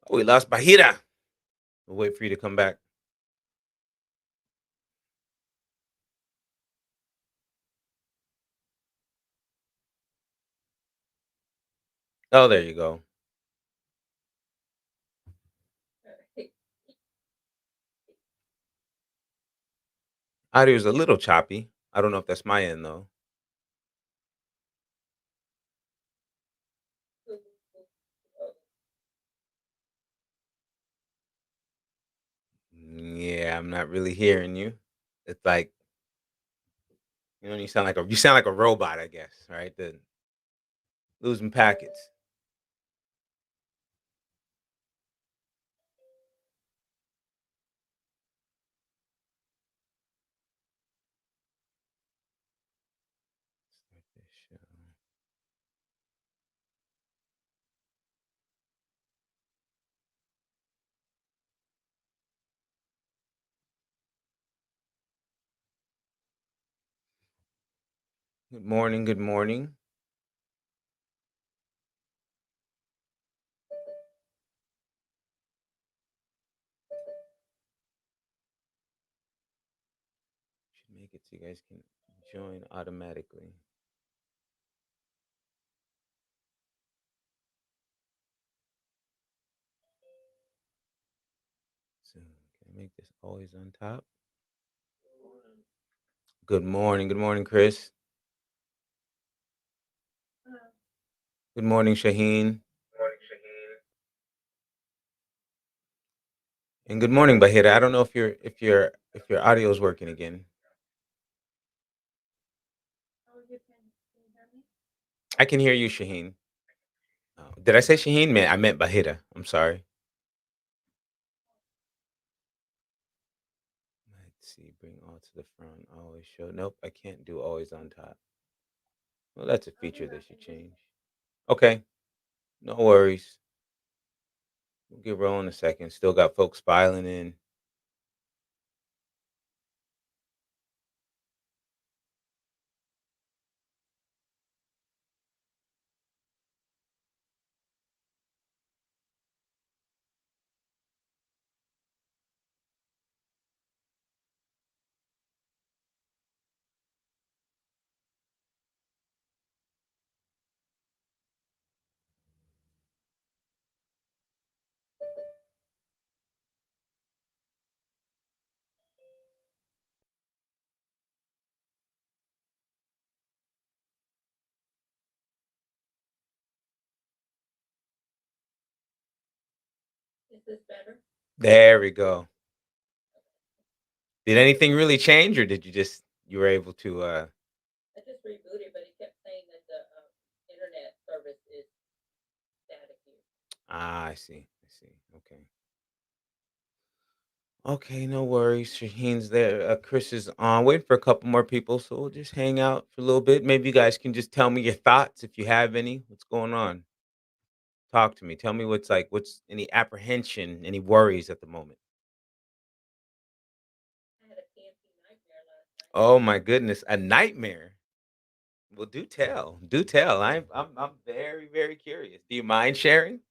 Oh, we lost Bahira. We'll wait for you to come back. Oh, there you go. Audio's a little choppy. I don't know if that's my end though. Yeah, I'm not really hearing you. It's like you sound like a robot, I guess, right? The losing packets. Start this show. Good morning. Good morning. Should make it so you guys can join automatically. So can I make this always on top? Good morning. Good morning, Chris. Good morning, Shaheen. And good morning, Bahira. I don't know if your audio is working again. I can hear you, Shaheen. Oh, did I say Shaheen? Man, I meant Bahira. I'm sorry. Let's see. Bring all to the front. Always show. Nope, I can't do always on top. Well, that's a feature they should change. Okay, no worries. We'll get rolling in a second. Still got folks filing in. There we go. Did anything really change, or did you were able to? I see. I see. Okay. Okay, no worries. Shaheen's there. Chris is on. Waiting for a couple more people, so we'll just hang out for a little bit. Maybe you guys can just tell me your thoughts if you have any. What's going on? Talk to me. Tell me what's any apprehension, any worries at the moment. Oh my goodness, a nightmare. Well, do tell. Do tell. I'm very very curious. Do you mind sharing?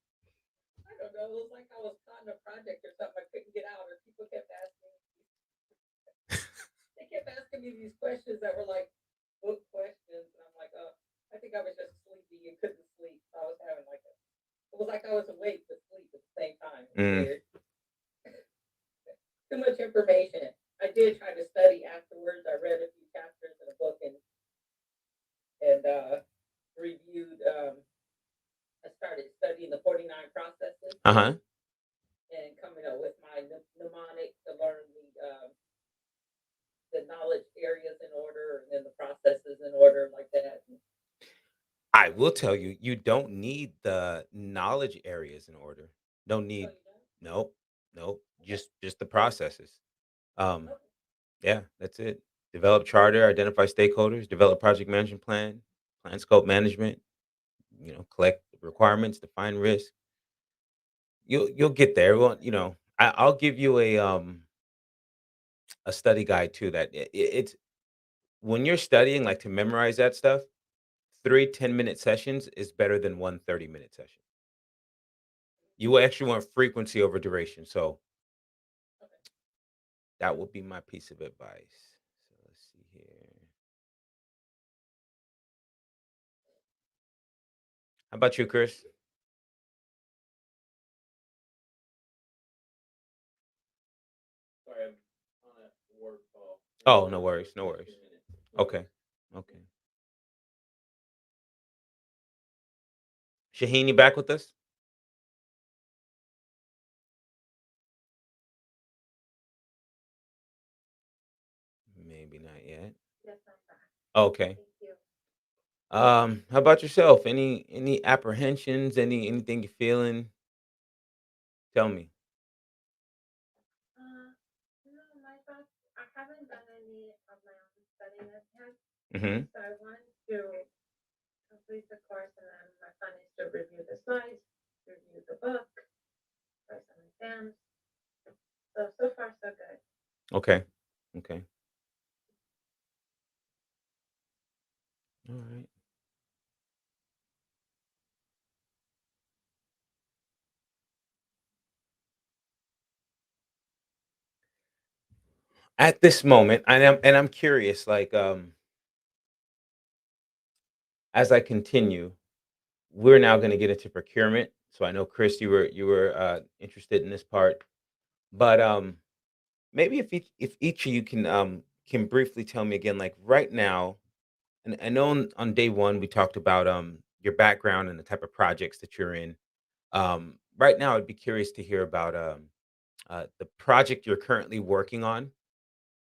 Mm. Uh huh. I will tell you, you don't need the knowledge areas in order. Don't need. Nope. Nope. Just the processes. Um. Yeah, that's it. Develop charter, identify stakeholders, develop project management plan, plan scope management. Collect requirements, define risk. You'll get there. Well, I'll give you a study guide too. That it's when you're studying, like to memorize that stuff. 3 10-minute sessions is better than one 30-minute session. You actually want frequency over duration. So that would be my piece of advice. So let's see here. How about you, Chris? Oh, no worries, no worries. Okay, okay. Shaheen, you back with us? Maybe not yet. Okay. How about yourself? Any apprehensions? Anything you're feeling? Tell me. Mhm. Okay. Okay. All right. At this moment, and I'm curious, like, as I continue, we're now going to get into procurement. So I know, Chris, you were interested in this part, but maybe if each of you can briefly tell me again, like right now, and I know on day one we talked about your background and the type of projects that you're in. Right now, I'd be curious to hear about the project you're currently working on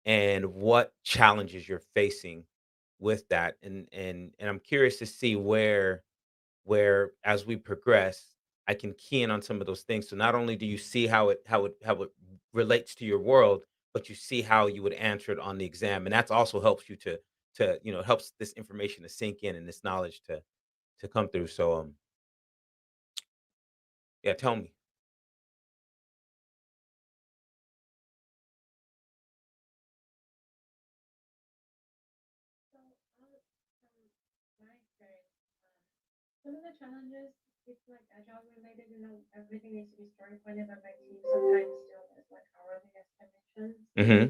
and what challenges you're facing with that, and I'm curious to see where as we progress, I can key in on some of those things. So not only do you see how it relates to your world, but you see how you would answer it on the exam, and that's also helps you to helps this information to sink in and this knowledge to come through. So yeah, tell me. Hmm.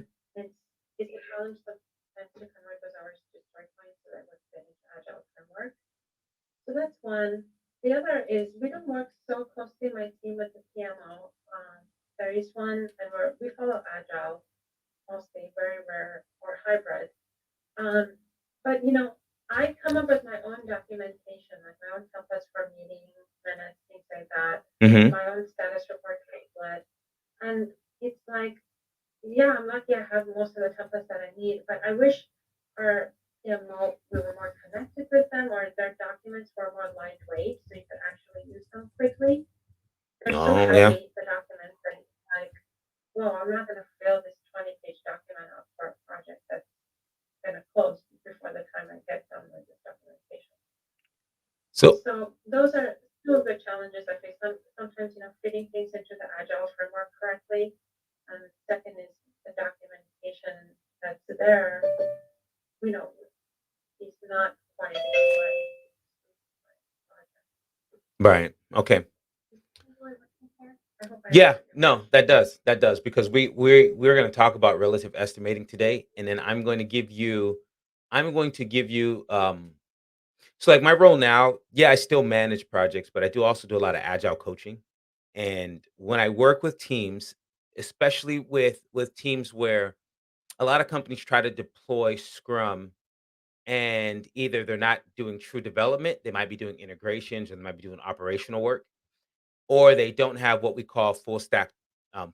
Hmm. Oh yeah. So right. Okay. Yeah, no, that does because we're going to talk about relative estimating today, and then I'm going to give you so like my role now, yeah, I still manage projects, but I do also do a lot of agile coaching. And when I work with teams, especially with teams where a lot of companies try to deploy Scrum and either they're not doing true development, they might be doing integrations, or they might be doing operational work, or they don't have what we call full stack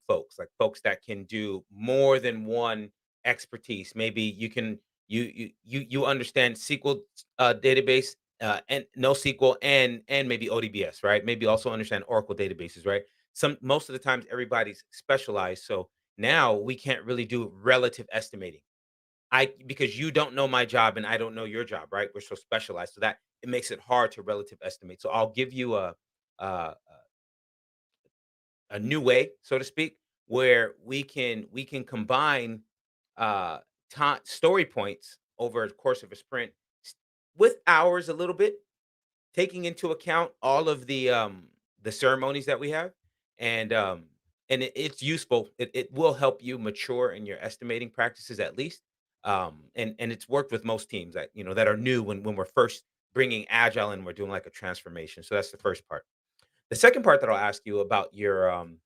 folks, like folks that can do more than one expertise. Maybe you understand SQL database and NoSQL and maybe ODBS, right? Maybe also understand Oracle databases, right? Some most of the times everybody's specialized, so now we can't really do relative estimating. I because you don't know my job and I don't know your job, right? We're so specialized, so that it makes it hard to relative estimate. So I'll give you a a new way, so to speak, where we can combine uh story points over the course of a sprint with hours a little bit, taking into account all of the ceremonies that we have. and it's useful. It will help you mature in your estimating practices at least. And it's worked with most teams that that are new when we're first bringing agile and we're doing like a transformation. So that's the first part. The second part that I'll ask you about your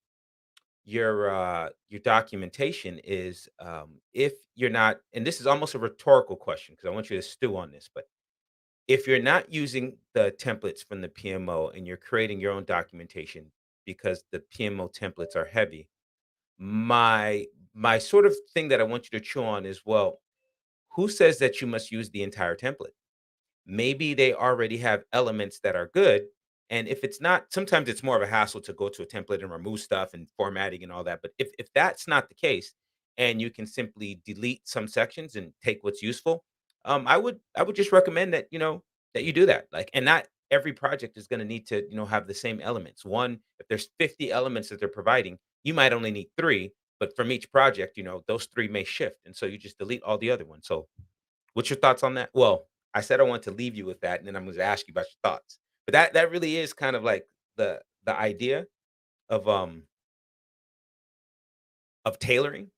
documentation is, if you're not, and this is almost a rhetorical question because I want you to stew on this, but if you're not using the templates from the PMO and you're creating your own documentation because the PMO templates are heavy, my sort of thing that I want you to chew on is, well, who says that you must use the entire template? Maybe they already have elements that are good. And if it's not, sometimes it's more of a hassle to go to a template and remove stuff and formatting and all that. But if that's not the case, and you can simply delete some sections and take what's useful, I would just recommend that that you do that. Like, and not every project is going to need to have the same elements. One, if there's 50 elements that they're providing, you might only need three. But from each project, those three may shift, and so you just delete all the other ones. So what's your thoughts on that? Well, I said I want to leave you with that, and then I'm going to ask you about your thoughts. But that really is kind of like the idea of tailoring.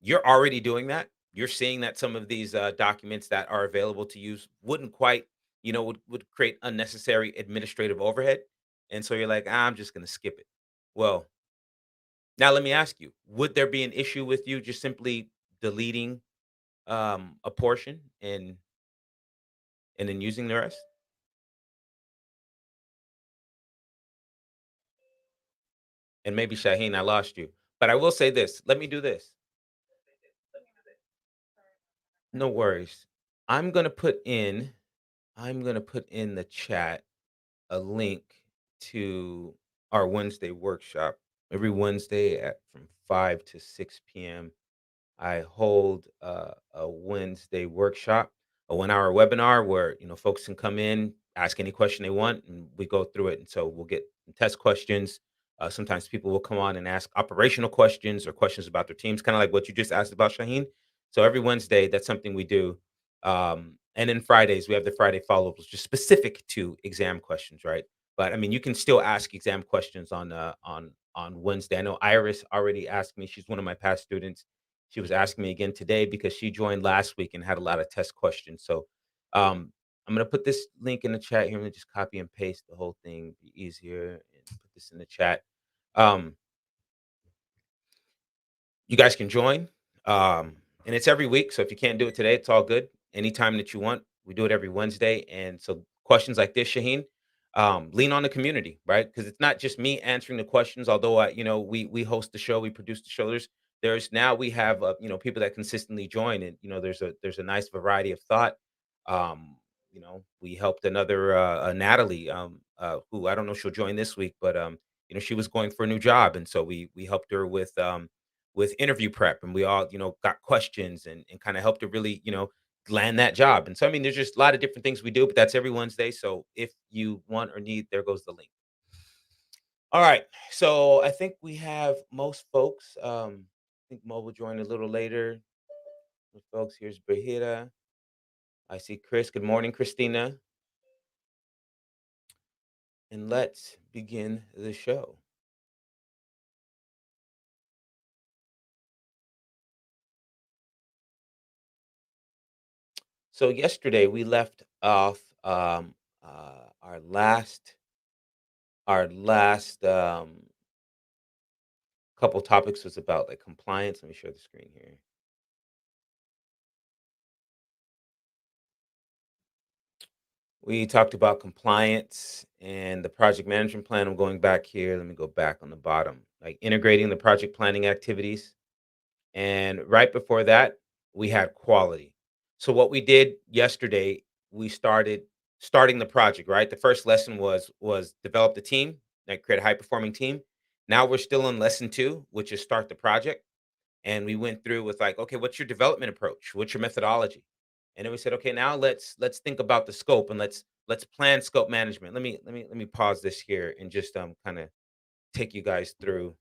You're already doing that. You're seeing that some of these documents that are available to use wouldn't quite, would create unnecessary administrative overhead, and so you're like, I'm just going to skip it. Well, now let me ask you: would there be an issue with you just simply deleting a portion and then using the rest? And maybe Shaheen, I lost you. But I will say this. Let me do this. No worries. I'm gonna put in I'm gonna put in the chat a link to our Wednesday workshop. Every Wednesday at from 5 to 6 p.m. I hold a Wednesday workshop, a 1 hour webinar where folks can come in, ask any question they want, and we go through it. And so we'll get test questions. Sometimes people will come on and ask operational questions or questions about their teams, kind of like what you just asked about, Shaheen. So every Wednesday, that's something we do. And then Fridays, we have the Friday follow-ups, just specific to exam questions, right? But I mean, you can still ask exam questions on Wednesday. I know Iris already asked me. She's one of my past students. She was asking me again today because she joined last week and had a lot of test questions. So I'm gonna put this link in the chat here. I'm gonna just copy and paste the whole thing, be easier, and put this in the chat. Um, you guys can join. And it's every week. So if you can't do it today, it's all good. Anytime that you want, we do it every Wednesday. And so questions like this, Shaheen, lean on the community, right? Because it's not just me answering the questions. Although we host the show, we produce the show. There's now we have people that consistently join, and there's a nice variety of thought. We helped another Natalie, who I don't know if she'll join this week, but she was going for a new job, and so we helped her with interview prep, and we all got questions and kind of helped her really land that job. And so I mean, there's just a lot of different things we do, but that's every Wednesday. So if you want or need, there goes the link. All right, so I think we have most folks. I think Mo will join a little later. Folks, here's Bahira. I see Chris. Good morning, Christina. And let's begin the show. So yesterday we left off our last couple topics was about like compliance. Let me share the screen here. We talked about compliance and the project management plan. I'm going back here. Let me go back on the bottom, like integrating the project planning activities. And right before that, we had quality. So what we did yesterday, we starting the project, right? The first lesson was develop the team, like create a high performing team. Now we're still in lesson 2, which is start the project. And we went through with like, okay, what's your development approach? What's your methodology? And then we said, okay, now let's think about the scope and let's plan scope management. Let me pause this here and just kind of take you guys through.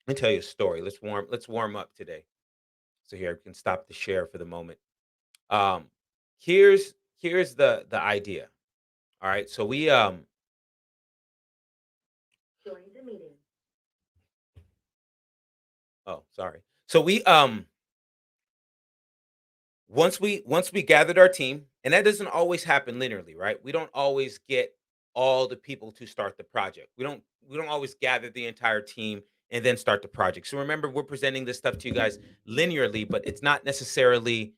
Let me tell you a story. Let's warm up today. So here I can stop the share for the moment. Um, here's the idea. All right. So Oh, sorry. So once we gathered our team, and that doesn't always happen linearly, right? We don't always get all the people to start the project. We don't always gather the entire team and then start the project. So remember, we're presenting this stuff to you guys linearly, but it's not necessarily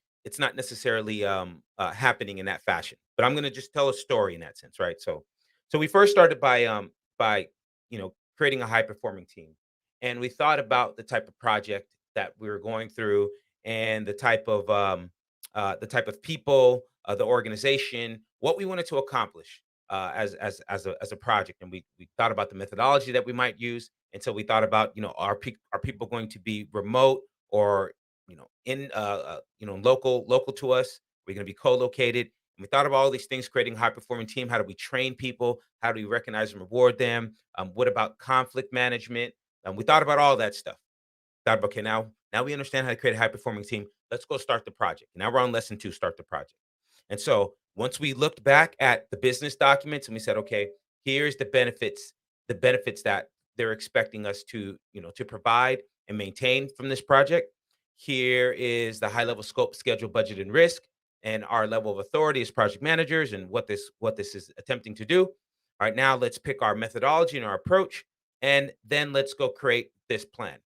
happening in that fashion. But I'm going to just tell a story in that sense, right? So we first started by creating a high performing team, and we thought about the type of project that we were going through and the type of people, the organization, what we wanted to accomplish as a project, and we thought about the methodology that we might use. And so we thought about, are people going to be remote or in local to us? We're going to be co-located. And we thought about all these things, creating a high performing team. How do we train people? How do we recognize and reward them? What about conflict management? We thought about all that stuff. Thought about, okay, now we understand how to create a high performing team. Let's go start the project. Now we're on lesson 2, start the project. And so once we looked back at the business documents and we said, okay, here's the benefits that they're expecting us to provide and maintain from this project. Here is the high level scope, schedule, budget, and risk, and our level of authority as project managers and what this is attempting to do. All right, now let's pick our methodology and our approach, and then let's go create this plan.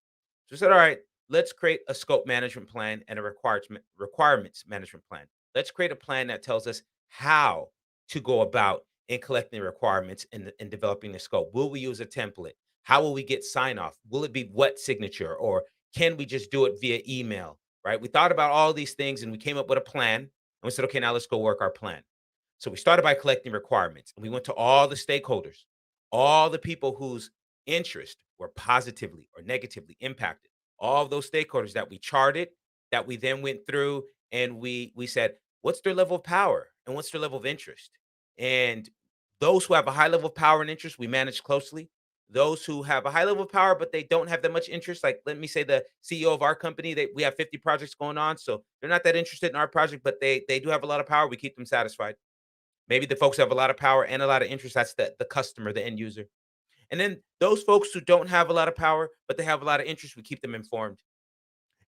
So we said, all right, let's create a scope management plan and a requirements management plan. Let's create a plan that tells us how to go about in collecting the requirements and developing the scope. Will we use a template? How will we get sign off? Will it be wet signature, or can we just do it via email? Right? We thought about all these things and we came up with a plan, and we said, okay, now let's go work our plan. So we started by collecting requirements, and we went to all the stakeholders, all the people whose interests were positively or negatively impacted, all of those stakeholders that we charted, that we then went through and we said, what's their level of power and what's their level of interest? And those who have a high level of power and interest, we manage closely. Those who have a high level of power, but they don't have that much interest, like let me say the CEO of our company, we have 50 projects going on. So they're not that interested in our project, but they do have a lot of power. We keep them satisfied. Maybe the folks who have a lot of power and a lot of interest, that's the customer, the end user. And then those folks who don't have a lot of power, but they have a lot of interest, we keep them informed.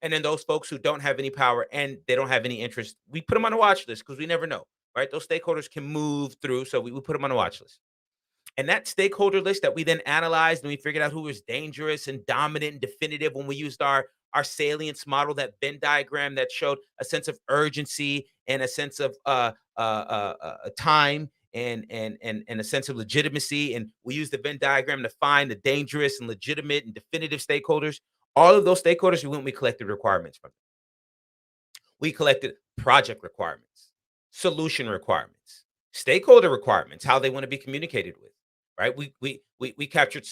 And then those folks who don't have any power and they don't have any interest, we put them on a watch list because we never know, right? Those stakeholders can move through. So we put them on a watch list. And that stakeholder list that we then analyzed, and we figured out who was dangerous and dominant and definitive when we used our salience model, that Venn diagram that showed a sense of urgency and a sense of time and a sense of legitimacy. And we used the Venn diagram to find the dangerous and legitimate and definitive stakeholders. All of those stakeholders, we collected requirements from. We collected project requirements, solution requirements, stakeholder requirements, how they want to be communicated with, right? We captured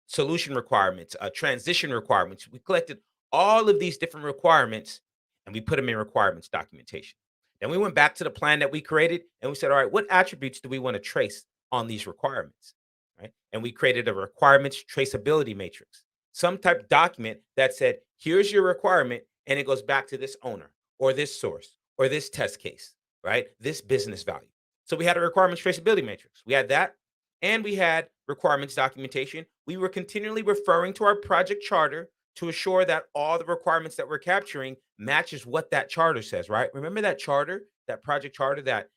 solution requirements, transition requirements. We collected all of these different requirements and we put them in requirements documentation. Then we went back to the plan that we created and we said, all right, what attributes do we want to trace on these requirements? Right. And we created a requirements traceability matrix, some type of document that said, here's your requirement, and it goes back to this owner or this source or this test case, right? This business value. So we had a requirements traceability matrix. We had that, and we had requirements documentation. We were continually referring to our project charter to assure that all the requirements that we're capturing matches what that charter says, right? Remember that charter, that project charter that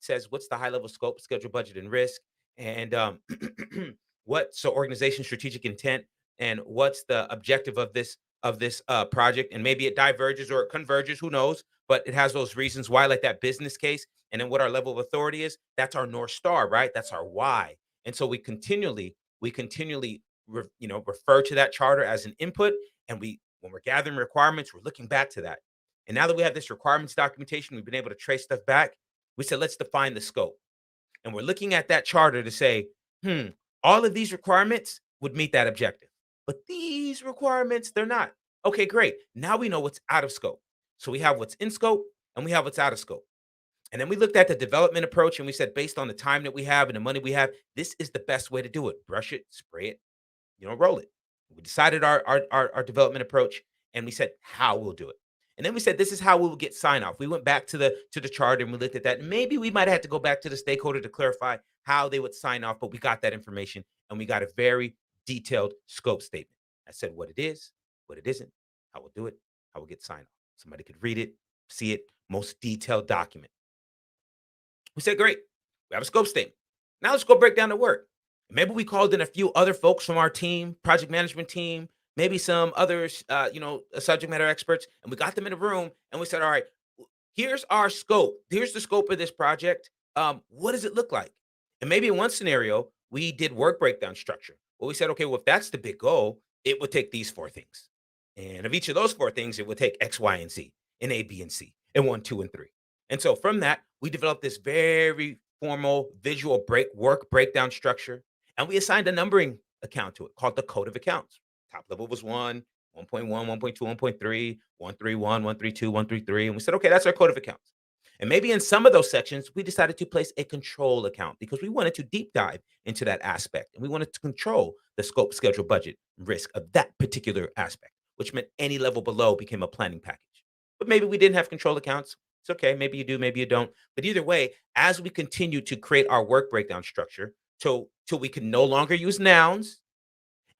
says what's the high level scope, schedule, budget, and risk, and so organization strategic intent, and what's the objective of this project, and maybe it diverges or it converges, who knows, but it has those reasons why, like that business case, and then what our level of authority is. That's our north star, right? That's our why. And so we continually refer to that charter as an input, and when we're gathering requirements, we're looking back to that. And now that we have this requirements documentation, we've been able to trace stuff back. We said, let's define the scope, and we're looking at that charter to say, hmm, all of these requirements would meet that objective, but these requirements, they're not. Okay, great. Now we know what's out of scope. So we have what's in scope and we have what's out of scope. And then we looked at the development approach and we said, based on the time that we have and the money we have, this is the best way to do it. Brush it, spray it, roll it. We decided our development approach, and we said how we'll do it. And then we said this is how we will get sign off. We went back to the chart and we looked at that. And maybe we might have had to go back to the stakeholder to clarify how they would sign off, but we got that information and we got a very detailed scope statement. I said what it is, what it isn't, how we'll do it, how we'll get sign off. Somebody could read it, see it, most detailed document. We said, great, we have a scope statement. Now let's go break down the work. Maybe we called in a few other folks from our team, project management team, maybe some others, subject matter experts, and we got them in a room and we said, all right, here's our scope. Here's the scope of this project. What does it look like? And maybe in one scenario, we did work breakdown structure. Well, we said, okay, well, if that's the big goal, it would take these four things. And of each of those four things, it would take X, Y, and Z, and A, B, and C, and one, two, and three. And so from that, we developed this very formal visual work breakdown structure. And we assigned a numbering account to it called the code of accounts. Top level was 1.1, 1.2, 1.3, 131, 132, 133. And we said, okay, that's our code of accounts. And maybe in some of those sections, we decided to place a control account because we wanted to deep dive into that aspect. And we wanted to control the scope, schedule, budget, risk of that particular aspect, which meant any level below became a planning package. But maybe we didn't have control accounts. It's okay. Maybe you do, maybe you don't. But either way, as we continue to create our work breakdown structure till we can no longer use nouns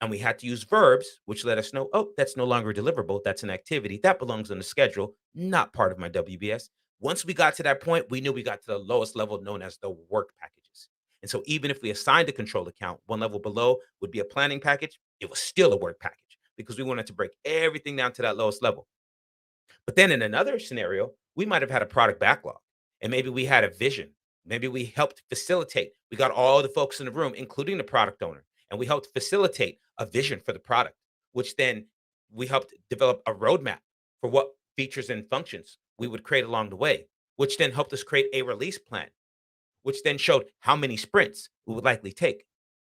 and we had to use verbs, which let us know, oh, that's no longer a deliverable. That's an activity that belongs on the schedule, not part of my WBS. Once we got to that point, we knew we got to the lowest level known as the work packages. And so even if we assigned a control account, one level below would be a planning package, it was still a work package because we wanted to break everything down to that lowest level. But then in another scenario, we might have had a product backlog and maybe we had a vision. Maybe we helped facilitate. We got all the folks in the room, including the product owner, and we helped facilitate a vision for the product, which then we helped develop a roadmap for what features and functions we would create along the way, which then helped us create a release plan, which then showed how many sprints we would likely take.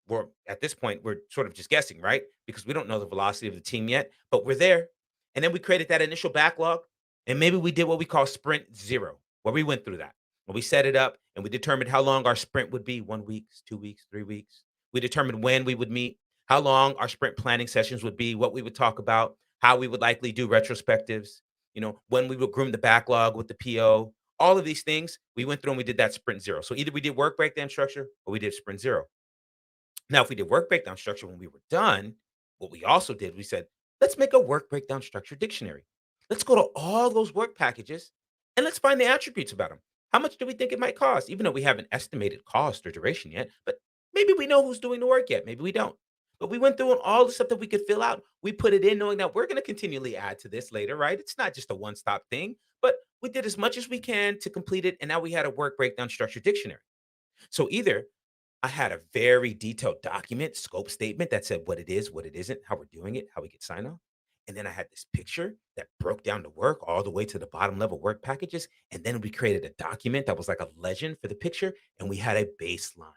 We're at this point, we're sort of just guessing, right? Because we don't know the velocity of the team yet, but we're there. And then we created that initial backlog. And maybe we did what we call sprint zero, where we went through that. And we set it up and we determined how long our sprint would be 1 week, 2 weeks, 3 weeks. We determined when we would meet, how long our sprint planning sessions would be, what we would talk about, how we would likely do retrospectives, when we would groom the backlog with the PO, all of these things, we went through and we did that sprint zero. So either we did work breakdown structure or we did sprint zero. Now, if we did work breakdown structure when we were done, what we also did, we said, let's make a work breakdown structure dictionary. Let's go to all those work packages and let's find the attributes about them. How much do we think it might cost? Even though we haven't estimated cost or duration yet, but maybe we know who's doing the work yet. Maybe we don't. But we went through and all the stuff that we could fill out. We put it in knowing that we're going to continually add to this later, right? It's not just a one stop thing, but we did as much as we can to complete it. And now we had a work breakdown structure dictionary. So either I had a very detailed document, scope statement that said what it is, what it isn't, how we're doing it, how we get sign off. And then I had this picture that broke down the work all the way to the bottom level work packages. And then we created a document that was like a legend for the picture. And we had a baseline.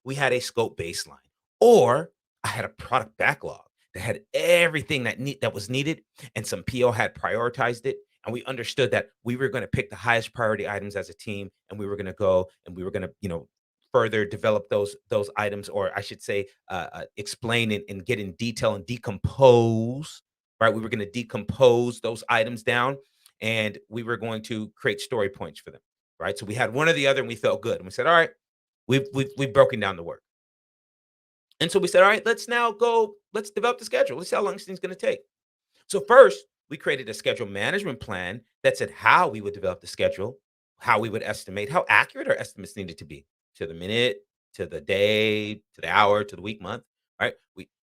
We had a scope baseline. Or I had a product backlog that had everything that was needed. And some PO had prioritized it. And we understood that we were going to pick the highest priority items as a team. And we were going to go and we were going to, further develop those items, or I should say, explain and get in detail and decompose. Right, we were going to decompose those items down, and we were going to create story points for them. Right, so we had one or the other, and we felt good, and we said, "All right, we've broken down the work." And so we said, "All right, let's now go. Let's develop the schedule. Let's see how long this thing's going to take." So first, we created a schedule management plan that said how we would develop the schedule, how we would estimate, how accurate our estimates needed to be to the minute, to the day, to the hour, to the week, month, right?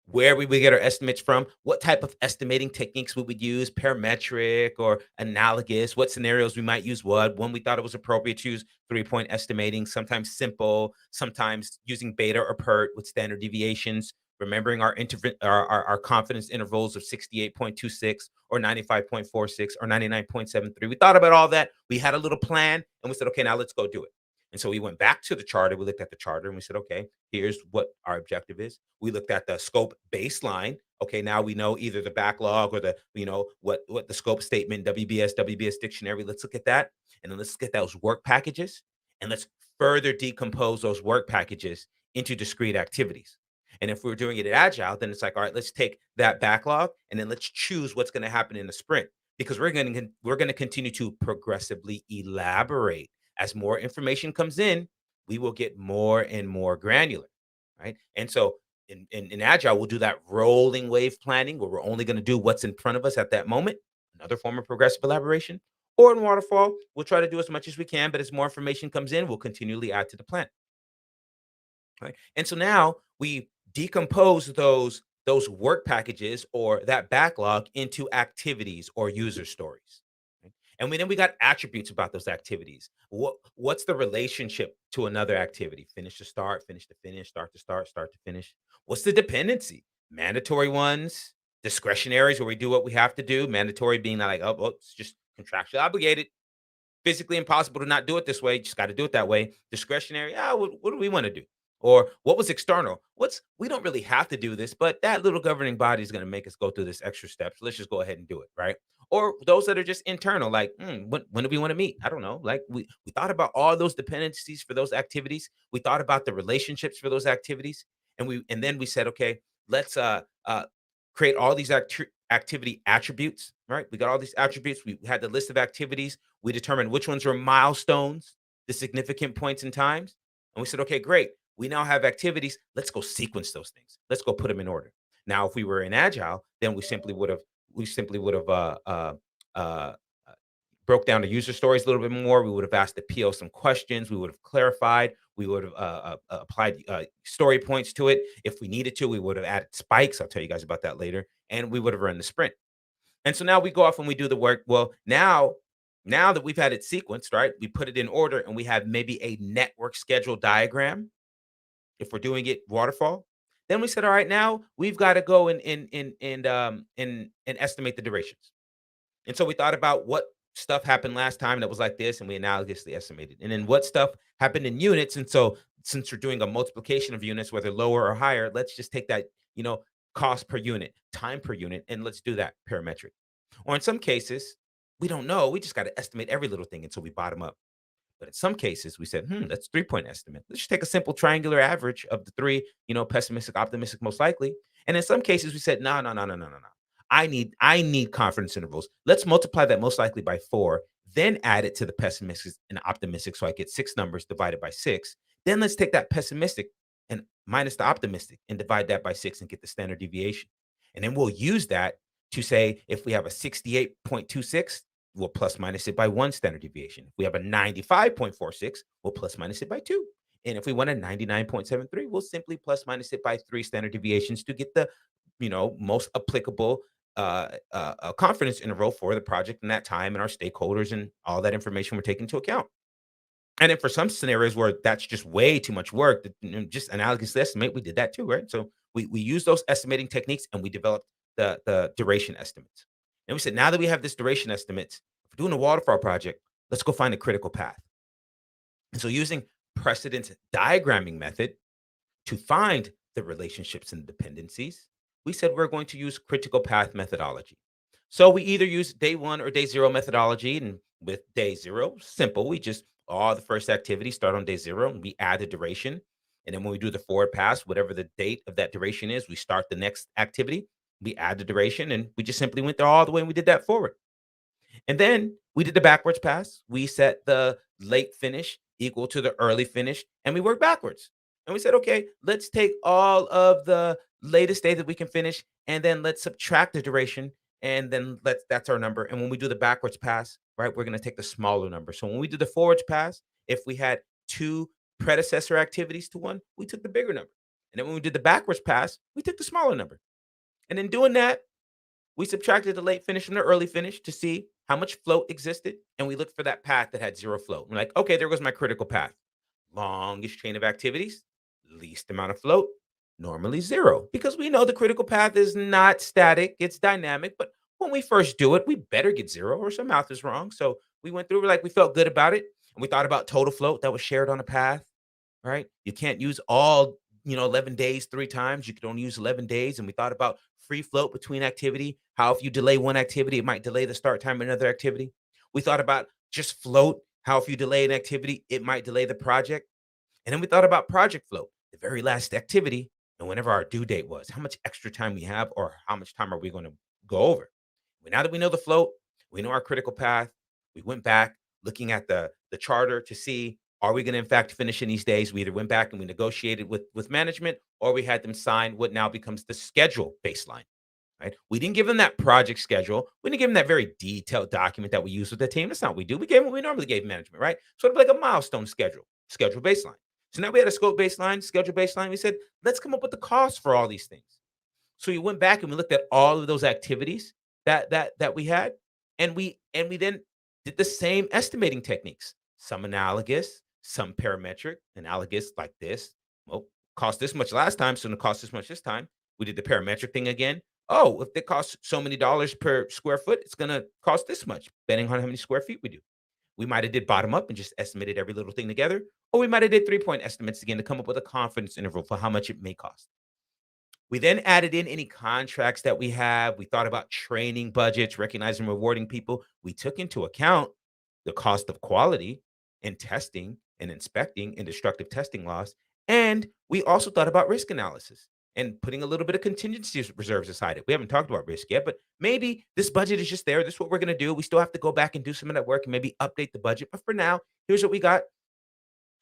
Where we would get our estimates from, what type of estimating techniques we would use, parametric or analogous, what scenarios we might use, when we thought it was appropriate to use 3-point estimating, sometimes simple, sometimes using beta or PERT with standard deviations, remembering our confidence intervals of 68.26 or 95.46 or 99.73. We thought about all that. We had a little plan and we said, okay, now let's go do it. And so we went back to the charter. We looked at the charter and we said, okay, here's what our objective is. We looked at the scope baseline. Okay, now we know either the backlog or what the scope statement, WBS dictionary. Let's look at that. And then let's get those work packages and let's further decompose those work packages into discrete activities. And if we're doing it at agile, then it's like, all right, let's take that backlog and then let's choose what's going to happen in the sprint because we're going to continue to progressively elaborate. As more information comes in, we will get more and more granular, right? And so In Agile, we'll do that rolling wave planning where we're only going to do what's in front of us at that moment, another form of progressive elaboration. Or in Waterfall, we'll try to do as much as we can, but as more information comes in, we'll continually add to the plan. Right. And so now we decompose those work packages or that backlog into activities or user stories. Right? And then we got attributes about those activities. What's the relationship to another activity? Finish to start, finish to finish, start to start, start to finish. What's the dependency? Mandatory ones, discretionaries where we do what we have to do. Mandatory being like, oh, well, it's just contractually obligated, physically impossible to not do it this way. Just got to do it that way. Discretionary. What do we want to do? Or what was external? We don't really have to do this, but that little governing body is going to make us go through this extra steps. Let's just go ahead and do it, right? Or those that are just internal, like when do we want to meet? I don't know. Like we thought about all those dependencies for those activities. We thought about the relationships for those activities, and then we said, okay, let's create all these activity attributes, right? We got all these attributes. We had the list of activities. We determined which ones were milestones, the significant points in times. And we said, okay, great. We now have activities. Let's go sequence those things. Let's go put them in order. Now, if we were in Agile, then we simply would have uh, broke down the user stories a little bit more. We would have asked the PO some questions. We would have clarified. We would have applied story points to it. If we needed to, we would have added spikes. I'll tell you guys about that later. And we would have run the sprint. And so now we go off and we do the work. Well, now that we've had it sequenced, right? We put it in order and we have maybe a network schedule diagram if we're doing it waterfall. Then we said, all right, now we've got to go and estimate the durations. And so we thought about what stuff happened last time that was like this, and we analogously estimated. And then what stuff happened in units. And so since we're doing a multiplication of units, whether lower or higher, let's just take that, cost per unit, time per unit, and let's do that parametric. Or in some cases, we don't know. We just got to estimate every little thing until we bottom up. But in some cases, we said, that's 3 point estimate. Let's just take a simple triangular average of the three, pessimistic, optimistic, most likely. And in some cases, we said, no, no, no, no, no, no, no. I need confidence intervals. Let's multiply that most likely by 4, then add it to the pessimistic and optimistic. So I get 6 numbers divided by 6. Then let's take that pessimistic and minus the optimistic and divide that by 6 and get the standard deviation. And then we'll use that to say if we have a 68.26, we'll plus minus it by 1 standard deviation. If we have a 95.46, we'll plus minus it by 2. And if we want a 99.73, we'll simply plus minus it by 3 standard deviations to get the most applicable confidence interval for the project in that time and our stakeholders and all that information we're taking into account. And then for some scenarios where that's just way too much work, just analogous estimate, we did that too, right? So we use those estimating techniques and we developed the duration estimates. And we said, now that we have this duration estimates, if we're doing a waterfall project, let's go find a critical path. And so using precedence diagramming method to find the relationships and dependencies, we said we're going to use critical path methodology. So we either use day 1 or day 0 methodology. And with day 0, simple, we just all the first activity start on day 0 and we add the duration. And then when we do the forward pass, whatever the date of that duration is, we start the next activity, we add the duration, and we just simply went there all the way and we did that forward. And then we did the backwards pass. We set the late finish equal to the early finish, and we worked backwards. And we said, okay, let's take all of the latest day that we can finish, and then let's subtract the duration, and then that's our number. And when we do the backwards pass, right, we're going to take the smaller number. So when we do the forwards pass, if we had 2 predecessor activities to one, we took the bigger number. And then when we did the backwards pass, we took the smaller number. And in doing that, we subtracted the late finish from the early finish to see how much float existed, and we looked for that path that had 0 float. We're like, okay, there goes my critical path. Longest chain of activities, least amount of float, normally 0, because we know the critical path is not static, it's dynamic. But when we first do it, we better get 0 or some math is wrong. So we went through, we felt good about it, and we thought about total float that was shared on a path, right? You can't use all 11 days 3 times. You could only use 11 days. And we thought about free float between activity, how if you delay one activity, it might delay the start time of another activity. We thought about just float, how if you delay an activity, it might delay the project. And then we thought about project float, the very last activity, and whenever our due date was, how much extra time we have or how much time are we going to go over. Well, now that we know the float, we know our critical path, we went back looking at the charter to see Are we going to in fact finish in these days? We either went back and we negotiated with management, or we had them sign what now becomes the schedule baseline. Right? We didn't give them that project schedule. We didn't give them that very detailed document that we use with the team. That's not what we do. We gave them what we normally gave management, right? Sort of like a milestone schedule baseline. So now we had a scope baseline, schedule baseline. We said, let's come up with the cost for all these things. So we went back and we looked at all of those activities that we had, and we then did the same estimating techniques. Some analogous, some parametric. Analogous like this. Well, cost this much last time, so it cost this much this time. We did the parametric thing again. Oh, if it costs so many dollars per square foot, it's gonna cost this much, depending on how many square feet we do. We might have did bottom up and just estimated every little thing together, or we might have did 3-point estimates again to come up with a confidence interval for how much it may cost. We then added in any contracts that we have. We thought about training budgets, recognizing and rewarding people. We took into account the cost of quality and testing and inspecting and destructive testing loss. And we also thought about risk analysis and putting a little bit of contingency reserves aside. It. We haven't talked about risk yet, but maybe this budget is just there. This is what we're going to do. We still have to go back and do some of that work and maybe update the budget. But for now, here's what we got.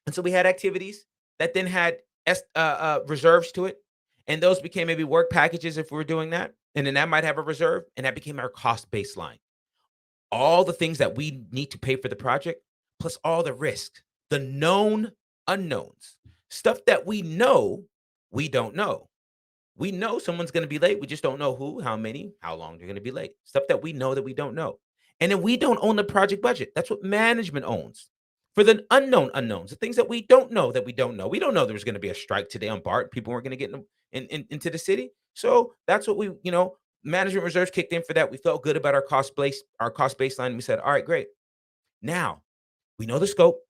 And so we had activities that then had reserves to it. And those became maybe work packages if we were doing that. And then that might have a reserve. And that became our cost baseline. All the things that we need to pay for the project, plus all the risks, the known unknowns, stuff that we know we don't know. We know someone's going to be late. We just don't know who, how many, how long they're going to be late. Stuff that we know that we don't know. And then we don't own the project budget. That's what management owns. For the unknown unknowns, the things that we don't know that we don't know. We don't know there was going to be a strike today on BART. People weren't going to get into the city. So that's what management reserves kicked in for that. We felt good about our cost baseline. We said, all right, great. Now we know the scope.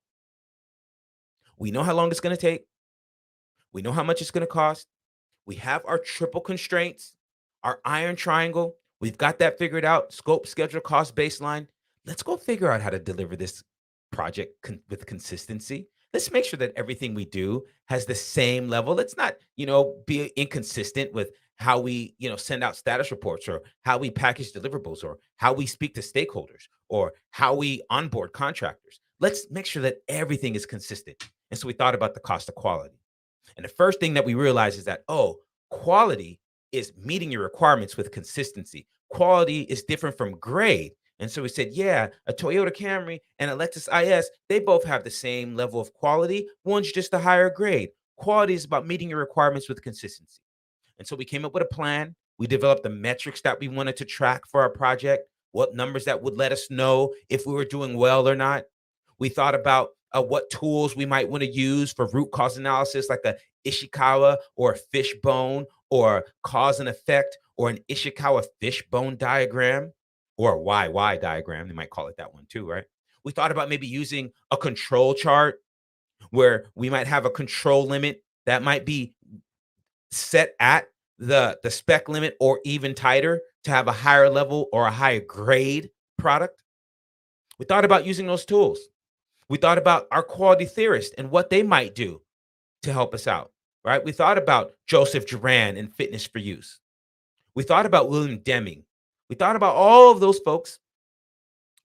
We know how long it's going to take. We know how much it's going to cost. We have our triple constraints, our iron triangle. We've got that figured out. Scope, schedule, cost, baseline. Let's go figure out how to deliver this project with consistency. Let's make sure that everything we do has the same level. Let's not, be inconsistent with how we, send out status reports, or how we package deliverables, or how we speak to stakeholders, or how we onboard contractors. Let's make sure that everything is consistent. And so we thought about the cost of quality. And the first thing that we realized is that, quality is meeting your requirements with consistency. Quality is different from grade. And so we said, yeah, a Toyota Camry and a Lexus IS, they both have the same level of quality. One's just a higher grade. Quality is about meeting your requirements with consistency. And so we came up with a plan. We developed the metrics that we wanted to track for our project, what numbers that would let us know if we were doing well or not. We thought about what tools we might want to use for root cause analysis, like a Ishikawa or a fishbone, or cause and effect, or an Ishikawa fishbone diagram, or a YY diagram. They might call it that one too, right? We thought about maybe using a control chart where we might have a control limit that might be set at the spec limit or even tighter to have a higher level or a higher grade product. We thought about using those tools. We thought about our quality theorists and what they might do to help us out, right? We thought about Joseph Duran and Fitness for Use. We thought about William Deming. We thought about all of those folks,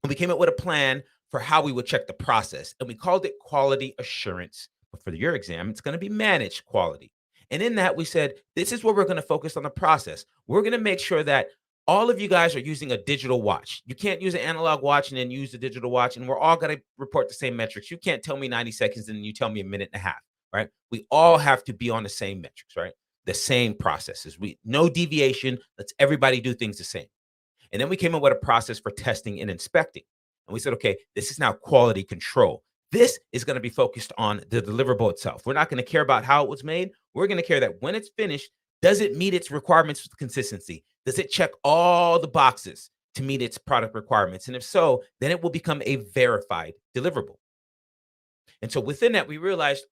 and we came up with a plan for how we would check the process, and we called it quality assurance. But for your exam, it's going to be managed quality. And in that, we said, this is where we're going to focus on the process. We're going to make sure that all of you guys are using a digital watch. You can't use an analog watch and then use the digital watch, and we're all going to report the same metrics. You can't tell me 90 seconds and then you tell me a minute and a half, right? We all have to be on the same metrics, right? The same processes. No deviation. Let's everybody do things the same. And then we came up with a process for testing and inspecting. And we said, okay, this is now quality control. This is going to be focused on the deliverable itself. We're not going to care about how it was made. We're going to care that when it's finished, does it meet its requirements with consistency? Does it check all the boxes to meet its product requirements? And if so, then it will become a verified deliverable. And so within that, we realized,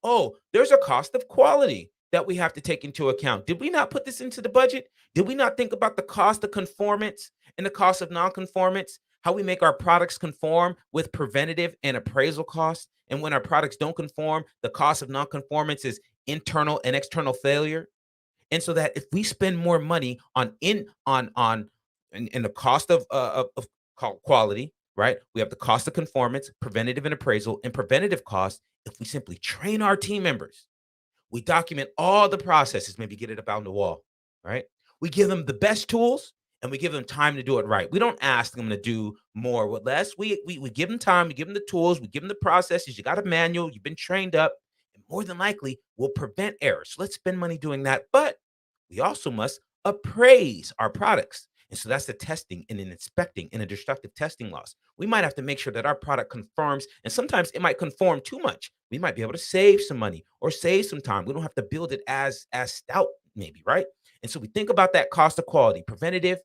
there's a cost of quality that we have to take into account. Did we not put this into the budget? Did we not think about the cost of conformance and the cost of non-conformance? How we make our products conform with preventative and appraisal costs? And when our products don't conform, the cost of non-conformance is internal and external failure. And so that if we spend more money on the cost of quality, right? We have the cost of conformance, preventative and appraisal, and preventative costs if we simply train our team members, we document all the processes, maybe get it up on the wall, right? We give them the best tools and we give them time to do it right. We don't ask them to do more with less. We give them time, we give them the tools, we give them the processes. You got a manual, you've been trained up, and more than likely will prevent errors. So let's spend money doing that. But we also must appraise our products. And so that's the testing and an inspecting and a destructive testing loss. We might have to make sure that our product conforms, and sometimes it might conform too much. We might be able to save some money or save some time. We don't have to build it as stout, maybe, right? And so we think about that cost of quality, preventative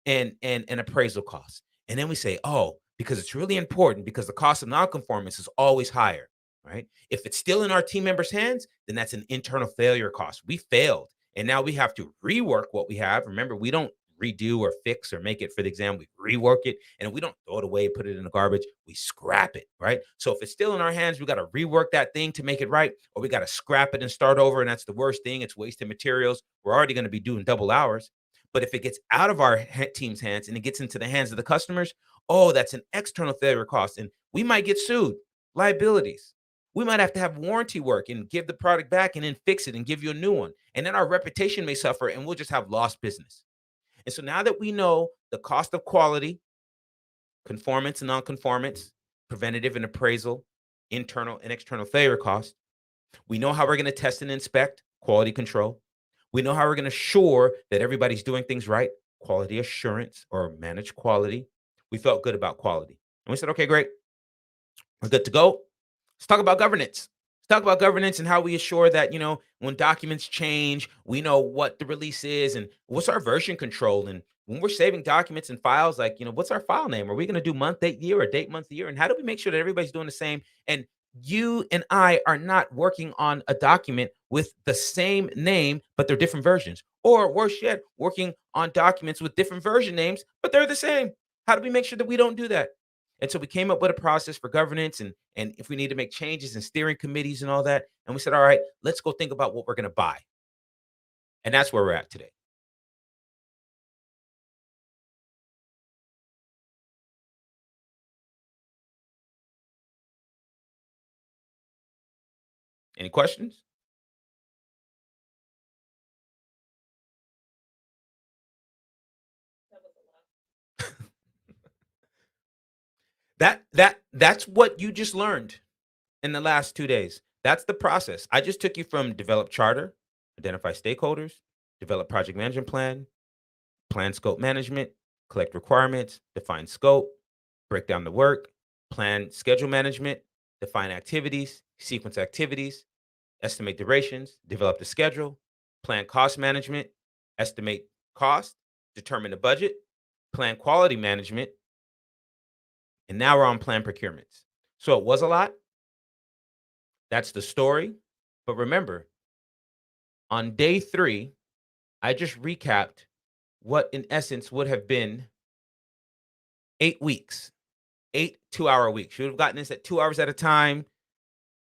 and appraisal costs. And then we say, oh, because it's really important because the cost of nonconformance is always higher, right? If it's still in our team members' hands, then that's an internal failure cost. We failed. And now we have to rework what we have. Remember, we don't redo or fix or make it for the exam. We rework it and we don't throw it away, put it in the garbage. We scrap it, right? So if it's still in our hands, we got to rework that thing to make it right, or we got to scrap it and start over. And that's the worst thing. It's wasted materials. We're already going to be doing double hours. But if it gets out of our team's hands and it gets into the hands of the customers, oh, that's an external failure cost. And we might get sued, liabilities. We might have to have warranty work and give the product back and then fix it and give you a new one. And then our reputation may suffer and we'll just have lost business. And so now that we know the cost of quality, conformance and nonconformance, preventative and appraisal, internal and external failure cost, we know how we're going to test and inspect, quality control. We know how we're going to assure that everybody's doing things right, quality assurance or managed quality. We felt good about quality. And we said, okay, great. We're good to go. Let's talk about governance. Let's talk about governance and how we assure that, when documents change, we know what the release is and what's our version control. And when we're saving documents and files, like, what's our file name? Are we going to do month, date, year, or date, month, year? And how do we make sure that everybody's doing the same? And you and I are not working on a document with the same name, but they're different versions. Or worse yet, working on documents with different version names, but they're the same. How do we make sure that we don't do that? And so we came up with a process for governance and if we need to make changes in steering committees and all that. And we said, all right, let's go think about what we're going to buy. And that's where we're at today. Any questions? That's what you just learned in the last 2 days. That's the process. I just took you from develop charter, identify stakeholders, develop project management plan scope management, collect requirements, define scope, break down the work, plan schedule management, define activities, sequence activities, estimate durations, develop the schedule, plan cost management, estimate cost, determine the budget, plan quality management, and now we're on plan procurements. So it was a lot. That's the story. But remember, on day 3, I just recapped what in essence would have been 8 weeks, 8 2-hour weeks. You would have gotten this at 2 hours at a time,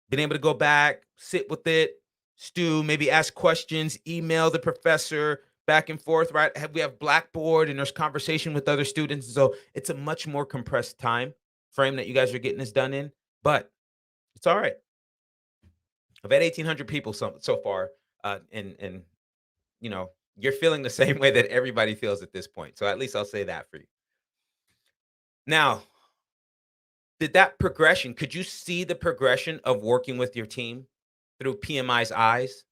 been able to go back, sit with it, stew, maybe ask questions, email the professor back and forth, right? We have Blackboard and there's conversation with other students. So it's a much more compressed time frame that you guys are getting this done in, but it's all right. I've had 1,800 people so far, and you're feeling the same way that everybody feels at this point. So at least I'll say that for you. Now, did that progression could you see the progression of working with your team through PMI's eyes?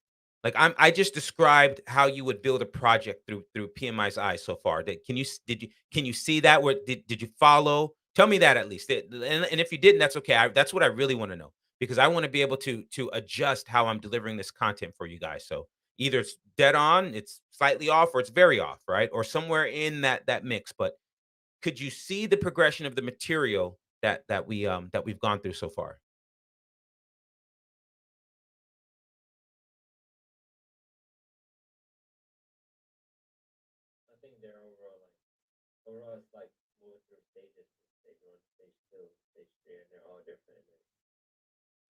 Like I just described how you would build a project through PMI's eyes so far. Can you see that? Where did you follow? Tell me that at least. And if you didn't, that's okay. That's what I really want to know because I want to be able to adjust how I'm delivering this content for you guys. So either it's dead on, it's slightly off, or it's very off, right? Or somewhere in that mix. But could you see the progression of the material that we've gone through so far? I think they're overall it's like moving through stages. Stage one, stage two, stage three, and they're all different. And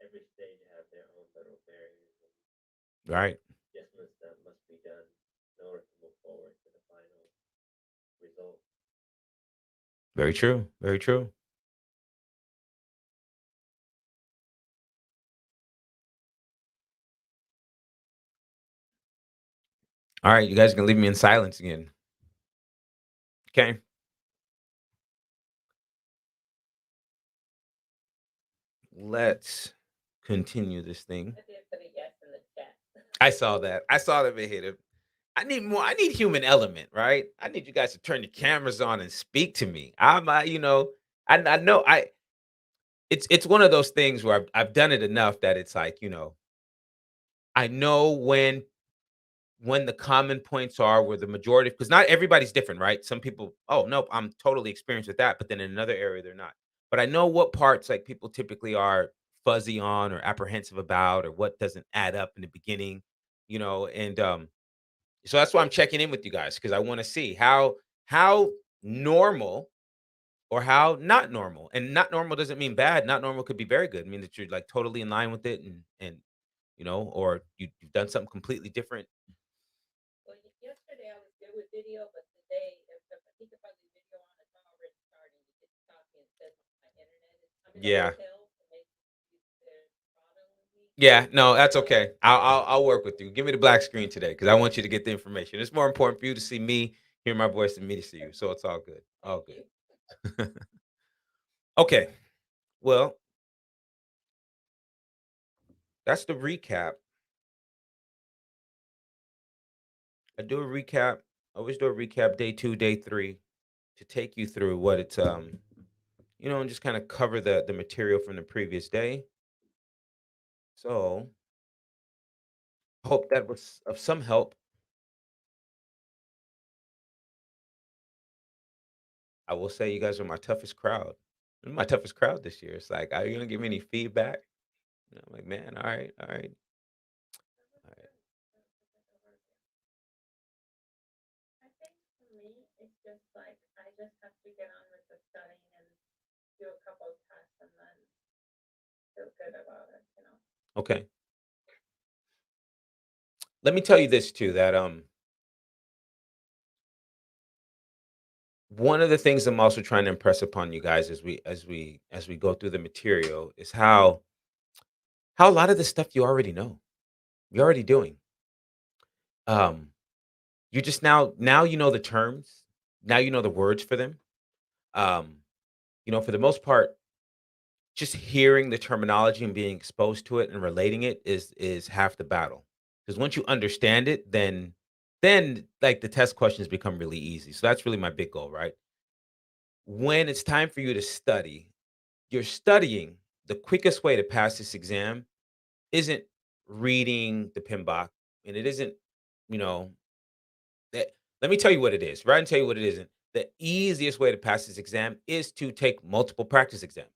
every stage has their own little barriers and right. Adjustments that must be done in order to move forward to the final result. Very true. Very true. All right, you guys can leave me in silence again. Okay. Let's continue this thing. I saw that. I saw that it hit him. I need more. I need human element, right? I need you guys to turn your cameras on and speak to me. I know it's one of those things where I've done it enough that it's like, I know when the common points are where the majority, because not everybody's different, right? Some people, oh nope, I'm totally experienced with that, but then in another area they're not. But I know what parts like people typically are fuzzy on or apprehensive about or what doesn't add up in the beginning, and so that's why I'm checking in with you guys because I want to see how normal or how not normal. And not normal doesn't mean bad. Not normal could be very good. I mean that you're like totally in line with it and or you've done something completely different. Yeah. Yeah, no, that's okay. I'll work with you. Give me the black screen today because I want you to get the information. It's more important for you to see me, hear my voice, than me to see you. So it's all good. All good. Okay. Well, that's the recap. I do a recap. I always do a recap day 2, day 3 to take you through what it's and just kind of cover the material from the previous day. So, hope that was of some help. I will say you guys are my toughest crowd. You're my toughest crowd this year. It's like, are you gonna give me any feedback? I'm like, man, all right, all right, all right. Okay. Let me tell you this too, that one of the things I'm also trying to impress upon you guys as we go through the material is how a lot of this stuff you already know. You're already doing. Um, you just now you know the terms. Now you know the words for them. Um, for the most part, just hearing the terminology and being exposed to it and relating it is half the battle. Because once you understand it, then like the test questions become really easy. So that's really my big goal, right? When it's time for you to study, you're studying. The quickest way to pass this exam isn't reading the PMBOK, and it isn't, you know, that. Let me tell you what it is. Right, and tell you what it isn't. The easiest way to pass this exam is to take multiple practice exams.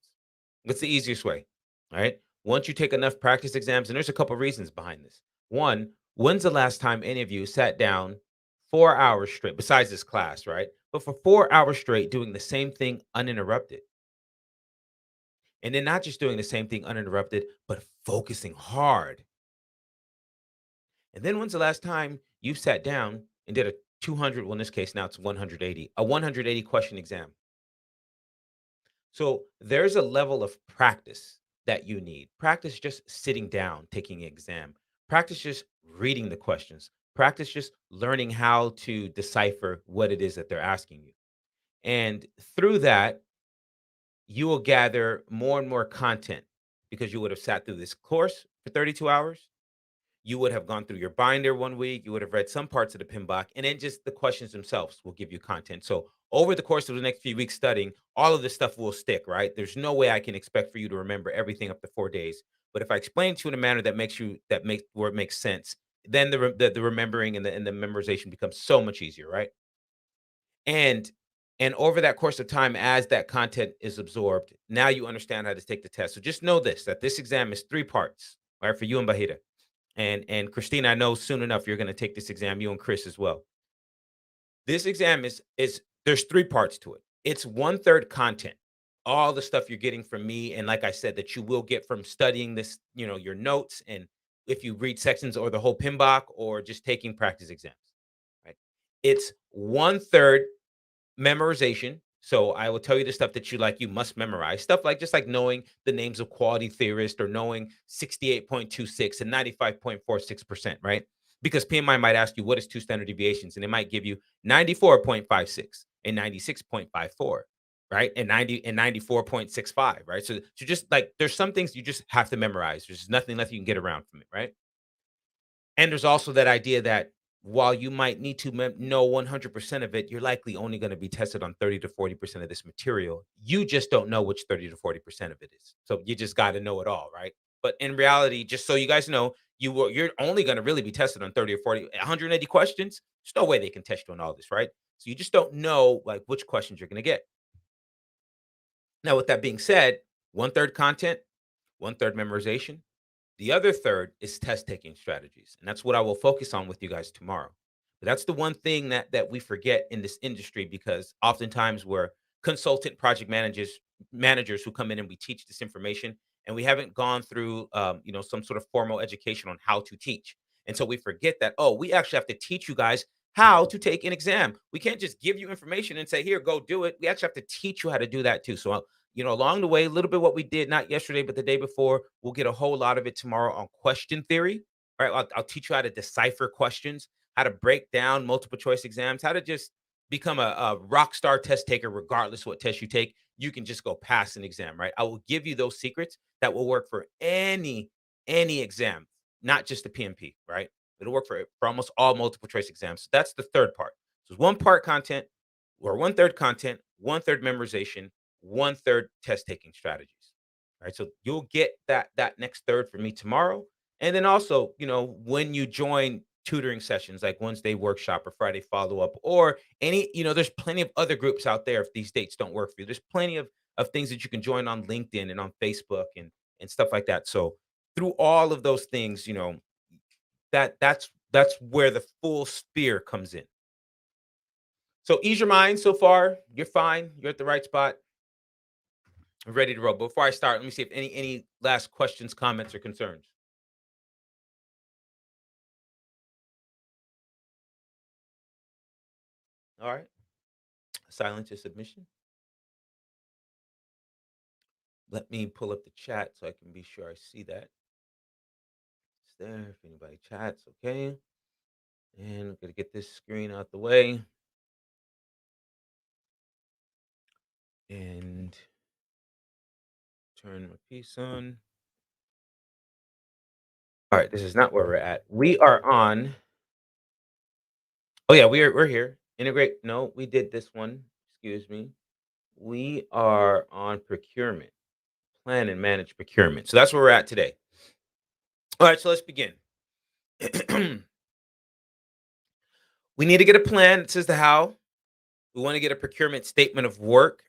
It's the easiest way. All right. Once you take enough practice exams, and there's a couple reasons behind this. One, when's the last time any of you sat down 4 hours straight, besides this class, right? But for 4 hours straight, doing the same thing uninterrupted. And then not just doing the same thing uninterrupted, but focusing hard. And then when's the last time you sat down and did a 200, well, in this case, now it's 180, a 180 question exam? So there's a level of practice that you need. Practice just sitting down, taking an exam. Practice just reading the questions. Practice just learning how to decipher what it is that they're asking you. And through that, you will gather more and more content because you would have sat through this course for 32 hours. You would have gone through your binder one week. You would have read some parts of the PMBOK, and then just the questions themselves will give you content. So over the course of the next few weeks studying, all of this stuff will stick, right? There's no way I can expect for you to remember everything up to 4 days. But if I explain to you in a manner that makes where it makes sense, then the remembering and the memorization becomes so much easier, right? And and over that course of time, as that content is absorbed, now you understand how to take the test. So just know this: that this exam is 3 parts, right? For you and Bahita. And Christina, I know soon enough you're gonna take this exam, you and Chris as well. This exam is there's 3 parts to it. It's 1/3 content, all the stuff you're getting from me, and like I said, that you will get from studying this, your notes, and if you read sections or the whole PMBOK or just taking practice exams, right? It's 1/3 memorization. So I will tell you the stuff that you must memorize. Stuff like just like knowing the names of quality theorists or knowing 68.26 and 95.46%, right? because PMI might ask you what is two standard deviations, and it might give you 94.56 and 96.54, right? And 90 and 94.65, right? So just like there's some things you just have to memorize. There's nothing left you can get around from it, right? And there's also that idea that while you might need to know 100% of it, you're likely only going to be tested on 30 to 40% of this material. You just don't know which 30 to 40% of it is. So you just got to know it all, right? But in reality, just so you guys know, you're only going to really be tested on 30 or 40, 180 questions. There's no way they can test you on all this, right? So you just don't know like which questions you're going to get. Now, with that being said, one third content, one third memorization, the other third is test taking strategies, and that's what I will focus on with you guys tomorrow. But that's the one thing that we forget in this industry because oftentimes we're consultant project managers who come in and we teach this information, and we haven't gone through some sort of formal education on how to teach. And so we forget that we actually have to teach you guys how to take an exam. We can't just give you information and say, here, go do it. We actually have to teach you how to do that too. So along the way, a little bit what we did, not yesterday, but the day before, we'll get a whole lot of it tomorrow on question theory. All right. I'll teach you how to decipher questions, how to break down multiple choice exams, how to just become a rock star test taker, regardless what test you take. You can just go pass an exam, right? I will give you those secrets that will work for any exam, not just the PMP, right? It'll work for almost all multiple choice exams. So that's the third part. So it's one part content or one third content, one third memorization, one third test taking strategies. Right. So you'll get that next third from me tomorrow. And then also, when you join tutoring sessions like Wednesday workshop or Friday follow-up or there's plenty of other groups out there if these dates don't work for you. There's plenty of things that you can join on LinkedIn and on Facebook and stuff like that. So through all of those things, that's where the full spear comes in. So ease your mind so far. You're fine. You're at the right spot. I'm ready to roll. Before I start, let me see if any last questions, comments, or concerns. All right. Silence your submission. Let me pull up the chat so I can be sure I see that. It's there. If anybody chats, okay. And I'm gonna get this screen out the way. And turn my piece on. All right, this is not where we're at. We are on. Oh yeah, we're here. Integrate. No, we did this one. Excuse me. We are on procurement. Plan and manage procurement. So that's where we're at today. All right, so let's begin. We need to get a plan that says the how. We want to get a procurement statement of work,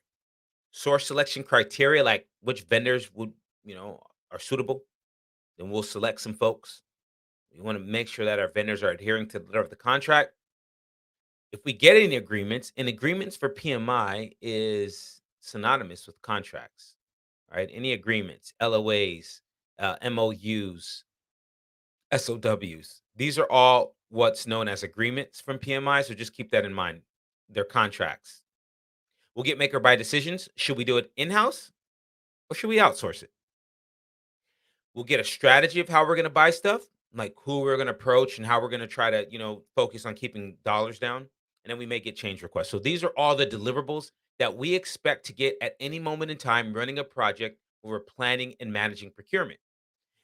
source selection criteria, like which vendors are suitable. Then we'll select some folks. We want to make sure that our vendors are adhering to the letter of the contract. If we get any agreements, and agreements for PMI is synonymous with contracts, right? Any agreements, LOAs, MOUs, SOWs. These are all what's known as agreements from PMI. So just keep that in mind. They're contracts. We'll get make or buy decisions. Should we do it in house or should we outsource it? We'll get a strategy of how we're going to buy stuff, like who we're going to approach and how we're going to try to, focus on keeping dollars down. And then we may get change requests. So these are all the deliverables that we expect to get at any moment in time running a project where we're planning and managing procurement.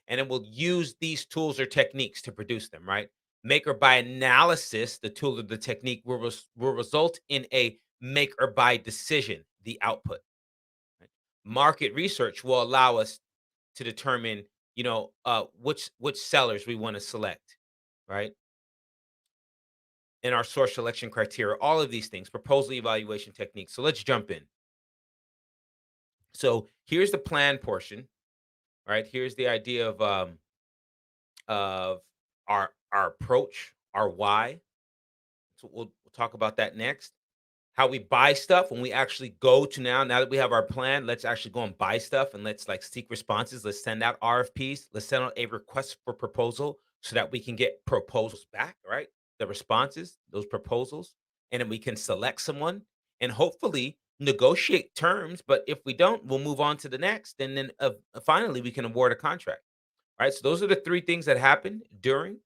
And then we'll use these tools or techniques to produce them, right? Make or buy analysis, the tool or the technique will result in a make or buy decision, the output. Right? Market research will allow us to determine, which sellers we want to select, right? In our source selection criteria, all of these things, proposal evaluation techniques. So let's jump in. So here's the plan portion, right? Here's the idea of our approach, our why. So we'll talk about that next. How we buy stuff when we actually go to now that we have our plan, let's actually go and buy stuff and let's like seek responses. Let's send out RFPs. Let's send out a request for proposal so that we can get proposals back, right? The responses, those proposals, and then we can select someone and hopefully negotiate terms. But if we don't, we'll move on to the next, and then finally we can award a contract, right? So those are the three things that happen during.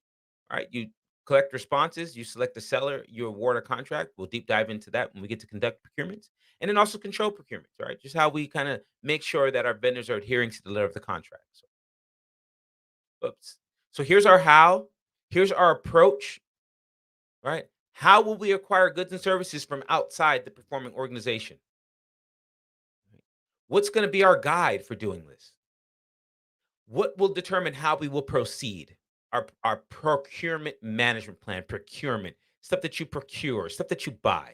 Right, you collect responses, you select the seller, you award a contract. We'll deep dive into that when we get to conduct procurements. And then also control procurements, right? Just how we kind of make sure that our vendors are adhering to the letter of the contract. Oops. So here's our how, here's our approach, right? How will we acquire goods and services from outside the performing organization? What's going to be our guide for doing this? What will determine how we will proceed? Our procurement management plan, procurement, stuff that you procure, stuff that you buy,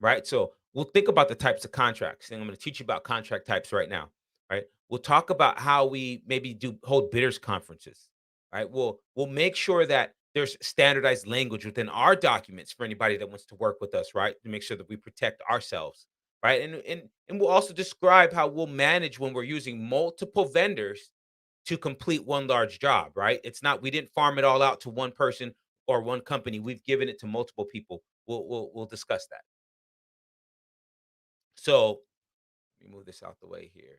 right? So we'll think about the types of contracts, and I'm going to teach you about contract types right now, right? We'll talk about how we maybe do hold bidders conferences, right? We'll make sure that there's standardized language within our documents for anybody that wants to work with us, right? To make sure that we protect ourselves, right? And we'll also describe how we'll manage when we're using multiple vendors to complete one large job, right? It's not we didn't farm it all out to one person or one company. We've given it to multiple people. We'll discuss that. So let me move this out the way here.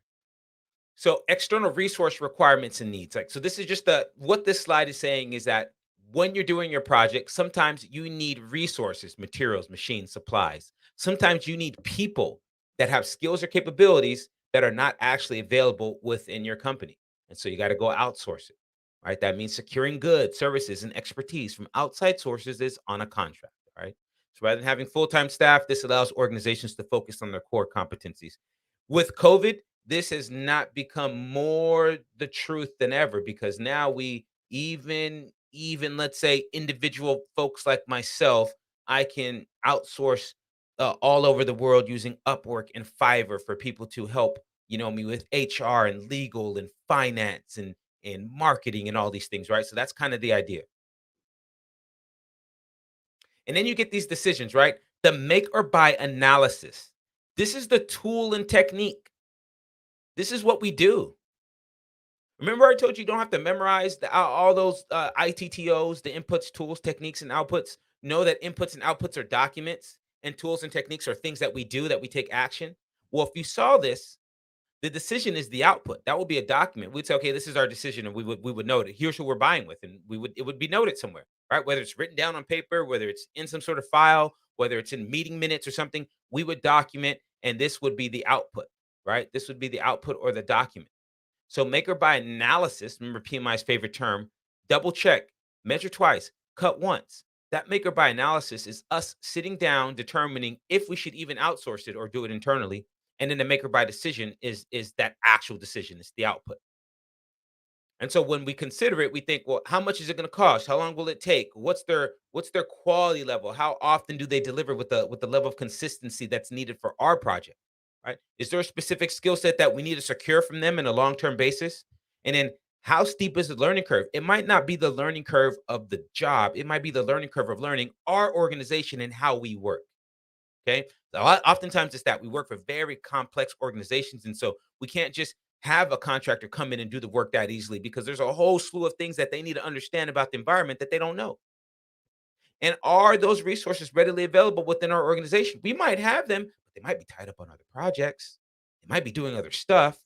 So external resource requirements and needs. Like so this is just the what this slide is saying is that when you're doing your project, sometimes you need resources, materials, machines, supplies. Sometimes you need people that have skills or capabilities that are not actually available within your company. And so you got to go outsource it. Right? That means securing goods, services, and expertise from outside sources is on a contract. Right. So rather than having full-time staff, this allows organizations to focus on their core competencies. With COVID, this has not become more the truth than ever because now we even let's say individual folks like myself, I can outsource all over the world using Upwork and Fiverr for people to help me with HR and legal and finance and marketing and all these things, right? So that's kind of the idea. And then you get these decisions, right? The make or buy analysis. This is the tool and technique. This is what we do. Remember, I told you don't have to memorize all those ITTOs, the inputs, tools, techniques, and outputs. Know that inputs and outputs are documents, and tools and techniques are things that we do, that we take action. Well, if you saw this, the decision is the output. That would be a document. We'd say, okay, this is our decision, and we would note it. Here's who we're buying with, and it would be noted somewhere, right? Whether it's written down on paper, whether it's in some sort of file, whether it's in meeting minutes or something, we would document, and this would be the output, right? This would be the output or the document. So make or buy analysis, remember PMI's favorite term, double check, measure twice, cut once. That make or buy analysis is us sitting down, determining if we should even outsource it or do it internally. And then the make or buy decision is that actual decision, it's the output. And so when we consider it, we think, well, how much is it going to cost? How long will it take? What's their quality level? How often do they deliver with the level of consistency that's needed for our project? Right? Is there a specific skill set that we need to secure from them in a long-term basis? And then how steep is the learning curve? It might not be the learning curve of the job. It might be the learning curve of learning our organization and how we work. Okay. Oftentimes it's that we work for very complex organizations. And so we can't just have a contractor come in and do the work that easily because there's a whole slew of things that they need to understand about the environment that they don't know. And are those resources readily available within our organization? We might have them, but they might be tied up on other projects. They might be doing other stuff.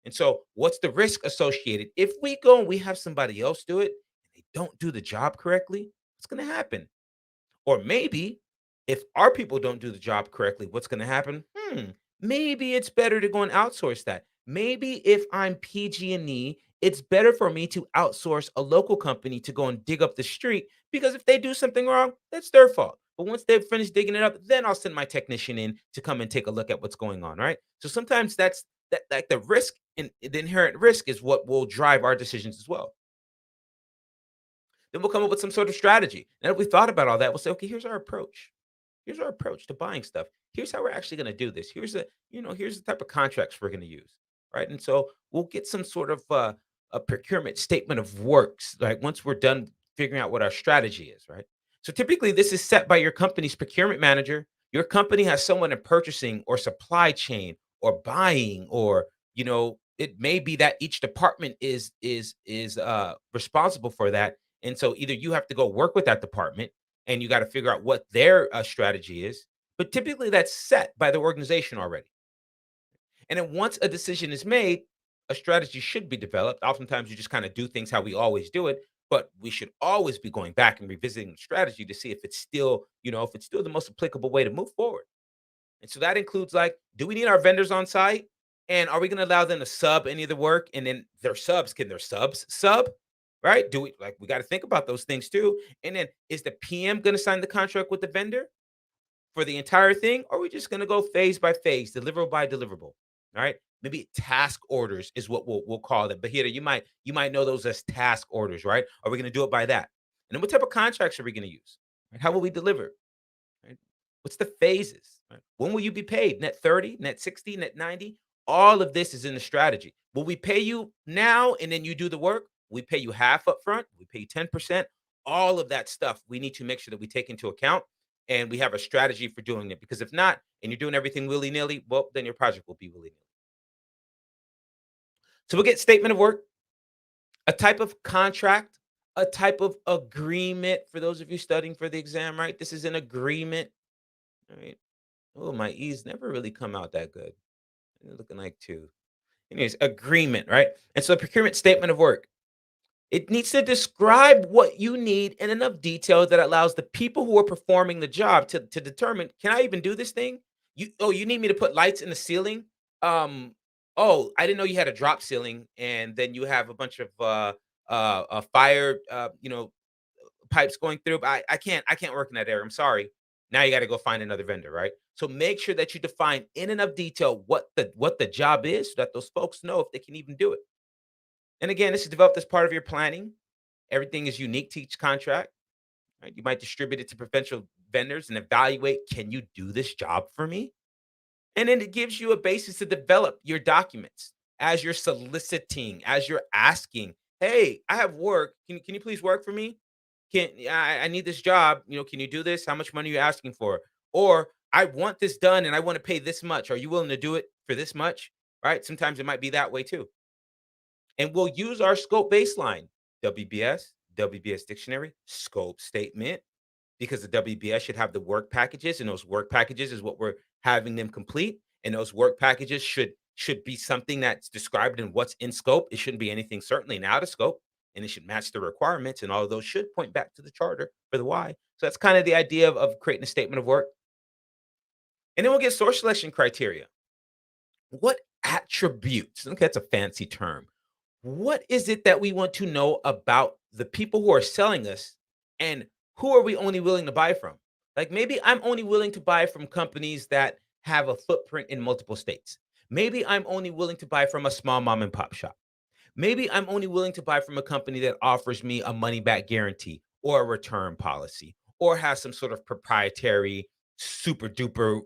And so, what's the risk associated? If we go and we have somebody else do it and they don't do the job correctly, what's going to happen? Or maybe if our people don't do the job correctly, what's going to happen? Maybe it's better to go and outsource that. Maybe if I'm PG&E, it's better for me to outsource a local company to go and dig up the street because if they do something wrong, that's their fault. But once they've finished digging it up, then I'll send my technician in to come and take a look at what's going on, right? So sometimes that's that like the risk and the inherent risk is what will drive our decisions as well. Then we'll come up with some sort of strategy. And if we thought about all that, we'll say, okay, here's our approach. Here's our approach to buying stuff. Here's how we're actually going to do this. Here's the type of contracts we're going to use, right? And so we'll get some sort of a procurement statement of works, like once we're done figuring out what our strategy is, right? So typically, this is set by your company's procurement manager. Your company has someone in purchasing or supply chain or buying, or it may be that each department is responsible for that. And so either you have to go work with that department and you got to figure out what their strategy is. But typically, that's set by the organization already. And then once a decision is made, a strategy should be developed. Oftentimes, you just kind of do things how we always do it. But we should always be going back and revisiting the strategy to see if it's still, if it's still the most applicable way to move forward. And so that includes like, do we need our vendors on site? And are we going to allow them to sub any of the work? And then their subs, can their subs sub? Right? Do we like we got to think about those things too? And then is the PM going to sign the contract with the vendor for the entire thing? Or are we just going to go phase by phase, deliverable by deliverable? All right. Maybe task orders is what we'll call it. But here you might know those as task orders, right? Are we going to do it by that? And then what type of contracts are we going to use? Right? How will we deliver? Right? What's the phases? Right? When will you be paid? Net 30, net 60, net 90? All of this is in the strategy. Will we pay you now and then you do the work? We pay you half up front. We pay you 10%. All of that stuff we need to make sure that we take into account and we have a strategy for doing it. Because if not, and you're doing everything willy nilly, well, then your project will be willy nilly. So we'll get statement of work, a type of contract, a type of agreement for those of you studying for the exam, right? This is an agreement, right? Oh, my E's never really come out that good. They're looking like two. Anyways, agreement, right? And so procurement statement of work. It needs to describe what you need in enough detail that allows the people who are performing the job to determine, can I even do this thing? You need me to put lights in the ceiling? Um, oh, I didn't know you had a drop ceiling, and then you have a bunch of fire pipes going through, but I can't work in that area. I'm sorry. Now you got to go find another vendor, right? So make sure that you define in enough detail what the job is so that those folks know if they can even do it. And again, this is developed as part of your planning. Everything is unique to each contract. Right? You might distribute it to potential vendors and evaluate, can you do this job for me? And then it gives you a basis to develop your documents as you're soliciting, as you're asking, hey, I have work. Can you please work for me? I need this job. Can you do this? How much money are you asking for? Or I want this done and I want to pay this much. Are you willing to do it for this much? Right? Sometimes it might be that way too. And we'll use our scope baseline, WBS, WBS dictionary, scope statement, because the WBS should have the work packages, and those work packages is what we're having them complete. And those work packages should be something that's described in what's in scope. It shouldn't be anything certainly and out of scope, and it should match the requirements. And all of those should point back to the charter for the why. So that's kind of the idea of creating a statement of work. And then we'll get source selection criteria. What attributes? Okay, that's a fancy term. What is it that we want to know about the people who are selling us, and who are we only willing to buy from? Like maybe I'm only willing to buy from companies that have a footprint in multiple states. Maybe I'm only willing to buy from a small mom and pop shop. Maybe I'm only willing to buy from a company that offers me a money back guarantee or a return policy or has some sort of proprietary super duper,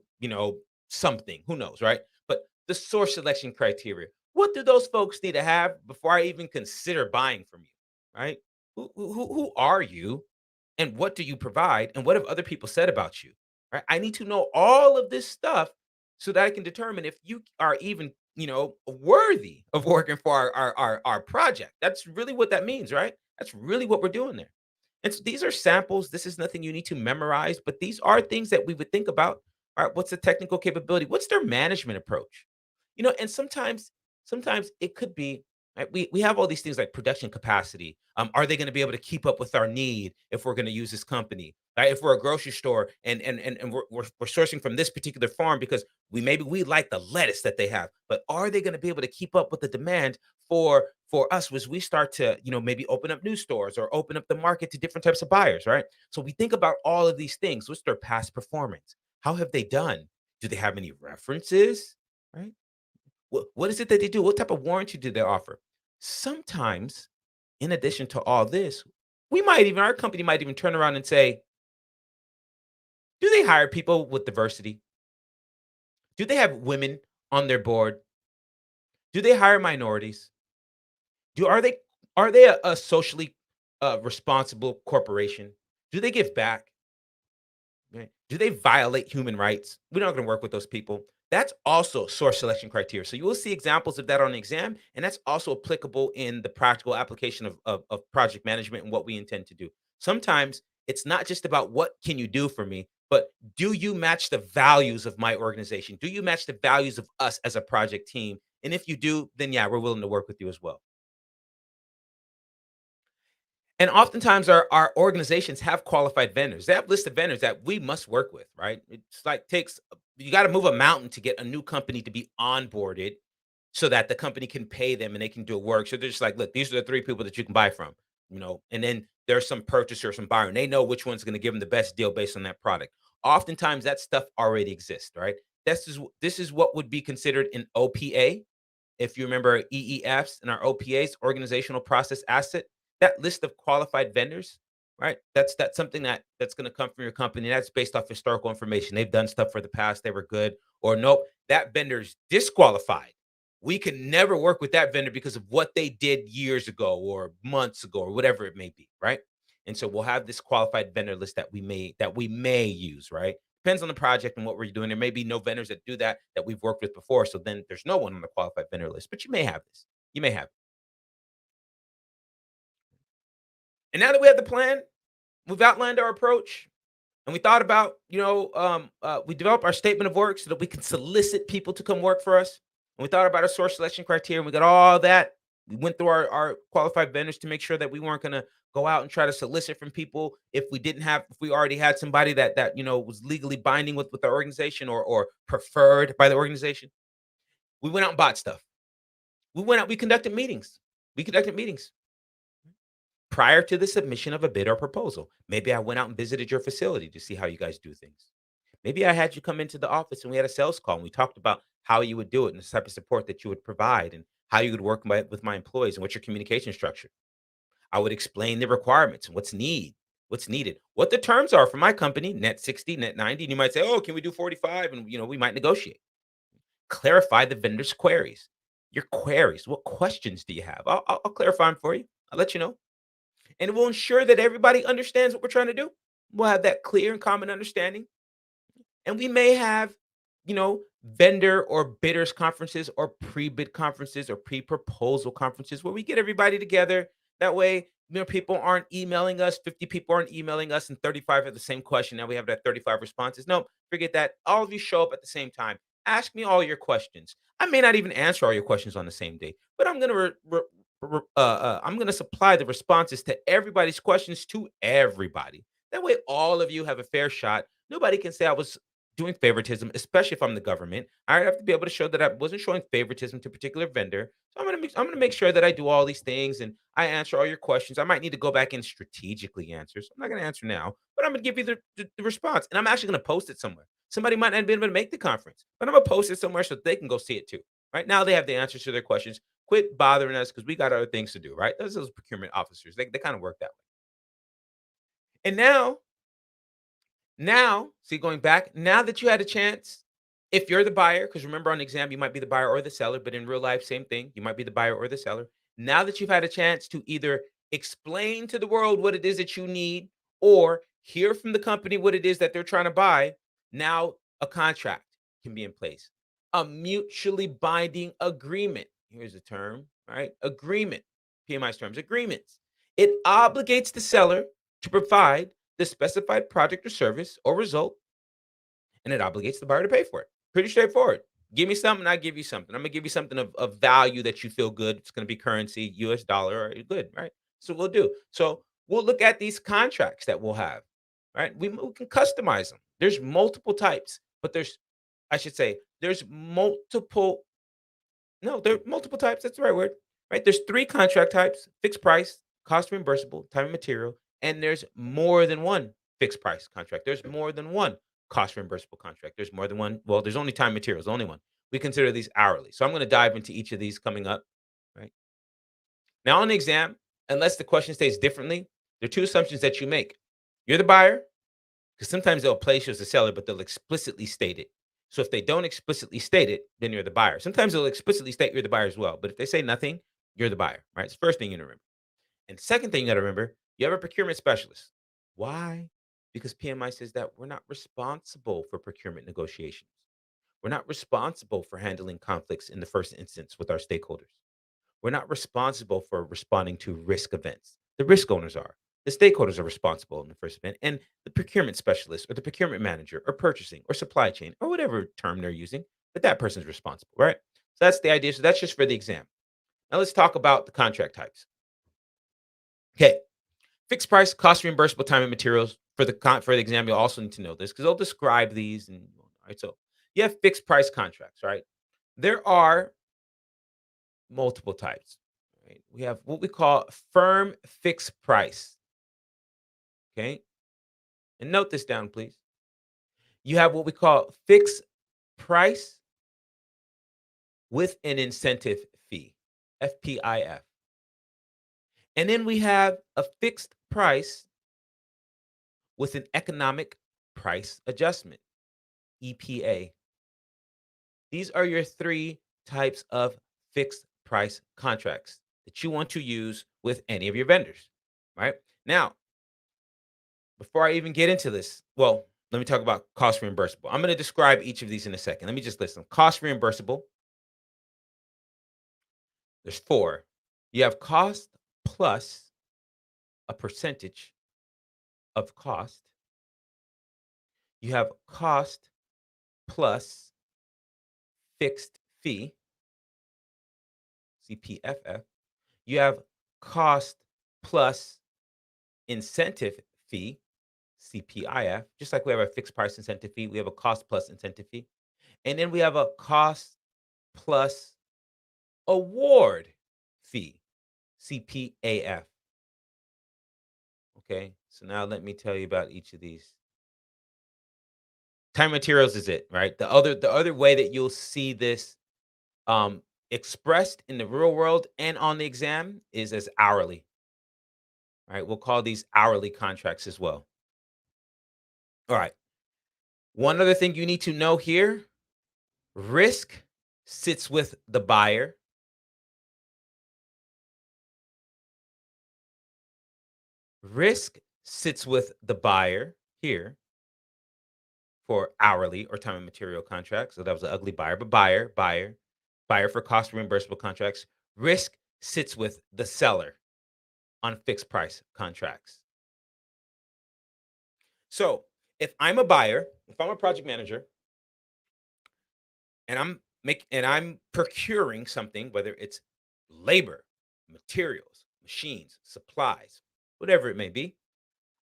something. Who knows, right? But the source selection criteria. What do those folks need to have before I even consider buying from you, right? Who are you? And what do you provide? And what have other people said about you? Right? I need to know all of this stuff so that I can determine if you are even, worthy of working for our project. That's really what that means, right? That's really what we're doing there. And so these are samples. This is nothing you need to memorize, but these are things that we would think about. All right, what's the technical capability? What's their management approach? And sometimes it could be, right, we have all these things like production capacity. Are they going to be able to keep up with our need if we're going to use this company? Right? If we're a grocery store and we're sourcing from this particular farm because maybe we like the lettuce that they have, but are they going to be able to keep up with the demand for us as we start to maybe open up new stores or open up the market to different types of buyers, right? So we think about all of these things. What's their past performance? How have they done? Do they have any references? Right? What is it that they do? What type of warranty do they offer? Sometimes, in addition to all this, our company might even turn around and say, do they hire people with diversity? Do they have women on their board? Do they hire minorities? Do are they a socially responsible corporation? Do they give back? Right? Do they violate human rights? We're not going to work with those people. That's also source selection criteria. So you will see examples of that on the exam, and that's also applicable in the practical application of project management and what we intend to do. Sometimes it's not just about what can you do for me, but do you match the values of my organization? Do you match the values of us as a project team? And if you do, then yeah, we're willing to work with you as well. And oftentimes our organizations have qualified vendors. They have list of vendors that we must work with, right? It's like takes you got to move a mountain to get a new company to be onboarded so that the company can pay them and they can do work. So they're just like, look, these are the three people that you can buy from, and then there's some purchaser, some buyer, and they know which one's going to give them the best deal based on that product. Oftentimes that stuff already exists, right? This is what would be considered an OPA. If you remember EEFs and our OPAs, organizational process asset, that list of qualified vendors, right? That's something that's going to come from your company. That's based off historical information. They've done stuff for the past, they were good, or nope, that vendor's disqualified. We can never work with that vendor because of what they did years ago or months ago or whatever it may be, right? And so we'll have this qualified vendor list that we may use, right? Depends on the project and what we're doing. There may be no vendors that do that we've worked with before. So then there's no one on the qualified vendor list, but you may have this. You may have it. And now that we have the plan, we've outlined our approach, and we thought about, we developed our statement of work so that we can solicit people to come work for us. And we thought about our source selection criteria. And we got all that. We went through our qualified vendors to make sure that we weren't going to go out and try to solicit from people if we already had somebody that was legally binding with our organization or preferred by the organization. We went out and bought stuff. We conducted meetings. We conducted meetings prior to the submission of a bid or proposal. Maybe I went out and visited your facility to see how you guys do things. Maybe I had you come into the office and we had a sales call and we talked about how you would do it and the type of support that you would provide and how you would work with my employees and what's your communication structure. I would explain the requirements and what's needed, what the terms are for my company, net 60, net 90. And you might say, oh, can we do 45? And we might negotiate. Clarify the vendor's queries. Your queries. What questions do you have? I'll clarify them for you. I'll let you know. And it will ensure that everybody understands what we're trying to do. We'll have that clear and common understanding. And we may have, vendor or bidders conferences or pre-bid conferences or pre-proposal conferences where we get everybody together. That way, people aren't emailing us, 50 people aren't emailing us, and 35 have the same question. Now we have that 35 responses. No, forget that. All of you show up at the same time. Ask me all your questions. I may not even answer all your questions on the same day, but I'm gonna supply the responses to everybody's questions to everybody. That way, all of you have a fair shot. Nobody can say I was doing favoritism, especially if I'm the government. I have to be able to show that I wasn't showing favoritism to a particular vendor. So I'm gonna make sure that I do all these things and I answer all your questions. I might need to go back and strategically answer. So I'm not gonna answer now, but I'm gonna give you the response. And I'm actually gonna post it somewhere. Somebody might not be able to make the conference, but I'm gonna post it somewhere so they can go see it too. Right now, they have the answers to their questions. Quit bothering us because we got other things to do, right? Those procurement officers, they kind of work that way. And now, see, going back, now that you had a chance, if you're the buyer, because remember on the exam, you might be the buyer or the seller, but in real life, same thing. You might be the buyer or the seller. Now that you've had a chance to either explain to the world what it is that you need or hear from the company what it is that they're trying to buy, now a contract can be in place. A mutually binding agreement. Here's a term, right? Agreement. PMI's terms, agreements. It obligates the seller to provide the specified project or service or result, and it obligates the buyer to pay for it. Pretty straightforward. Give me something, I give you something. I'm gonna give you something of value that you feel good. It's gonna be currency, US dollar, or good, right? So we'll do. So we'll look at these contracts that we'll have, right? We can customize them. There's multiple types, but I should say, there's multiple no, there are multiple types. That's the right word. Right? There's three contract types: fixed price, cost reimbursable, time and material, and there's more than one fixed price contract. There's more than one cost reimbursable contract. There's more than one. Well, there's only time and materials, only one. We consider these hourly. So I'm going to dive into each of these coming up. Right now on the exam, unless the question states differently, there are two assumptions that you make. You're the buyer, because sometimes they'll place you as a seller, but they'll explicitly state it. So if they don't explicitly state it, then you're the buyer. Sometimes they'll explicitly state you're the buyer as well. But if they say nothing, you're the buyer, right? It's the first thing you remember. And second thing you got to remember, you have a procurement specialist. Why? Because PMI says that we're not responsible for procurement negotiations. We're not responsible for handling conflicts in the first instance with our stakeholders. We're not responsible for responding to risk events. The risk owners are. The stakeholders are responsible in the first event, and the procurement specialist or the procurement manager or purchasing or supply chain or whatever term they're using, but that person's responsible, right? So that's the idea. So that's just for the exam. Now let's talk about the contract types. Okay. Fixed price, cost reimbursable time and materials. For the exam, you'll also need to know this because they'll describe these. And all right, so you have fixed price contracts, right? There are multiple types. Right? We have what we call firm fixed price. Okay, and note this down, please. You have what we call fixed price with an incentive fee, FPIF. And then we have a fixed price with an economic price adjustment, EPA. These are your three types of fixed price contracts that you want to use with any of your vendors, right? Now, before I even get into this, well, let me talk about cost reimbursable. I'm going to describe each of these in a second. Let me just list them. Cost reimbursable, there's four. You have cost plus a percentage of cost. You have cost plus fixed fee, CPFF. You have cost plus incentive fee, CPIF. Just like we have a fixed price incentive fee, we have a cost plus incentive fee. And then we have a cost plus award fee, CPAF. Okay, so now let me tell you about each of these. Time materials is it, right? The other way that you'll see this expressed in the real world and on the exam is as hourly, right? We'll call these hourly contracts as well. All right. One other thing you need to know here, risk sits with the buyer. Risk sits with the buyer here for hourly or time and material contracts. So that was an ugly buyer, but buyer for cost reimbursable contracts. Risk sits with the seller on fixed price contracts. So if I'm a buyer, if I'm a project manager, and I'm procuring something, whether it's labor, materials, machines, supplies, whatever it may be,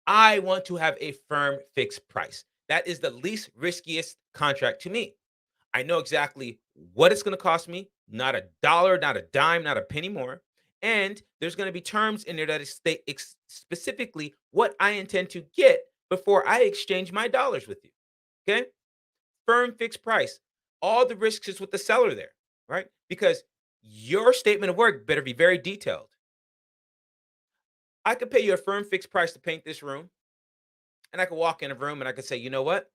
I want to have a firm fixed price. That is the least riskiest contract to me. I know exactly what it's going to cost me, not a dollar, not a dime, not a penny more. And there's going to be terms in there that state specifically what I intend to get before I exchange my dollars with you. Okay? Firm fixed price. All the risks is with the seller there, right? Because your statement of work better be very detailed. I could pay you a firm fixed price to paint this room, and I could walk in a room and I could say, you know what?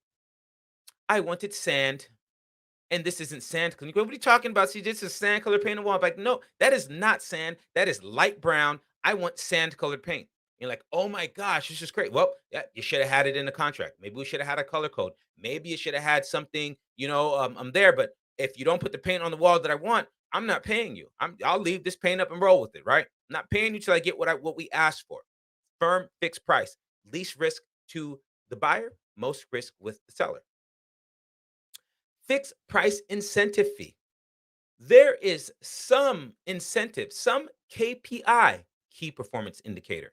I wanted sand, and this isn't sand. What are you talking about? See, this is sand color paint on the wall. I'm like, no, that is not sand. That is light brown. I want sand colored paint. You're like, oh my gosh, this is great. Well, yeah, you should have had it in the contract. Maybe we should have had a color code. Maybe you should have had something, I'm there. But if you don't put the paint on the wall that I want, I'm not paying you. I'll leave this paint up and roll with it, right? I'm not paying you till I get what we asked for. Firm fixed price. Least risk to the buyer, most risk with the seller. Fixed price incentive fee. There is some incentive, some KPI, key performance indicator,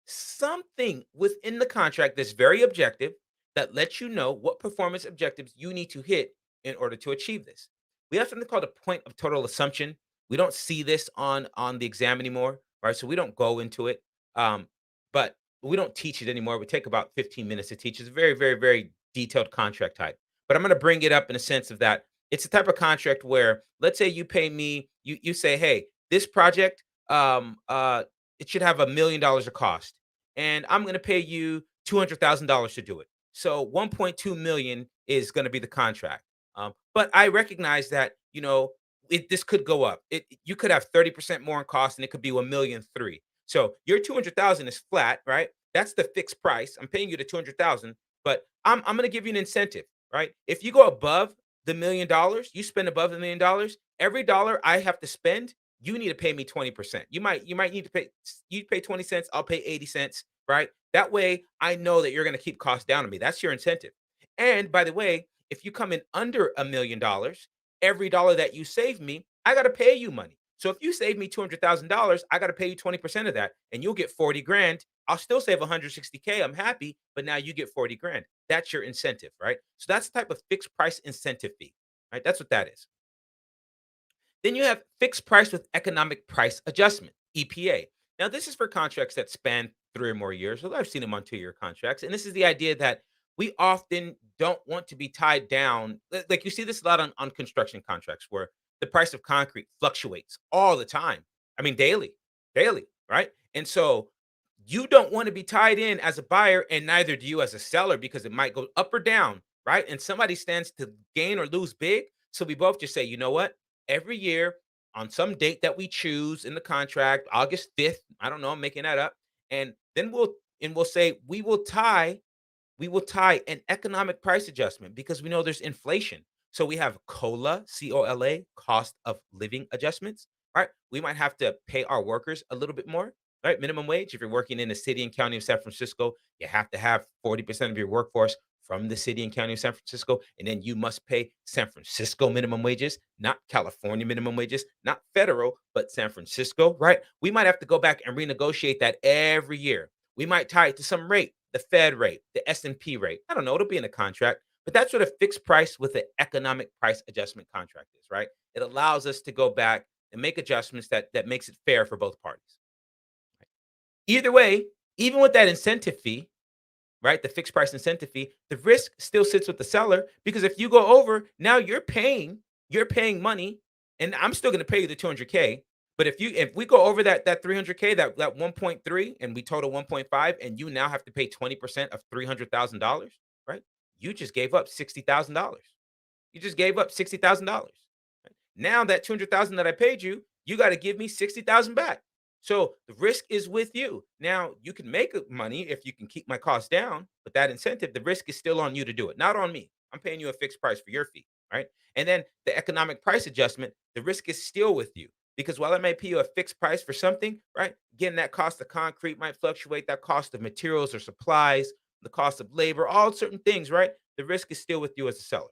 something within the contract that's very objective that lets you know what performance objectives you need to hit in order to achieve this. We have something called a point of total assumption. We don't see this on the exam anymore, right? So we don't go into it, but we don't teach it anymore. We take about 15 minutes to teach. It's a very, very, very detailed contract type. But I'm going to bring it up in a sense of that it's a type of contract where, let's say you pay me, you say, hey, this project, it should have $1 million of cost, and I'm going to pay you $200,000 to do it. So 1.2 million is going to be the contract. But I recognize that this could go up. You could have 30% more in cost, and it could be 1,000,003. So your 200,000 is flat, right? That's the fixed price. I'm paying you the 200,000, but I'm going to give you an incentive, right? If you go above the $1 million, you spend above the $1 million. Every dollar I have to spend, you need to pay me 20%. You might need to pay 20 cents, I'll pay 80 cents, right? That way I know that you're going to keep costs down on me. That's your incentive. And by the way, if you come in under $1 million, every dollar that you save me, I got to pay you money. So if you save me $200,000, I got to pay you 20% of that and you'll get 40 grand. I'll still save 160K. I'm happy, but now you get 40 grand. That's your incentive, right? So that's the type of fixed price incentive fee, right? That's what that is. Then you have fixed price with economic price adjustment, EPA. Now, this is for contracts that span 3 or more years. Well, I've seen them on 2-year contracts. And this is the idea that we often don't want to be tied down. Like you see this a lot on construction contracts where the price of concrete fluctuates all the time. I mean, daily, right? And so you don't want to be tied in as a buyer, and neither do you as a seller because it might go up or down, right? And somebody stands to gain or lose big. So we both just say, you know what? Every year on some date that we choose in the contract, August 5th, I don't know, I'm making that up. And then we'll say we will tie an economic price adjustment because we know there's inflation. So we have COLA, COLA, cost of living adjustments, right? We might have to pay our workers a little bit more, right? Minimum wage. If you're working in the city and county of San Francisco, you have to have 40% of your workforce from the city and county of San Francisco. And then you must pay San Francisco minimum wages, not California minimum wages, not federal, but San Francisco, right? We might have to go back and renegotiate that every year. We might tie it to some rate, the Fed rate, the S&P rate. I don't know, it'll be in the contract, but that's what a fixed price with an economic price adjustment contract is, right? It allows us to go back and make adjustments that makes it fair for both parties. Either way, even with that incentive fee, right? The fixed price incentive fee, the risk still sits with the seller because if you go over, now you're paying money, and I'm still going to pay you the 200K. But if we go over that 300K, that 1.3, and we total 1.5, and you now have to pay 20% of $300,000, right? You just gave up $60,000. You just gave up $60,000. Now that 200,000 that I paid you, you got to give me 60,000 back. So the risk is with you. Now you can make money if you can keep my costs down, but that incentive, the risk is still on you to do it, not on me. I'm paying you a fixed price for your fee, right? And then the economic price adjustment, the risk is still with you because while I may pay you a fixed price for something, right? Again, that cost of concrete might fluctuate, that cost of materials or supplies, the cost of labor, all certain things, right? The risk is still with you as a seller.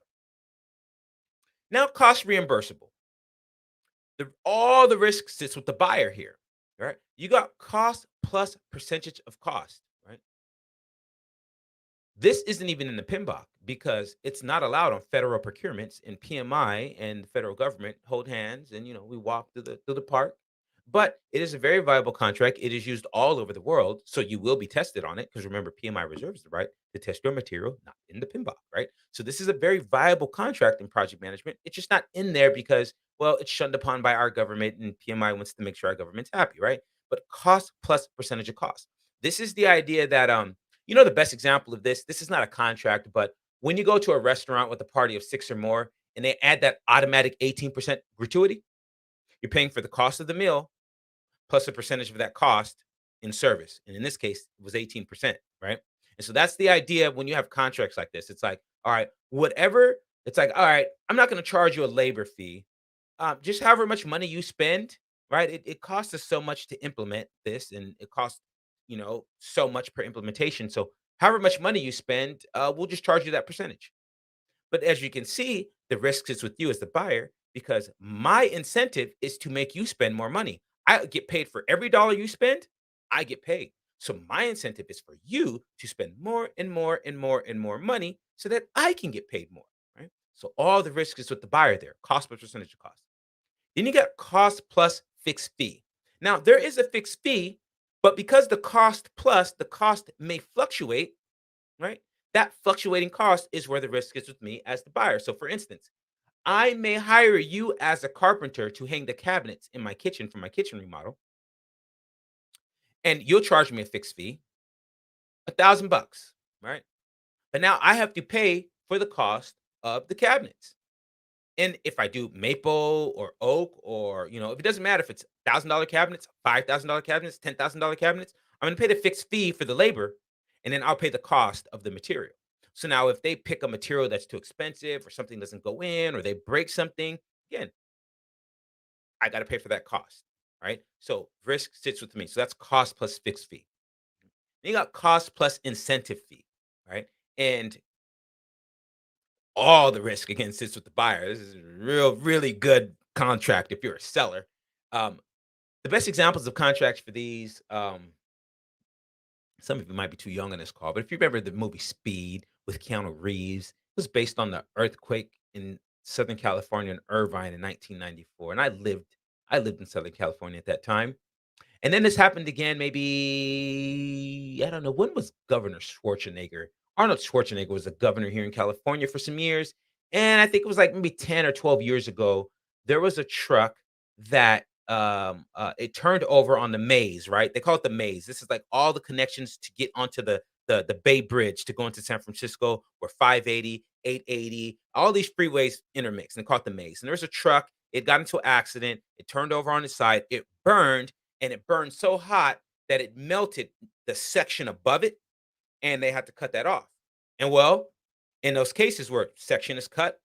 Now, cost reimbursable. All the risk sits with the buyer here, right? You got cost plus percentage of cost, right? This isn't even in the PMBOK because it's not allowed on federal procurements, and PMI and the federal government hold hands and we walk through the park. But it is a very viable contract. It is used all over the world. So you will be tested on it because remember, PMI reserves the right to test your material, not in the PMBOK, right? So this is a very viable contract in project management. It's just not in there because, well, it's shunned upon by our government and PMI wants to make sure our government's happy, right? But cost plus percentage of cost. This is the idea that the best example of this is not a contract, but when you go to a restaurant with a party of 6 or more and they add that automatic 18% gratuity, you're paying for the cost of the meal plus a percentage of that cost in service. And in this case, it was 18%, right? And so that's the idea when you have contracts like this. It's like, all right, whatever, it's like, all right, I'm not going to charge you a labor fee. Just however much money you spend, right? It costs us so much to implement this, and it costs, so much per implementation. So however much money you spend, we'll just charge you that percentage. But as you can see, the risk is with you as the buyer because my incentive is to make you spend more money. I get paid for every dollar you spend, I get paid. So my incentive is for you to spend more and more and more and more money so that I can get paid more, right? So all the risk is with the buyer there, cost plus percentage of cost. Then you got cost plus fixed fee. Now, there is a fixed fee, but because the cost may fluctuate, right? That fluctuating cost is where the risk is with me as the buyer. So, for instance, I may hire you as a carpenter to hang the cabinets in my kitchen for my kitchen remodel, and you'll charge me a fixed fee, $1,000, right? But now I have to pay for the cost of the cabinets. And if I do maple or oak or, if it doesn't matter if it's $1,000 cabinets, $5,000 cabinets, $10,000 cabinets, I'm going to pay the fixed fee for the labor and then I'll pay the cost of the material. So now if they pick a material that's too expensive or something doesn't go in or they break something, again, I got to pay for that cost, right? So risk sits with me. So that's cost plus fixed fee. Then you got cost plus incentive fee, right? And all the risk again sits with the buyer. This is a really good contract if you're a seller. Um, the best examples of contracts for these, some of you might be too young on this call, but if you remember the movie Speed with Keanu Reeves, it was based on the earthquake in Southern California in Irvine in 1994, and I lived in Southern California at that time. And then this happened again, maybe I don't know, when was Governor Schwarzenegger? Arnold Schwarzenegger was a governor here in California for some years, and I think it was like maybe 10 or 12 years ago. There was a truck that it turned over on the maze, right? They call it the maze. This is like all the connections to get onto the Bay Bridge to go into San Francisco, where 580, 880, all these freeways intermix, and they call it the maze. And there was a truck. It got into an accident. It turned over on its side. It burned, and it burned so hot that it melted the section above it, and they had to cut that off. And well, in those cases where section is cut,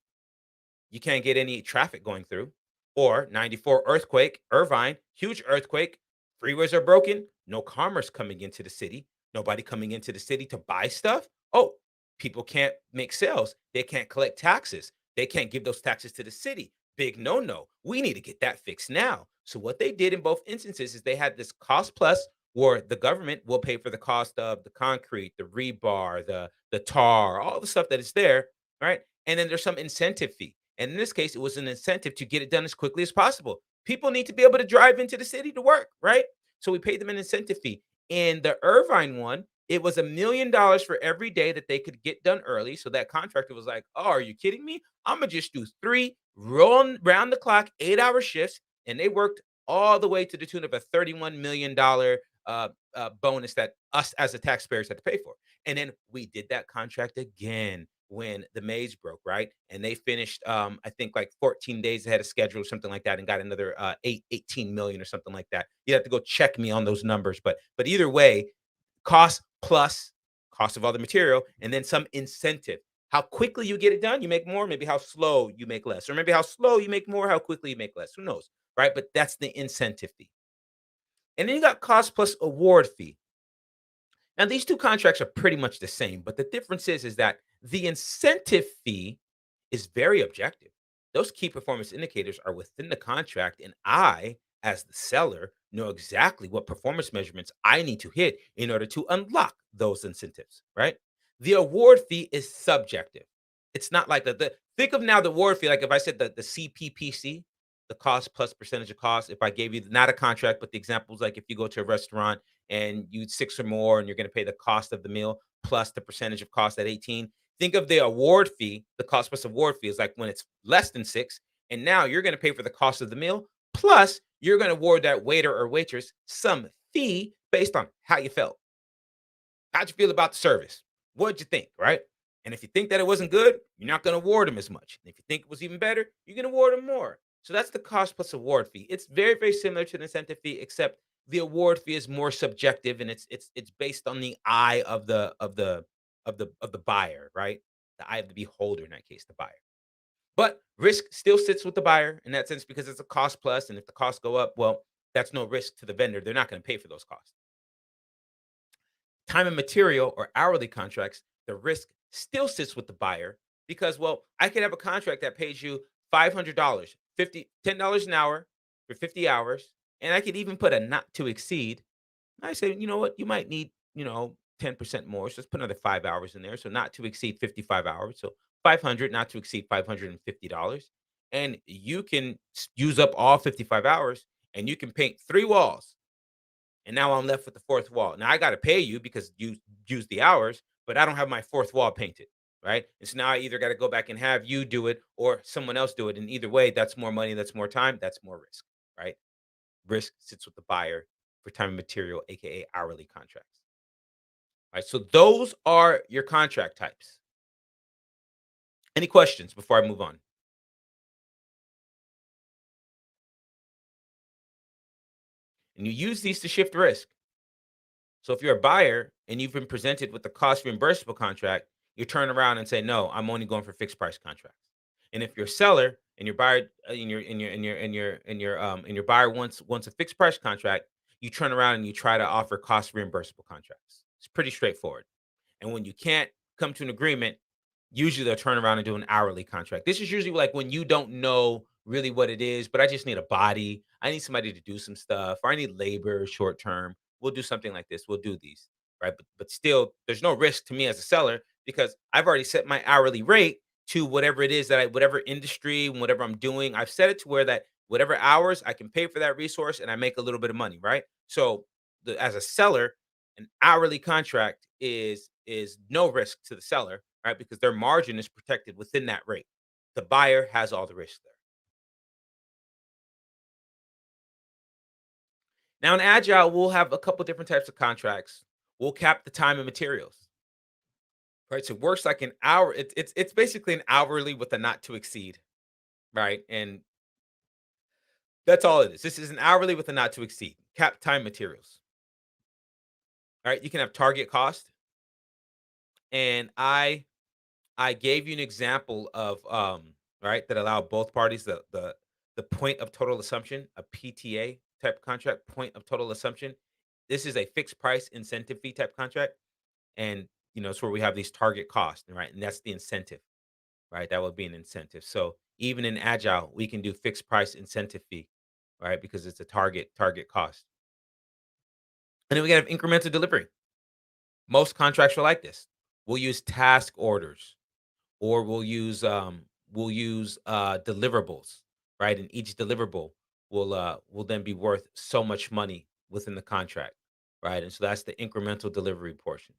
you can't get any traffic going through. Or 94 earthquake, Irvine, huge earthquake, freeways are broken, no commerce coming into the city, nobody coming into the city to buy stuff. Oh, people can't make sales, they can't collect taxes, they can't give those taxes to the city. Big no no. We need to get that fixed now. So, what they did in both instances is they had this cost plus where the government will pay for the cost of the concrete, the rebar, the tar, all the stuff that is there, right? And then there's some incentive fee. And in this case, it was an incentive to get it done as quickly as possible. People need to be able to drive into the city to work, right? So we paid them an incentive fee. In the Irvine one, it was $1 million for every day that they could get done early. So that contractor was like, "Oh, are you kidding me? I'm gonna just do three round the clock, 8 hour shifts," and they worked all the way to the tune of a $31 million bonus that us as the taxpayers had to pay for. And then we did that contract again when the maze broke, right? And they finished, I think like 14 days ahead of schedule or something like that, and got another 18 million or something like that. You have to go check me on those numbers, but either way, cost plus cost of all the material, and then some incentive. How quickly you get it done, you make more. Maybe how slow you make less, or maybe how slow you make more, how quickly you make less. Who knows, right? But that's the incentive fee. And then you got cost plus award fee. Now, these two contracts are pretty much the same, but the difference is that the incentive fee is very objective. Those key performance indicators are within the contract, and I, as the seller, know exactly what performance measurements I need to hit in order to unlock those incentives, right? The award fee is subjective. It's not like think of now the award fee, like if I said the CPPC, the cost plus percentage of cost. If I gave you not a contract, but the examples, like if you go to a restaurant and you six or more and you're going to pay the cost of the meal plus the percentage of cost at 18. Think of the award fee, the cost plus award fee is like when it's less than six, and now you're going to pay for the cost of the meal, plus you're going to award that waiter or waitress some fee based on how you felt. How'd you feel about the service? What'd you think, right? And if you think that it wasn't good, you're not going to award them as much. And if you think it was even better, you're going to award them more. So that's the cost plus award fee. It's very, very similar to the incentive fee, except the award fee is more subjective, and it's based on the eye of the buyer, right? The eye of the beholder in that case, the buyer. But risk still sits with the buyer in that sense because it's a cost plus, and if the costs go up, well, that's no risk to the vendor. They're not going to pay for those costs. Time and material or hourly contracts, the risk still sits with the buyer because, well, I could have a contract that pays you $500, $10 an hour for 50 hours, and I could even put a not to exceed. I say, you know what, you might need, 10% more. So let's put another 5 hours in there. So not to exceed 55 hours. So 500, not to exceed $550. And you can use up all 55 hours, and you can paint three walls, and now I'm left with the fourth wall. Now I got to pay you because you used the hours, but I don't have my fourth wall painted, right? And so now I either got to go back and have you do it or someone else do it. And either way, that's more money, that's more time, that's more risk, right? Risk sits with the buyer for time and material, aka hourly contracts. All right. So those are your contract types. Any questions before I move on? And you use these to shift risk. So if you're a buyer and you've been presented with the cost reimbursable contract, you turn around and say, "No, I'm only going for fixed price contracts." And if you're a seller and your buyer and your buyer wants a fixed price contract, you turn around and you try to offer cost reimbursable contracts. It's pretty straightforward. And when you can't come to an agreement, usually they'll turn around and do an hourly contract. This is usually like when you don't know really what it is, but I just need a body. I need somebody to do some stuff, or I need labor short term. We'll do something like this. We'll do these, right? But still, there's no risk to me as a seller because I've already set my hourly rate to whatever it is that whatever industry, whatever I'm doing, I've set it to where that whatever hours I can pay for that resource and I make a little bit of money, right? So as a seller, an hourly contract is no risk to the seller, right? Because their margin is protected within that rate. The buyer has all the risk there. Now in Agile, we'll have a couple different types of contracts. We'll cap the time and materials, right? So it works like an hour. It's basically an hourly with a not to exceed, right? And that's all it is. This is an hourly with a not to exceed. Cap time materials. All right. You can have target cost. And I gave you an example of right that allow both parties the point of total assumption, a PTA type contract, point of total assumption. This is a fixed price incentive fee type contract. And it's where we have these target costs, right? And that's the incentive, right? That would be an incentive. So even in agile, we can do fixed price incentive fee, right? Because it's a target cost. And then we got incremental delivery. Most contracts are like this. We'll use task orders, or we'll use deliverables, right? And each deliverable will then be worth so much money within the contract, right? And so that's the incremental delivery portion.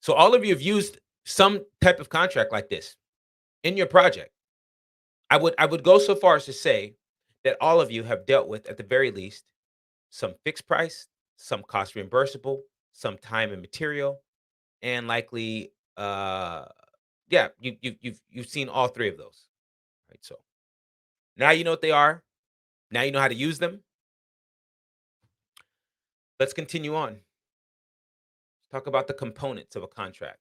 So all of you have used some type of contract like this in your project. I would go so far as to say that all of you have dealt with, at the very least, some fixed price, some cost reimbursable, some time and material, and likely, yeah, you've seen all three of those, right? So now you know what they are. Now you know how to use them. Let's continue on. Talk about the components of a contract.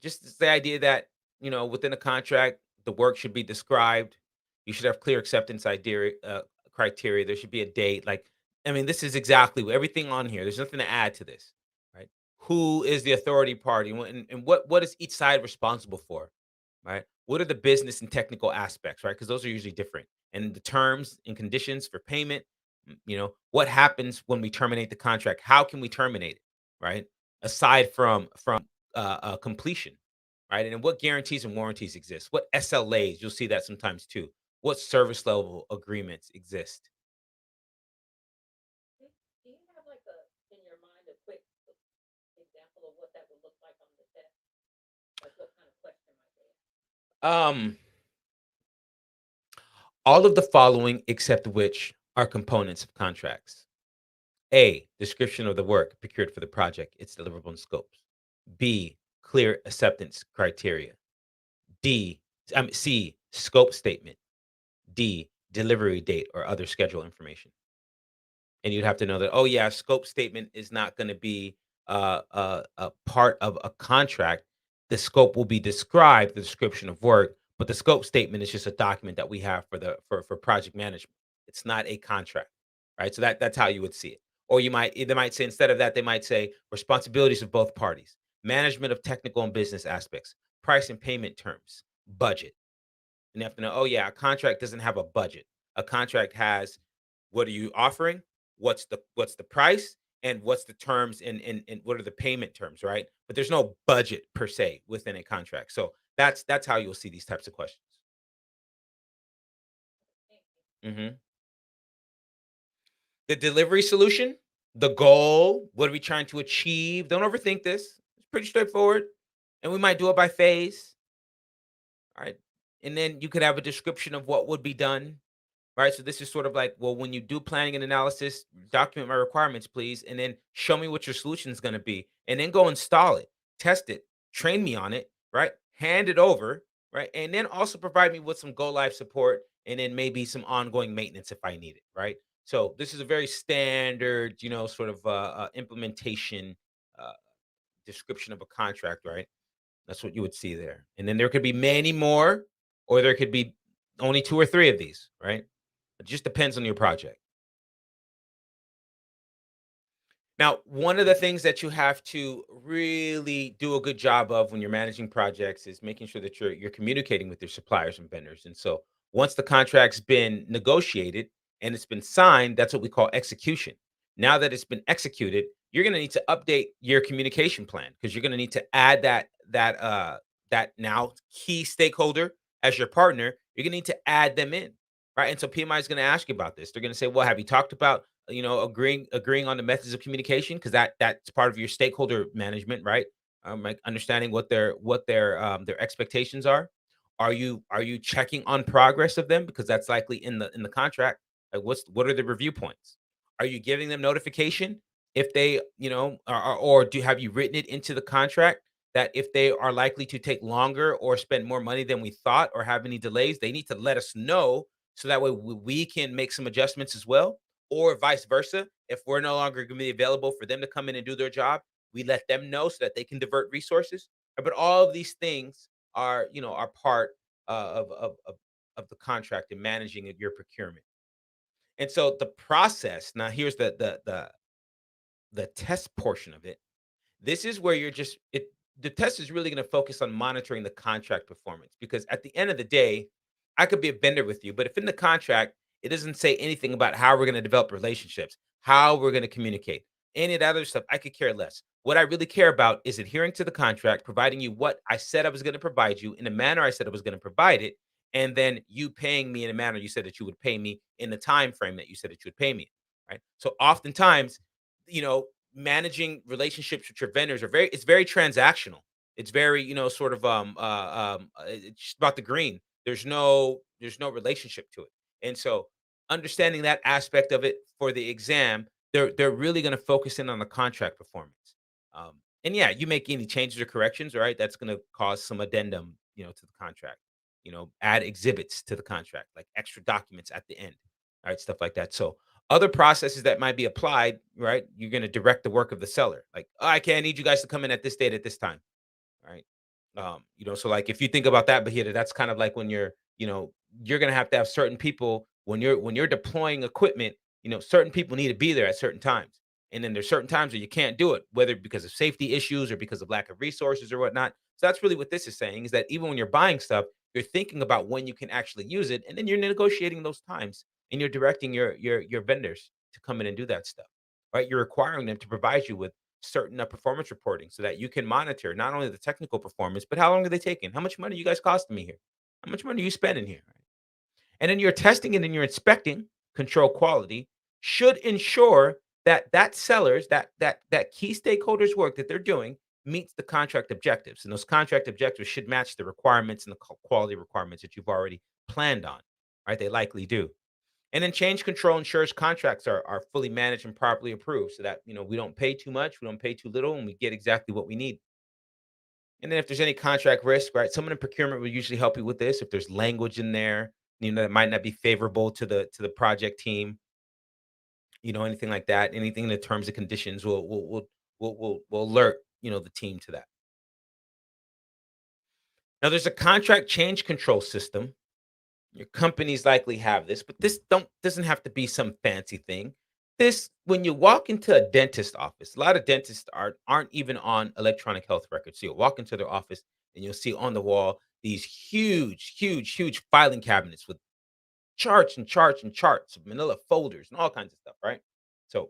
Just the idea that, within a contract, the work should be described. You should have clear acceptance idea criteria. There should be a date. Like, I mean, this is exactly everything on here. There's nothing to add to this, right? Who is the authority party, and what is each side responsible for, right? What are the business and technical aspects, right? Because those are usually different. And the terms and conditions for payment. What happens when we terminate the contract? How can we terminate it, right? Aside from completion, right? And then what guarantees and warranties exist? What SLAs? You'll see that sometimes too. What service level agreements exist? Do you have like in your mind a quick example of what that would look like on the test? Like what kind of question might they ask? All of the following except which are components of contracts. A, description of the work procured for the project, its deliverable and scopes. B, clear acceptance criteria. D, C, scope statement. D, delivery date or other schedule information. And you'd have to know that, oh yeah, scope statement is not going to be a part of a contract. The scope will be described, the description of work, but the scope statement is just a document that we have for project management. It's not a contract, right? So that's how you would see it. Or they might say, instead of that, they might say responsibilities of both parties, management of technical and business aspects, price and payment terms, budget. And you have to know, oh yeah, a contract doesn't have a budget. A contract has, what are you offering? What's the price? And what's the terms, and what are the payment terms, right? But there's no budget per se within a contract. So that's how you'll see these types of questions. Mhm. The delivery solution, the goal, what are we trying to achieve? Don't overthink this. It's pretty straightforward. And we might do it by phase, all right? And then you could have a description of what would be done. Right. So this is sort of like, well, when you do planning and analysis, document my requirements, please, and then show me what your solution is going to be, and then go install it, test it, train me on it, right? Hand it over, right? And then also provide me with some go live support, and then maybe some ongoing maintenance if I need it, right? So this is a very standard, sort of implementation uh, description of a contract, right? That's what you would see there. And then there could be many more, or there could be only two or three of these, right? It just depends on your project. Now, one of the things that you have to really do a good job of when you're managing projects is making sure that you're communicating with your suppliers and vendors. And so once the contract's been negotiated and it's been signed, that's what we call execution. Now that it's been executed, you're going to need to update your communication plan because you're going to need to add that now key stakeholder as your partner. You're going to need to add them in, right? And so PMI is going to ask you about this. They're going to say, "Well, have you talked about agreeing on the methods of communication because that's part of your stakeholder management, right? Like understanding what their expectations are. Are you checking on progress of them because that's likely in the contract? Like what are the review points? Are you giving them notification if they or do have you written it into the contract that if they are likely to take longer or spend more money than we thought or have any delays, they need to let us know so that way we can make some adjustments as well, or vice versa. If we're no longer going to be available for them to come in and do their job, we let them know so that they can divert resources. But all of these things are part of the contract and managing your procurement. And so the process now here's the test portion of it. This is where you're just it the test is really going to focus on monitoring the contract performance because at the end of the day, I could be a vendor with you, but if in the contract it doesn't say anything about how we're going to develop relationships, how we're going to communicate, any of that other stuff, I could care less. What I really care about is adhering to the contract, providing you what I said I was going to provide you in the manner I said I was going to provide it, and then you paying me in a manner you said that you would pay me in the time frame that you said that you would pay me. Right. So oftentimes, managing relationships with your vendors it's very transactional. It's very, sort of it's just about the green. There's no relationship to it. And so understanding that aspect of it for the exam, they're really going to focus in on the contract performance. Um, and yeah, you make any changes or corrections, all right, that's going to cause some addendum, to the contract. Add exhibits to the contract, like extra documents at the end, all right, stuff like that. So other processes that might be applied, right? You're going to direct the work of the seller. Like, oh, I need you guys to come in at this date at this time, right? So like if you think about that, Bahita, that's kind of like when you're gonna have to have certain people when you're deploying equipment, certain people need to be there at certain times. And then there's certain times where you can't do it, whether because of safety issues or because of lack of resources or whatnot. So that's really what this is saying is that even when you're buying stuff, you're thinking about when you can actually use it, and then you're negotiating those times and you're directing your vendors to come in and do that stuff. Right. You're requiring them to provide you with certain performance reporting so that you can monitor not only the technical performance, but how long are they taking? How much money you guys costing me here? How much money are you spending here? Right? And then you're testing and then you're inspecting control quality should ensure that sellers that key stakeholders work that they're doing meets the contract objectives, and those contract objectives should match the requirements and the quality requirements that you've already planned on. Right, they likely do. And then change control ensures contracts are fully managed and properly approved so that, we don't pay too much, we don't pay too little, and we get exactly what we need. And then if there's any contract risk, right, someone in procurement will usually help you with this. If there's language in there, that might not be favorable to the project team, anything like that, anything in the terms and conditions will alert, the team to that. Now there's a contract change control system. Your companies likely have this, but this don't doesn't have to be some fancy thing. This when you walk into a dentist office, a lot of dentists aren't even on electronic health records. So you'll walk into their office and you'll see on the wall these huge, huge, huge filing cabinets with charts and charts and charts, manila folders and all kinds of stuff, right? So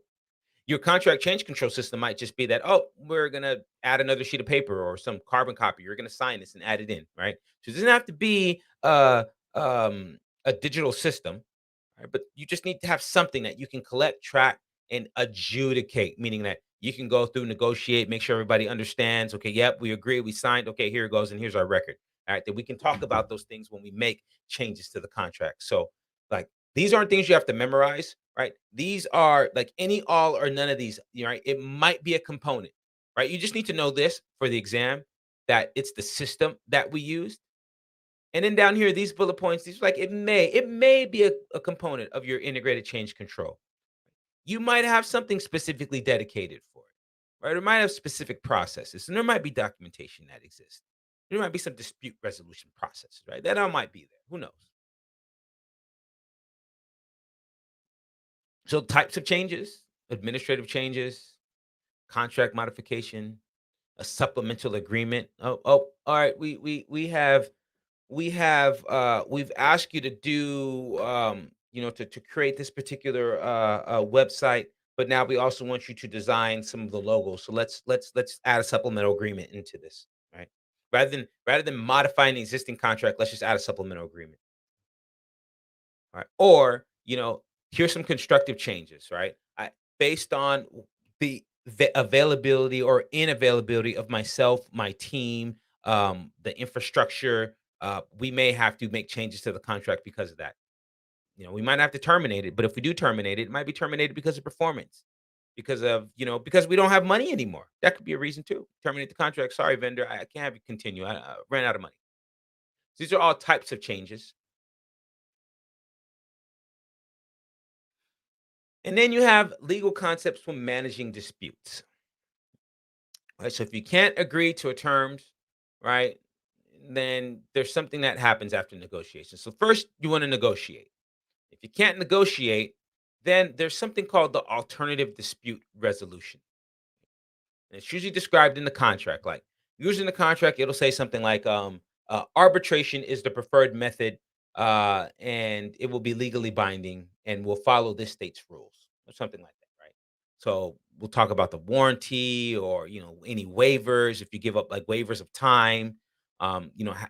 your contract change control system might just be that, oh, we're gonna add another sheet of paper or some carbon copy. You're gonna sign this and add it in, right? So it doesn't have to be um, a digital system, right? But you just need to have something that you can collect, track, and adjudicate, meaning that you can go through, negotiate, make sure everybody understands. Okay, yep, we agree, we signed. Okay, here it goes, and here's our record. All right, that we can talk about those things when we make changes to the contract. So, like, these aren't things you have to memorize, right? These are like any, all, or none of these. Right? It might be a component, right? You just need to know this for the exam that it's the system that we use, and then down here, these bullet points, these like it may be a component of your integrated change control. You might have something specifically dedicated for it, right? It might have specific processes, and there might be documentation that exists. There might be some dispute resolution processes, right? That all might be there. Who knows? So types of changes, administrative changes. contract modification, a supplemental agreement. Oh, all right. We've asked you to do to create this particular website, but now we also want you to design some of the logos. So let's add a supplemental agreement into this, right? Rather than modifying the existing contract, let's just add a supplemental agreement. Right? Or, here's some constructive changes, right? Based on the availability or inavailability of myself, my team, the infrastructure, we may have to make changes to the contract because of that. We might have to terminate it, but if we do terminate it, it might be terminated because of performance, because we don't have money anymore. That could be a reason too. Terminate the contract. Sorry, vendor, I can't have you continue. I ran out of money. These are all types of changes. And then you have legal concepts when managing disputes. Right? So if you can't agree to a terms, right, then there's something that happens after negotiation. So first you want to negotiate. If you can't negotiate, then there's something called the alternative dispute resolution. And it's usually described in the contract. Like usually in the contract, it'll say something like arbitration is the preferred method, and it will be legally binding and will follow this state's rules or something like that, right? So we'll talk about the warranty or any waivers if you give up like waivers of time.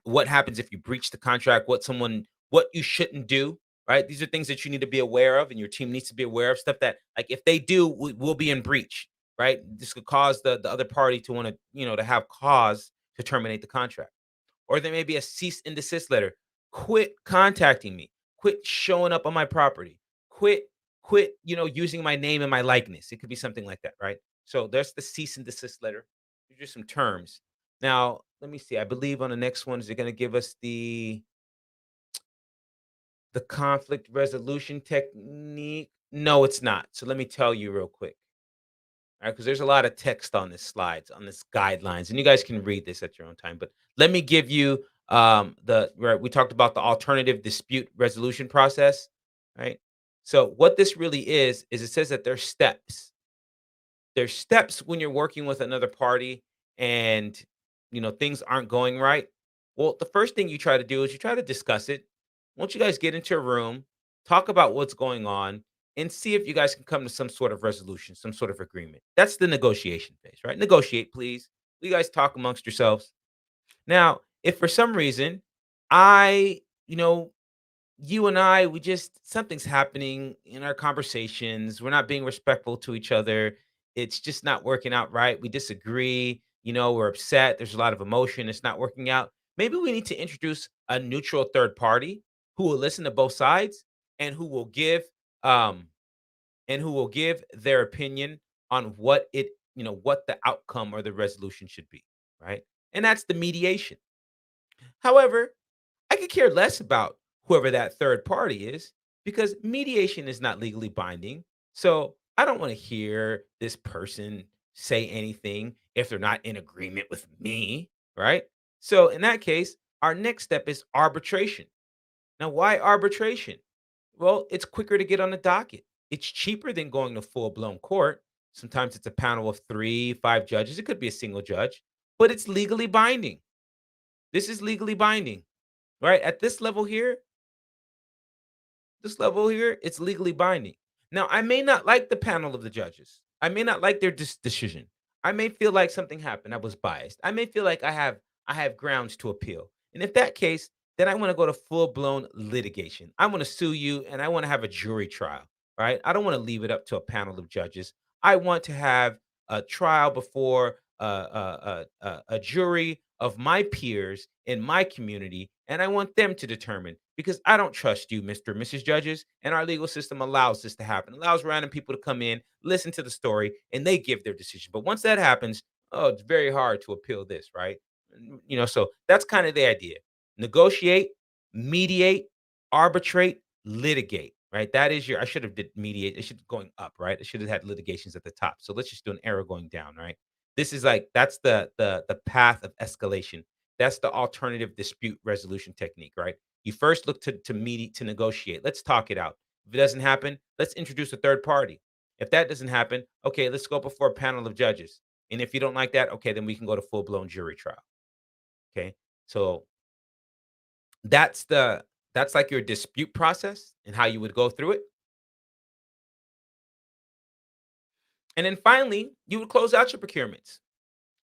What happens if you breach the contract? What you shouldn't do. Right, these are things that you need to be aware of, and your team needs to be aware of stuff that, like, if they do, we'll be in breach, right? This could cause the other party to want to, to have cause to terminate the contract. Or there may be a cease and desist letter. Quit contacting me. Quit showing up on my property. Quit, using my name and my likeness. It could be something like that, right? So there's the cease and desist letter. These are some terms. Now, let me see. I believe on the next one, is it going to give us the conflict resolution technique? No, it's not. So let me tell you real quick. All right, because there's a lot of text on this slides, on this guidelines, and you guys can read this at your own time. But let me give you the right. We talked about the alternative dispute resolution process, right? So what this really is it says that there's steps. There's steps when you're working with another party and things aren't going right. Well, the first thing you try to do is you try to discuss it. Once you guys get into a room, talk about what's going on and see if you guys can come to some sort of resolution, some sort of agreement. That's the negotiation phase, right? Negotiate, please. You guys talk amongst yourselves. Now, if for some reason I, you and I, we just something's happening in our conversations. We're not being respectful to each other. It's just not working out right. We disagree. We're upset. There's a lot of emotion. It's not working out. Maybe we need to introduce a neutral third party who will listen to both sides and um who will give their opinion on what the outcome or the resolution should be, right? And that's the mediation. However, I could care less about whoever that third party is because mediation is not legally binding. So I don't want to hear this person say anything if they're not in agreement with me, right? So in that case, our next step is arbitration. Now, why arbitration? Well, it's quicker to get on the docket. It's cheaper than going to full blown court. Sometimes it's a panel of 3, 5 judges. It could be a single judge, but it's legally binding. This is legally binding, right? At this level here, it's legally binding. Now, I may not like the panel of the judges. I may not like their decision. I may feel like something happened. I was biased. I may feel like I have grounds to appeal. And if that case, then I want to go to full blown litigation. I want to sue you and I want to have a jury trial, right? I don't want to leave it up to a panel of judges. I want to have a trial before a jury of my peers in my community, and I want them to determine because I don't trust you, Mr. and Mrs. Judges, and our legal system allows this to happen. Allows random people to come in, listen to the story, and they give their decision. But once that happens, oh, it's very hard to appeal this, right? So that's kind of the idea. Negotiate, mediate, arbitrate, litigate, right? That is I should have did mediate. It should going up, right? It should have had litigations at the top. So let's just do an arrow going down, right? This is like that's the path of escalation. That's the alternative dispute resolution technique, right? You first look to mediate to negotiate. Let's talk it out. If it doesn't happen, let's introduce a third party. If that doesn't happen, okay, let's go before a panel of judges. And if you don't like that, okay, then we can go to full blown jury trial. Okay. So that's the that's like your dispute process and how you would go through it. And then finally, you would close out your procurements.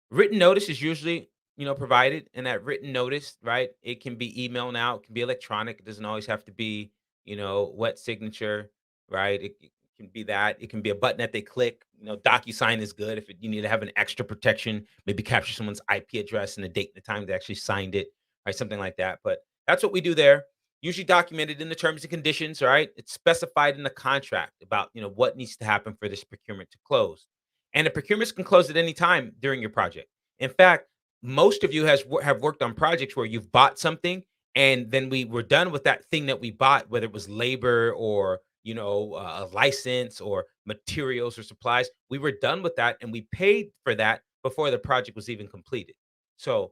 Written notice is usually, provided, and that written notice, right? It can be email now, it can be electronic. It doesn't always have to be, wet signature, right? It can be that. It can be a button that they click. DocuSign is good if you need to have an extra protection, maybe capture someone's IP address and the date and the time they actually signed it, right? Something like that. But that's what we do there. Usually documented in the terms and conditions, right? It's specified in the contract about, what needs to happen for this procurement to close. And the procurements can close at any time during your project. In fact, most of you have worked on projects where you've bought something and then we were done with that thing that we bought, whether it was labor or a license or materials or supplies. We were done with that and we paid for that before the project was even completed. So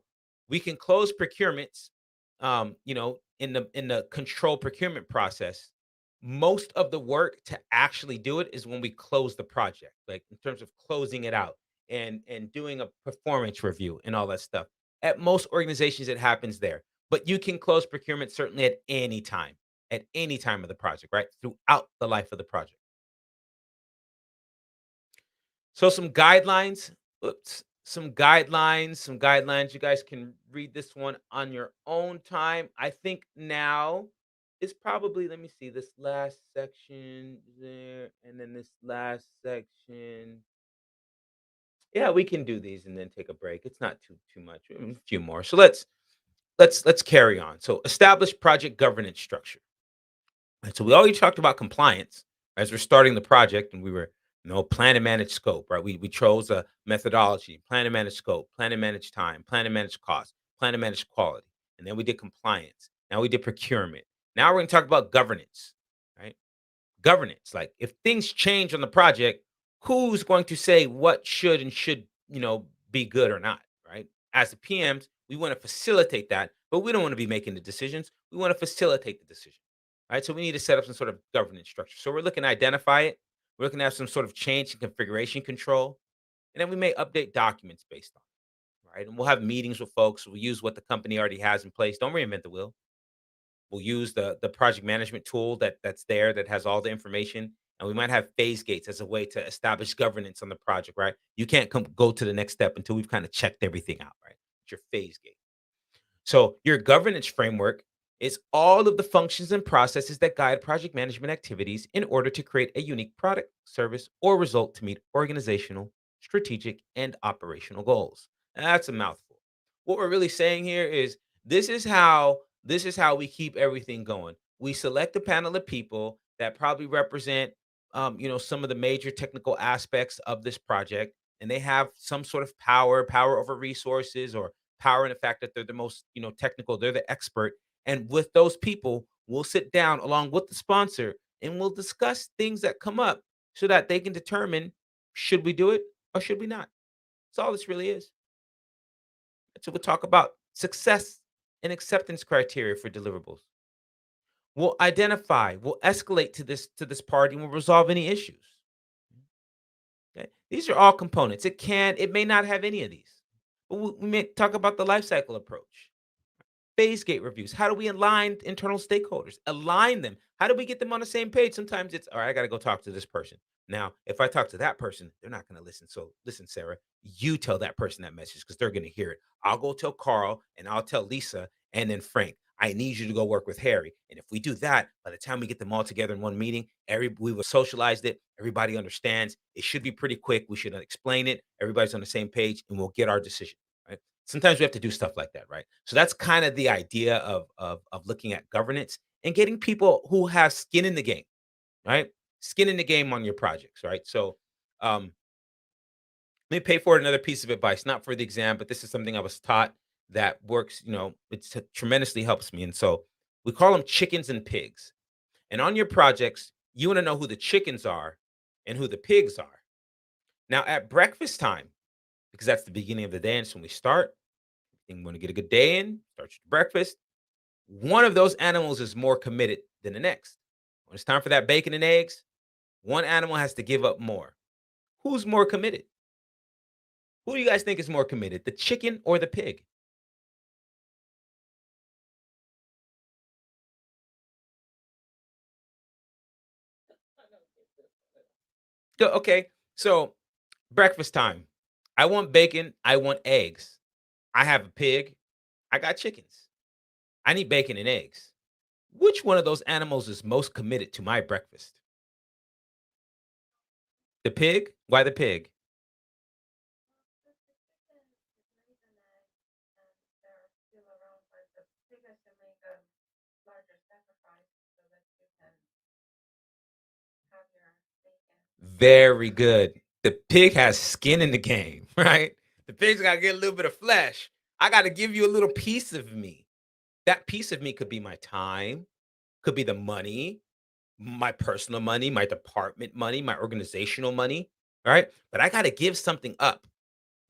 we can close procurements, in the control procurement process. Most of the work to actually do it is when we close the project, like in terms of closing it out and doing a performance review and all that stuff. At most organizations, it happens there, but you can close procurement certainly at any time of the project, right? Throughout the life of the project. So some guidelines. You guys can read this one on your own time. I think now is probably, let me see, this last section there, and then this last section. Yeah, we can do these and then take a break. It's not too much. A few more. So let's carry on. So establish project governance structure. Right, so we already talked about compliance as we're starting the project, and we were, plan and manage scope, right? We chose a methodology, plan and manage scope, plan and manage time, plan and manage cost, plan and manage quality, and then we did compliance. Now we did procurement. Now we're going to talk about governance, right? Governance, like if things change on the project, who's going to say what should be good or not, right? As the PMs, we want to facilitate that, but we don't want to be making the decisions. We want to facilitate the decision, right? So we need to set up some sort of governance structure. So we're looking to identify it. We're looking to have some sort of change in configuration control, and then we may update documents based on it, right? And we'll have meetings with folks. We'll use what the company already has in place. Don't reinvent the wheel. We'll use the project management tool that's there that has all the information, and we might have phase gates as a way to establish governance on the project, right? You can't go to the next step until we've kind of checked everything out, right? It's your phase gate. So your governance framework is all of the functions and processes that guide project management activities in order to create a unique product, service, or result to meet organizational, strategic, and operational goals. And that's a mouthful. What we're really saying here is this is how we keep everything going. We select a panel of people that probably represent some of the major technical aspects of this project, and they have some sort of power over resources, or power in the fact that they're the most, technical, they're the expert. And with those people, we'll sit down along with the sponsor and we'll discuss things that come up so that they can determine, should we do it or should we not? That's all this really is. So we'll talk about success and acceptance criteria for deliverables. We'll escalate to this party and we'll resolve any issues. Okay? These are all components. It may not have any of these. But we may talk about the life cycle approach. Phase gate reviews. How do we align internal stakeholders? Align them. How do we get them on the same page? Sometimes it's all right, I got to go talk to this person. Now, if I talk to that person, they're not going to listen. So listen, Sarah, you tell that person that message because they're going to hear it. I'll go tell Carl and I'll tell Lisa and then Frank. I need you to go work with Harry. And if we do that, by the time we get them all together in one meeting, we will socialized it. Everybody understands. It should be pretty quick. We should explain it. Everybody's on the same page, and we'll get our decision. Right? Sometimes we have to do stuff like that, right? So that's kind of the idea of looking at governance and getting people who have skin in the game, right? Skin in the game on your projects, right? So um, let me pay forward another piece of advice, not for the exam, but this is something I was taught that works. It's tremendously helps me. And so we call them chickens and pigs. And on your projects, you want to know who the chickens are and who the pigs are. Now at breakfast time, because that's the beginning of the day, and so when we start, and want to get a good day in, start your breakfast. One of those animals is more committed than the next. When it's time for that bacon and eggs, One animal has to give up more. Who's more committed? Who do you guys think is more committed, the chicken or the pig? Okay, so breakfast time. I want bacon. I want eggs. I have a pig. I got chickens. I need bacon and eggs. Which one of those animals is most committed to my breakfast? The pig? Why the pig? Very good. The pig has skin in the game, right? The pig's got to get a little bit of flesh. I got to give you a little piece of me. That piece of me could be my time, could be the money, my personal money, my department money, my organizational money, right? But I got to give something up.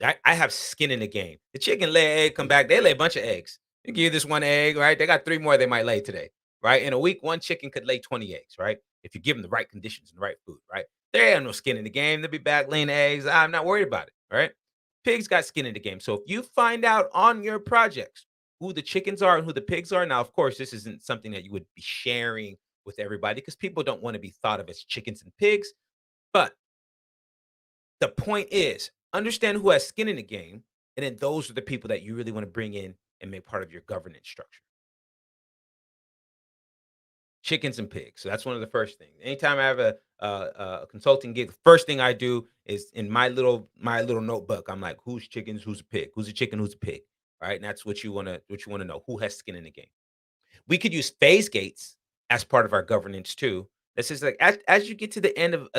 I have skin in the game. The chicken lay egg, come back, they lay a bunch of eggs. They give you this one egg, right? They got three more they might lay today, right? In a week, one chicken could lay 20 eggs, right? If you give them the right conditions and the right food, right? They have no skin in the game. They'll be back laying eggs. I'm not worried about it, right? Pigs got skin in the game. So if you find out on your projects who the chickens are and who the pigs are, now, of course, this isn't something that you would be sharing with everybody because people don't want to be thought of as chickens and pigs. But the point is, understand who has skin in the game, and then those are the people that you really want to bring in and make part of your governance structure. Chickens and pigs. So that's one of the first things. Anytime I have a consulting gig, the first thing I do is in my little notebook. I'm like, who's chickens, who's a pig, who's a chicken, who's a pig, right? And that's what you want to know. Who has skin in the game? We could use phase gates as part of our governance too. This is like as you get to the end of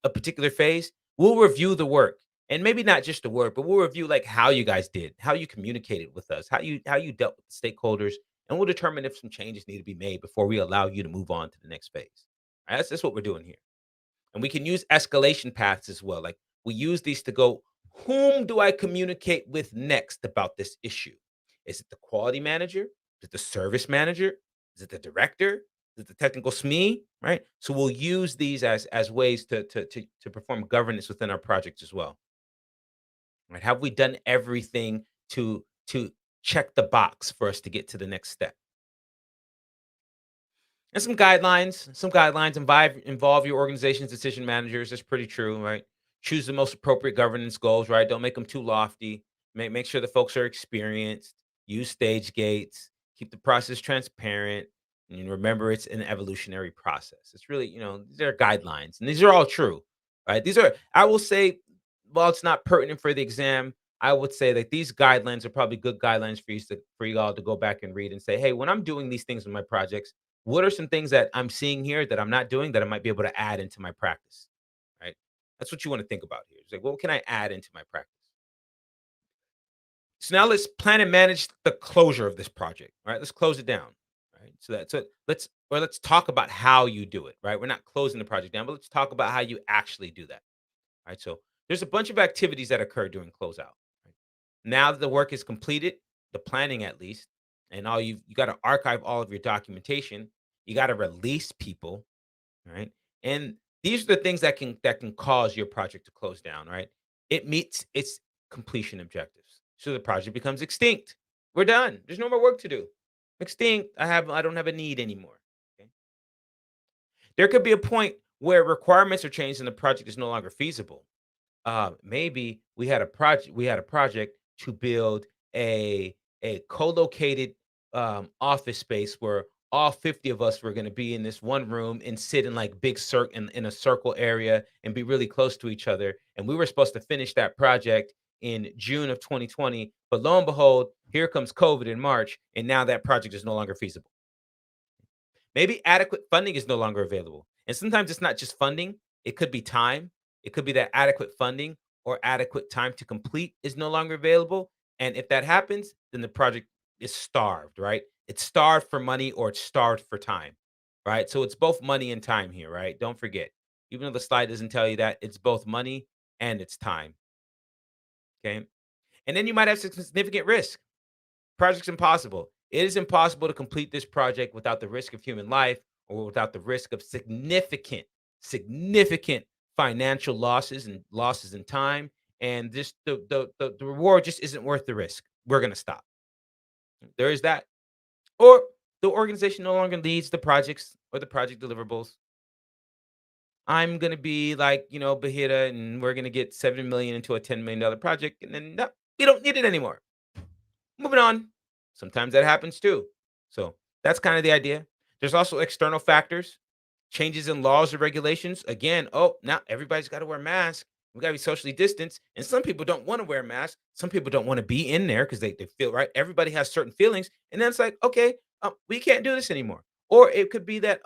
a particular phase, we'll review the work. And maybe not just the work, but we'll review like how you guys did, how you communicated with us, how you dealt with the stakeholders, and we'll determine if some changes need to be made before we allow you to move on to the next phase. All right, that's what we're doing here. And we can use escalation paths as well. Like we use these to go, whom do I communicate with next about this issue? Is it the quality manager? Is it the service manager? Is it the director? Is it the technical SME? Right. So we'll use these as ways to perform governance within our projects as well. Right. Have we done everything to check the box for us to get to the next step? And some guidelines involve your organization's decision managers. That's pretty true, right? Choose the most appropriate governance goals, right? Don't make them too lofty. Make sure the folks are experienced. Use stage gates. Keep the process transparent. And remember, it's an evolutionary process. It's really, these are guidelines, and these are all true, right? These are, I will say, while it's not pertinent for the exam, I would say that these guidelines are probably good guidelines for you all to go back and read and say, hey, when I'm doing these things in my projects, what are some things that I'm seeing here that I'm not doing that I might be able to add into my practice? Right. That's what you want to think about here. It's like, what can I add into my practice? So now let's plan and manage the closure of this project. Right. Let's close it down. Right. So let's talk about how you do it. Right. We're not closing the project down, but let's talk about how you actually do that. Right. So there's a bunch of activities that occur during closeout. Right? Now that the work is completed, the planning at least, and all you got to archive all of your documentation. You got to release people. Right? And these are the things that can cause your project to close down, right? It meets its completion objectives. So the project becomes extinct. We're done. There's no more work to do. Extinct. I don't have a need anymore. Okay. There could be a point where requirements are changed and the project is no longer feasible. Maybe we had a project to build a co-located office space where all 50 of us were going to be in this one room and sit in like big in a circle area and be really close to each other. And we were supposed to finish that project in June of 2020, but lo and behold, here comes COVID in March, and now that project is no longer feasible. Maybe adequate funding is no longer available. And sometimes it's not just funding, it could be time. It could be that adequate funding or adequate time to complete is no longer available. And if that happens, then the project is starved, right? It's starved for money or it's starved for time, right? So it's both money and time here, right? Don't forget, even though the slide doesn't tell you that, it's both money and it's time. Okay. And then you might have some significant risk. Project's impossible. It is impossible to complete this project without the risk of human life or without the risk of significant, significant financial losses and losses in time, and this the reward just isn't worth the risk. We're gonna stop. There is that. Or the organization no longer leads the projects or the project deliverables. I'm gonna be like, Bahita, and we're gonna get 7 million into a $10 million project, and then no, we don't need it anymore. Moving on. Sometimes that happens too. So that's kind of the idea. There's also external factors, changes in laws or regulations. Again, oh, now everybody's got to wear masks. We got to be socially distanced. And some people don't want to wear masks. Some people don't want to be in there because they feel right. Everybody has certain feelings. And then it's like, okay, we can't do this anymore. Or it could be that,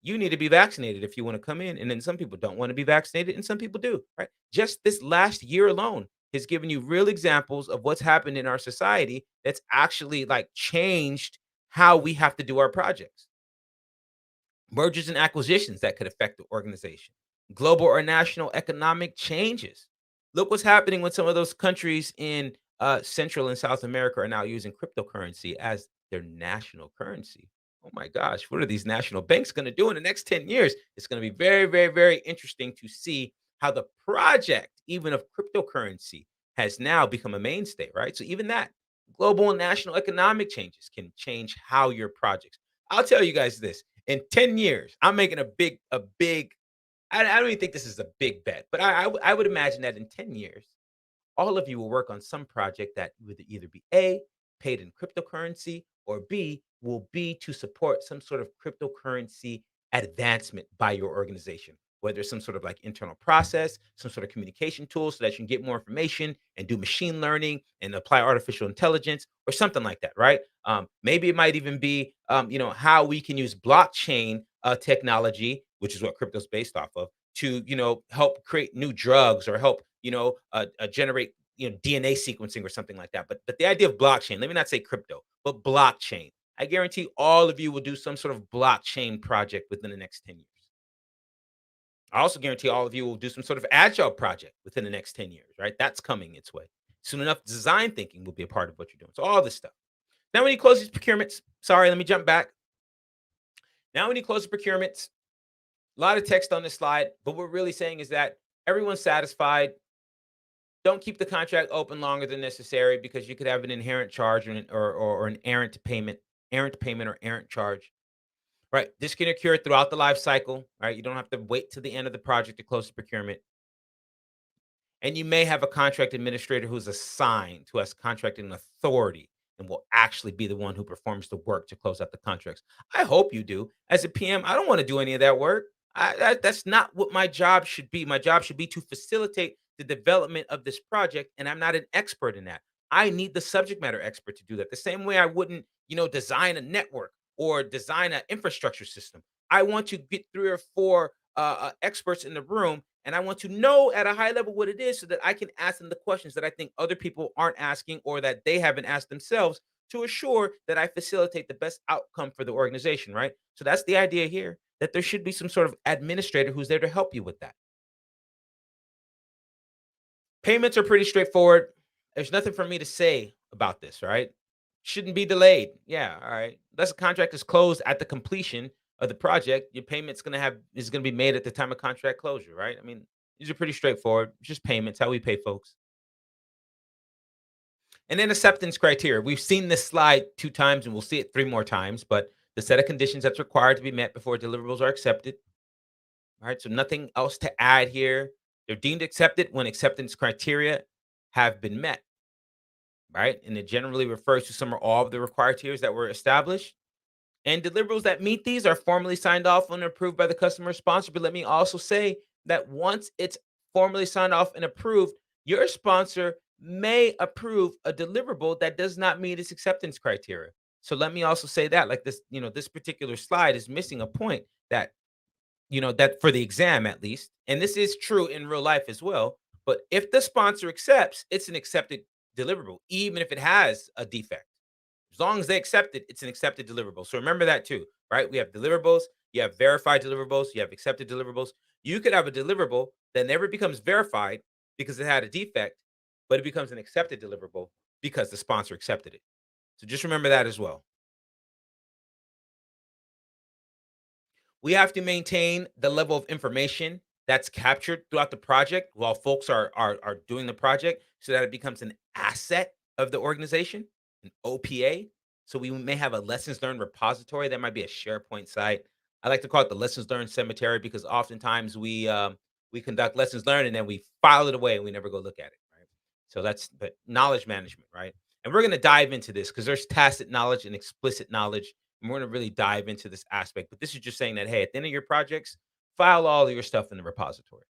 you need to be vaccinated if you want to come in. And then some people don't want to be vaccinated and some people do, right? Just this last year alone has given you real examples of what's happened in our society that's actually like changed how we have to do our projects. Mergers and acquisitions that could affect the organization, global or national economic changes. Look what's happening with some of those countries in Central and South America are now using cryptocurrency as their national currency. Oh my gosh, what are these national banks going to do in the next 10 years? It's going to be very, very, very interesting to see how the project, even of cryptocurrency, has now become a mainstay, right? So, even that global and national economic changes can change how your projects. I'll tell you guys this in 10 years, I'm making a big, I don't even think this is a big bet, but I would imagine that in 10 years, all of you will work on some project that would either be A, paid in cryptocurrency, or B, will be to support some sort of cryptocurrency advancement by your organization, whether it's some sort of like internal process, some sort of communication tool so that you can get more information and do machine learning and apply artificial intelligence or something like that, right? Maybe it might even be, how we can use blockchain technology, which is what crypto's based off of, to help create new drugs or help generate DNA sequencing or something like that. But the idea of blockchain, let me not say crypto, but blockchain. I guarantee all of you will do some sort of blockchain project within the next 10 years. I also guarantee all of you will do some sort of agile project within the next 10 years, right? That's coming its way. Soon enough, design thinking will be a part of what you're doing. So all this stuff. Now, when you close these procurements, sorry, let me jump back. Now, when you close the procurements, a lot of text on this slide, but what we're really saying is that everyone's satisfied. Don't keep the contract open longer than necessary because you could have an inherent charge or an errant payment or errant charge. Right. This can occur throughout the life cycle. Right. You don't have to wait to the end of the project to close the procurement. And you may have a contract administrator who's assigned, who has contracting authority and will actually be the one who performs the work to close out the contracts. I hope you do. As a PM, I don't want to do any of that work. That's not what my job should be. My job should be to facilitate the development of this project, and I'm not an expert in that. I need the subject matter expert to do that. The same way I wouldn't, design a network or design an infrastructure system. I want to get three or four experts in the room and I want to know at a high level what it is so that I can ask them the questions that I think other people aren't asking or that they haven't asked themselves to assure that I facilitate the best outcome for the organization, right? So that's the idea here, that there should be some sort of administrator who's there to help you with that. Payments are pretty straightforward. There's nothing for me to say about this, right? Shouldn't be delayed. Yeah, all right. Unless the contract is closed at the completion of the project, your payment's gonna be made at the time of contract closure, right? I mean, these are pretty straightforward. Just payments, how we pay folks. And then acceptance criteria. We've seen this slide 2 times and we'll see it 3 more times, but the set of conditions that's required to be met before deliverables are accepted. All right. So nothing else to add here. They're deemed accepted when acceptance criteria have been met, right? And it generally refers to some or all of the required tiers that were established. And deliverables that meet these are formally signed off and approved by the customer sponsor. But let me also say that once it's formally signed off and approved, your sponsor may approve a deliverable that does not meet its acceptance criteria. So let me also say that, like this, this particular slide is missing a point that, that for the exam at least, and this is true in real life as well. But if the sponsor accepts, it's an accepted deliverable, even if it has a defect. As long as they accept it, it's an accepted deliverable. So remember that too, right? We have deliverables, you have verified deliverables, you have accepted deliverables. You could have a deliverable that never becomes verified because it had a defect, but it becomes an accepted deliverable because the sponsor accepted it. So just remember that as well. We have to maintain the level of information that's captured throughout the project while folks are doing the project so that it becomes an asset of the organization, an OPA. So we may have a lessons learned repository that might be a SharePoint site. I like to call it the lessons learned cemetery because oftentimes we conduct lessons learned and then we file it away and we never go look at it. Right. So that's but knowledge management, right? And we're going to dive into this because there's tacit knowledge and explicit knowledge, and we're going to really dive into this aspect. But this is just saying that, hey, at the end of your projects, file all of your stuff in the repository.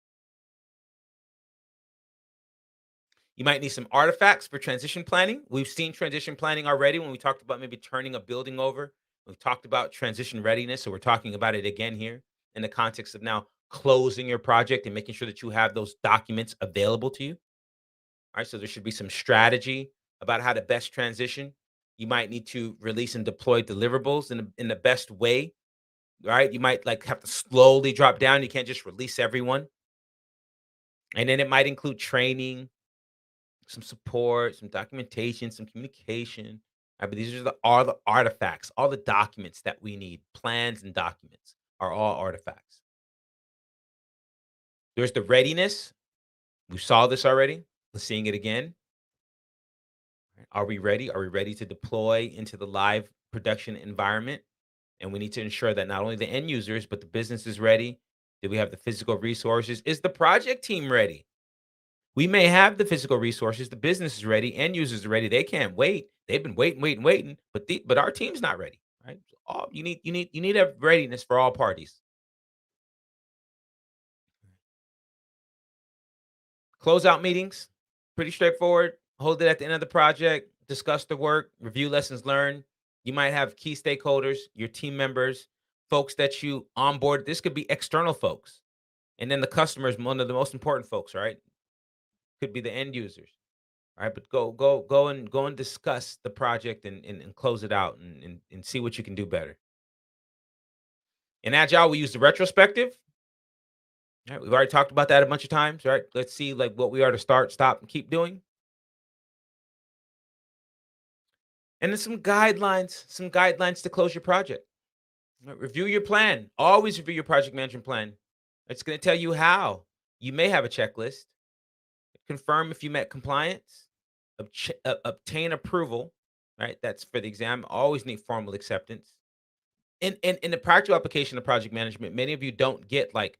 You might need some artifacts for transition planning. We've seen transition planning already when we talked about maybe turning a building over. We've talked about transition readiness. So we're talking about it again here in the context of now closing your project and making sure that you have those documents available to you. All right. So there should be some strategy about how to best transition. You might need to release and deploy deliverables in the best way. Right? You might like have to slowly drop down. You can't just release everyone. And then it might include training, some support, some documentation, some communication. Right? But these are all the artifacts, all the documents that we need. Plans and documents are all artifacts. There's the readiness. We saw this already. We're seeing it again. Right? Are we ready? Are we ready to deploy into the live production environment? And we need to ensure that not only the end users, but the business is ready. Do we have the physical resources? Is the project team ready? We may have the physical resources, the business is ready, end users are ready. They can't wait. They've been waiting, waiting, waiting, but our team's not ready, right? So all you need a readiness for all parties. Closeout meetings, pretty straightforward. Hold it at the end of the project, discuss the work, review lessons learned. You might have key stakeholders, your team members, folks that you onboard. This could be external folks. And then the customer is one of the most important folks, right? Could be the end users. All right, but go and discuss the project and close it out and see what you can do better. In Agile, we use the retrospective. Right, we've already talked about that a bunch of times, right? Let's see like what we are to start, stop, and keep doing. And then some guidelines to close your project. Right, review your plan. Always review your project management plan. It's going to tell you how. You may have a checklist. Confirm if you met compliance. Obtain approval. Right, that's for the exam. Always need formal acceptance. In the practical application of project management, many of you don't get like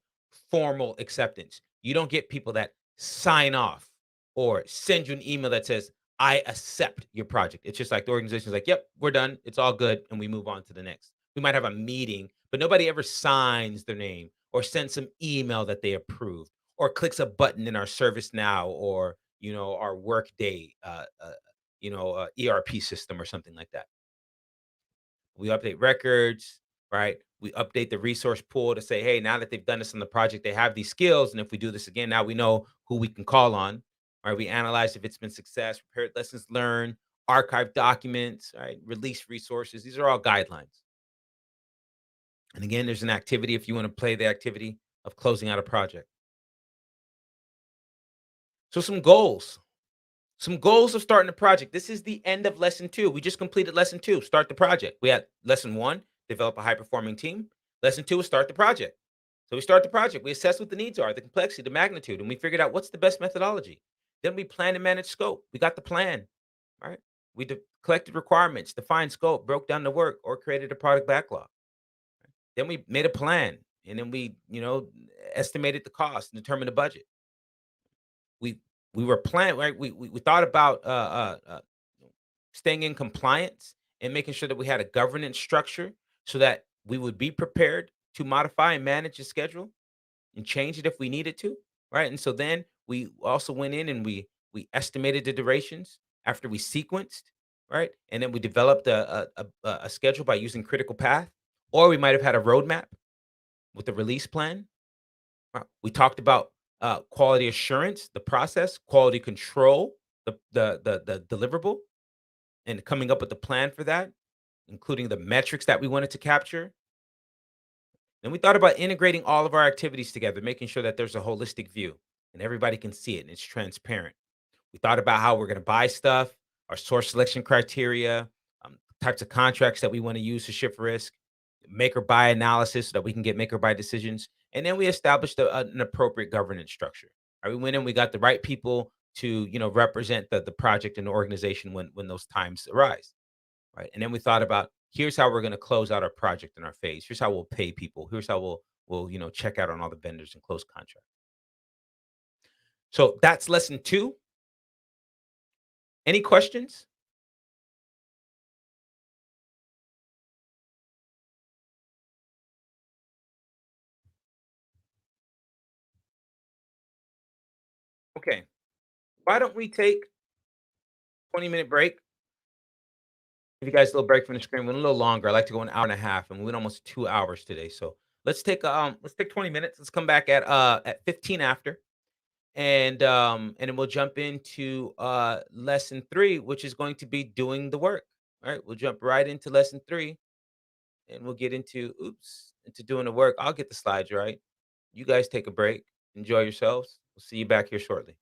formal acceptance. You don't get people that sign off or send you an email that says, I accept your project. It's just like the organization's like, yep, we're done. It's all good. And we move on to the next. We might have a meeting, but nobody ever signs their name or sends some email that they approve or clicks a button in our ServiceNow or, our Workday, ERP system or something like that. We update records, right? We update the resource pool to say, hey, now that they've done this on the project, they have these skills. And if we do this again, now we know who we can call on. Right? We analyze if it's been success, prepared lessons learned, archive documents, right? Release resources. These are all guidelines. And again, there's an activity if you want to play the activity of closing out a project. So some goals. Some goals of starting the project. This is the end of lesson two. We just completed lesson two, start the project. We had lesson one, develop a high performing team. Lesson two is start the project. So we start the project. We assess what the needs are, the complexity, the magnitude, and we figured out what's the best methodology. Then we plan and manage scope. We got the plan, right? We collected requirements, defined scope, broke down the work, or created a product backlog. Then we made a plan, and then we, estimated the cost and determined the budget. We we were planning, right? We thought about staying in compliance and making sure that we had a governance structure so that we would be prepared to modify and manage the schedule and change it if we needed to, right? And so then we also went in and we estimated the durations after we sequenced, right? And then we developed a schedule by using critical path, or we might have had a roadmap with a release plan. We talked about quality assurance, the process, quality control, the deliverable, and coming up with a plan for that, including the metrics that we wanted to capture. And we thought about integrating all of our activities together, making sure that there's a holistic view and everybody can see it and it's transparent. We thought about how we're going to buy stuff, our source selection criteria, types of contracts that we want to use to shift risk, make or buy analysis so that we can get make or buy decisions. And then we established an appropriate governance structure. Right? We went in, we got the right people to represent the project and the organization when those times arise. Right. And then we thought about, here's how we're going to close out our project in our phase. Here's how we'll pay people. Here's how we'll check out on all the vendors and close contract. So that's lesson two. Any questions? Okay. Why don't we take 20-minute break? Give you guys a little break from the screen. Went a little longer. I like to go an hour and a half, and we went almost 2 hours today. So let's take 20 minutes. Let's come back at 15 after, and then we'll jump into lesson three, which is going to be doing the work. All right, we'll jump right into lesson three, and we'll get into doing the work. I'll get the slides right. You guys take a break. Enjoy yourselves. We'll see you back here shortly.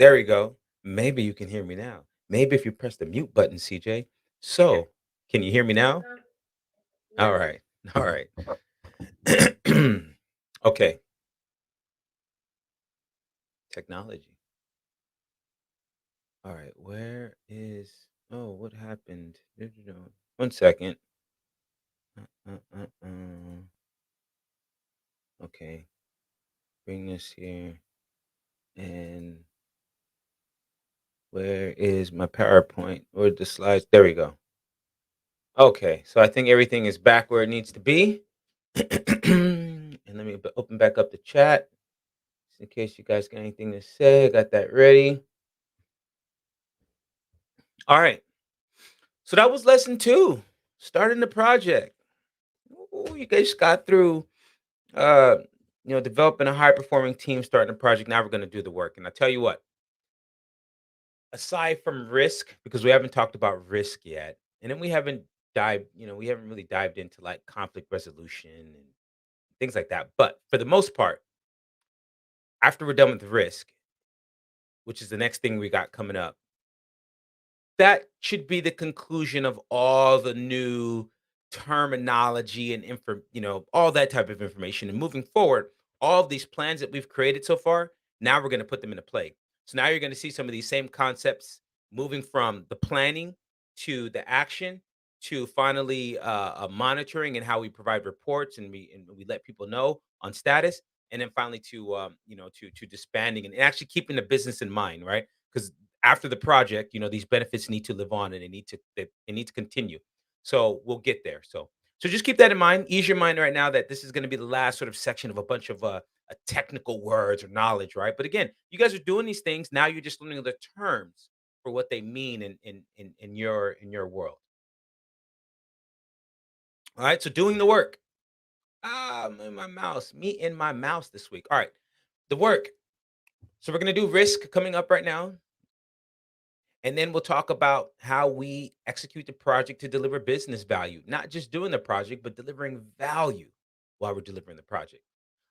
There we go. Maybe you can hear me now. Maybe if you press the mute button, CJ. So, can you hear me now? All right. All right. Okay. Technology. All right. Where is. Oh, what happened? One second. Okay. Bring this here. And where is my PowerPoint or the slides? There we go. Okay. So I think everything is back where it needs to be. And let me open back up the chat in case you guys got anything to say. I got that ready. All right. So that was lesson two, starting the project. Ooh, you guys got through, uh, developing a high performing team, starting a project. Now we're going to do the work. And I tell you what, aside from risk, because we haven't talked about risk yet, and then we haven't really dived into like conflict resolution and things like that. But for the most part, after we're done with the risk, which is the next thing we got coming up, that should be the conclusion of all the new terminology and all that type of information. And moving forward, all of these plans that we've created so far, now we're going to put them into play. So now you're going to see some of these same concepts moving from the planning to the action to finally monitoring and how we provide reports and we let people know on status, and then finally to to disbanding and actually keeping the business in mind, right? Because after the project, these benefits need to live on and they need to continue. So we'll get there. So just keep that in mind. Ease your mind right now that this is going to be the last sort of section of a bunch of technical words or knowledge, right? But again, you guys are doing these things now. You're just learning the terms for what they mean in your world. All right. So doing the work. In my mouse. Me in my mouse this week. All right. The work. So we're gonna do risk coming up right now. And then we'll talk about how we execute the project to deliver business value, not just doing the project, but delivering value while we're delivering the project.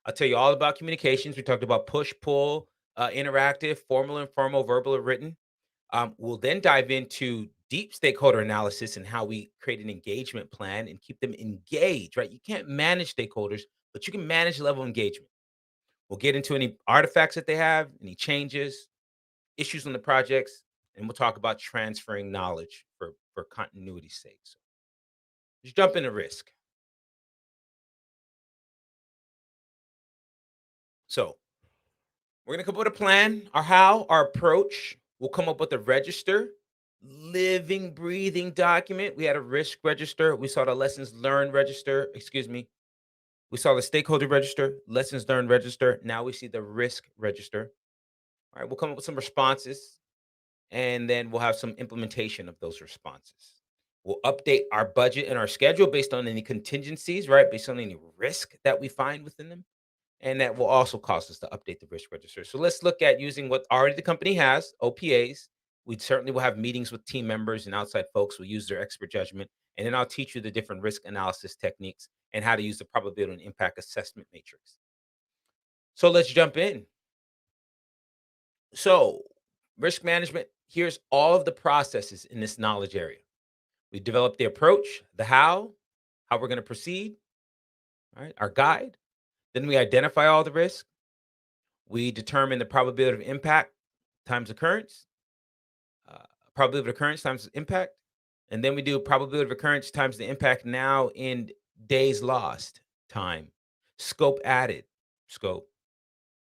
I'll tell you all about communications. We talked about push, pull, interactive, formal, informal, verbal, or written. We'll then dive into deep stakeholder analysis and how we create an engagement plan and keep them engaged, right? You can't manage stakeholders, but you can manage the level of engagement. We'll get into any artifacts that they have, any changes, issues on the projects, and we'll talk about transferring knowledge for continuity's sake. So just jump into risk. So we're gonna come up with a plan, our how, our approach. We'll come up with a register, living, breathing document. We had a risk register. We saw the lessons learned register. Excuse me. We saw the stakeholder register, lessons learned register. Now we see the risk register. All right, we'll come up with some responses and then we'll have some implementation of those responses. We'll update our budget and our schedule based on any contingencies, right? Based on any risk that we find within them. And that will also cause us to update the risk register. So let's look at using what already the company has, OPAs. We certainly will have meetings with team members and outside folks who use their expert judgment. And then I'll teach you the different risk analysis techniques and how to use the probability and impact assessment matrix. So let's jump in. So, risk management, here's all of the processes in this knowledge area. We develop the approach, the how we're going to proceed, right? Our guide. Then we identify all the risk. We determine the probability of impact times occurrence, uh, probability of occurrence times impact. And then we do probability of occurrence times the impact now in days lost time, scope added, scope.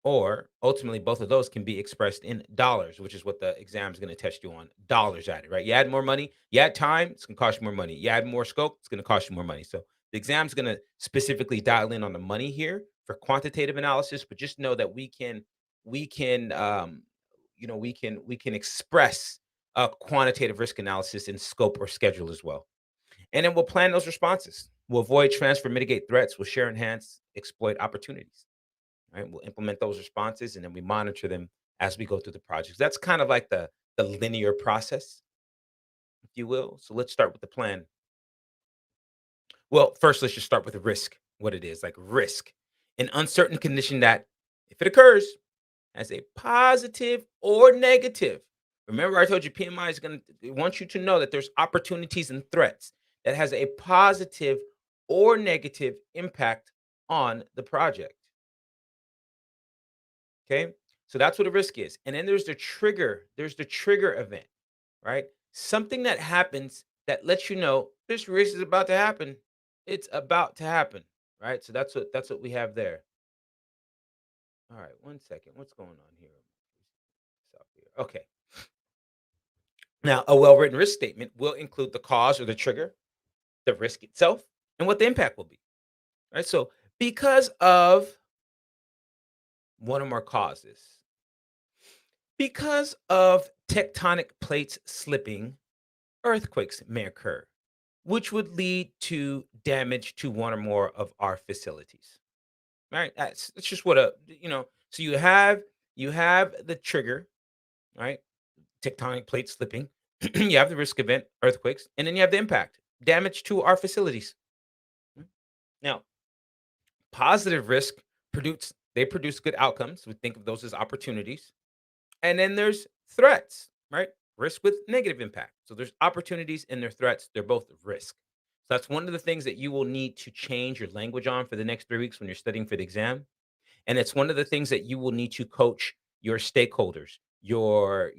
Or ultimately, both of those can be expressed in dollars, which is what the exam is going to test you on. Dollars added, right? You add more money, you add time, it's going to cost you more money. You add more scope, it's going to cost you more money. So the exam is going to specifically dial in on the money here for quantitative analysis, but just know that we can express a quantitative risk analysis in scope or schedule as well. And then we'll plan those responses. We'll avoid, transfer, mitigate threats. We'll share, enhance, exploit opportunities. Right? We'll implement those responses and then we monitor them as we go through the projects. That's kind of like the linear process, if you will. So let's start with the plan. Well, first, let's just start with the risk, what it is like risk, an uncertain condition that, if it occurs, has a positive or negative. Remember, I told you PMI is going to want you to know that there's opportunities and threats that has a positive or negative impact on the project. Okay. So that's what a risk is. And then there's the trigger. There's the trigger event, right? Something that happens that lets you know this risk is about to happen. It's about to happen, right? So that's what we have there. All right, one second. What's going on here? Stop here. Okay. Now, a well-written risk statement will include the cause or the trigger, the risk itself, and what the impact will be. Right. So because of one or more causes, because of tectonic plates slipping, earthquakes may occur, which would lead to damage to one or more of our facilities. Right? That's just what so you have the trigger, right? Tectonic plates slipping. You have the risk event, earthquakes, and then you have the impact, damage to our facilities. Mm. Now, positive risk produce good outcomes. We think of those as opportunities. And then there's threats, right? Risk with negative impact. So there's opportunities and there's threats. They're both risk. So that's one of the things that you will need to change your language on for the next 3 weeks when you're studying for the exam. And it's one of the things that you will need to coach your stakeholders, your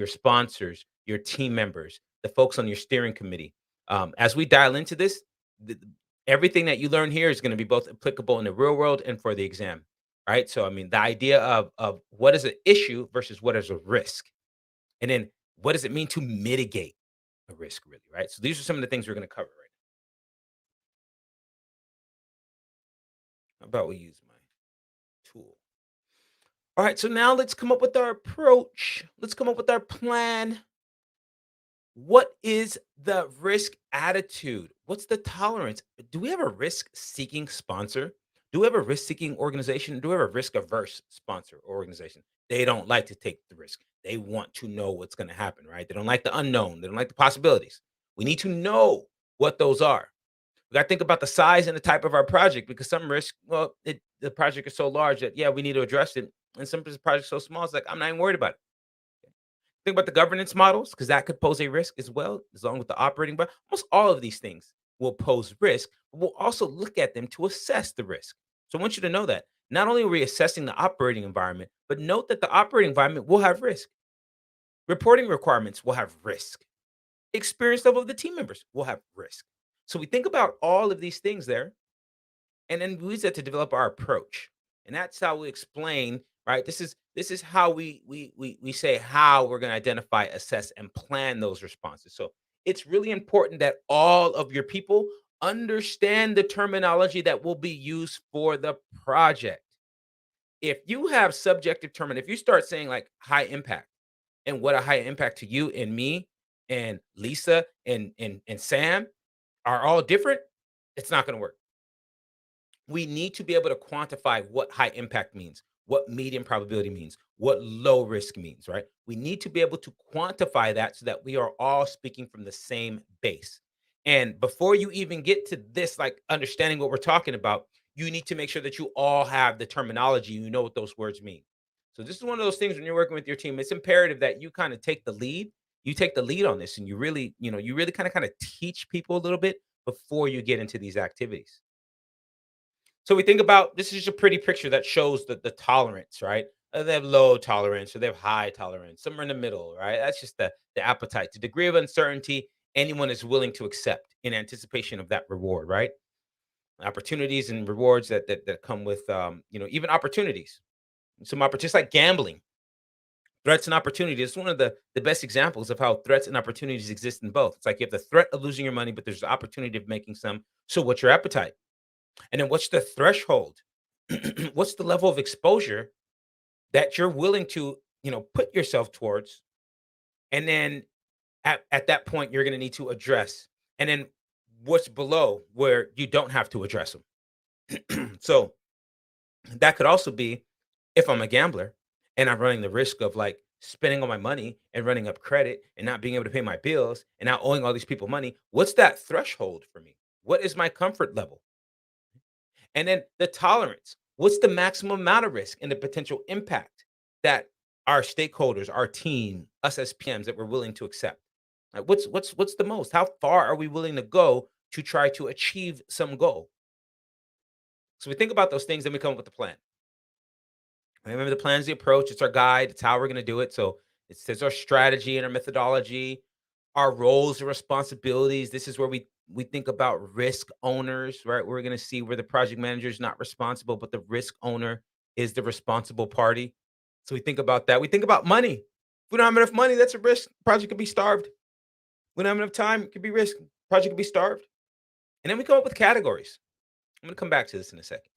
sponsors, your team members, the folks on your steering committee. As we dial into this, th- everything that you learn here is going to be both applicable in the real world and for the exam. Right. So, I mean, the idea of what is an issue versus what is a risk. And then what does it mean to mitigate a risk, really? Right. So, these are some of the things we're going to cover right now. How about we use my tool? All right, so now let's come up with our approach. Let's come up with our plan. What is the risk attitude? What's the tolerance? Do we have a risk seeking sponsor? Do we have a risk seeking organization? Do we have a risk averse sponsor or organization? They don't like to take the risk. They want to know what's going to happen, right? They don't like the unknown. They don't like the possibilities. We need to know what those are. We got to think about the size and the type of our project because some risk, well, the project is so large that, yeah, we need to address it. And some projects so small, it's like, I'm not even worried about it. Think about the governance models because that could pose a risk as well, as long with the operating. But almost all of these things will pose risk. But we'll also look at them to assess the risk. So I want you to know that not only are we assessing the operating environment, but note that the operating environment will have risk. Reporting requirements will have risk. Experience level of the team members will have risk. So we think about all of these things there. And then we use that to develop our approach. And that's how we explain, right? This is how we say how we're going to identify, assess, and plan those responses. So it's really important that all of your people understand the terminology that will be used for the project. If you have subjective term, if you start saying like high impact and what a high impact to you and me and Lisa and Sam are all different, it's not going to work. We need to be able to quantify what high impact means, what medium probability means, what low risk means, right? We need to be able to quantify that so that we are all speaking from the same base. And before you even get to this, like understanding what we're talking about, you need to make sure that you all have the terminology, you know what those words mean. So this is one of those things when you're working with your team, it's imperative that you kind of take the lead. You take the lead on this and you really kind of teach people a little bit before you get into these activities. So we think about this is just a pretty picture that shows the tolerance, right? They have low tolerance or they have high tolerance, somewhere in the middle, right? That's just the appetite, the degree of uncertainty anyone is willing to accept in anticipation of that reward, right? Opportunities and rewards that come with even opportunities. Some opportunities like gambling, threats and opportunities. It's one of the best examples of how threats and opportunities exist in both. It's like you have the threat of losing your money, but there's the opportunity of making some. So what's your appetite? And then what's the threshold? What's the level of exposure that you're willing to, put yourself towards? And then at that point, you're going to need to address. And then what's below where you don't have to address them. So that could also be if I'm a gambler and I'm running the risk of like spending all my money and running up credit and not being able to pay my bills and not owing all these people money. What's that threshold for me? What is my comfort level? And then the tolerance. What's the maximum amount of risk and the potential impact? that our stakeholders, our team, us as PMs that we're willing to accept? Like what's the most? How far are we willing to go to try to achieve some goal? So we think about those things, then we come up with a plan. Remember, the plan's the approach. It's our guide. It's how we're going to do it. So it's our strategy and our methodology, our roles and responsibilities. This is where we think about risk owners, right? We're going to see where the project manager is not responsible, but the risk owner is the responsible party. So we think about that. We think about money. If we don't have enough money, that's a risk. Project could be starved. We don't have enough time. It could be risk. Project could be starved. And then we come up with categories. I'm going to come back to this in a second.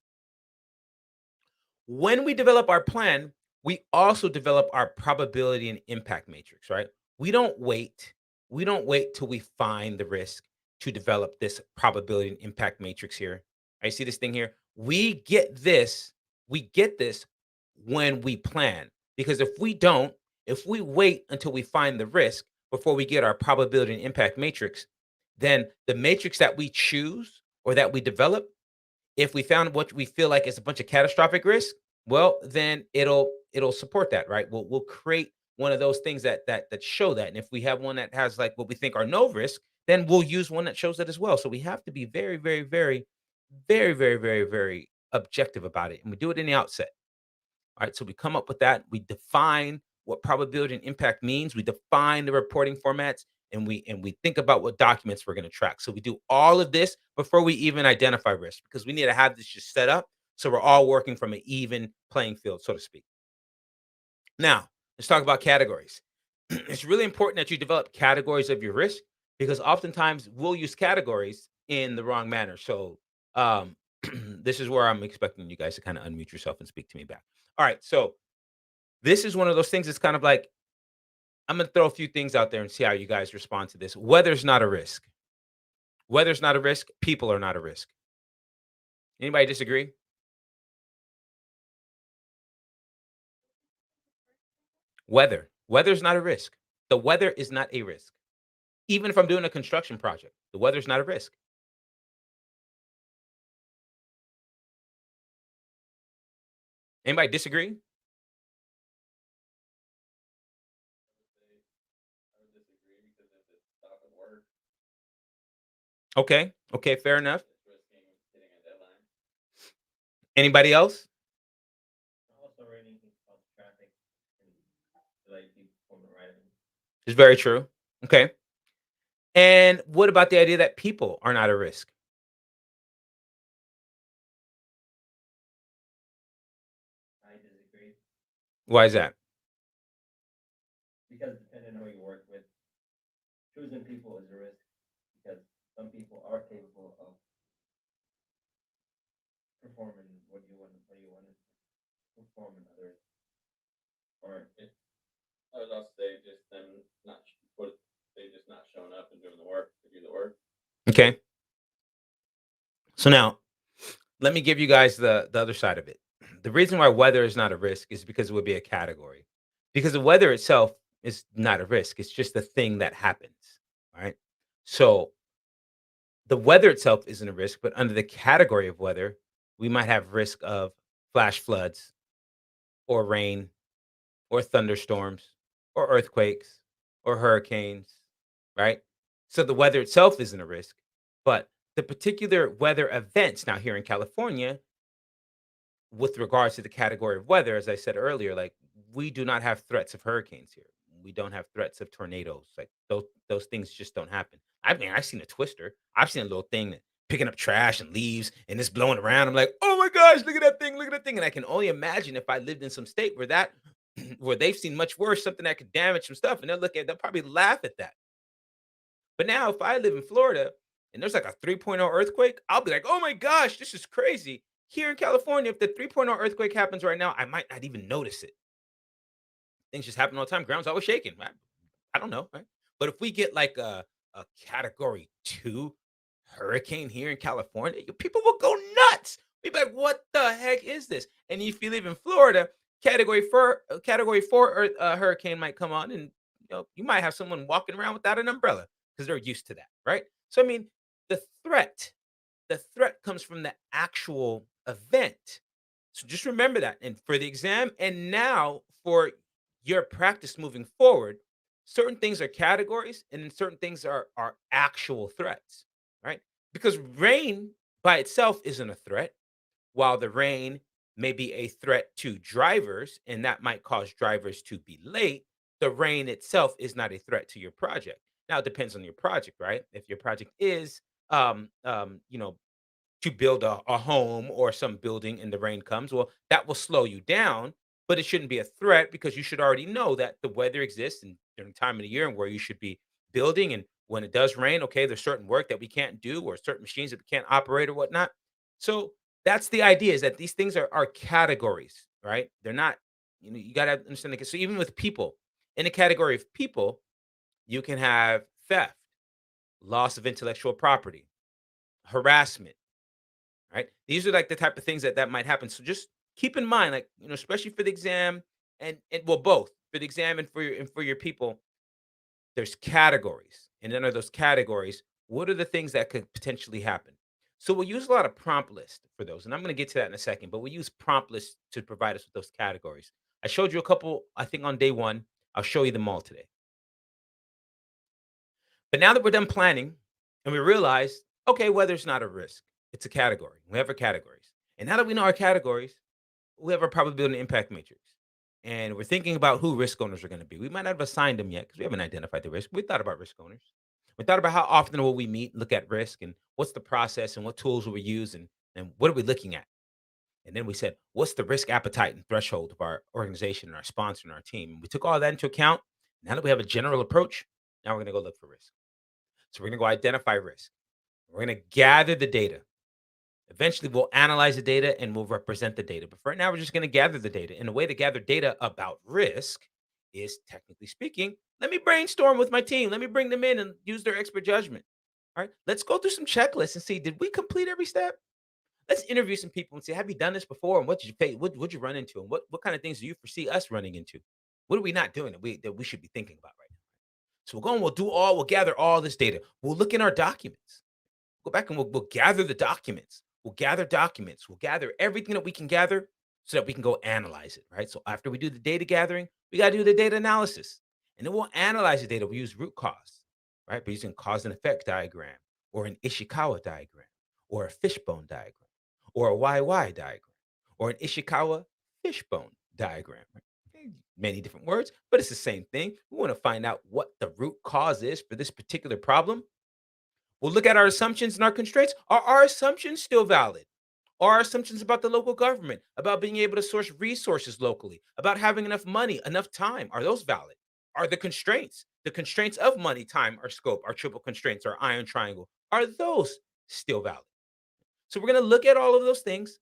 When we develop our plan, we also develop our probability and impact matrix, right? We don't wait. We don't wait till we find the risk to develop this probability and impact matrix here. I see this thing here. We get this when we plan. Because if we wait until we find the risk before we get our probability and impact matrix, then the matrix that we choose or that we develop, if we found what we feel like is a bunch of catastrophic risk, well, then it'll support that, right? We'll create one of those things that show that. And if we have one that has like what we think are no risk, then we'll use one that shows that as well. So we have to be very, very, very, very, very, very, very objective about it. And we do it in the outset. All right. So we come up with that. We define what probability and impact means. We define the reporting formats and we think about what documents we're going to track. So we do all of this before we even identify risk because we need to have this just set up so we're all working from an even playing field, so to speak. Now, let's talk about categories. It's really important that you develop categories of your risk because oftentimes we'll use categories in the wrong manner. So, this is where I'm expecting you guys to kind of unmute yourself and speak to me back. All right. So, this is one of those things that's kind of like, I'm going to throw a few things out there and see how you guys respond to this. Weather's not a risk. Weather's not a risk. People are not a risk. Anybody disagree? Weather's not a risk. The weather is not a risk. Even if I'm doing a construction project, the weather's not a risk. Anybody disagree? Okay. Okay, fair enough. Anybody else? It's very true. Okay. And what about the idea that people are not a risk? Why is that? Okay. So now let me give you guys the other side of it. The reason why weather is not a risk is because it would be a category. Because the weather itself is not a risk. It's just a thing that happens. All right. So the weather itself isn't a risk, but under the category of weather, we might have risk of flash floods or rain or thunderstorms or earthquakes or hurricanes, right? So the weather itself isn't a risk, but the particular weather events now here in California, with regards to the category of weather, as I said earlier, like we do not have threats of hurricanes here. We don't have threats of tornadoes. Like those things just don't happen. I mean, I've seen a twister. I've seen a little thing that picking up trash and leaves and it's blowing around. I'm like, oh my gosh, look at that thing, look at that thing. And I can only imagine if I lived in some state where that where they've seen much worse, something that could damage some stuff, and they'll probably laugh at that. But now if I live in Florida and there's like a 3.0 earthquake, I'll be like, "Oh my gosh, this is crazy." Here in California, if the 3.0 earthquake happens right now, I might not even notice it. Things just happen all the time. Ground's always shaking. I don't know, right? But if we get like a category 2 hurricane here in California, people will go nuts. Be like, "What the heck is this?" And if you live in Florida, category 4 hurricane might come on and you might have someone walking around without an umbrella because they're used to that, right? So I mean, the threat, the threat comes from the actual event. So just remember that. And for the exam, and now for your practice moving forward, certain things are categories and then certain things are actual threats, right? Because rain by itself isn't a threat, while the rain may be a threat to drivers and that might cause drivers to be late. The rain itself is not a threat to your project. Now it depends on your project, right? If your project is you know, to build a home or some building and the rain comes, well, that will slow you down, but it shouldn't be a threat because you should already know that the weather exists and during time of the year and where you should be building. And when it does rain, okay, there's certain work that we can't do or certain machines that we can't operate or whatnot. So that's the idea is that these things are categories, right? They're not, you got to understand. So even with people, in the category of people, you can have theft, loss of intellectual property, harassment, right? These are like the type of things that might happen. So just keep in mind, like, especially for the exam and well, both for the exam and for your people, there's categories. And then are those categories, what are the things that could potentially happen? So we'll use a lot of prompt lists for those. And I'm going to get to that in a second, but we use prompt lists to provide us with those categories. I showed you a couple, I think on day one. I'll show you them all today. But now that we're done planning and we realize, okay, weather's not a risk. It's a category. We have our categories. And now that we know our categories, we have our probability and impact matrix. And we're thinking about who risk owners are going to be. We might not have assigned them yet because we haven't identified the risk. We thought about risk owners. We thought about how often will we meet, look at risk, and what's the process and what tools will we use and what are we looking at? And then we said, what's the risk appetite and threshold of our organization and our sponsor and our team? And we took all that into account. Now that we have a general approach, now we're going to go look for risk. So we're going to go identify risk. We're going to gather the data. Eventually, we'll analyze the data and we'll represent the data. But for right now, we're just going to gather the data. And the way to gather data about risk is, technically speaking, let me brainstorm with my team. Let me bring them in and use their expert judgment. All right, let's go through some checklists and see, did we complete every step? Let's interview some people and say, have you done this before? And what did you pay? What you run into? And what kind of things do you foresee us running into? What are we not doing that we should be thinking about right now? So we'll gather all this data. We'll look in our documents. Go back and we'll gather the documents. We'll gather documents. We'll gather everything that we can gather so that we can go analyze it, right? So after we do the data gathering, we got to do the data analysis. And then we'll analyze the data. We use root cause, right? We're using cause and effect diagram or an Ishikawa diagram or a fishbone diagram or a YY diagram or an Ishikawa fishbone diagram. Right? Many different words, but it's the same thing. We want to find out what the root cause is for this particular problem. We'll look at our assumptions and our constraints. Are our assumptions still valid? Are our assumptions about the local government, about being able to source resources locally, about having enough money, enough time, are those valid? Are the constraints of money, time, or scope, our triple constraints, our iron triangle, are those still valid? So we're going to look at all of those things.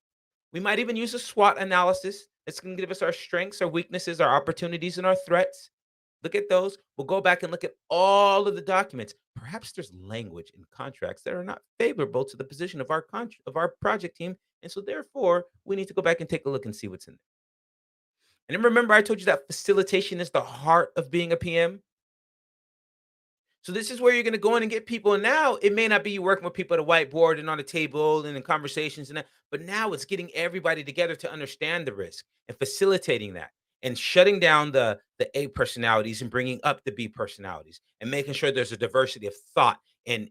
We might even use a SWOT analysis. It's going to give us our strengths, our weaknesses, our opportunities, and our threats. Look at those. We'll go back and look at all of the documents. Perhaps there's language in contracts that are not favorable to the position of our project team, and so therefore we need to go back and take a look and see what's in there. And then remember, I told you that facilitation is the heart of being a PM. So this is where you're going to go in and get people. And now it may not be you working with people at a whiteboard and on a table and in conversations and that, but now it's getting everybody together to understand the risk and facilitating that and shutting down the A personalities and bringing up the B personalities and making sure there's a diversity of thought and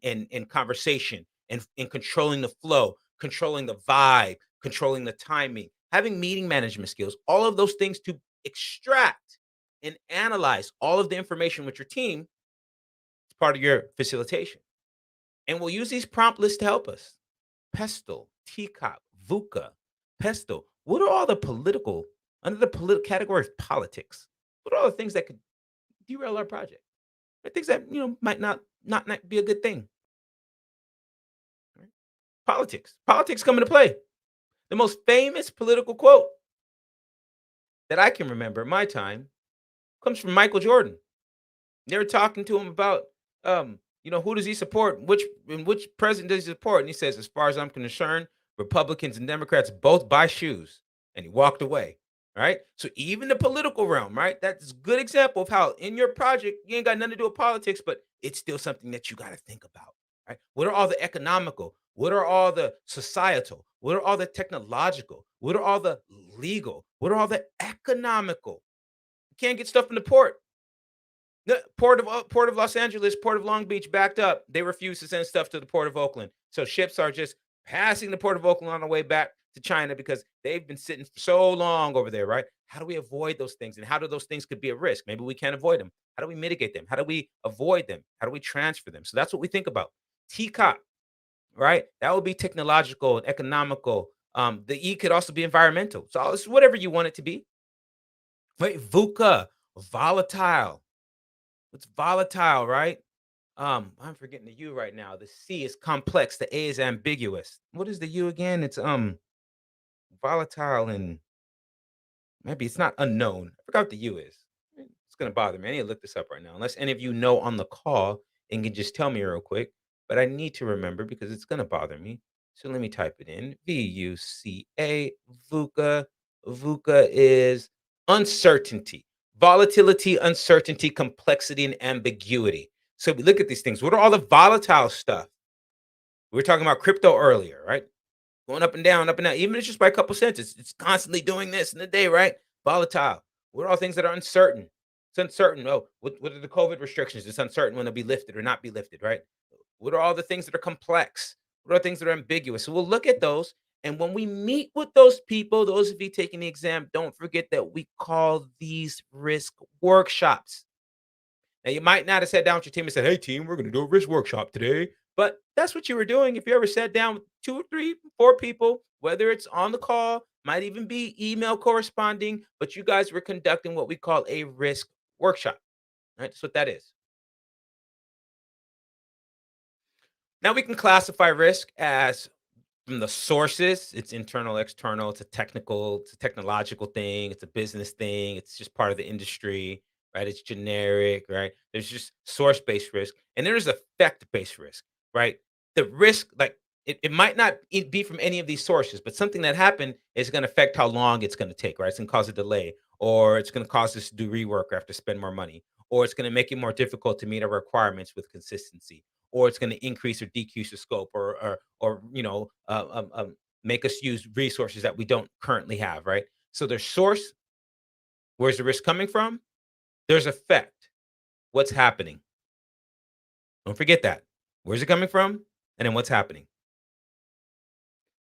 conversation and controlling the flow, controlling the vibe, controlling the timing, having meeting management skills, all of those things to extract and analyze all of the information with your team part of your facilitation. And we'll use these prompt lists to help us. Pestle, teacup, VUCA, pesto. What are all the political, under the category of politics? What are all the things that could derail our project? The things that, might not be a good thing. Right? Politics. Politics come into play. The most famous political quote that I can remember in my time comes from Michael Jordan. They were talking to him about, who does he support? Which president does he support? And he says, as far as I'm concerned, Republicans and Democrats both buy shoes. And he walked away. Right. So even the political realm, right? That's a good example of how in your project, you ain't got nothing to do with politics, but it's still something that you got to think about. Right. What are all the economical? What are all the societal? What are all the technological? What are all the legal? What are all the economical Can't get stuff in the port. The Port of Los Angeles, Port of Long Beach backed up. They refuse to send stuff to the Port of Oakland. So ships are just passing the Port of Oakland on the way back to China because they've been sitting for so long over there, right? How do we avoid those things? And how do those things could be a risk? Maybe we can't avoid them. How do we mitigate them? How do we avoid them? How do we transfer them? So that's what we think about. TCOP, right? That would be technological and economical. The E could also be environmental. So it's whatever you want it to be. Right? VUCA, volatile. It's volatile, right? I'm forgetting the U right now. The C is complex. The A is ambiguous. What is the U again? It's volatile and maybe it's not unknown. I forgot what the U is. It's gonna bother me. I need to look this up right now. Unless any of you know on the call and can just tell me real quick. But I need to remember because it's gonna bother me. So let me type it in. VUCA, VUCA. VUCA is uncertainty, volatility, uncertainty, complexity, and ambiguity. So we look at these things. What are all the volatile stuff? We were talking about crypto earlier, right? Going up and down, up and down. Even if it's just by a couple cents, it's constantly doing this in the day, right? Volatile. What are all things that are uncertain? It's uncertain. Oh, what are the COVID restrictions? It's uncertain when they'll be lifted or not be lifted, right? What are all the things that are complex? What are things that are ambiguous? So we'll look at those. And when we meet with those people, those of you taking the exam, don't forget that we call these risk workshops. Now, you might not have sat down with your team and said, "Hey, team, we're going to do a risk workshop today." But that's what you were doing. If you ever sat down with two or three, four people, whether it's on the call, might even be email corresponding, but you guys were conducting what we call a risk workshop. Right? That's what that is. Now, we can classify risk as from the sources, it's internal, external, it's a technological thing, it's a business thing, it's just part of the industry, right? It's generic, right? There's just source-based risk, and there's effect-based risk, right? The risk, like it might not be from any of these sources, but something that happened is going to affect how long it's going to take, right? It's going to cause a delay, or it's going to cause us to do rework or have to spend more money, or it's going to make it more difficult to meet our requirements with consistency, or it's going to increase or decrease the scope, or make us use resources that we don't currently have, right? So there's source. Where's the risk coming from? There's effect. What's happening? Don't forget that. Where's it coming from? And then what's happening?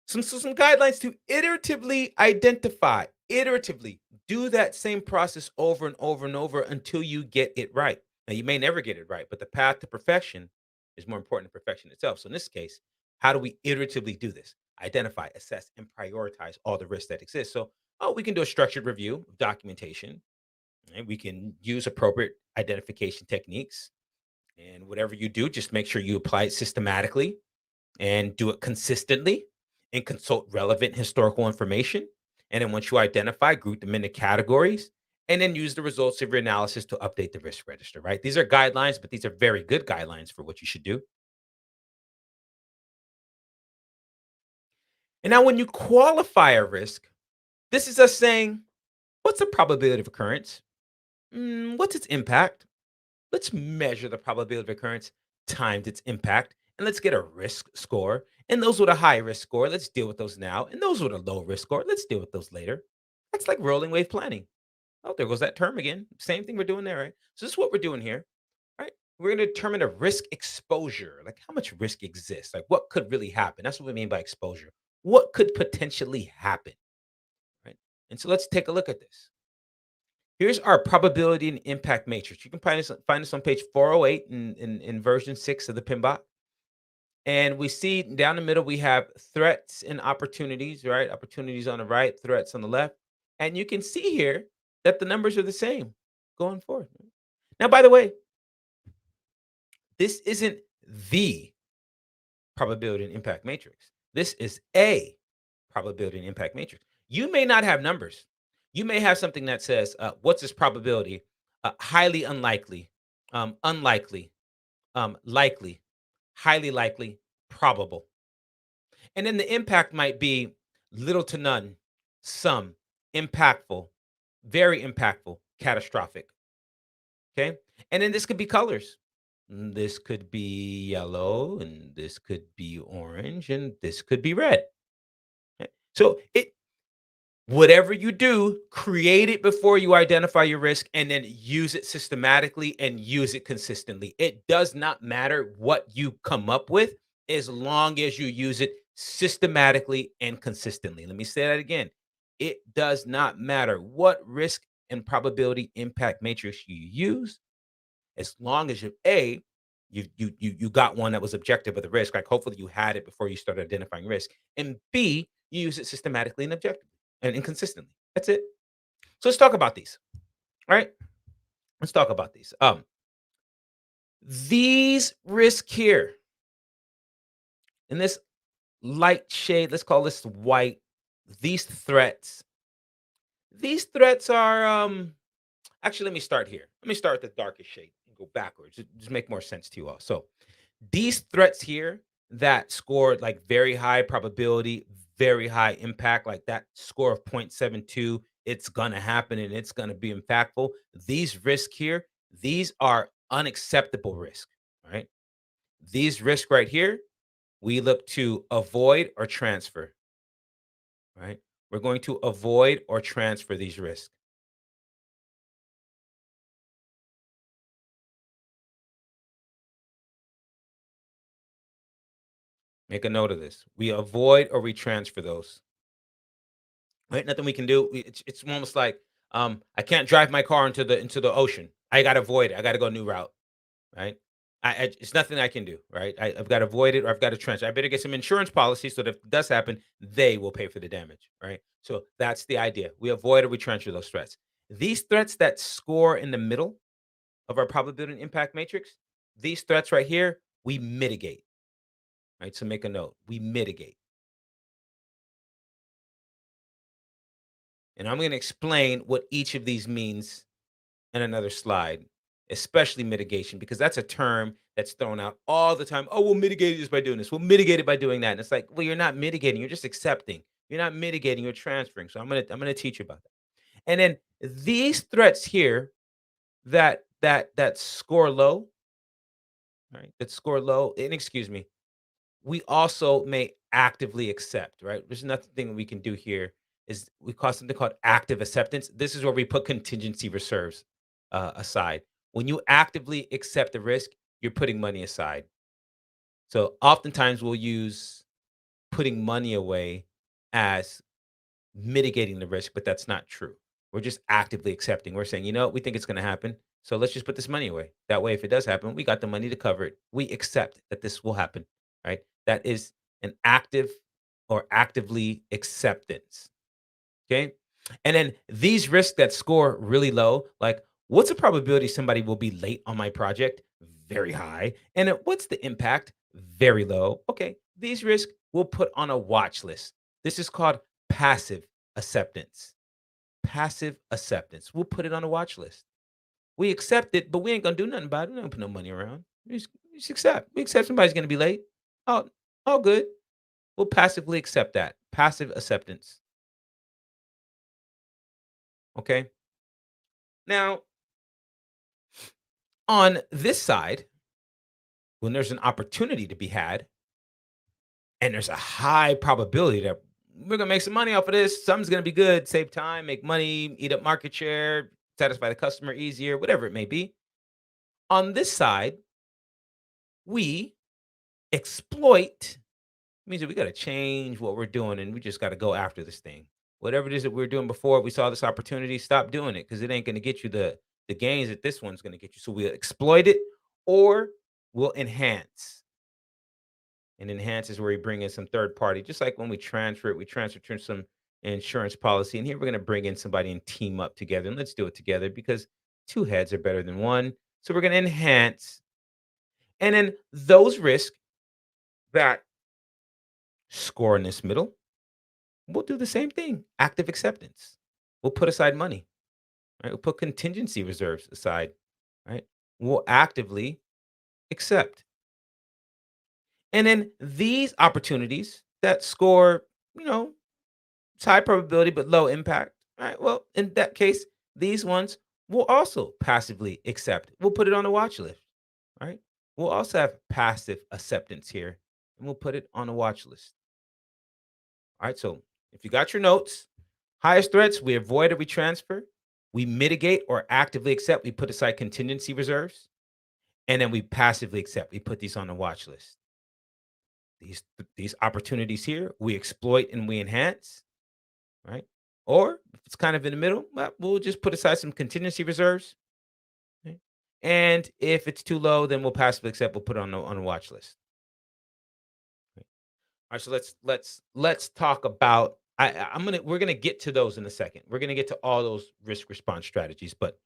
Some guidelines to iteratively identify, iteratively do that same process over and over and over until you get it right. Now, you may never get it right, but the path to perfection is more important than perfection itself. So, in this case, how do we iteratively do this? Identify, assess, and prioritize all the risks that exist. So, we can do a structured review of documentation, and we can use appropriate identification techniques. And whatever you do, just make sure you apply it systematically and do it consistently and consult relevant historical information. And then once you identify, group them into categories and then use the results of your analysis to update the risk register, right? These are guidelines, but these are very good guidelines for what you should do. And now, when you qualify a risk, this is us saying, what's the probability of occurrence? What's its impact? Let's measure the probability of occurrence times its impact, and let's get a risk score. And those with a high risk score, let's deal with those now. And those with a low risk score, let's deal with those later. That's like rolling wave planning. Oh, there goes that term again. Same thing we're doing there, right? So this is what we're doing here, right? We're going to determine a risk exposure, like how much risk exists, like what could really happen. That's what we mean by exposure. What could potentially happen, right? And so let's take a look at this. Here's our probability and impact matrix. You can find this on page 408 in version 6 of the PMBOK. And we see down the middle, we have threats and opportunities, right? Opportunities on the right, threats on the left. And you can see here that the numbers are the same going forward. Now, by the way, this isn't the probability and impact matrix. This is a probability and impact matrix. You may not have numbers. You may have something that says, what's this probability? Highly unlikely, unlikely, likely, highly likely, probable. And then the impact might be little to none, some, impactful, very impactful, catastrophic. Okay. And then this could be colors. This could be yellow, and this could be orange, and this could be red. Okay? So Whatever you do, create it before you identify your risk and then use it systematically and use it consistently. It does not matter what you come up with as long as you use it systematically and consistently. Let me say that again. It does not matter what risk and probability impact matrix you use as long as you got one that was objective of the risk. Like hopefully you had it before you started identifying risk, and B, you use it systematically and objectively and consistently. That's it. So let's talk about these. Right? Let's talk about these. These risk here in this light shade, let's call this white. These threats. These threats are actually, let me start here. Let me start with the darkest shade and go backwards. Just make more sense to you all. So these threats here that scored like very high probability, very high impact, like that score of 0.72, it's going to happen and it's going to be impactful. These risks here, these are unacceptable risk, right? These risks right here, we look to avoid or transfer, right? We're going to avoid or transfer these risks. Make a note of this. We avoid or we transfer those. Right? Nothing we can do. It's almost like I can't drive my car into the ocean. I got to avoid it. I got to go a new route. Right? It's nothing I can do. Right? I've got to avoid it or I've got to transfer. I better get some insurance policy so that if it does happen, they will pay for the damage. Right? So that's the idea. We avoid or we transfer those threats. These threats that score in the middle of our probability and impact matrix, these threats right here, we mitigate. Right? So make a note. We mitigate. And I'm going to explain what each of these means in another slide, especially mitigation, because that's a term that's thrown out all the time. Oh, we'll mitigate it just by doing this. We'll mitigate it by doing that. And it's like, well, you're not mitigating, you're just accepting. You're not mitigating, you're transferring. So I'm gonna teach you about that. And then these threats here that score low, right? That score low, and excuse me, we also may actively accept, right? There's nothing we can do here. Is we call something called active acceptance. This is where we put contingency reserves aside. When you actively accept the risk, you're putting money aside. So oftentimes we'll use putting money away as mitigating the risk, but that's not true. We're just actively accepting. We're saying, we think it's going to happen. So let's just put this money away. That way, if it does happen, we got the money to cover it. We accept that this will happen, right? That is an active or actively acceptance. Okay. And then these risks that score really low, like what's the probability somebody will be late on my project? Very high. And then what's the impact? Very low. Okay. These risks we'll put on a watch list. This is called passive acceptance. Passive acceptance. We'll put it on a watch list. We accept it, but we ain't gonna do nothing about it. We don't put no money around. We just accept. We accept somebody's gonna be late. All good. We'll passively accept that. Passive acceptance. Okay. Now, on this side, when there's an opportunity to be had, and there's a high probability that we're gonna make some money off of this, something's gonna be good, save time, make money, eat up market share, satisfy the customer easier, whatever it may be. On this side, we exploit means that we got to change what we're doing and we just got to go after this thing. Whatever it is that we are doing before, we saw this opportunity, stop doing it because it ain't going to get you the gains that this one's going to get you. So we'll exploit it or we'll enhance. And enhance is where we bring in some third party, just like when we transfer it, we transfer to some insurance policy. And here we're going to bring in somebody and team up together. And let's do it together because two heads are better than one. So we're going to enhance. And then those risks that score in this middle, we'll do the same thing. Active acceptance. We'll put aside money, right? We'll put contingency reserves aside, right? We'll actively accept. And then these opportunities that score, you know, it's high probability but low impact, right? Well, in that case, these ones will also passively accept. We'll put it on the watch list, right? We'll also have passive acceptance here, and we'll put it on the watch list. All right. So if you got your notes, Highest threats, we avoid or we transfer. We mitigate or actively accept. We put aside contingency reserves. And then we passively accept. We put these on the watch list. These opportunities here, we exploit and we enhance, right? Or if it's kind of in the middle, well, we'll just put aside some contingency reserves. Right? And if it's too low, then we'll passively accept. We'll put it on the watch list. Right? All right. So let's talk about. We're gonna get to those in a second. We're gonna get to all those risk response strategies, but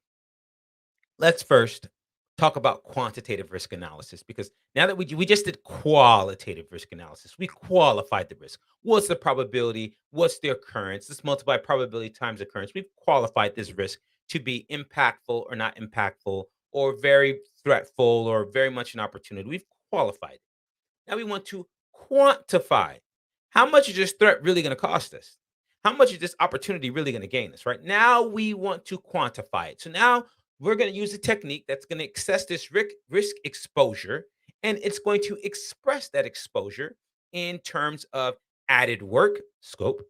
let's first talk about quantitative risk analysis because now that we just did qualitative risk analysis, we qualified the risk. What's the probability? What's the occurrence? Let's multiply probability times occurrence. We've qualified this risk to be impactful or not impactful, or very threatful or very much an opportunity. We've qualified. Now we want to quantify. How much is this threat really going to cost us? How much is this opportunity really going to gain us? Right now, we want to quantify it. So now we're going to use a technique that's going to assess this risk exposure, and it's going to express that exposure in terms of added work, scope,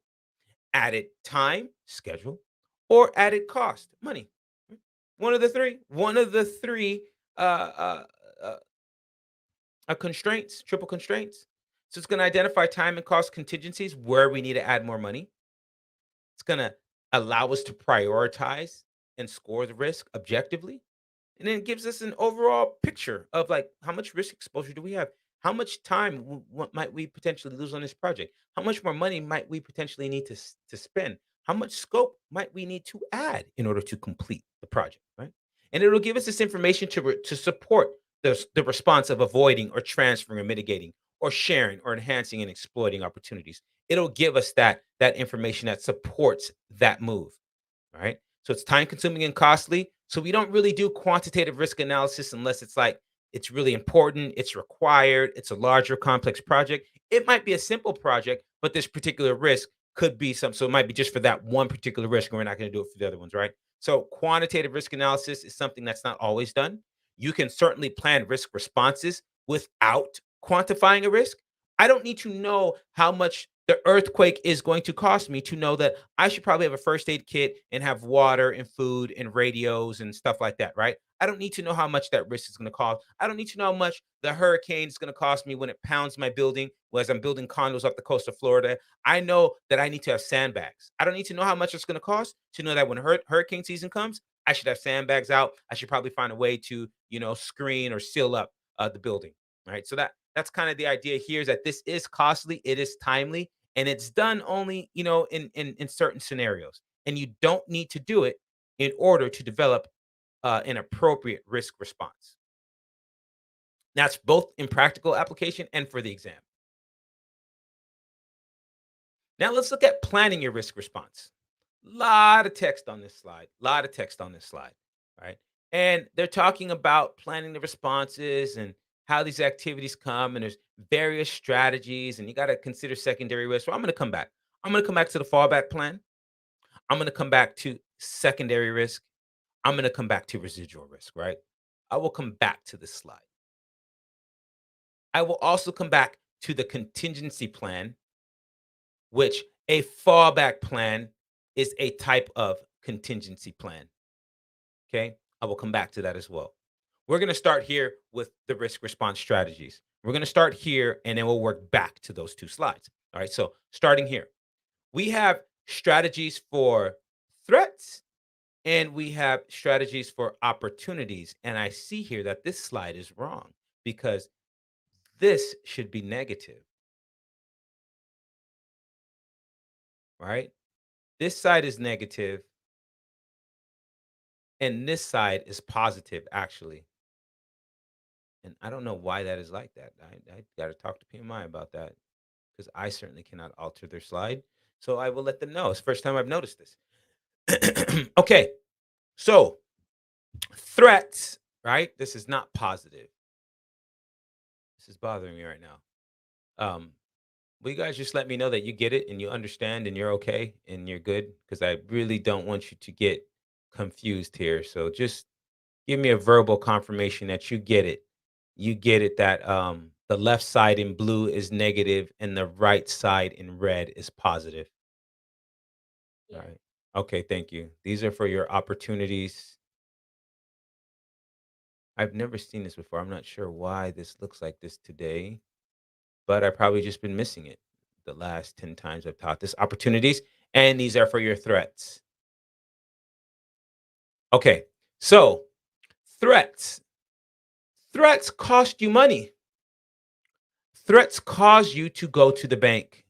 added time, schedule, or added cost, money. One of the three. One of the three uh, uh, uh, constraints, triple constraints. So it's going to identify time and cost contingencies where we need to add more money. It's going to allow us to prioritize and score the risk objectively. And then it gives us an overall picture of like how much risk exposure do we have? How much time what might we potentially lose on this project? How much more money might we potentially need to spend? How much scope might we need to add in order to complete the project, right? And it'll give us this information to support the response of avoiding or transferring or mitigating or sharing or enhancing and exploiting opportunities. It'll give us that information that supports that move. Right? So it's time consuming and costly. So we don't really do quantitative risk analysis unless it's like it's really important, it's required, it's a larger complex project. It might be a simple project, but this particular risk could be some, so it might be just for that one particular risk, and we're not going to do it for the other ones, right? So quantitative risk analysis is something that's not always done. You can certainly plan risk responses without quantifying a risk. I don't need to know how much the earthquake is going to cost me to know that I should probably have a first aid kit and have water and food and radios and stuff like that, right? I don't need to know how much that risk is going to cost. I don't need to know how much the hurricane is going to cost me when it pounds my building, as I'm building condos off the coast of Florida. I know that I need to have sandbags. I don't need to know how much it's going to cost to know that when hurricane season comes, I should have sandbags out. I should probably find a way to, screen or seal up the building, right? So that's kind of the idea here is that this is costly, it is timely, and it's done only, in certain scenarios. And you don't need to do it in order to develop an appropriate risk response. That's both in practical application and for the exam. Now let's look at planning your risk response. Lot of text on this slide. Lot of text on this slide, right? And they're talking about planning the responses and how these activities come, and there's various strategies, and you got to consider secondary risk. So I'm going to come back. I'm going to come back to the fallback plan. I'm going to come back to secondary risk. I'm going to come back to residual risk, right? I will come back to this slide. I will also come back to the contingency plan, which a fallback plan is a type of contingency plan. Okay. I will come back to that as well. We're going to start here with the risk response strategies. We're going to start here and then we'll work back to those two slides. All right. So, starting here, we have strategies for threats and we have strategies for opportunities. And I see here that this slide is wrong because this should be negative, right? This side is negative and this side is positive, actually. And I don't know why that is like that. I got to talk to PMI about that because I certainly cannot alter their slide. So I will let them know. It's the first time I've noticed this. Okay. So threats, right? This is not positive. This is bothering me right now. Will you guys just let me know that you get it and you understand and you're okay and you're good? Because I really don't want you to get confused here. So just give me a verbal confirmation that you get it. You get it that the left side in blue is negative and the right side in red is positive. Right. Okay, thank you. These are for your opportunities. I've never seen this before. I'm not sure why this looks like this today, but I probably just been missing it the last 10 times I've taught this opportunities, and these are for your threats. Okay. So, threats. Threats cost you money. Threats cause you to go to the bank.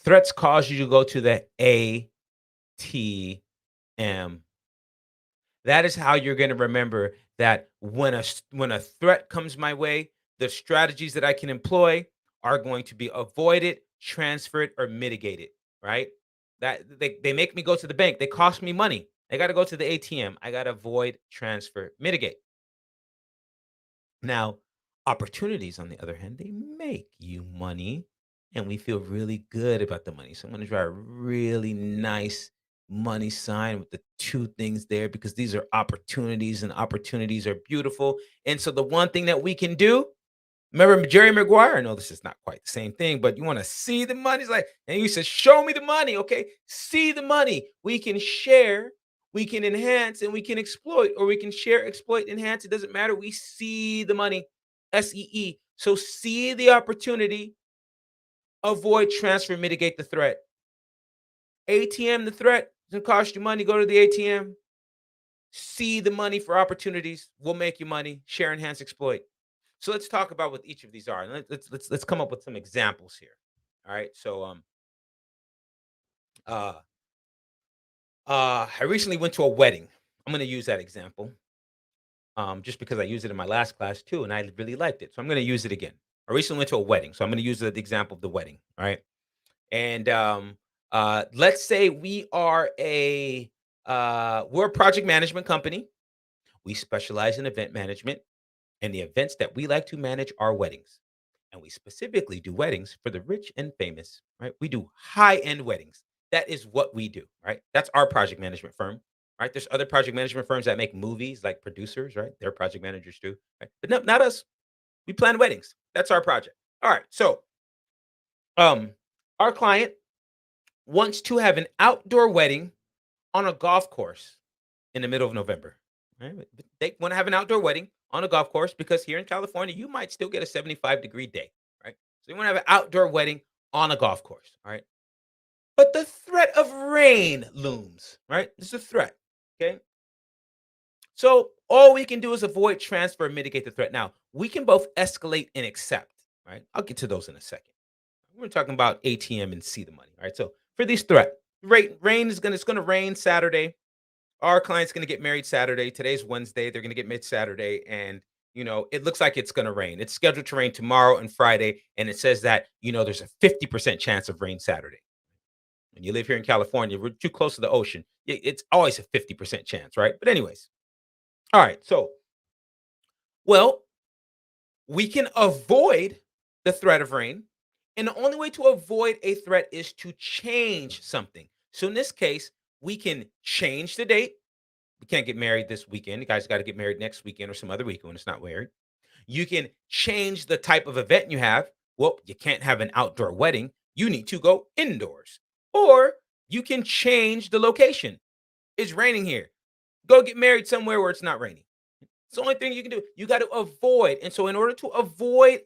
Threats cause you to go to the ATM. That is how you're gonna remember that when a threat comes my way, the strategies that I can employ are going to be avoided, transferred, or mitigated, right? That they make me go to the bank. They cost me money. I gotta go to the ATM. I gotta avoid, transfer, mitigate. Now, opportunities, on the other hand, they make you money, and we feel really good about the money. So I'm going to draw a really nice money sign with the two things there because these are opportunities, and opportunities are beautiful. And so the one thing that we can do, remember Jerry Maguire? I know this is not quite the same thing, but you want to see the money. It's like, and you said, show me the money. Okay. See the money. We can share, we can enhance, and we can exploit, or we can share, exploit, enhance. It doesn't matter. We see the money. SEE. So see the opportunity, avoid, transfer, mitigate the threat. ATM, the threat, doesn't cost you money. Go to the ATM. See the money for opportunities. Will make you money. Share, enhance, exploit. So let's talk about what each of these are. And let's come up with some examples here. All right. So uh I recently went to a wedding. I'm gonna use that example. Just because I used it in my last class too, and I really liked it. So I'm gonna use it again. I recently went to a wedding. So I'm gonna use the example of the wedding. All right. And let's say we're a project management company. We specialize in event management. And the events that we like to manage are weddings. And we specifically do weddings for the rich and famous, right? We do high-end weddings. That is what we do, right? That's our project management firm, right? There's other project management firms that make movies, like producers, right? They're project managers too, right? But no, not us. We plan weddings. That's our project. All right. So, um, our client wants to have an outdoor wedding on a golf course in the middle of November. Right? But they want to have an outdoor wedding on a golf course because here in California, you might still get a 75-degree day, right? So you want to have an outdoor wedding on a golf course, all right? But the threat of rain looms, right? This is a threat, okay? So all we can do is avoid, transfer, mitigate the threat. Now, we can both escalate and accept, right? I'll get to those in a second. We're talking about ATM and see the money, all right? So for these threat, rain is gonna it's gonna rain Saturday. Our client's gonna get married Saturday. Today's Wednesday. They're gonna get married Saturday, and it looks like it's gonna rain. It's scheduled to rain tomorrow and Friday, and it says that there's a 50% chance of rain Saturday. When you live here in California, we're too close to the ocean. It's always a 50% chance, right? But anyways, all right. So, well, we can avoid the threat of rain, and the only way to avoid a threat is to change something. So in this case, we can change the date. We can't get married this weekend. You guys got to get married next weekend or some other weekend when it's not married. You can change the type of event you have. Well, you can't have an outdoor wedding. You need to go indoors. Or you can change the location. It's raining here. Go get married somewhere where it's not raining. It's the only thing you can do. You got to avoid. And so, in order to avoid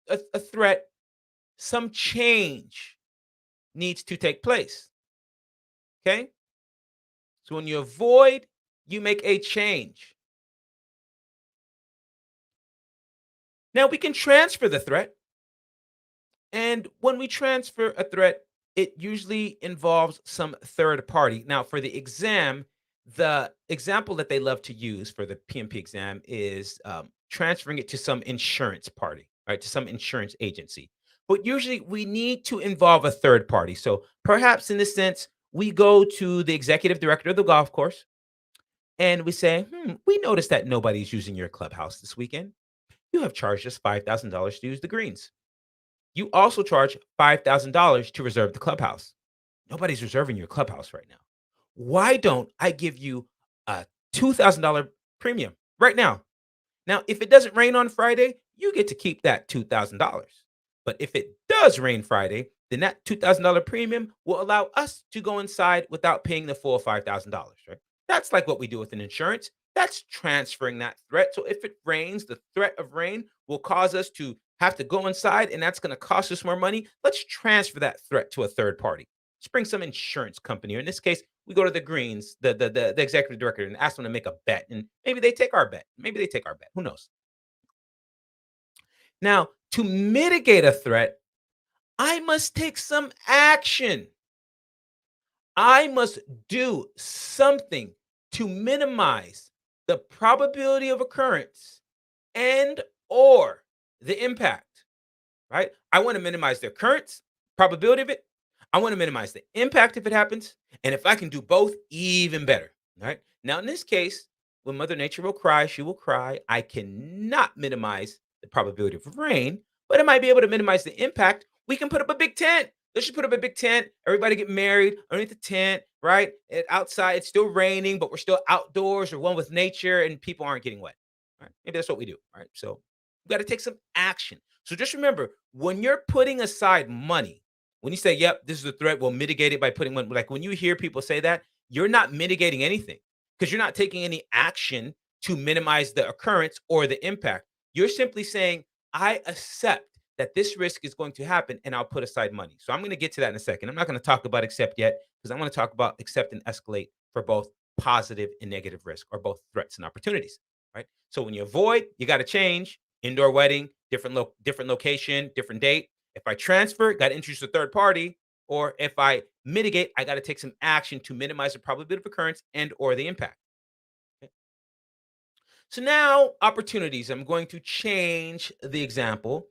a threat, some change needs to take place. Okay. So, when you avoid, you make a change. Now, we can transfer the threat. And when we transfer a threat, it usually involves some third party. Now, for the example that they love to use for the PMP exam is transferring it to some insurance party, right? To some insurance agency. But usually we need to involve a third party. So perhaps in this sense, we go to the executive director of the golf course and we say, we noticed that nobody's using your clubhouse this weekend. You have charged us $5,000 to use the greens. You also charge $5,000 to reserve the clubhouse. Nobody's reserving your clubhouse right now. Why don't I give you a $2,000 premium right now? Now, if it doesn't rain on Friday, you get to keep that $2,000. But if it does rain Friday, then that $2,000 premium will allow us to go inside without paying the full $5,000, right? That's like what we do with an insurance. That's transferring that threat. So if it rains, the threat of rain will cause us to have to go inside, and that's going to cost us more money. Let's transfer that threat to a third party. Let's bring some insurance company. Or in this case, we go to the Greens, the executive director, and ask them to make a bet. And maybe they take our bet. Maybe they take our bet. Who knows? Now, to mitigate a threat, I must take some action. I must do something to minimize the probability of occurrence and or the impact, right? I want to minimize the occurrence, probability of it. I want to minimize the impact if it happens. And if I can do both, even better, right? Now, in this case, when Mother Nature will cry, she will cry. I cannot minimize the probability of rain, but I might be able to minimize the impact. We can put up a big tent. Let's just put up a big tent. Everybody get married underneath the tent, right? Outside, it's still raining, but we're still outdoors or one with nature and people aren't getting wet. Right? Maybe that's what we do. Right. So we got to take some action. So just remember, when you're putting aside money, when you say, yep, this is a threat, we'll mitigate it by putting money, like when you hear people say that, you're not mitigating anything because you're not taking any action to minimize the occurrence or the impact. You're simply saying, I accept that this risk is going to happen and I'll put aside money. So I'm going to get to that in a second. I'm not going to talk about accept yet because I want to talk about accept and escalate for both positive and negative risk or both threats and opportunities, right? So when you avoid, you got to change. Indoor wedding, different location, different date. If I transfer, got to introduce a third party, or if I mitigate, I got to take some action to minimize the probability of occurrence and or the impact. Okay. So now opportunities. I'm going to change the example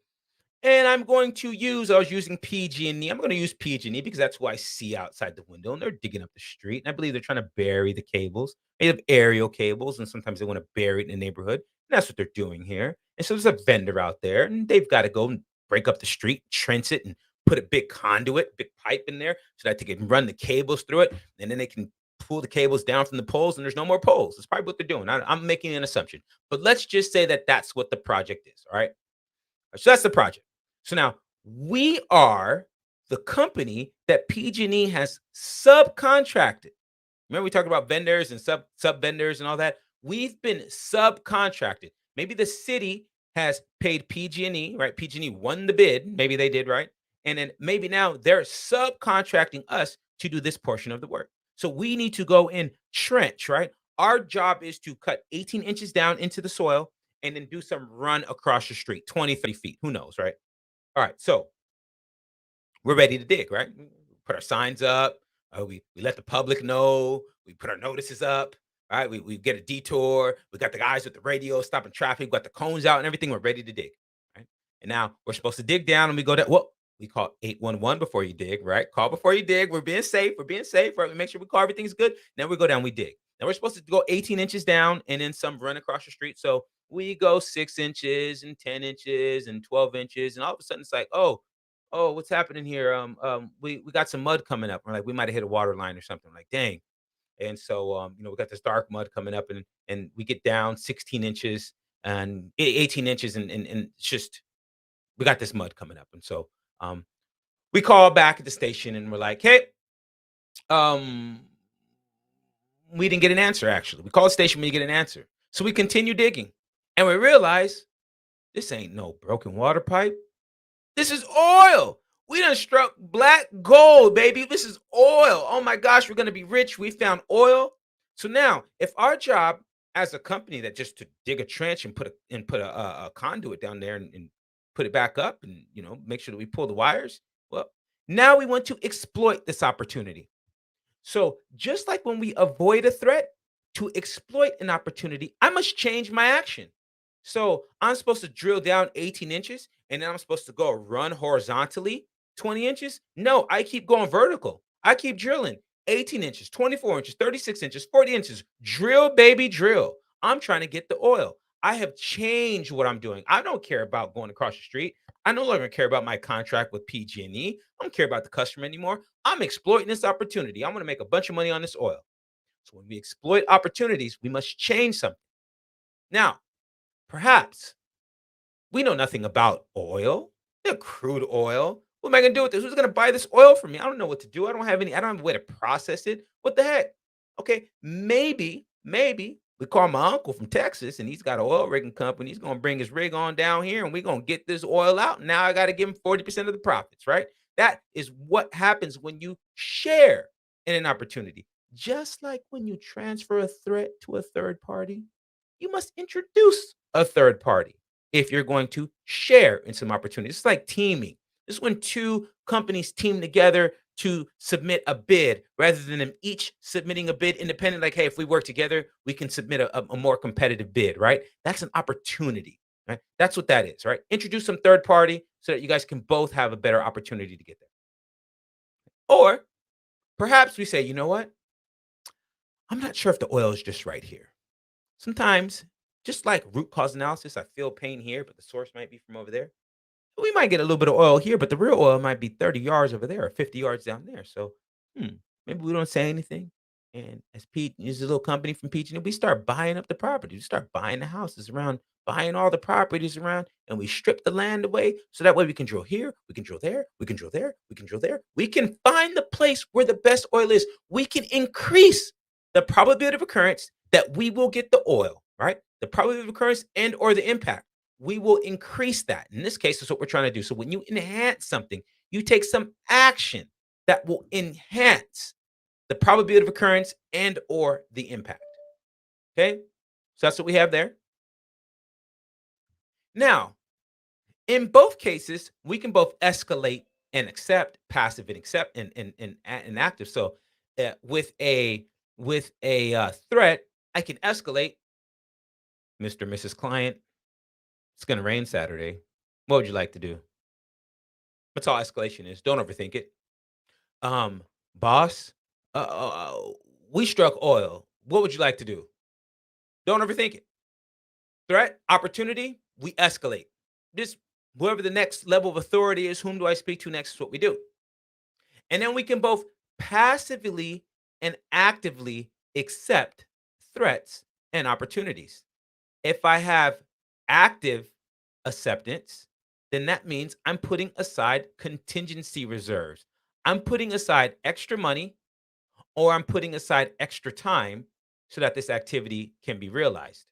and I'm going to use, I was using PG&E. I'm going to use PG&E because that's who I see outside the window and they're digging up the street. And I believe they're trying to bury the cables. They have aerial cables and sometimes they want to bury it in the neighborhood. And that's what they're doing here. And so there's a vendor out there and they've got to go and break up the street, trench it and put a big conduit, big pipe in there so that they can run the cables through it. And then they can pull the cables down from the poles and there's no more poles. That's probably what they're doing. I'm making an assumption, but let's just say that that's what the project is. All right. So that's the project. So now we are the company that PG&E has subcontracted. Remember we talked about vendors and sub vendors and all that. We've been subcontracted. Maybe the city has paid PG&E, right? PG&E won the bid. Maybe they did, right? And then maybe now they're subcontracting us to do this portion of the work. So we need to go in trench, right? Our job is to cut 18 inches down into the soil and then do some run across the street, 20, 30 feet. Who knows, right? All right. So we're ready to dig, right? Put our signs up. We let the public know. We put our notices up. Right. We get a detour. We got the guys with the radio stopping traffic. We got the cones out and everything. We're ready to dig. Right. And now we're supposed to dig down and we go down. Well, we call 811 before you dig, right? Call before you dig. We're being safe. We're being safe, right? We make sure we call everything's good. Then we go down, we dig. Now we're supposed to go 18 inches down and then some run across the street. So we go 6 inches and 10 inches and 12 inches. And all of a sudden it's like, oh, what's happening here? We got some mud coming up. We're like, we might have hit a water line or something. Like, dang. And so, we got this dark mud coming up, and we get down 16 inches and 18 inches, and it's just we got this mud coming up, and so we call back at the station, and we're like, hey, um, we didn't get an answer. Actually, we call the station, we didn't get an answer, so we continue digging, and we realize this ain't no broken water pipe. This is oil. We done struck black gold, baby. This is oil. Oh my gosh, we're gonna be rich. We found oil. So now, if our job as a company that just to dig a trench and put a conduit down there and put it back up and make sure that we pull the wires, well, now we want to exploit this opportunity. So, just like when we avoid a threat to exploit an opportunity, I must change my action. So, I'm supposed to drill down 18 inches and then I'm supposed to go run horizontally 20 inches. No, I keep going vertical. I keep drilling 18 inches, 24 inches, 36 inches, 40 inches. Drill, baby, drill. I'm trying to get the oil. I have changed what I'm doing. I don't care about going across the street. I no longer care about my contract with PG&E. I don't care about the customer anymore. I'm exploiting this opportunity. I'm going to make a bunch of money on this oil. So when we exploit opportunities, we must change something. Now, perhaps we know nothing about oil, the crude oil. What am I gonna do with this? Who's gonna buy this oil from me? I don't know what to do. I don't have a way to process it. What the heck? Okay, maybe we call my uncle from Texas and he's got an oil rigging company. He's gonna bring his rig on down here and we're gonna get this oil out. Now I gotta give him 40% of the profits, right? That is what happens when you share in an opportunity. Just like when you transfer a threat to a third party, you must introduce a third party if you're going to share in some opportunities. It's like teaming. This is when two companies team together to submit a bid rather than them each submitting a bid independent. Like, hey, if we work together, we can submit a more competitive bid, right? That's an opportunity, right? That's what that is, right? Introduce some third party so that you guys can both have a better opportunity to get there. Or perhaps we say, you know what? I'm not sure if the oil is just right here. Sometimes, just like root cause analysis, I feel pain here, but the source might be from over there. We might get a little bit of oil here, but the real oil might be 30 yards over there or 50 yards down there. So, maybe we don't say anything. And as Pete is a little company from PG, we start buying up the property. We start buying the houses around, buying all the properties around, and we strip the land away so that way we can drill here, we can drill there, we can drill there, we can drill there. We can find the place where the best oil is. We can increase the probability of occurrence that we will get the oil, right? The probability of occurrence and or the impact, we will increase that. In this case, that's what we're trying to do. So when you enhance something, you take some action that will enhance the probability of occurrence and or the impact. Okay? So that's what we have there. Now, in both cases, we can both escalate and accept, passive and accept and active. So with a threat, I can escalate, Mr. and Mrs. Client. It's going to rain Saturday. What would you like to do? That's all escalation is. Don't overthink it. Um, Boss, we struck oil. What would you like to do? Don't overthink it. Threat, opportunity, we escalate. Just whoever the next level of authority is, whom do I speak to next is what we do. And then we can both passively and actively accept threats and opportunities. If I have active acceptance, then that means I'm putting aside contingency reserves. I'm putting aside extra money or I'm putting aside extra time so that this activity can be realized.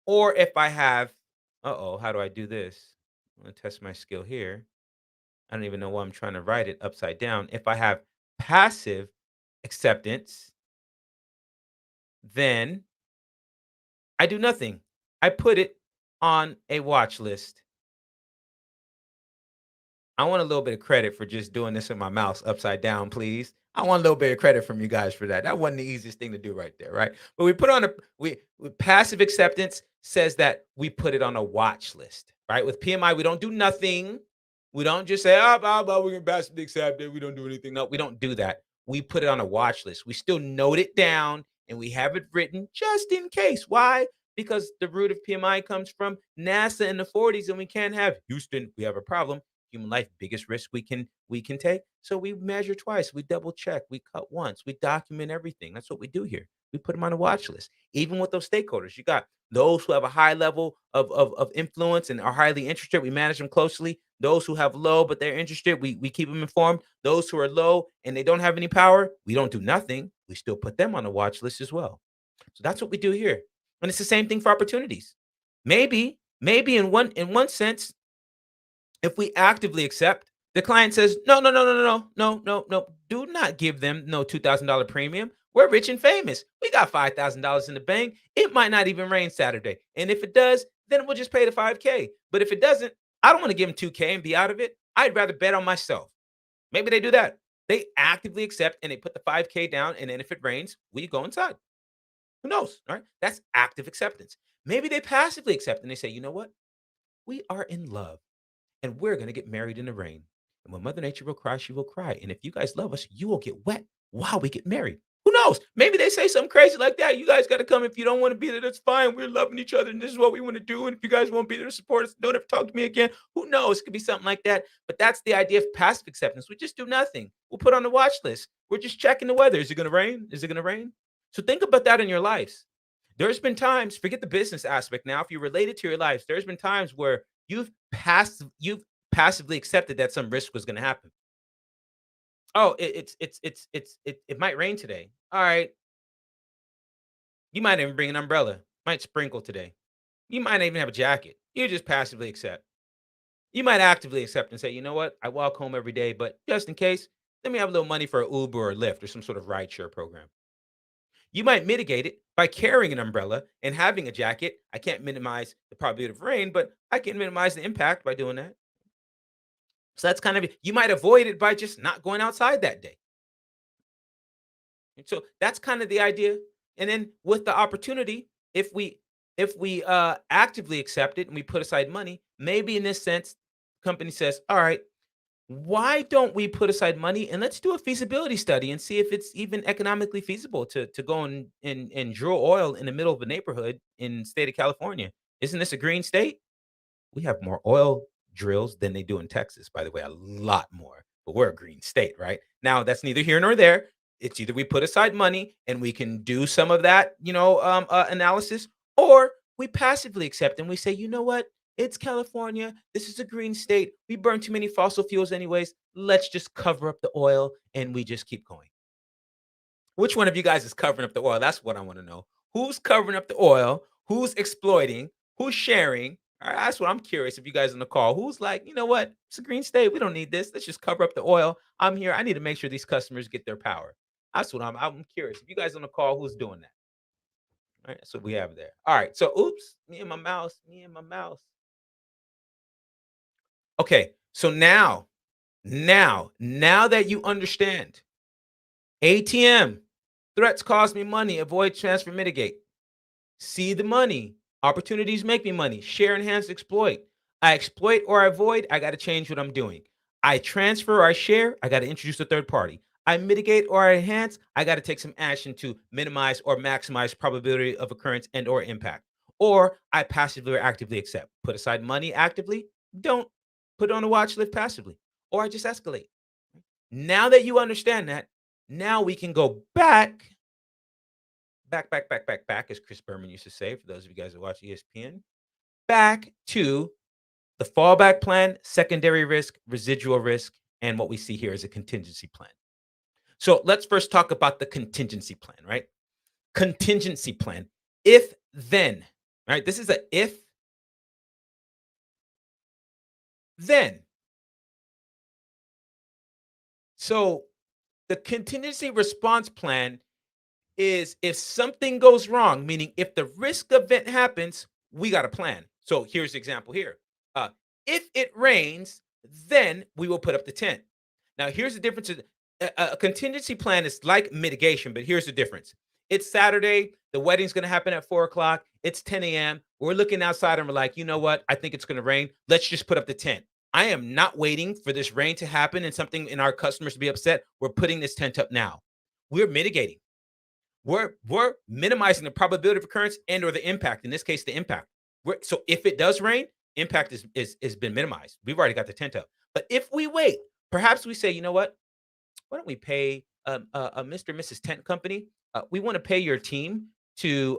Or if I have, how do I do this? I'm going to test my skill here. I don't even know why I'm trying to write it upside down. If I have passive acceptance, then I do nothing. I put it on a watch list. I want a little bit of credit for just doing this with my mouse upside down, please. I want a little bit of credit from you guys for that. That wasn't the easiest thing to do right there, right? But we put on a we passive acceptance says that we put it on a watch list, right? With PMI, we don't do nothing. We don't just say, we're gonna passively accept it. We don't do anything. No, we don't do that. We put it on a watch list. We still note it down and we have it written just in case. Why? Because the root of PMI comes from NASA in the 40s, and we can't have Houston. We have a problem. Human life, biggest risk we can take. So we measure twice, we double check, we cut once, we document everything. That's what we do here. We put them on a watch list. Even with those stakeholders, you got those who have a high level of influence and are highly interested. We manage them closely. Those who have low but they're interested, we keep them informed. Those who are low and they don't have any power, we don't do nothing. We still put them on the watch list as well. So that's what we do here. And it's the same thing for opportunities. Maybe in one sense, if we actively accept, the client says, no, no, no, no, no, no, no, no, no, do not give them no $2,000 premium. We're rich and famous. We got $5,000 in the bank. It might not even rain Saturday. And if it does, then we'll just pay the 5K. But if it doesn't, I don't want to give them 2K and be out of it. I'd rather bet on myself. Maybe they do that. They actively accept and they put the 5K down. And then if it rains, we go inside. Who knows? Right? That's active acceptance. Maybe they passively accept and they say, you know what? We are in love and we're going to get married in the rain. And when Mother Nature will cry, she will cry. And if you guys love us, you will get wet while we get married. Who knows? Maybe they say something crazy like that. You guys got to come. If you don't want to be there, that's fine. We're loving each other, and this is what we want to do. And if you guys won't be there to support us, don't ever talk to me again. Who knows? It could be something like that. But that's the idea of passive acceptance. We just do nothing. We'll put on the watch list. We're just checking the weather. Is it going to rain? Is it going to rain? So think about that in your lives. There's been times, forget the business aspect now. If you relate it to your lives, there's been times where you've passively accepted that some risk was going to happen. Oh, it might rain today. All right, you might even bring an umbrella. Might sprinkle today. You might not even have a jacket. You just passively accept. You might actively accept and say, you know what? I walk home every day, but just in case, let me have a little money for an Uber or Lyft or some sort of rideshare program. You might mitigate it by carrying an umbrella and having a jacket. I can't minimize the probability of rain, but I can minimize the impact by doing that. So that's kind of you might avoid it by just not going outside that day. And so that's kind of the idea. And then with the opportunity, if we actively accept it and we put aside money, maybe in this sense, company says, all right, why don't we put aside money and let's do a feasibility study and see if it's even economically feasible to go and drill oil in the middle of a neighborhood in the state of California? Isn't this a green state? We have more oil drills than they do in Texas, by the way, a lot more. But we're a green state, right? Now, that's neither here nor there. It's either we put aside money and we can do some of that, analysis, or we passively accept and we say, you know what? It's California. This is a green state. We burn too many fossil fuels, anyways. Let's just cover up the oil and we just keep going. Which one of you guys is covering up the oil? That's what I want to know. Who's covering up the oil? Who's exploiting? Who's sharing? All right, that's what I'm curious if you guys on the call. Who's like, you know what? It's a green state. We don't need this. Let's just cover up the oil. I'm here. I need to make sure these customers get their power. That's what I'm curious. If you guys on the call, who's doing that? All right, that's what we have there. All right. So oops, me and my mouse, me and my mouse. Okay. So now that you understand ATM, threats cost me money, avoid, transfer, mitigate. See the money. Opportunities make me money. Share, enhance, exploit. I exploit or I avoid, I got to change what I'm doing. I transfer or I share, I got to introduce a third party. I mitigate or I enhance, I got to take some action to minimize or maximize probability of occurrence and or impact. Or I passively or actively accept. Put aside money actively, don't put it on a watch list passively. Or I just escalate. Now that you understand that, now we can go back, as Chris Berman used to say, for those of you guys that watch ESPN, back to the fallback plan, secondary risk, residual risk, and what we see here is a contingency plan. So let's first talk about the contingency plan, right? Contingency plan. If then, right? This is a if then. So the contingency response plan is if something goes wrong, meaning if the risk event happens, we got a plan. So here's the example here. Uh, if it rains, then we will put up the tent. Now, here's the difference. A contingency plan is like mitigation, but here's the difference. It's Saturday. The wedding's going to happen at 4 o'clock. It's 10 a.m. We're looking outside and we're like, you know what? I think it's going to rain. Let's just put up the tent. I am not waiting for this rain to happen and something in our customers to be upset. We're putting this tent up now. We're mitigating. We're minimizing the probability of occurrence and or the impact. In this case, the impact. So if it does rain, impact is been minimized. We've already got the tent up. But if we wait, perhaps we say, you know what? Why don't we pay a Mr. and Mrs. Tent Company? We want to pay your team to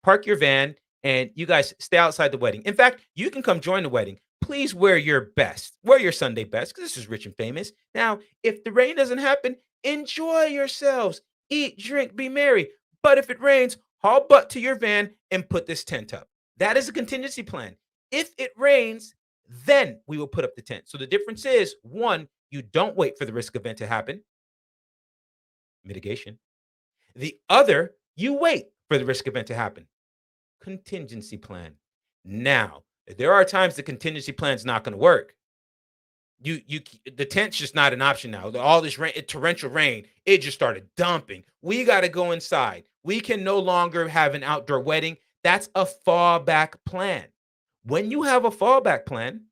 park your van and you guys stay outside the wedding. In fact, you can come join the wedding. Please wear your best. Wear your Sunday best because this is rich and famous. Now, if the rain doesn't happen, enjoy yourselves. Eat, drink, be merry. But if it rains, haul butt to your van and put this tent up. That is a contingency plan. If it rains, then we will put up the tent. So the difference is one, you don't wait for the risk event to happen, mitigation. The other, you wait for the risk event to happen, contingency plan. Now, there are times the contingency plan is not going to work. The tent's just not an option now. All this rain, torrential rain, it just started dumping. We got to go inside. We can no longer have an outdoor wedding. That's a fallback plan. When you have a fallback plan,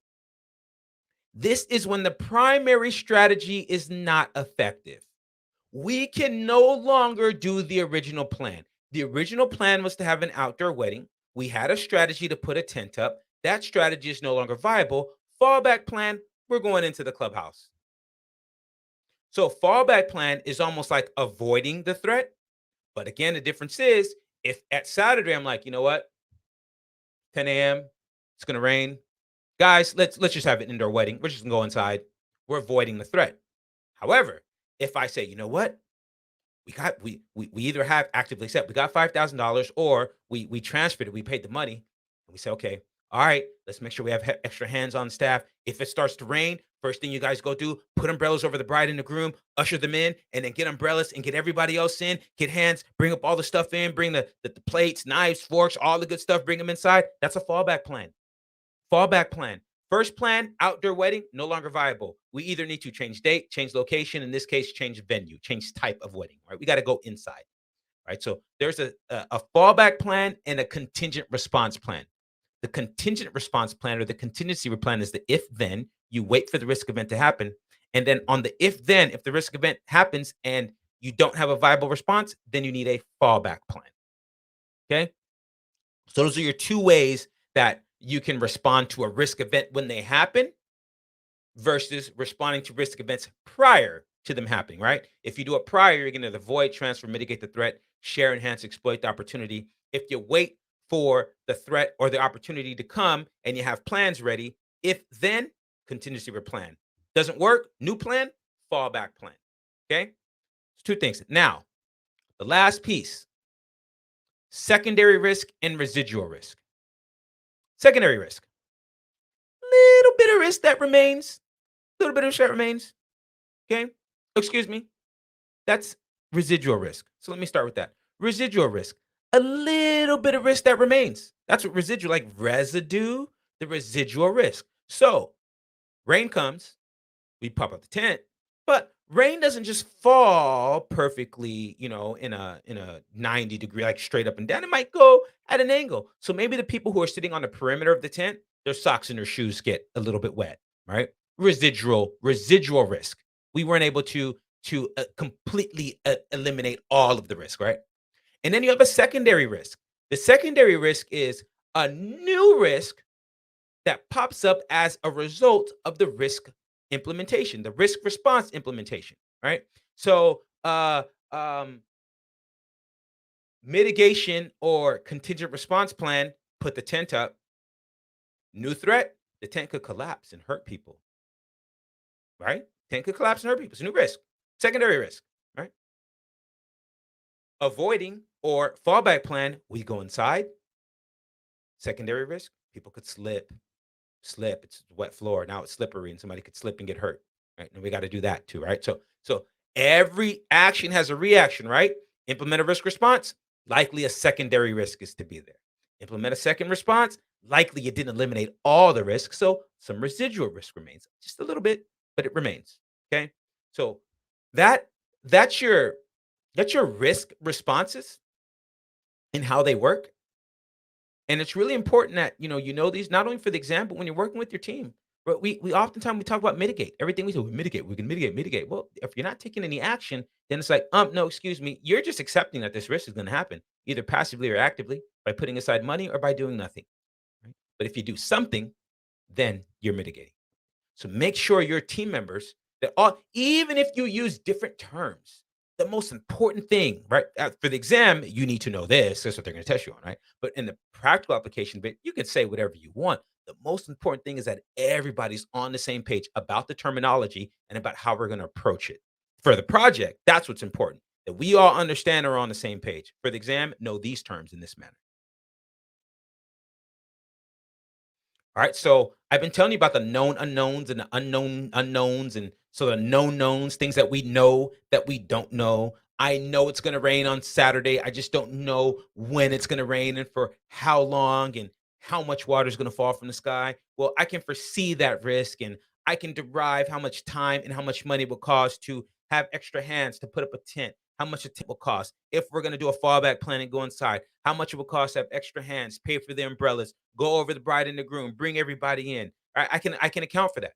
this is when the primary strategy is not effective. We can no longer do the original plan. The original plan was to have an outdoor wedding. We had a strategy to put a tent up. That strategy is no longer viable. Fallback plan, we're going into the clubhouse. So fallback plan is almost like avoiding the threat. But again, the difference is if at Saturday I'm like, you know what? 10 a.m., it's going to rain. guys, let's just have an indoor wedding. We're just gonna go inside. We're avoiding the threat. However, if I say, you know what, we either have actively set, we got $5,000, or we transferred it, we paid the money, and we say, okay, all right, let's make sure we have extra hands on staff. If it starts to rain, first thing you guys go do, put umbrellas over the bride and the groom, usher them in, and then get umbrellas and get everybody else in, get hands, bring up all the stuff in, bring the plates, knives, forks, all the good stuff, bring them inside. That's a fallback plan. Fallback plan. First plan, outdoor wedding, no longer viable. We either need to change date, change location, in this case, change venue, change type of wedding, right? We got to go inside, right? So there's a fallback plan and a contingent response plan. The contingent response plan, or the contingency plan, is the if then. You wait for the risk event to happen. And then on the if then, if the risk event happens and you don't have a viable response, then you need a fallback plan. Okay. So those are your two ways that you can respond to a risk event when they happen versus responding to risk events prior to them happening, right? If you do it prior, you're going to avoid, transfer, mitigate the threat, share, enhance, exploit the opportunity. If you wait for the threat or the opportunity to come and you have plans ready, if then, contingency plan. Doesn't work, new plan, fallback plan. Okay? It's two things. Now, the last piece, secondary risk and residual risk. Secondary risk, little bit of risk that remains, little bit of risk that remains. Okay? Excuse me. That's residual risk. So let me start with that. Residual risk, a little bit of risk that remains. That's what residual, like residue, the residual risk. So rain comes, we pop up the tent, but rain doesn't just fall perfectly, in a 90-degree, like straight up and down. It might go at an angle. So maybe the people who are sitting on the perimeter of the tent, their socks and their shoes get a little bit wet, right? Residual risk. We weren't able to completely eliminate all of the risk, right? And then you have a secondary risk. The secondary risk is a new risk that pops up as a result of the risk implementation, the risk response implementation, right? So, mitigation or contingent response plan, put the tent up. New threat, the tent could collapse and hurt people, right? Tent could collapse and hurt people. It's a new risk, secondary risk, right? Avoiding or fallback plan, we go inside. Secondary risk, people could slip. It's wet floor. Now it's slippery and somebody could slip and get hurt. Right. And we got to do that too. Right. So every action has a reaction, right? Implement a risk response, likely a secondary risk is to be there. Implement a second response, likely you didn't eliminate all the risk. So some residual risk remains. Just a little bit, but it remains. Okay. So that that's your risk responses and how they work. And it's really important that you know these not only for the exam, but when you're working with your team. But we oftentimes we talk about mitigate. Everything we do, we mitigate. We can mitigate. Well, if you're not taking any action, then it's like, no, excuse me, you're just accepting that this risk is going to happen, either passively or actively, by putting aside money or by doing nothing. Right? But if you do something, then you're mitigating. So make sure your team members that all, even if you use different terms, the most important thing, right? For the exam, you need to know this. That's what they're going to test you on, right? But in the practical application bit, you can say whatever you want. The most important thing is that everybody's on the same page about the terminology and about how we're going to approach it. For the project, that's what's important. That we all understand and are on the same page. For the exam, know these terms in this manner. All right. So I've been telling you about the known unknowns and the unknown unknowns. And so the known knowns, things that we know that we don't know. I know it's going to rain on Saturday. I just don't know when it's going to rain and for how long and how much water is going to fall from the sky. Well, I can foresee that risk and I can derive how much time and how much money it will cost to have extra hands to put up a tent, how much a tent will cost. If we're going to do a fallback plan and go inside, how much it will cost to have extra hands, pay for the umbrellas, go over the bride and the groom, bring everybody in. I can account for that.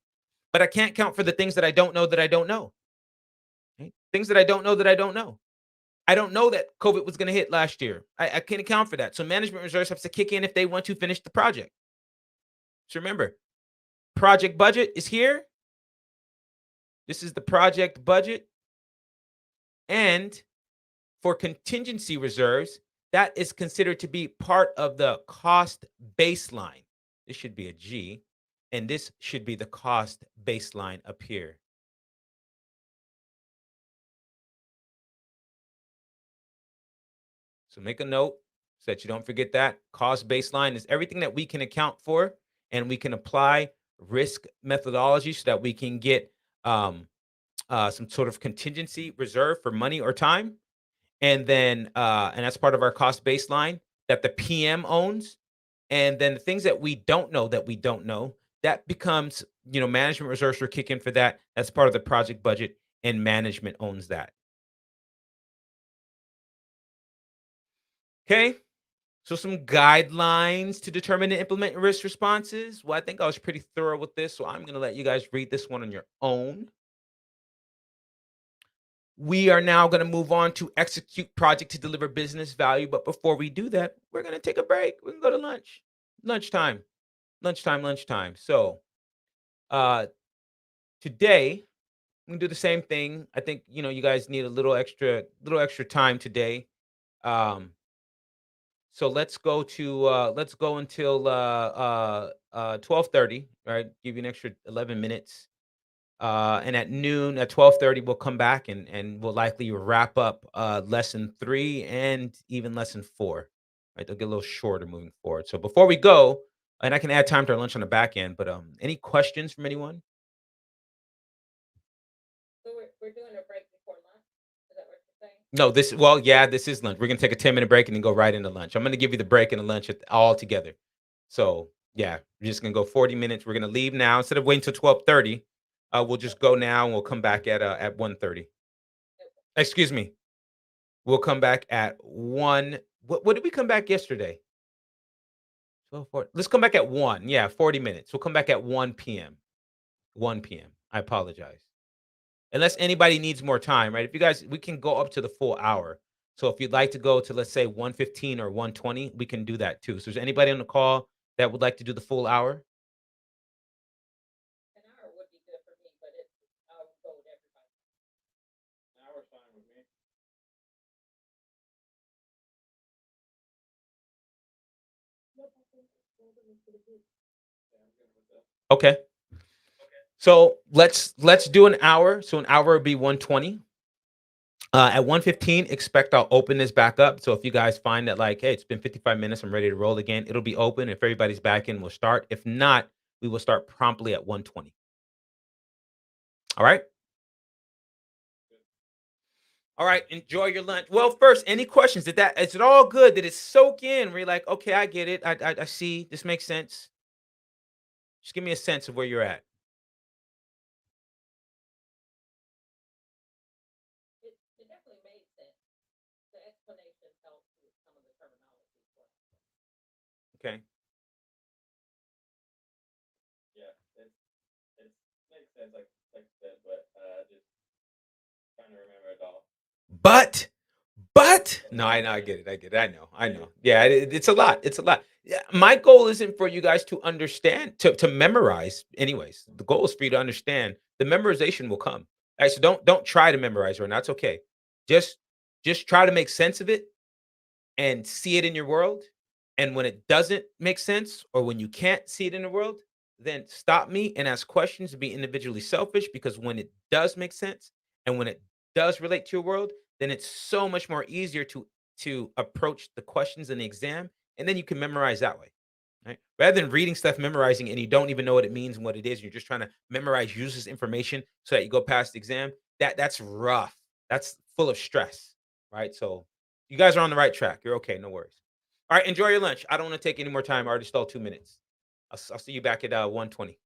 But I can't count for the things that I don't know that I don't know. Right? Things that I don't know that I don't know. I don't know that COVID was going to hit last year. I can't account for that. So management reserves have to kick in if they want to finish the project. So remember, project budget is here. This is the project budget. And for contingency reserves, that is considered to be part of the cost baseline. This should be a G. and this should be the cost baseline up here. So make a note so that you don't forget that. Cost baseline is everything that we can account for, and we can apply risk methodology so that we can get um, some sort of contingency reserve for money or time. And that's part of our cost baseline that the PM owns. And then the things that we don't know, that becomes, management reserves will kick in for that. That's part of the project budget, and management owns that. Okay. So some guidelines to determine and implement risk responses. Well, I think I was pretty thorough with this, so I'm going to let you guys read this one on your own. We are now going to move on to execute project to deliver business value. But before we do that, we're going to take a break. We can go to lunch. Lunchtime. Lunchtime. So uh today we can do the same thing. I think you guys need a little extra time today. Um so let's go until 12:30, right? Give you an extra 11 minutes. And at noon, at 12:30, we'll come back and we'll likely wrap up lesson 3 and even lesson 4. Right? They'll get a little shorter moving forward. So before we go, and I can add time to our lunch on the back end, but any questions from anyone? No, yeah, this is lunch. We're gonna take a 10-minute break and then go right into lunch. I'm gonna give you the break and the lunch all together. So yeah, we're just gonna go 40 minutes. We're gonna leave now instead of waiting till 12:30. We'll just go now and we'll come back at 1:30. Excuse me. We'll come back at 1. What did we come back yesterday? 12, 4. Let's come back at 1. Yeah, 40 minutes. We'll come back at 1 p.m. 1 p.m. I apologize. Unless anybody needs more time, right? If you guys, we can go up to the full hour. So if you'd like to go to, let's say, 1:15 or 1:20, we can do that too. So is anybody on the call that would like to do the full hour? Okay. So let's do an hour. So an hour would be 120. At 1:15, expect I'll open this back up. So if you guys find that, like, hey, it's been 55 minutes, I'm ready to roll again, it'll be open. If everybody's back in, we'll start. If not, we will start promptly at 1:20. All right. All right. Enjoy your lunch. Well, first, any questions? Is it all good? Did it soak in? Where you're like, okay, I get it. I see. This makes sense. Just give me a sense of where you're at. Okay. But no, I know, I get it, I get it, I know. Yeah, it's a lot, it's a lot. Yeah, my goal isn't for you guys to understand, to memorize anyways. The goal is for you to understand. The memorization will come. Alright, so don't try to memorize right now, it's okay. Just just try to make sense of it and see it in your world. And when it doesn't make sense or when you can't see it in the world, then stop me and ask questions and be individually selfish, because when it does make sense and when it does relate to your world, then it's so much more easier to approach the questions in the exam, and then you can memorize that way. Right? Rather than reading stuff, memorizing, and you don't even know what it means and what it is, you're just trying to memorize useless information so that you go past the exam. That's rough. That's full of stress. Right. So you guys are on the right track. You're okay. No worries. All right. Enjoy your lunch. I don't want to take any more time. I already stole 2 minutes. I'll see you back at 1:20.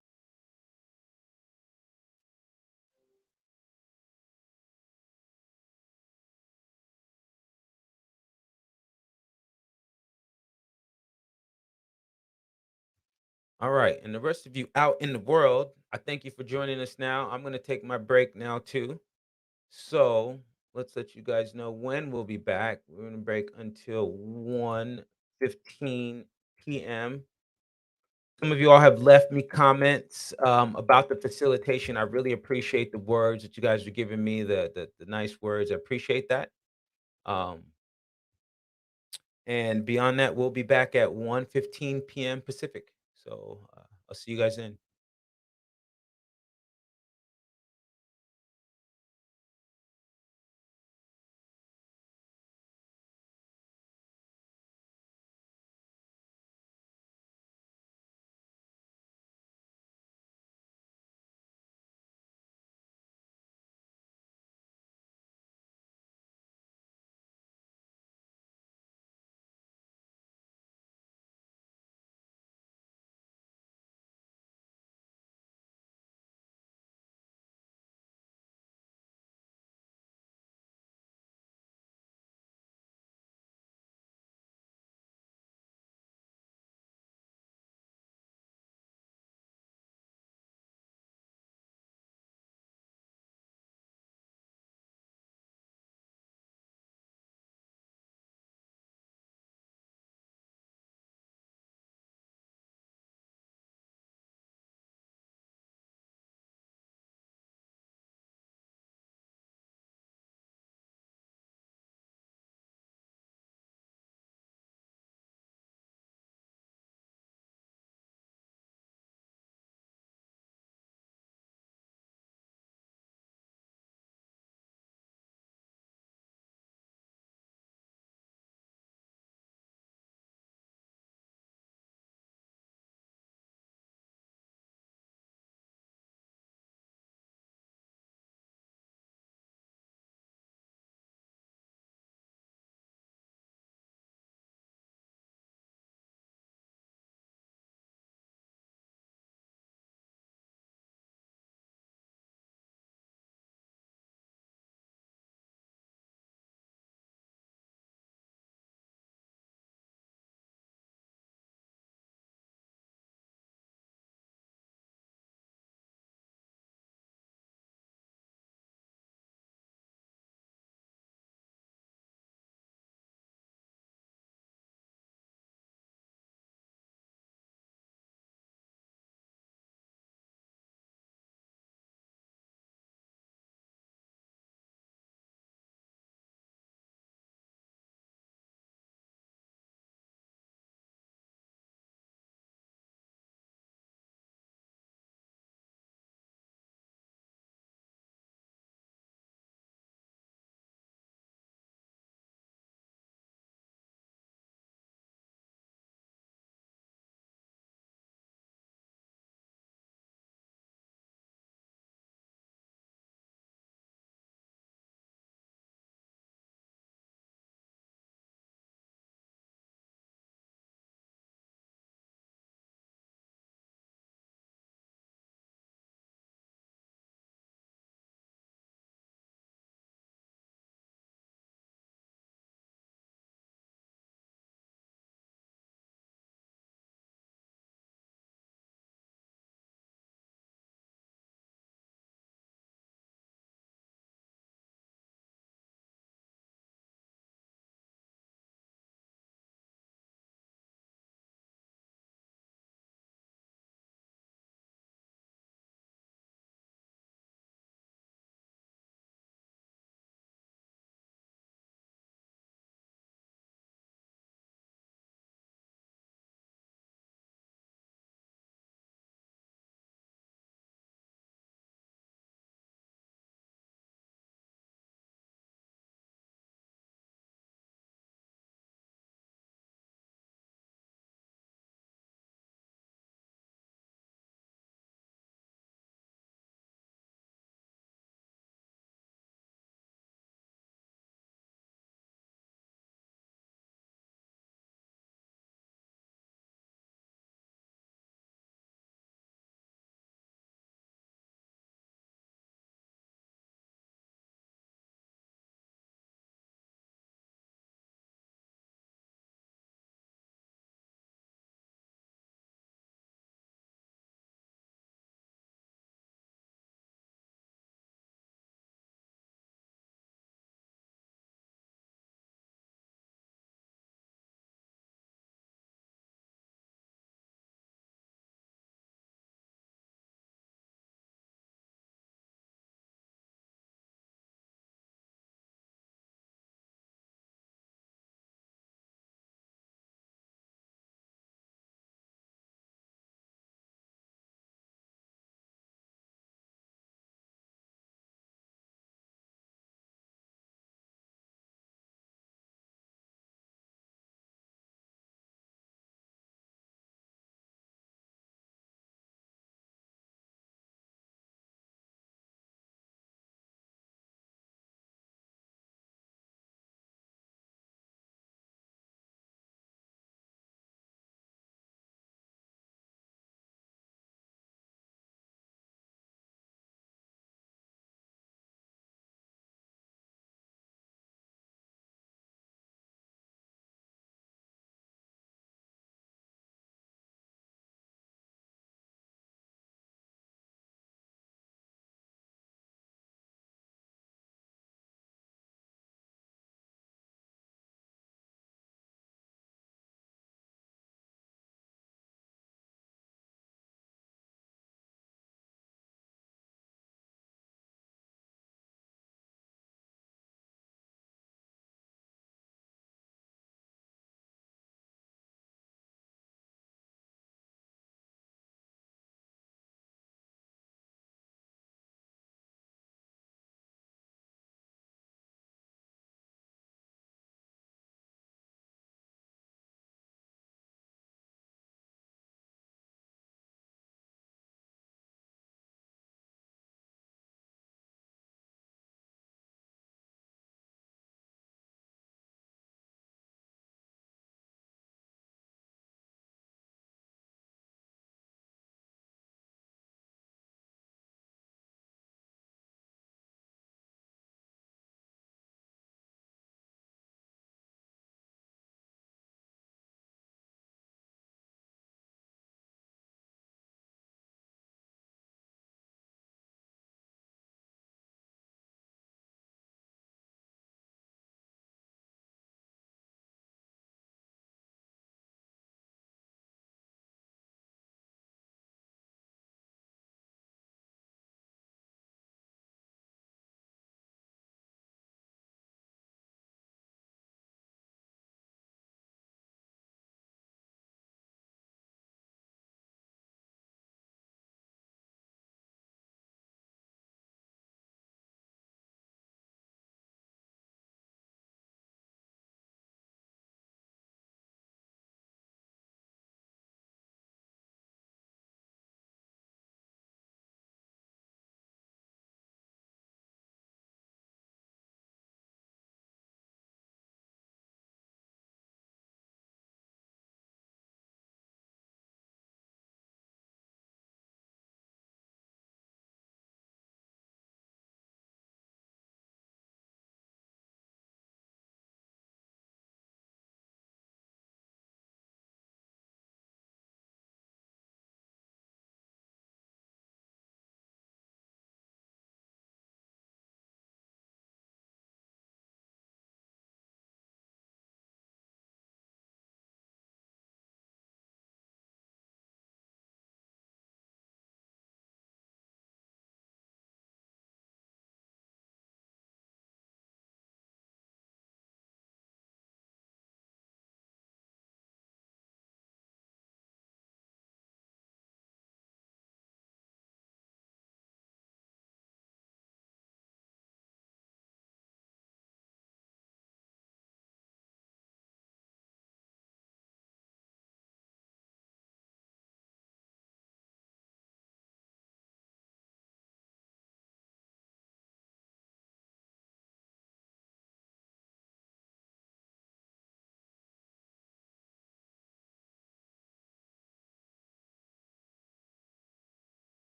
All right. And the rest of you out in the world, I thank you for joining us now. I'm going to take my break now, too. So let's let you guys know when we'll be back. We're going to break until 1:15 p.m. Some of you all have left me comments about the facilitation. I really appreciate the words that you guys are giving me, the nice words. I appreciate that. Um, and beyond that, we'll be back at 1:15 p.m. Pacific. So I'll see you guys then.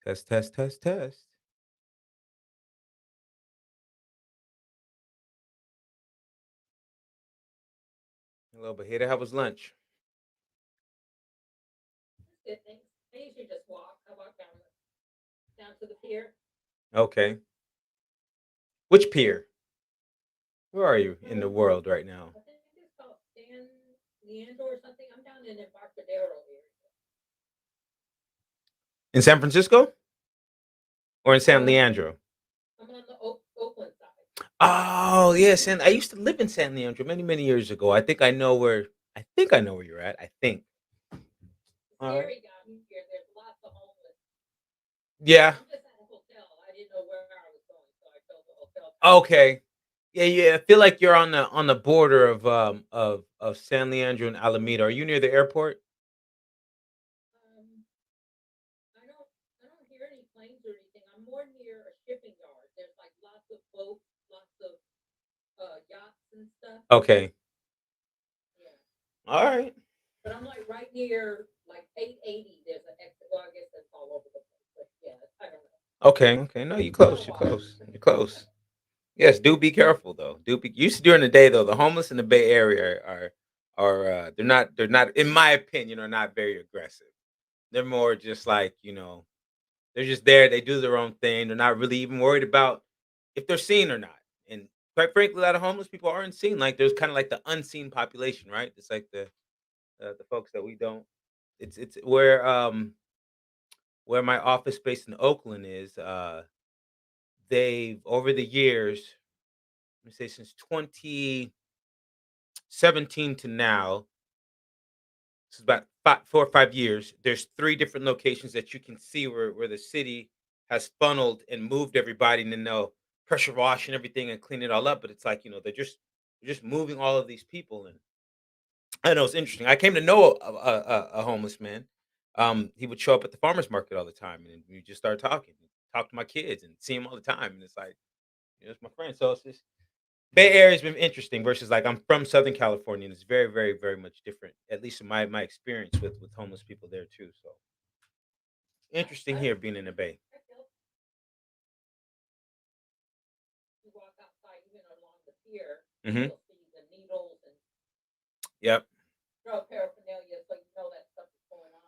Test, test, test, test. Hello, but here, how was lunch? Good, thanks. I usually just walk. I walk down to the pier. Okay. Which pier? Where are you in the world right now? I think it's called San Leandro or something. I'm down in Embarcadero area. In San Francisco or in San Um, Leandro? I'm on the Oakland side. Oh, yes, and I used to live in San Leandro many, many years ago. I think I know where you're at. I think. It's All right. scary down here. There's lots of homeless. Yeah. I'm just at a hotel. I didn't know where I was going, so I told the hotel guy. Okay. Yeah, yeah. I feel like you're on the border of San Leandro and Alameda. Are you near the airport? Um, I don't hear any planes or anything. I'm more near a shipping yard. There's like lots of boats, lots of yachts and stuff. Okay. Yeah. All right. But I'm like right near like 880. There's an exit. Well, I guess that's all over the place. But yeah, I don't know. Okay. Okay. No, you're It's been a close. You're while. close. You're close. Yes. Do be careful though. Do be. Usually during the day though, the homeless in the Bay Area are they're not in my opinion are not very aggressive. They're more just like they're just there. They do their own thing. They're not really even worried about if they're seen or not. And quite frankly, a lot of homeless people aren't seen. Like there's kind of like the unseen population, right? It's like the folks that we don't. It's where my office based in Oakland is. They've over the years, let me say since 2017 to now, it's about 4 or 5 years. There's three different locations that you can see where the city has funneled and moved everybody, and then they'll pressure wash and everything and clean it all up. But it's like they're just moving all of these people, and I know it's interesting. I came to know a homeless man. He would show up at the farmers market all the time, and we just started talking. Talk to my kids and see him all the time, and it's like it's my friend. So it's just Bay Area's been interesting versus like I'm from Southern California, and it's very, very, very much different. At least in my experience with homeless people there too. So interesting I here being in the Bay. I feel you walk outside even along the pier, Hmm. you'll see the needles and Yep, drug paraphernalia, so you know that stuff is going on.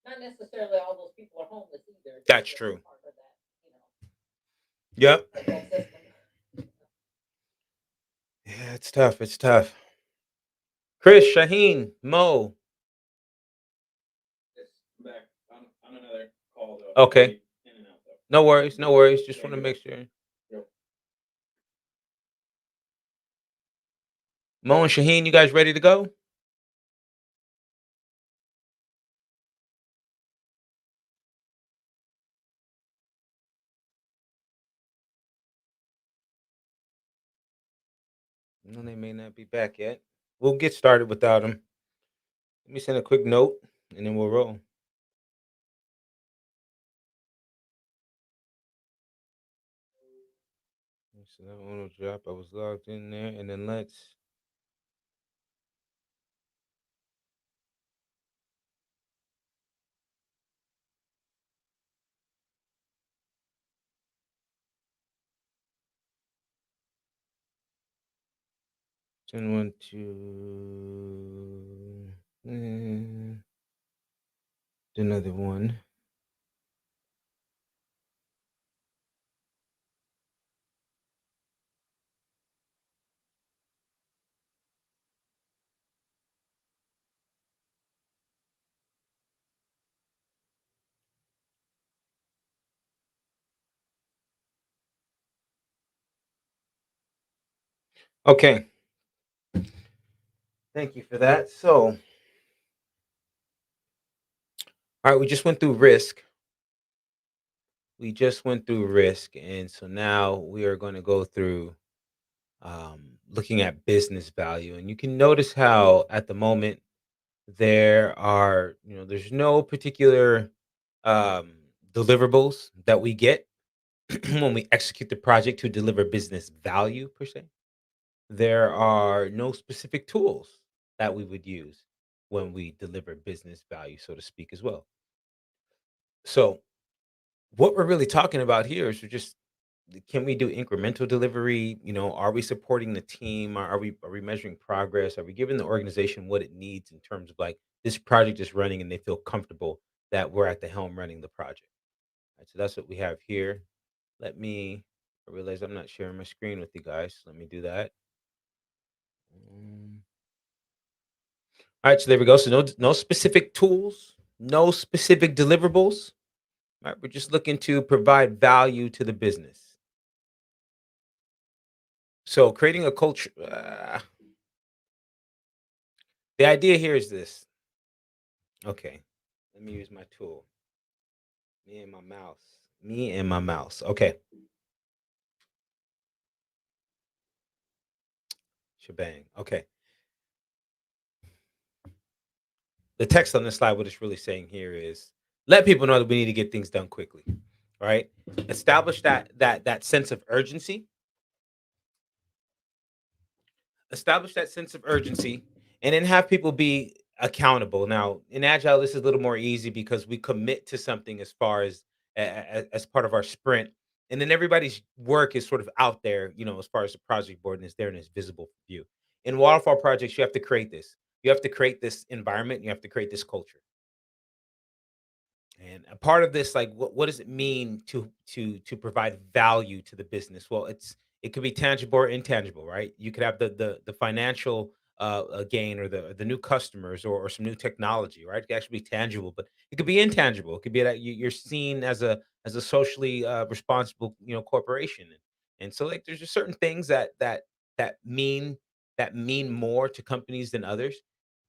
And not necessarily all those people are homeless either. They're that's just true. part of that, Yep. of that system. Yeah, it's tough. It's tough. Chris, Shaheen, Mo. Okay. No worries. No worries. Just want to make sure. Mo and Shaheen, you guys ready to go? No, they may not be back yet. We'll get started without them. Let me send a quick note and then we'll roll. So that one will drop. I was logged in there, and then let's. Send one to another one. Okay. Thank you for that. So, all right, we just went through risk. We just went through risk, and so now we are going to go through looking at business value. And you can notice how at the moment there's no particular um, deliverables that we get when we execute the project to deliver business value per se. There are no specific tools that we would use when we deliver business value, so to speak, as well. So what we're really talking about here is we're just can we do incremental delivery? Are we supporting the team? Are we measuring progress? Are we giving the organization what it needs in terms of like this project is running and they feel comfortable that we're at the helm running the project? Right, so that's what we have here. Let me I realize I'm not sharing my screen with you guys. Let me do that. Mm. All right, so there we go. So no specific tools, no specific deliverables. Right, we're just looking to provide value to the business. So creating a culture. The idea here is this. Okay, let me use my tool. Me and my mouse. Me and my mouse. Okay, shebang. Okay, the text on this slide, what it's really saying here is let people know that we need to get things done quickly. Right, establish that sense of urgency. Establish that sense of urgency, and then have people be accountable. Now, in agile, this is a little more easy because we commit to something as far as part of our sprint, and then everybody's work is sort of out there, as far as the project board and is there and is visible for view. In waterfall projects, you have to create this. You have to create this environment. You have to create this culture. And a part of this, like, what does it mean to provide value to the business? Well, it could be tangible or intangible, right? You could have the financial gain or the new customers or some new technology, right? It could actually be tangible, but it could be intangible. It could be that you're seen as a socially responsible, corporation, and so like there's just certain things that mean that mean more to companies than others.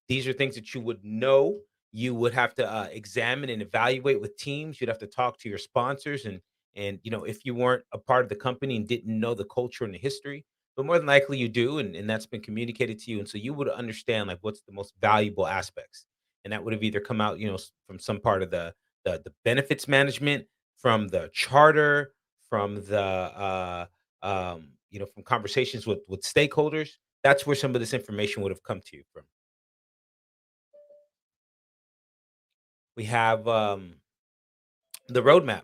These are things that you would know. You would have to examine and evaluate with teams. You'd have to talk to your sponsors and if you weren't a part of the company and didn't know the culture and the history, but more than likely you do, and that's been communicated to you, and so you would understand like what's the most valuable aspects, and that would have either come out from some part of the benefits management, from the charter, from the from conversations with stakeholders. That's where some of this information would have come to you from. We have the roadmap.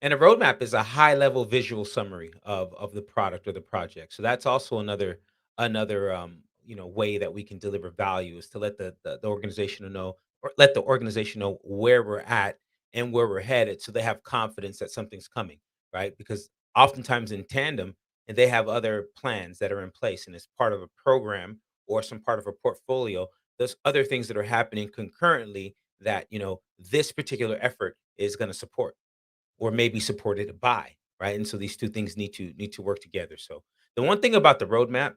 And a roadmap is a high level visual summary of the product or the project. So that's also another way that we can deliver value is to let the organization know or let the organization know where we're at and where we're headed so they have confidence that something's coming, right? Because oftentimes in tandem and they have other plans that are in place and as part of a program or some part of a portfolio, there's other things that are happening concurrently that this particular effort is going to support or maybe supported by, right? And so these two things need to work together. So the one thing about the roadmap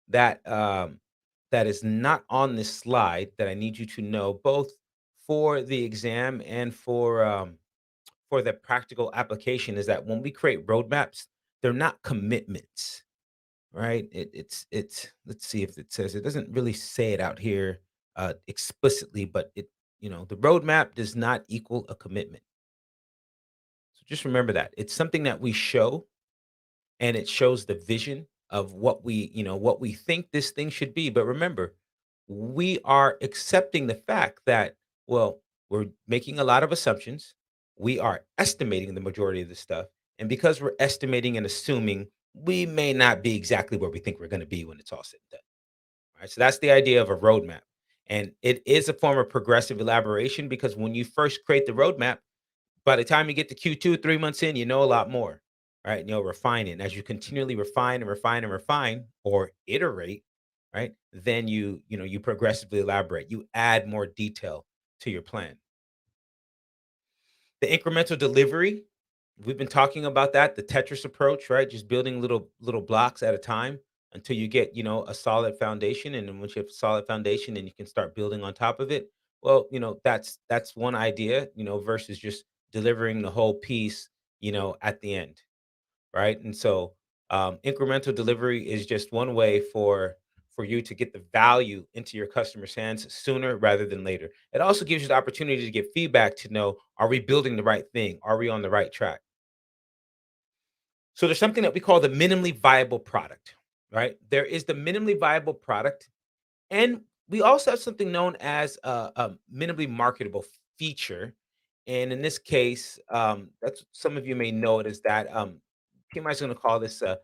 that that is not on this slide that I need you to know, both for the exam and for the practical application, is that when we create roadmaps, they're not commitments, right? It's let's see if it says it doesn't really say it out here explicitly, but the roadmap does not equal a commitment. So just remember that. It's something that we show and it shows the vision of what we think this thing should be. But remember, we are accepting the fact that, well, we're making a lot of assumptions. We are estimating the majority of the stuff. And because we're estimating and assuming, we may not be exactly where we think we're going to be when it's all said and done. Right. So that's the idea of a roadmap. And it is a form of progressive elaboration because when you first create the roadmap, by the time you get to Q2, 3 months in, you know a lot more, right? And you'll refine it. And as you continually refine and refine and refine or iterate, right? Then you progressively elaborate. You add more detail to your plan. The incremental delivery, we've been talking about that, the Tetris approach, right? Just building little blocks at a time until you get a solid foundation. And then once you have a solid foundation and you can start building on top of it, well, that's one idea versus just delivering the whole piece at the end, right? And so incremental delivery is just one way for you to get the value into your customers' hands sooner rather than later. It also gives you the opportunity to get feedback to know, are we building the right thing? Are we on the right track? So there's something that we call the minimally viable product, right? There is the minimally viable product, and we also have something known as a minimally marketable feature. And in this case, that's some of you may know it as that PMI is going to call this a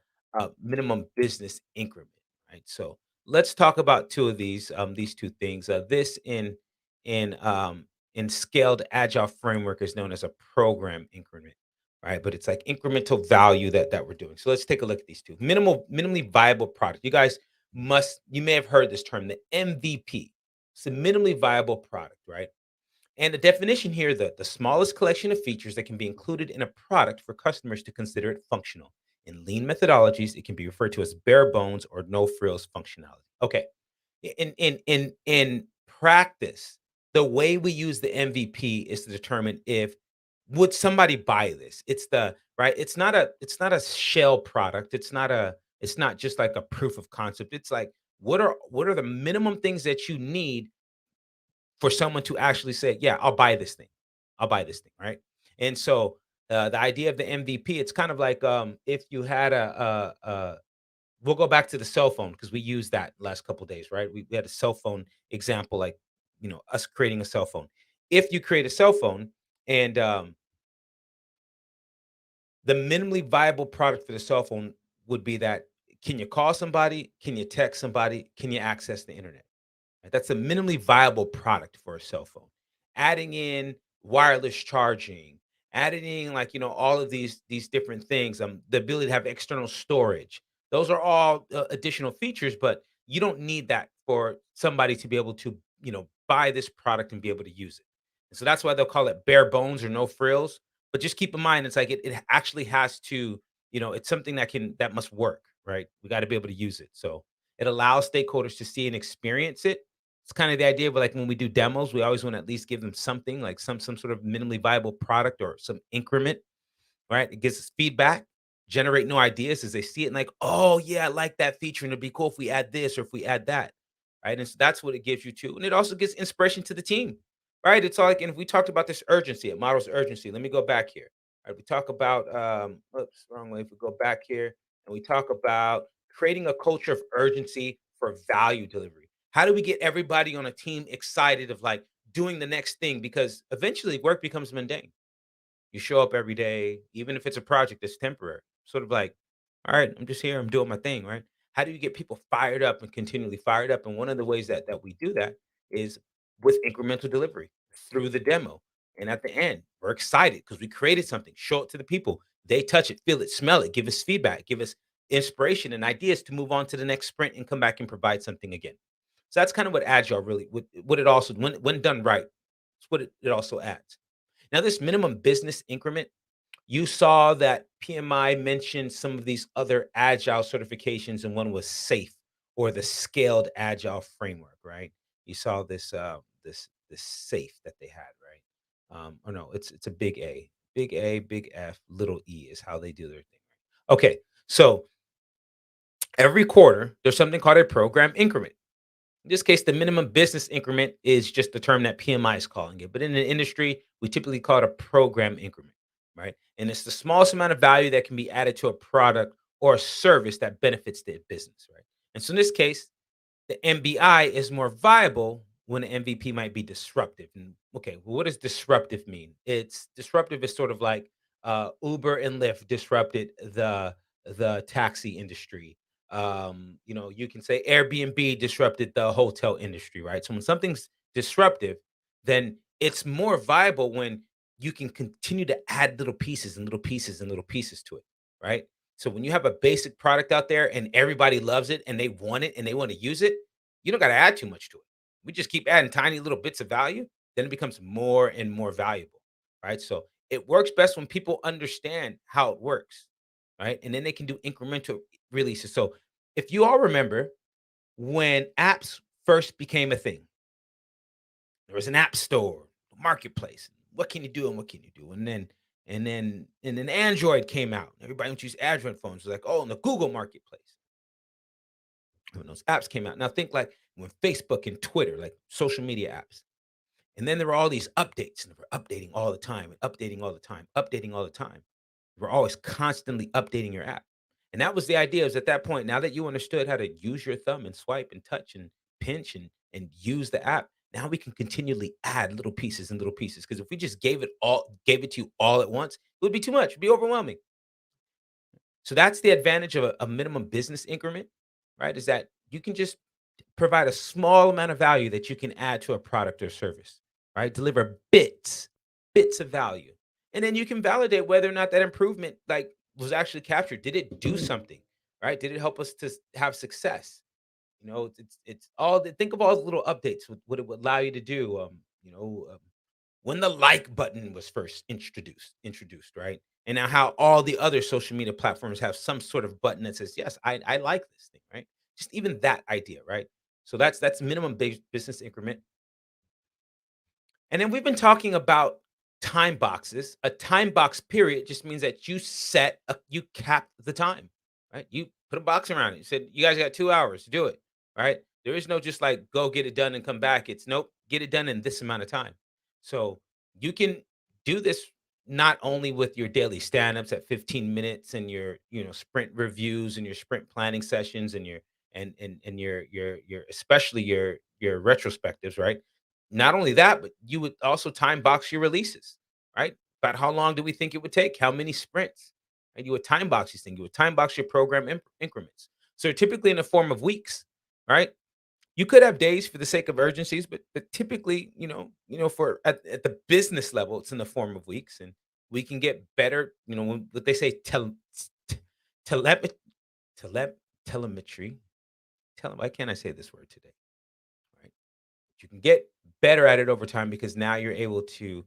minimum business increment, right? So let's talk about two of these two things. This in in scaled agile framework is known as a program increment, right? But it's like incremental value that we're doing. So let's take a look at these two. Minimally viable product. You may have heard this term, the MVP. It's a minimally viable product, right? And the definition here, the smallest collection of features that can be included in a product for customers to consider it functional. In lean methodologies, it can be referred to as bare bones or no frills functionality. Okay. In practice, the way we use the MVP is to determine if would somebody buy this. It's the right. It's not a shell product. It's not just like a proof of concept. It's like what are the minimum things that you need for someone to actually say, "Yeah, I'll buy this thing. I'll buy this thing," right? And so, the idea of the MVP, it's kind of like, if you had we'll go back to the cell phone because we used that last couple days, right? We had a cell phone example, like, us creating a cell phone. If you create a cell phone and, the minimally viable product for the cell phone would be that, can you call somebody? Can you text somebody? Can you access the internet? Right? That's a minimally viable product for a cell phone. Adding in wireless charging, adding in like all of these different things, the ability to have external storage. Those are all additional features, but you don't need that for somebody to be able to buy this product and be able to use it. And so that's why they'll call it bare bones or no frills. But just keep in mind, it's like it actually has to, it's something that must work, right? We got to be able to use it. So it allows stakeholders to see and experience it. It's kind of the idea of like when we do demos, we always want to at least give them something like some sort of minimally viable product or some increment, right? It gives us feedback, generate new ideas as they see it and like, oh yeah, I like that feature. And it'd be cool if we add this or if we add that. Right. And so that's what it gives you too. And it also gives inspiration to the team. Right. It's all like, and if we talked about this urgency, it models urgency. Let me go back here. All right. We talk about oops, wrong way. If we go back here and we talk about creating a culture of urgency for value delivery. How do we get everybody on a team excited of like doing the next thing? Because eventually work becomes mundane. You show up every day, even if it's a project that's temporary. Sort of like, all right, I'm just here, I'm doing my thing, right? How do you get people fired up and continually fired up? And one of the ways that we do that is with incremental delivery through the demo. And at the end, we're excited because we created something. Show it to the people. They touch it, feel it, smell it, give us feedback, give us inspiration and ideas to move on to the next sprint and come back and provide something again. So that's kind of what Agile really, what it also, when done right, it's what it also adds. Now, this minimum business increment, you saw that PMI mentioned some of these other agile certifications, and one was SAFe or the Scaled Agile Framework, right? You saw this SAFe that they had, right? Or no, it's a big A, big F, little E is how they do their thing. Right? Okay, so every quarter there's something called a program increment. In this case, the minimum business increment is just the term that PMI is calling it. But in the industry, we typically call it a program increment, right? And it's the smallest amount of value that can be added to a product or a service that benefits the business, right? And so in this case, the MBI is more viable when an MVP might be disruptive. And okay, well, what does disruptive mean? It's disruptive is sort of like Uber and Lyft disrupted the taxi industry. You can say Airbnb disrupted the hotel industry, right? So when something's disruptive, then it's more viable when you can continue to add little pieces and little pieces and little pieces to it, right? So when you have a basic product out there and everybody loves it and they want it and they want to use it, you don't got to add too much to it. We just keep adding tiny little bits of value, then it becomes more and more valuable, right? So it works best when people understand how it works, right? And then they can do incremental releases. So if you all remember when apps first became a thing, there was an app store, a marketplace. What can you do and what can you do? And then Android came out. Everybody wants to use Android phones. It's like, oh, and the Google marketplace. When those apps came out. Now think like when Facebook and Twitter, like social media apps. And then there were all these updates, and they were updating all the time and updating all the time, updating all the time. We're always constantly updating your app. And that was the idea is at that point, now that you understood how to use your thumb and swipe and touch and pinch and use the app, Now we can continually add little pieces and little pieces. Because if we just gave it to you all at once, it would be too much, it'd be overwhelming. So that's the advantage of a minimum business increment, right? Is that you can just provide a small amount of value that you can add to a product or service, right? Deliver bits of value. And then you can validate whether or not that improvement like was actually captured. Did it do something? Right? Did it help us to have success? It's all think of all the little updates what it would allow you to do. When the like button was first introduced, right? And now how all the other social media platforms have some sort of button that says, yes, I like this thing, right? Just even that idea, right? So that's minimum business increment. And then we've been talking about time boxes. A time box period just means that you cap the time, right? You put a box around it. You said you guys got 2 hours to do it, right? There is no just like go get it done and come back. It's nope, get it done in this amount of time. So you can do this not only with your daily stand-ups at 15 minutes and your sprint reviews and your sprint planning sessions and your especially your retrospectives, right? Not only that, but you would also time box your releases, right? About how long do we think it would take? How many sprints? And you would time box these things. You would time box your program increments. So typically in the form of weeks, right? You could have days for the sake of urgencies, but typically, for at the business level, it's in the form of weeks, and we can get better. What they say, telemet, telemetry. Why can't I say this word today? Right? You can get better at it over time because now you're able to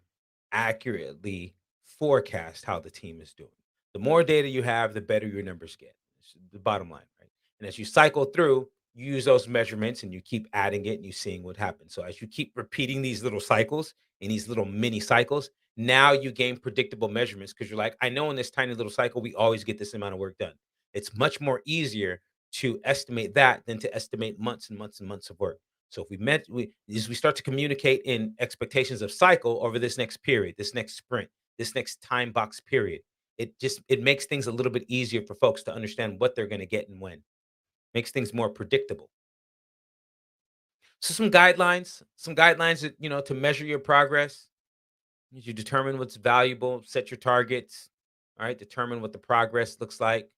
accurately forecast how the team is doing. The more data you have, the better your numbers get. It's the bottom line, right? And as you cycle through, you use those measurements and you keep adding it and you seeing what happens. So as you keep repeating these little cycles and these little mini cycles, now you gain predictable measurements because you're like, I know in this tiny little cycle, we always get this amount of work done. It's much more easier to estimate that than to estimate months and months and months of work. So if we start to communicate in expectations of cycle over this next period, this next sprint, this next time box period, it makes things a little bit easier for folks to understand what they're going to get and when. Makes things more predictable. So some guidelines that, to measure your progress. You determine what's valuable, set your targets, all right, determine what the progress looks like,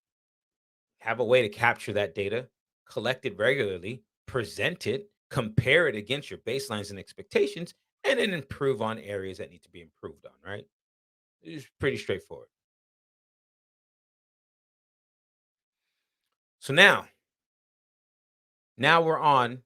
have a way to capture that data, collect it regularly, present it, compare it against your baselines and expectations, and then improve on areas that need to be improved on, right? It's pretty straightforward. So now we're on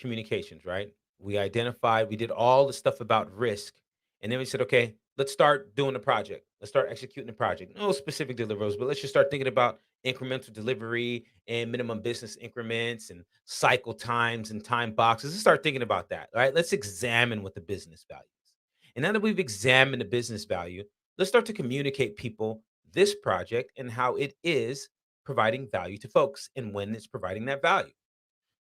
communications, right? We did all the stuff about risk. And then we said, okay, let's start doing the project. Let's start executing the project. No specific deliverables, but let's just start thinking about incremental delivery and minimum business increments and cycle times and time boxes. Let's start thinking about that. All right. Let's examine what the business value is. And now that we've examined the business value, let's start to communicate people this project and how it is providing value to folks and when it's providing that value.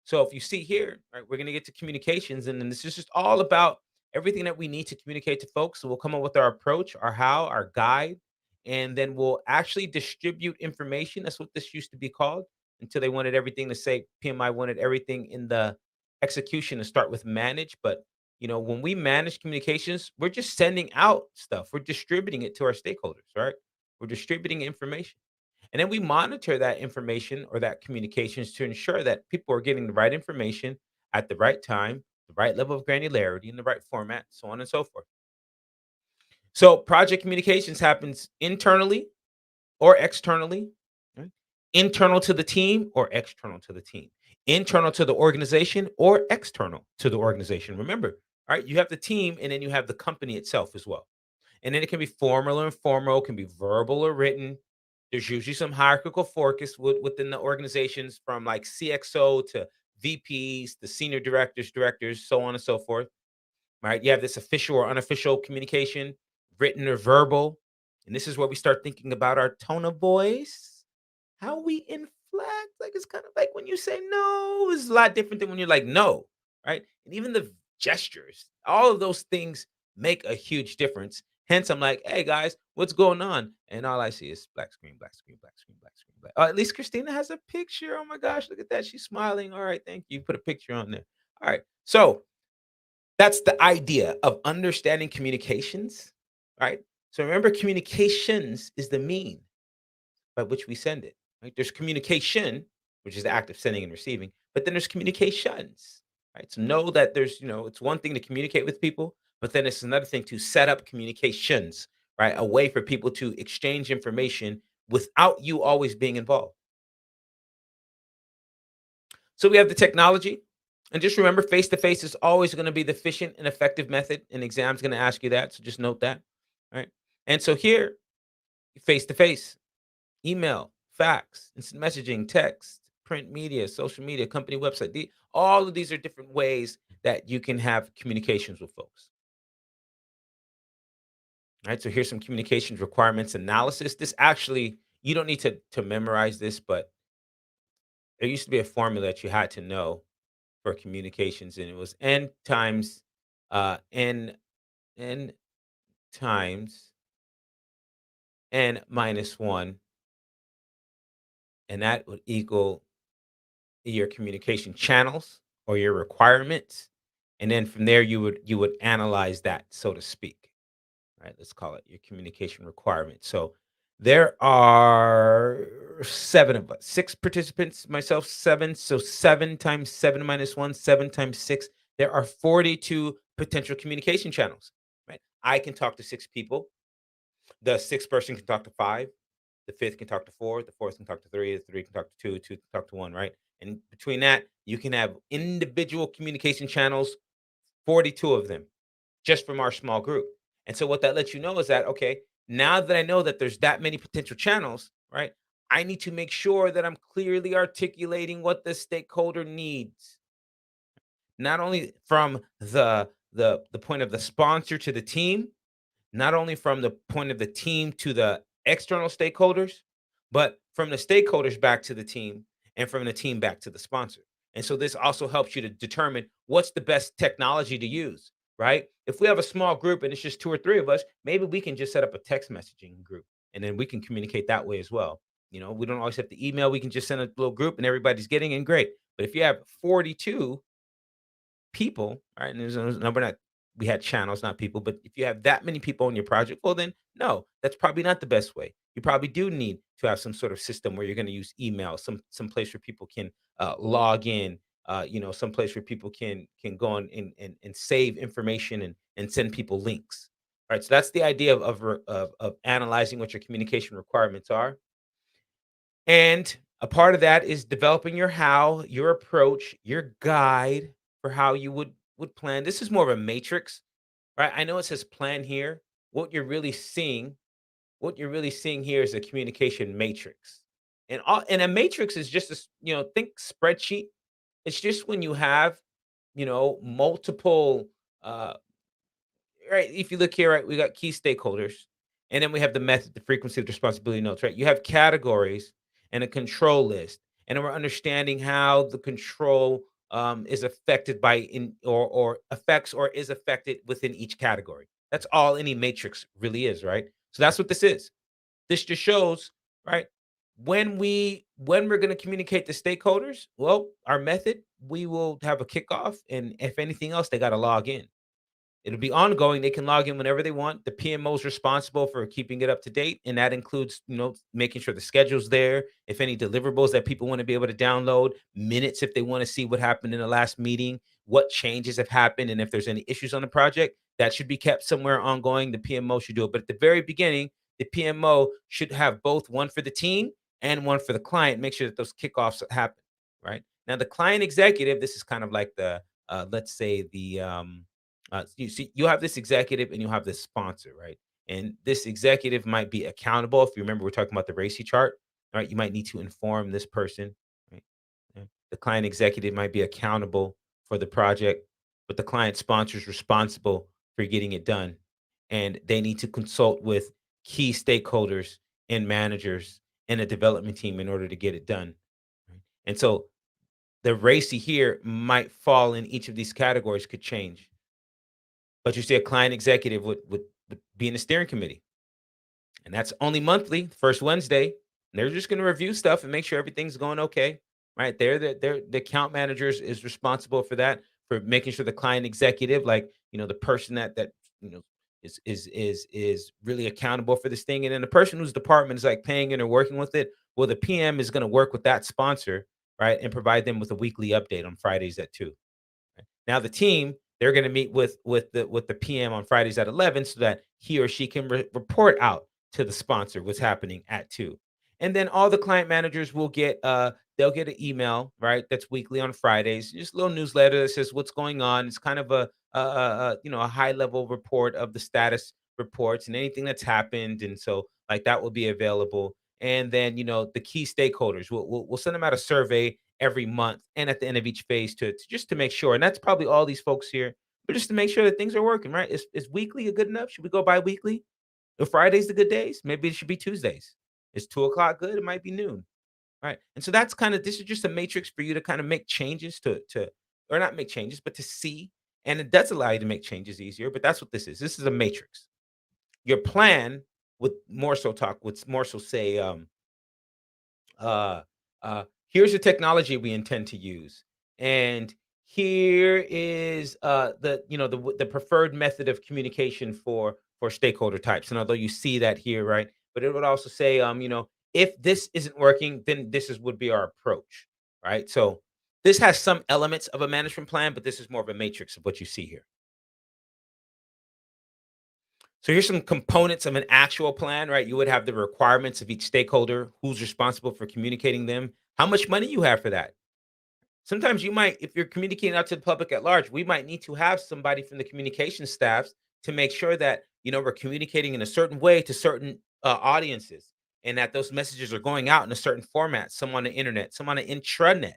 So if you see here, right, we're going to get to communications, and then this is just all about everything that we need to communicate to folks. So we'll come up with our approach, our how, our guide, and then we'll actually distribute information. That's what this used to be called until they wanted everything to say PMI wanted everything in the execution to start with manage. But when we manage communications, we're just sending out stuff. We're distributing it to our stakeholders, right? We're distributing information. And then we monitor that information or that communications to ensure that people are getting the right information at the right time, the right level of granularity, in the right format, so on and so forth. So project communications happens internally or externally, right? Internal to the team or external to the team, internal to the organization or external to the organization. Remember, all right, you have the team and then you have the company itself as well. And then it can be formal or informal, can be verbal or written. There's usually some hierarchical focus within the organizations from like CXO to VPs, the senior directors, so on and so forth. Right? You have this official or unofficial communication, written or verbal. And this is where we start thinking about our tone of voice, how we inflect. Like it's kind of like when you say no, is a lot different than when you're like no, right? And even the gestures, all of those things make a huge difference. Hence, I'm like, hey guys, what's going on? And all I see is black screen, black screen, black screen, black screen. Black. Oh, at least Christina has a picture. Oh my gosh, look at that. She's smiling. All right, thank you. Put a picture on there. All right. So That's the idea of understanding communications, right? So remember, communications is the mean by which we send it, right? There's communication, which is the act of sending and receiving, but then there's communications, right? So know that there's, it's one thing to communicate with people, but then it's another thing to set up communications, right? A way for people to exchange information without you always being involved. So we have the technology. And just remember, face to face is always going to be the efficient and effective method. An exam's going to ask you that. So just note that. Right. And so here, face to face, email, fax, instant messaging, text, print media, social media, company website. All of these are different ways that you can have communications with folks. Right. So here's some communications requirements analysis. This actually, you don't need to memorize this, but there used to be a formula that you had to know for communications, and it was n times n times n minus one, and that would equal your communication channels or your requirements, and then from there you would analyze that, so to speak. Right? Let's call it your communication requirements. So there are seven of us, six participants, myself seven. So seven times seven minus one, seven times six. There are 42 potential communication channels. Right? I can talk to six people. The sixth person can talk to five. The fifth can talk to four. The fourth can talk to three. The three can talk to two. Two can talk to one. Right? And between that, you can have individual communication channels, 42 of them just from our small group. And so what that lets you know is that, okay, now that I know that there's that many potential channels, right? I need to make sure that I'm clearly articulating what the stakeholder needs, not only from the point of the sponsor to the team, not only from the point of the team to the external stakeholders, but from the stakeholders back to the team and from the team back to the sponsor. And so this also helps you to determine what's the best technology to use, right? If we have a small group and it's just two or three of us, maybe we can just set up a text messaging group and then we can communicate that way as well. We don't always have to email. We can just send a little group and everybody's getting in, great. But if you have 42 people, right? And there's no, we're not, we had channels, not people, but if you have that many people on your project, well, then no, that's probably not the best way. You probably do need to have some sort of system where you're going to use email, some place where people can log in, some place where people can go on and save information and send people links. Right. So that's the idea of analyzing what your communication requirements are. And a part of that is developing your how, your approach, your guide for how you would plan. This is more of a matrix, right? I know it says plan here. What you're really seeing, what you're really seeing here is a communication matrix. And a matrix is just think spreadsheet. It's just when you have, multiple uh right, if you look here, right, we got key stakeholders, and then we have the method, the frequency, the responsibility notes, right? You have categories and a control list, and then we're understanding how the control is affected by in or affects or is affected within each category. That's all any matrix really is, right? So that's what this is. This just shows, right? When we're going to communicate to stakeholders, well, our method, we will have a kickoff, and if anything else, they got to log in. It'll be ongoing. They can log in whenever they want. The PMO is responsible for keeping it up to date, and that includes, making sure the schedule's there. If any deliverables that people want to be able to download, minutes if they want to see what happened in the last meeting, what changes have happened, and if there's any issues on the project, that should be kept somewhere ongoing. The PMO should do it. But at the very beginning, the PMO should have both one for the team and one for the client. Make sure that those kickoffs happen. Right now, the client executive. This is kind of like the let's say the you see, you have this executive and you have this sponsor, right? And this executive might be accountable. If you remember, we're talking about the RACI chart, right? You might need to inform this person, right? Yeah. The client executive might be accountable for the project, but the client sponsor is responsible for getting it done. And they need to consult with key stakeholders and managers and a development team in order to get it done. Right? And so the RACI here might fall in each of these categories, could change. But you see a client executive would be in the steering committee, and that's only monthly, first Wednesday. And they're just going to review stuff and make sure everything's going okay. Right? The account managers is responsible for that. for making sure the client executive, like, the person that you know is really accountable for this thing, and then the person whose department is like paying it or working with it. Well, the PM is going to work with that sponsor, right, and provide them with a weekly update on Fridays at 2. Right? Now the team, they're going to meet with the PM on Fridays at 11 so that he or she can report out to the sponsor what's happening at 2. And then all the client managers will get they'll get an email, right? That's weekly on Fridays. Just a little newsletter that says what's going on. It's kind of a high level report of the status reports and anything that's happened, and so like that will be available. And then the key stakeholders, we'll send them out a survey every month and at the end of each phase to just to make sure. And that's probably all these folks here, but just to make sure that things are working, right? Is weekly a good enough? Should we go bi-weekly? If Fridays the good days, maybe it should be Tuesdays. Is 2 o'clock good? It might be noon. Right. And so that's kind of this is just a matrix for you to kind of make changes to or not make changes, but to see. And it does allow you to make changes easier. But that's what this is. This is a matrix. Your plan with more so talk, with more so say, uh, here's the technology we intend to use, and here is the preferred method of communication for stakeholder types. And although you see that here, right, but it would also say, if this isn't working, then this is would be our approach, right? So this has some elements of a management plan, but this is more of a matrix of what you see here. So here's some components of an actual plan, right? You would have the requirements of each stakeholder, who's responsible for communicating them, how much money you have for that. Sometimes you might, if you're communicating out to the public at large, we might need to have somebody from the communication staffs to make sure that we're communicating in a certain way to certain audiences, and that those messages are going out in a certain format. Some on the internet, some on the intranet,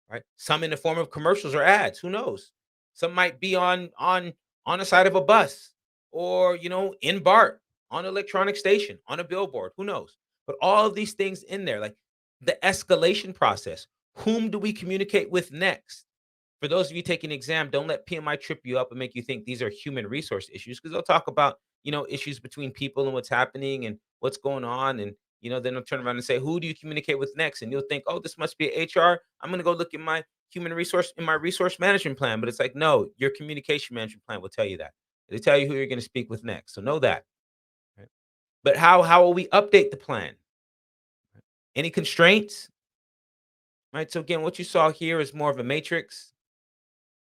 right? Some in the form of commercials or ads. Who knows? Some might be on the side of a bus, or in BART, on an electronic station, on a billboard. Who knows? But all of these things in there, like the escalation process. Whom do we communicate with next? For those of you taking an exam, don't let PMI trip you up and make you think these are human resource issues, because they'll talk about issues between people and what's happening and what's going on, and then they'll turn around and say, who do you communicate with next? And you'll think, oh, this must be HR. I'm going to go look at my human resource in my resource management plan. But it's like, no, your communication management plan will tell you that. It'll tell you who you're going to speak with next. So know that. Right? But how will we update the plan? Any constraints? Right. So again, what you saw here is more of a matrix.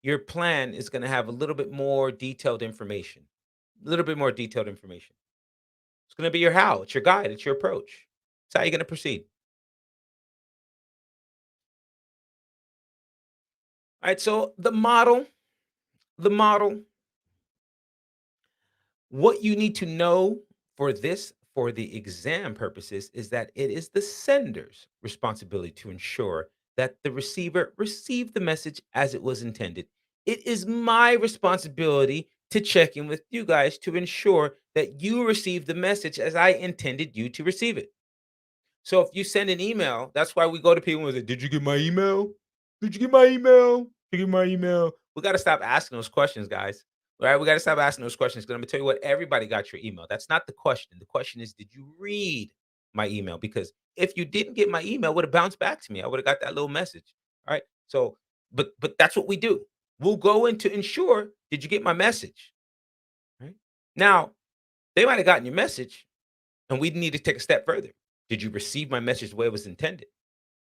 Your plan is going to have a little bit more detailed information. A little bit more detailed information. It's going to be your how. It's your guide. It's your approach. It's how you're going to proceed. All right. So the model, what you need to know for this, for the exam purposes, is that it is the sender's responsibility to ensure that the receiver received the message as it was intended. It is my responsibility to check in with you guys to ensure that you receive the message as I intended you to receive it. So if you send an email, that's why we go to people and say, "Did you get my email? Did you get my email? Did you get my email?" We got to stop asking those questions, guys. Right? We got to stop asking those questions, because I'm gonna tell you what, everybody got your email. That's not the question. The question is, did you read my email? Because if you didn't get my email, it would have bounced back to me. I would have got that little message. All right. So, but that's what we do. We'll go in to ensure, did you get my message? Right. Now, they might have gotten your message, and we need to take a step further. Did you receive my message the way it was intended?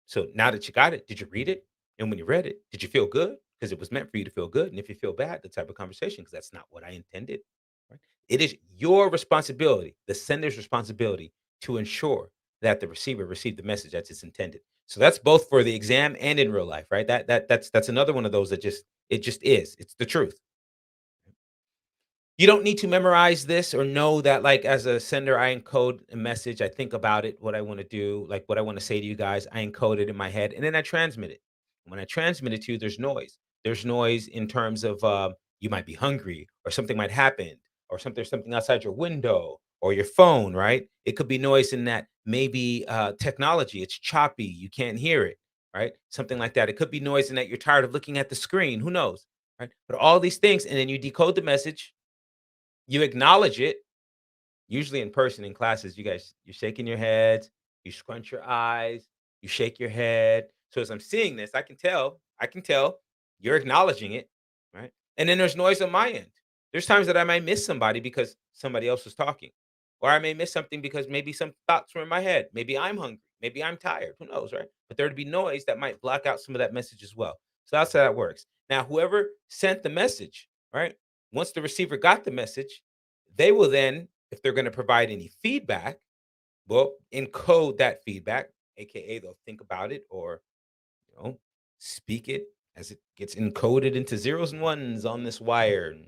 So now that you got it, did you read it? And when you read it, did you feel good? Because it was meant for you to feel good. And if you feel bad, the type of conversation, because that's not what I intended. Right? It is your responsibility, the sender's responsibility, to ensure that the receiver received the message as it's intended. So that's both for the exam and in real life, right? That's another one of those that just is. It's the truth. You don't need to memorize this or know that, like, as a sender, I encode a message. I think about it, what I want to do, like what I want to say to you guys. I encode it in my head, and then I transmit it. When I transmit it to you, there's noise. There's noise in terms of you might be hungry, or something might happen, or something outside your window or your phone, right? It could be noise in that maybe technology, it's choppy, you can't hear it, right? Something like that. It could be noise in that you're tired of looking at the screen. Who knows? Right? But all these things, and then you decode the message, you acknowledge it, usually in person in classes. You're shaking your heads, you scrunch your eyes, you shake your head. So as I'm seeing this, I can tell you're acknowledging it. And then there's noise on my end. There's times that I might miss somebody because somebody else is talking. Or I may miss something because maybe some thoughts were in my head. Maybe I'm hungry. Maybe I'm tired. Who knows, right? But there'd be noise that might block out some of that message as well. So that's how that works. Now, whoever sent the message, right? Once the receiver got the message, they will then, if they're going to provide any feedback, well, encode that feedback, aka they'll think about it or speak it as it gets encoded into zeros and ones on this wire and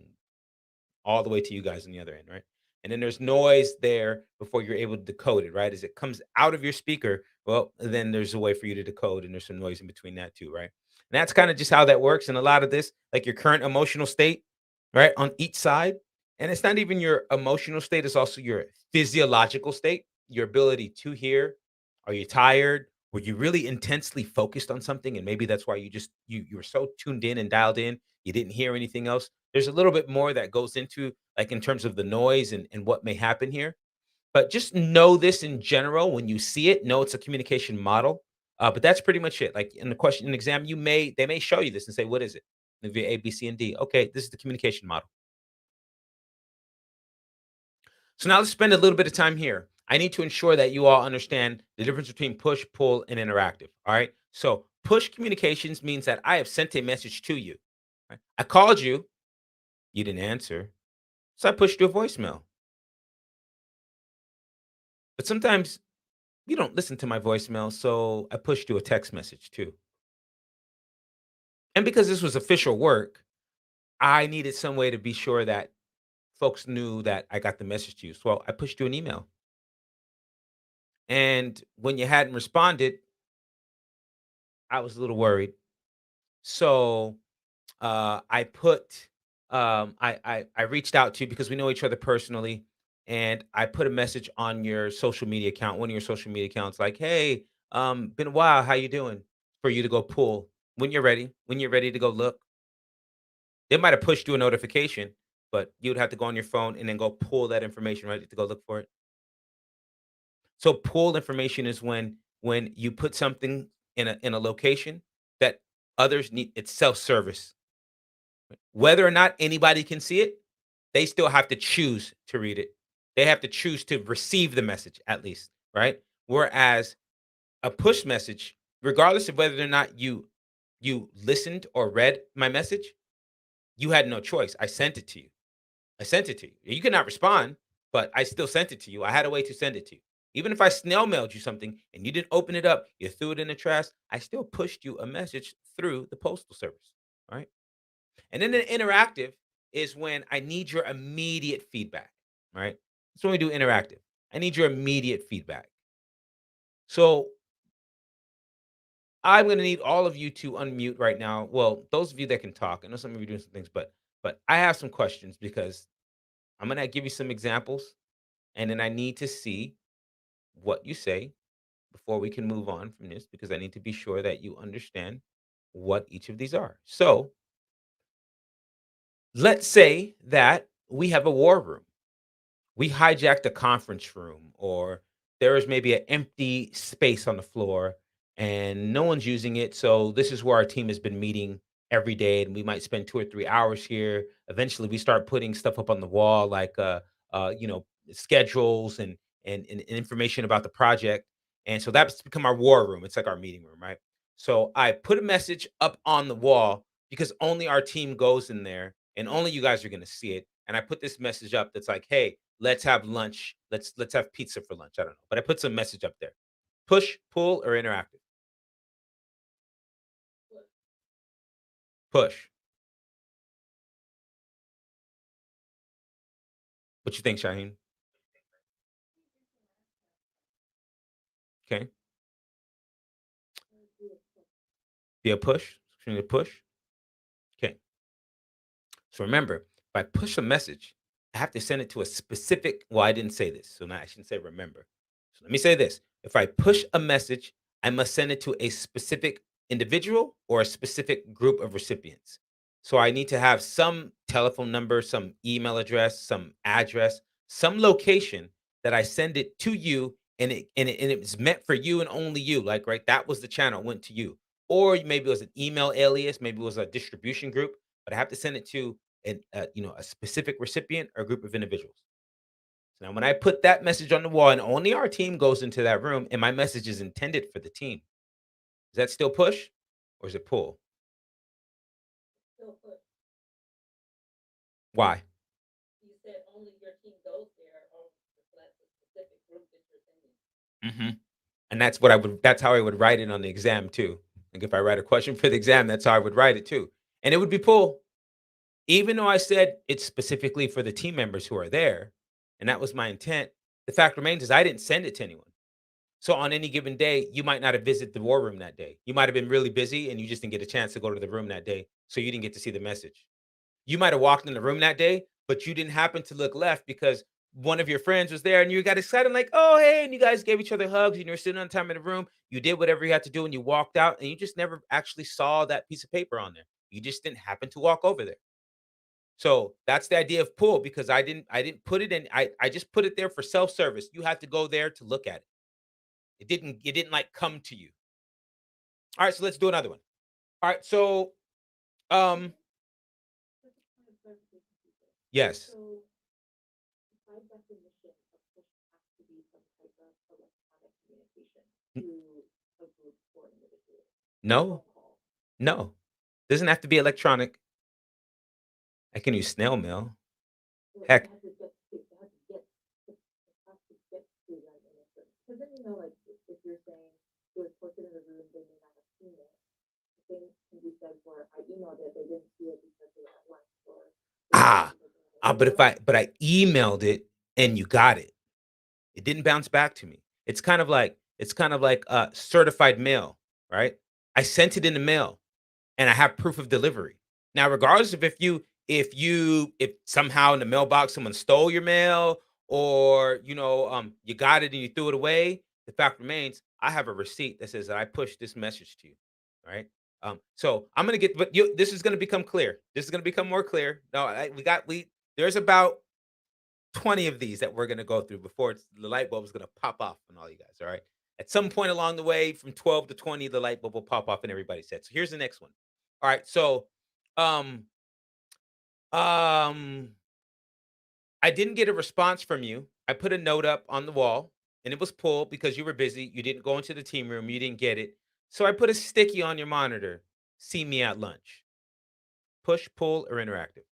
all the way to you guys on the other end, right? And then there's noise there before you're able to decode it, right? As it comes out of your speaker, well, then there's a way for you to decode, and there's some noise in between that too, right? And that's kind of just how that works. And a lot of this, like your current emotional state, right, on each side. And it's not even your emotional state, it's also your physiological state, your ability to hear. Are you tired? Were you really intensely focused on something? And maybe that's why you were so tuned in and dialed in, you didn't hear anything else. There's a little bit more that goes into, like, in terms of the noise and what may happen here. But just know this in general. When you see it, know it's a communication model. But that's pretty much it. Like in the question, in exam, they may show you this and say, "What is it?" And it'll be A, B, C, and D. Okay, this is the communication model. So now let's spend a little bit of time here. I need to ensure that you all understand the difference between push, pull, and interactive. All right. So push communications means that I have sent a message to you. Right? I called you, you didn't answer, so I pushed you a voicemail. But sometimes you don't listen to my voicemail, so I pushed you a text message too. And because this was official work, I needed some way to be sure that folks knew that I got the message to you. So I pushed you an email. And when you hadn't responded, I was a little worried. So I put I reached out to you because we know each other personally, and I put a message on your social media account, one of your social media accounts, like, "Hey, been a while. How you doing?" For you to go pull when you're ready to go look. They might have pushed you a notification, but you'd have to go on your phone and then go pull that information, right, to go look for it. So pull information is when you put something in a location that others need. It's self service. Whether or not anybody can see it, they still have to choose to read it. They have to choose to receive the message at least, right? Whereas a push message, regardless of whether or not you listened or read my message, you had no choice. I sent it to you. I sent it to you. You cannot respond, but I still sent it to you. I had a way to send it to you. Even if I snail mailed you something and you didn't open it up, you threw it in the trash, I still pushed you a message through the postal service. Right. And then the interactive is when I need your immediate feedback, right? That's when we do interactive. I need your immediate feedback. So I'm going to need all of you to unmute right now. Well, those of you that can talk, I know some of you are doing some things, but I have some questions because I'm going to give you some examples, and then I need to see what you say before we can move on from this because I need to be sure that you understand what each of these are. So let's say that we have a war room. We hijacked a conference room, or there is maybe an empty space on the floor and no one's using it. So this is where our team has been meeting every day, and we might spend 2 or 3 hours here. Eventually we start putting stuff up on the wall, like schedules and information about the project. And so that's become our war room. It's like our meeting room, right? So I put a message up on the wall because only our team goes in there and only you guys are going to see it. And I put this message up that's like, "Hey, let's have lunch. Let's have pizza for lunch." I don't know, but I put some message up there. Push, pull, or interactive? Push. What you think, Shaheen? Okay. Be a push. Should a push? Okay. So remember, if I push a message, I have to send it to a specific. Well, I didn't say this, so now I shouldn't say remember. So let me say this: if I push a message, I must send it to a specific individual or a specific group of recipients. So I need to have some telephone number, some email address, some address, some location that I send it to you, and it was meant for you and only you. Like, right, that was the channel, it went to you. Or maybe it was an email alias, maybe it was a distribution group. but I have to send it to a specific recipient or group of individuals. So now when I put that message on the wall and only our team goes into that room and my message is intended for the team, is that still push or is it pull? Still put, Why? you said only your team goes there, or that's a specific group that you're sending. Mhm. And that's how I would write it on the exam too. Like if I write a question for the exam, that's how I would write it too. And it would be pull. Even though I said it's specifically for the team members who are there, and that was my intent, the fact remains is I didn't send it to anyone. So on any given day, you might not have visited the war room that day. You might have been really busy and you just didn't get a chance to go to the room that day. So you didn't get to see the message. You might have walked in the room that day, but you didn't happen to look left because one of your friends was there and you got excited, like, oh, hey, and you guys gave each other hugs and you were sitting on time in the room. You did whatever you had to do and you walked out and you just never actually saw that piece of paper on there. You just didn't happen to walk over there. So that's the idea of pull because I didn't put it in. I just put it there for self-service. You had to go there to look at it. It didn't like come to you. All right, so let's do another one. All right, so um So just kind of clarification, people. yes. So by definition, a push has to be some type of electronic communication N- to a group or individual. A No, phone call. no. Doesn't have to be electronic. I can use snail mail. Well, it Heck. has to get to, it has to get, it has to get to them in a certain, because then, you know, like, if you're saying it was posted in the room, they may not have seen it. The same can be said for, I emailed it, they didn't see it because they were at lunch, or they didn't see it Ah, because they were, but you know if what I'm I emailed it and you got it, it didn't bounce back to me. It's kind of like certified mail, right? I sent it in the mail and I have proof of delivery. Now, regardless of if somehow in the mailbox someone stole your mail or you got it and you threw it away, the fact remains I have a receipt that says that I pushed this message to you, right? So I'm gonna get, but this is gonna become clear. This is gonna become more clear. No, we there's about 20 of these that we're gonna go through before the light bulb is gonna pop off on all you guys. All right. At some point along the way, from 12 to 20, the light bulb will pop off in everybody's head. So here's the next one. All right. So um um I didn't get a response from you. I put a note up on the wall and it was pulled because you were busy. You didn't go into the team room, you didn't get it. So I put a sticky on your monitor. See me at lunch. Push, pull, or interactive.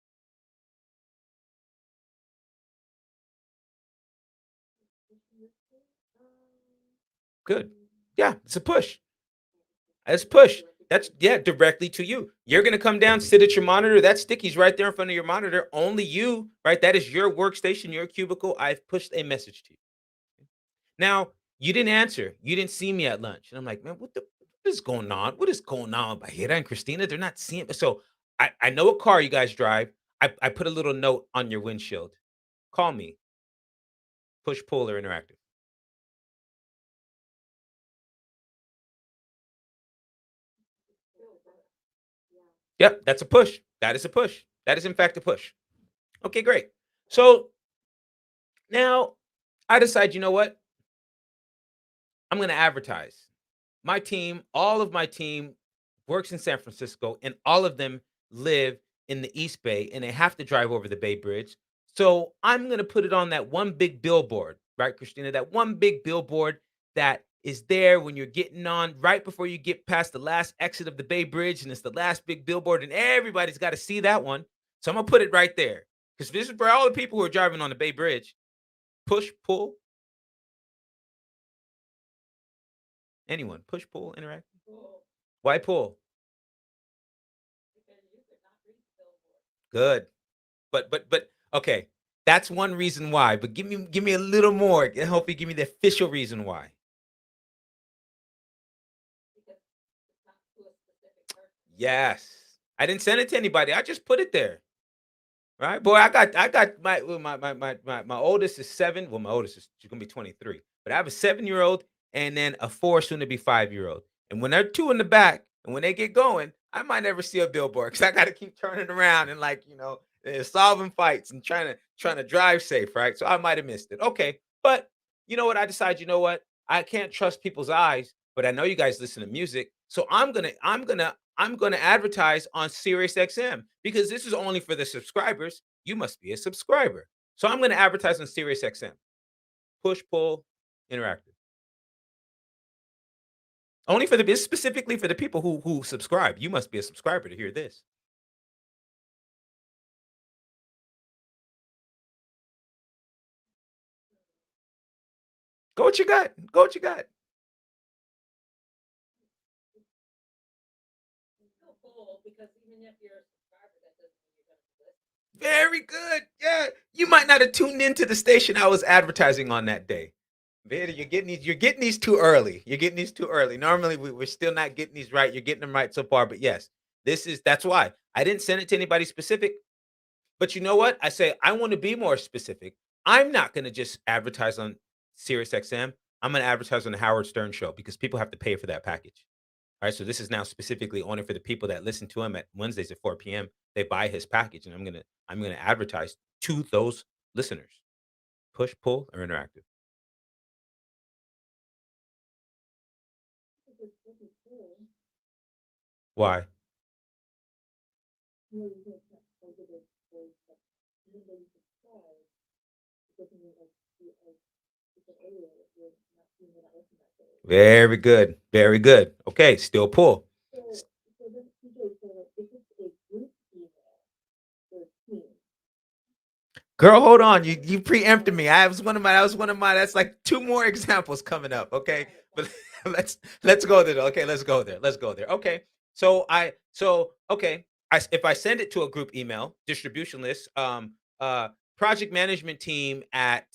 Good. Yeah, it's a push. Let's push. That's yeah, directly to you. You're gonna come down, sit at your monitor. That sticky's right there in front of your monitor. Only you, right? That is your workstation, your cubicle. I've pushed a message to you. Now, you didn't answer. You didn't see me at lunch. And I'm like, man, what is going on? What is going on? Bahira and Christina, they're not seeing me. So I know what car you guys drive. I put a little note on your windshield. Call me. Push, pull, or interactive. Yeah. Yep, that's a push. That is a push. That is in fact a push. Okay, great. So now I decide, you know what? I'm going to advertise. My team, all of my team works in San Francisco, and all of them live in the East Bay, and they have to drive over the Bay Bridge. So I'm going to put it on that one big billboard, right, Christina? That one big billboard that is there when you're getting on right before you get past the last exit of the Bay Bridge, and it's the last big billboard, and everybody's got to see that one. So I'm going to put it right there because this is for all the people who are driving on the Bay Bridge. Push, pull, anyone. Push, pull, interact. Cool. Why pull? Because you could not read the billboard. Good. But okay, that's one reason why. But give me a little more. And hopefully give me the official reason why. Because it's not to a specific person. Yes. I didn't send it to anybody. I just put it there. Right? Boy, I got my oldest is 7. Well, my oldest is she's gonna be 23. But I have a 7-year old and then a 4 soon to be 5-year old. And when they're two in the back and when they get going, I might never see a billboard because I gotta keep turning around and solving fights and trying to drive safe, right? So I might have missed it. Okay. But you know what? I decide, you know what? I can't trust people's eyes, but I know you guys listen to music. So I'm gonna advertise on SiriusXM because this is only for the subscribers. You must be a subscriber. So I'm gonna advertise on SiriusXM. Push pull interactive. Only for the it's specifically for the people who subscribe. You must be a subscriber to hear this. Go what you got. Go what you got. It's still cool because even if you're a subscriber, that doesn't mean you're gonna be listening. Very good. Yeah. You might not have tuned into the station I was advertising on that day. Vader, you're getting these too early. You're getting these too early. Normally we're still not getting these right. You're getting them right so far. But yes, that's why. I didn't send it to anybody specific. But you know what? I say I want to be more specific. I'm not gonna just advertise on SiriusXM. I'm gonna advertise on the Howard Stern show because people have to pay for that package. All right. So this is now specifically only for the people that listen to him at Wednesdays at 4 p.m. They buy his package, and I'm gonna advertise to those listeners. Push, pull, or interactive. Because it's really cool. Why? You know, you can have positive voice, but even though you subscribe, it doesn't mean like you like it's an area that you're not listening that day. Very good. Very good. Okay, still pull. So so this TJ, so like if it's a group email or team, Girl, hold on. You preempted me. I was one of my that's like two more examples coming up. Okay. right? But let's go there. Okay, let's go there. Let's go there. Okay. So okay. If I send it to a group email distribution list, project management team at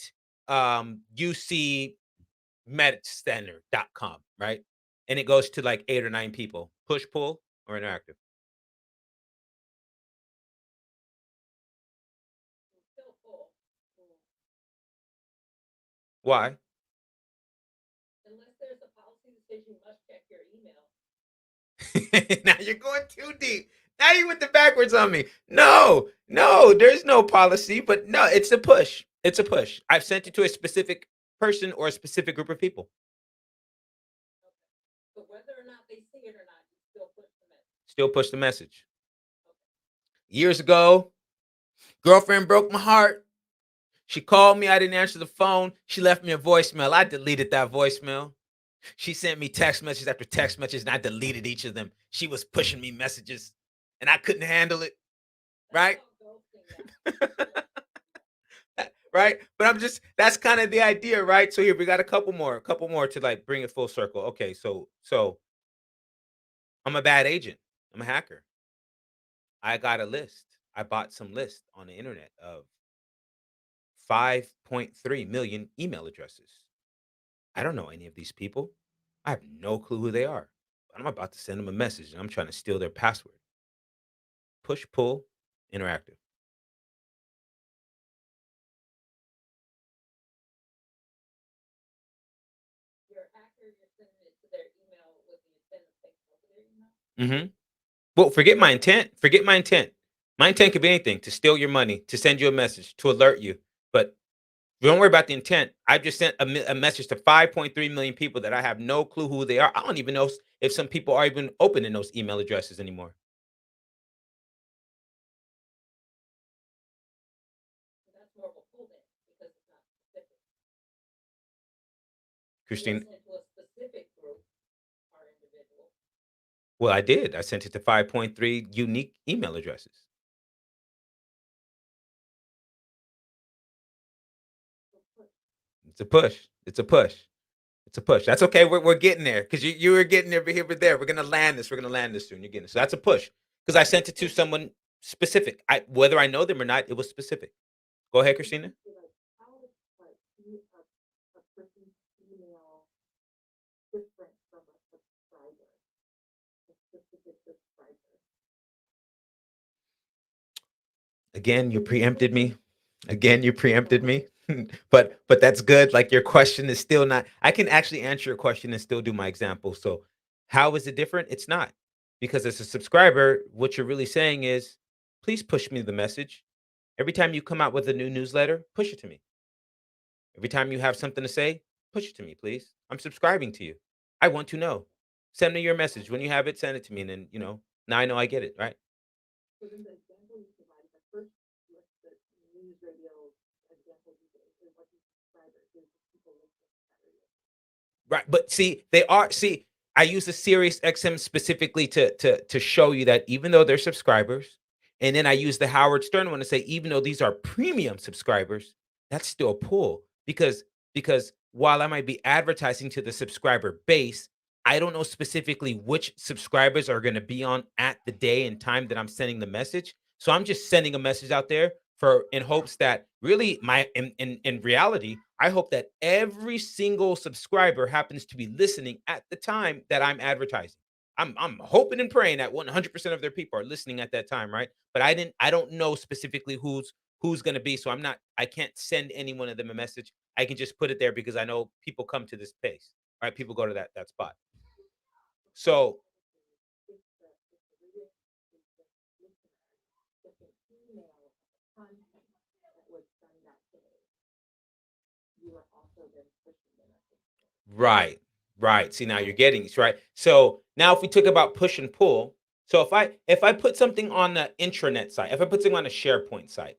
ucmedcenter.com, right? And it goes to like 8 or 9 people. Push, pull, or interactive. It's still cool. Mm. Why? Unless there's a policy that says you must check your email. Now you're going too deep. Now you went the backwards on me. No, no, there's no policy, but no, it's a push. It's a push. I've sent it to a specific person or a specific group of people. Okay. But whether or not they see it or not, you still push the message. Still push the message. Okay. Years ago, girlfriend broke my heart. She called me. I didn't answer the phone. She left me a voicemail. I deleted that voicemail. She sent me text message after text message, and I deleted each of them. She was pushing me messages, and I couldn't handle it. That's Right? called ghosting now. Right? But I'm just that's kind of the idea, right? So here we got a couple more to like bring it full circle. Okay, so I'm a bad agent. I'm a hacker. I got a list. I bought some list on the internet of 5.3 million email addresses. I don't know any of these people. I have no clue who they are. But I'm about to send them a message and I'm trying to steal their password. Push, pull, interactive. You're a hacker, you're sending it to their email with the intent of taking over their email. Hmm. Well, forget my intent. Forget my intent. My intent could be anything to steal your money, to send you a message, to alert you. But don't worry about the intent. I just sent a message to 5.3 million people that I have no clue who they are. I don't even know if some people are even opening those email addresses anymore. So that's more of a pull then because it's not specific. You didn't Christine, send it to a specific group or individual. well, I did. I sent it to 5.3 unique email addresses. So push. It's a push. It's a push. It's a push. That's okay. We're getting there because you were getting there, but here, but there. We're gonna land this. We're gonna land this soon. You're getting it. So that's a push because I sent it to someone specific. Whether I know them or not, it was specific. Go ahead, So Christina. TJ, like how is like a person's email different from a subscriber, a specific subscriber? Again, you So you preempted said me. Again, you preempted no. me. But that's good. Like your question is still not. I can actually answer your question and still do my example. So, how is it different? It's not because as a subscriber, what you're really saying is, please push me the message. Every time you come out with a new newsletter, push it to me. Every time you have something to say, push it to me, please. I'm subscribing to you. I want to know. Send me your message. When you have it, send it to me, and then, now I know I get it, right? So then the example you provided, the first, like the news radio example you gave, is what you subscribers, is people listening to that radio. Right, but see, I use the Sirius XM specifically to show you that even though they're subscribers, and then I use the Howard Stern one to say even though these are premium subscribers, that's still a pull because while I might be advertising to the subscriber base, I don't know specifically which subscribers are going to be on at the day and time that I'm sending the message. So I'm just sending a message out there for in hopes that really in reality, I hope that every single subscriber happens to be listening at the time that I'm advertising. I'm hoping and praying that 100% of their people are listening at that time, right? But I don't know specifically who's going to be, so I can't send any one of them a message. I can just put it there because I know people come to this place, right? People go to that spot. So If the radio station listener gets an email of the content that was done that day, you are also then pushing the message. right, right. See, now you're getting this, right? So now if we talk about push and pull, so if I put something on the intranet site, if I put something on a SharePoint site,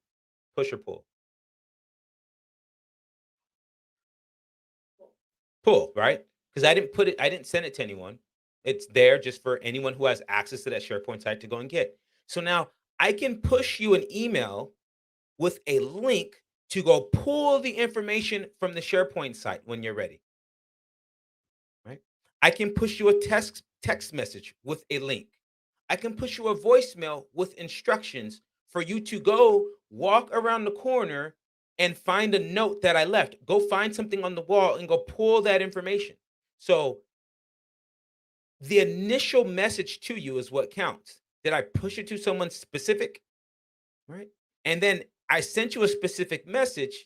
push or pull? Pull, right? Because I didn't send it to anyone. It's there just for anyone who has access to that SharePoint site to go and get. So now I can push you an email with a link to go pull the information from the SharePoint site when you're ready, right? I can push you a text message with a link. I can push you a voicemail with instructions for you to go walk around the corner and find a note that I left. Go find something on the wall and go pull that information. So the initial message to you is what counts. Did I push it to someone specific? Right. And then I sent you a specific message,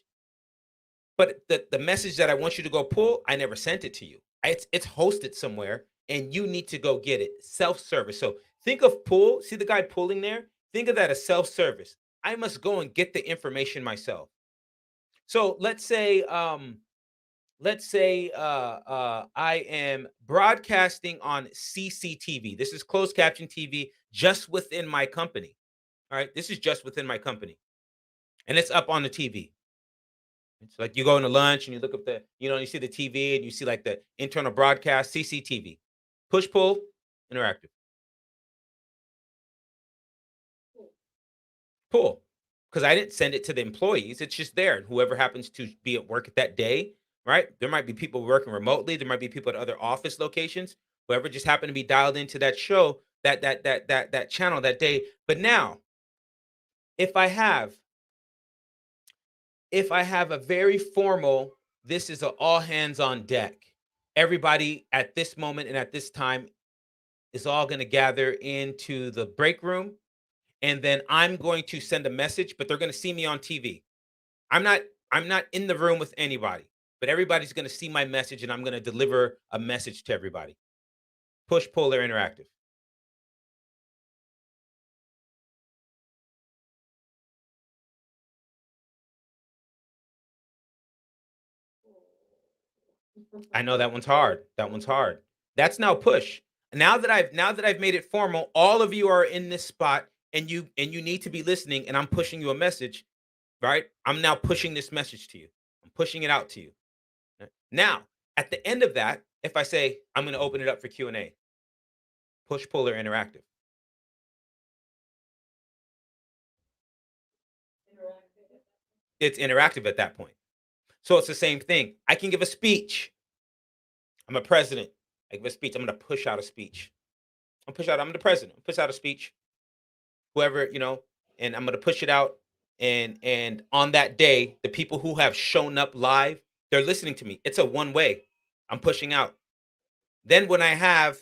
but the message that I want you to go pull, I never sent it to you. It's hosted somewhere and you need to go get it. Self-service. So think of pull. See the guy pulling there? Think of that as self-service. I must go and get the information myself. So I am broadcasting on CCTV. This is closed caption TV just within my company. All right. This is just within my company. And it's up on the TV. It's like you go into lunch and you look up you see the TV and you see like the internal broadcast, CCTV. Push pull, interactive. Pull. Because I didn't send it to the employees. It's just there. And whoever happens to be at work at that day, right? There might be people working remotely. There might be people at other office locations. Whoever just happened to be dialed into that show, that channel that day. But now, if I have a very formal, this is a all hands on deck. Everybody at this moment and at this time is all going to gather into the break room, and then I'm going to send a message, but they're going to see me on TV. I'm not I'm not in the room with anybody, but everybody's going to see my message and I'm going to deliver a message to everybody. Push pull or interactive. I know that one's hard. That one's hard. That's now push. Now that I've made it formal, all of you are in this spot and you need to be listening and I'm pushing you a message, right? I'm now pushing this message to you. I'm pushing it out to you. Now, at the end of that, if I say I'm going to open it up for Q&A, push pull or interactive. It's interactive at that point. So it's the same thing. I can give a speech. I'm a president. I give a speech. I'm going to push out a speech. I'm the president. I'll push out a speech. Whoever, and I'm going to push it out. And on that day, the people who have shown up live, they're listening to me. It's a one way. I'm pushing out. Then when I have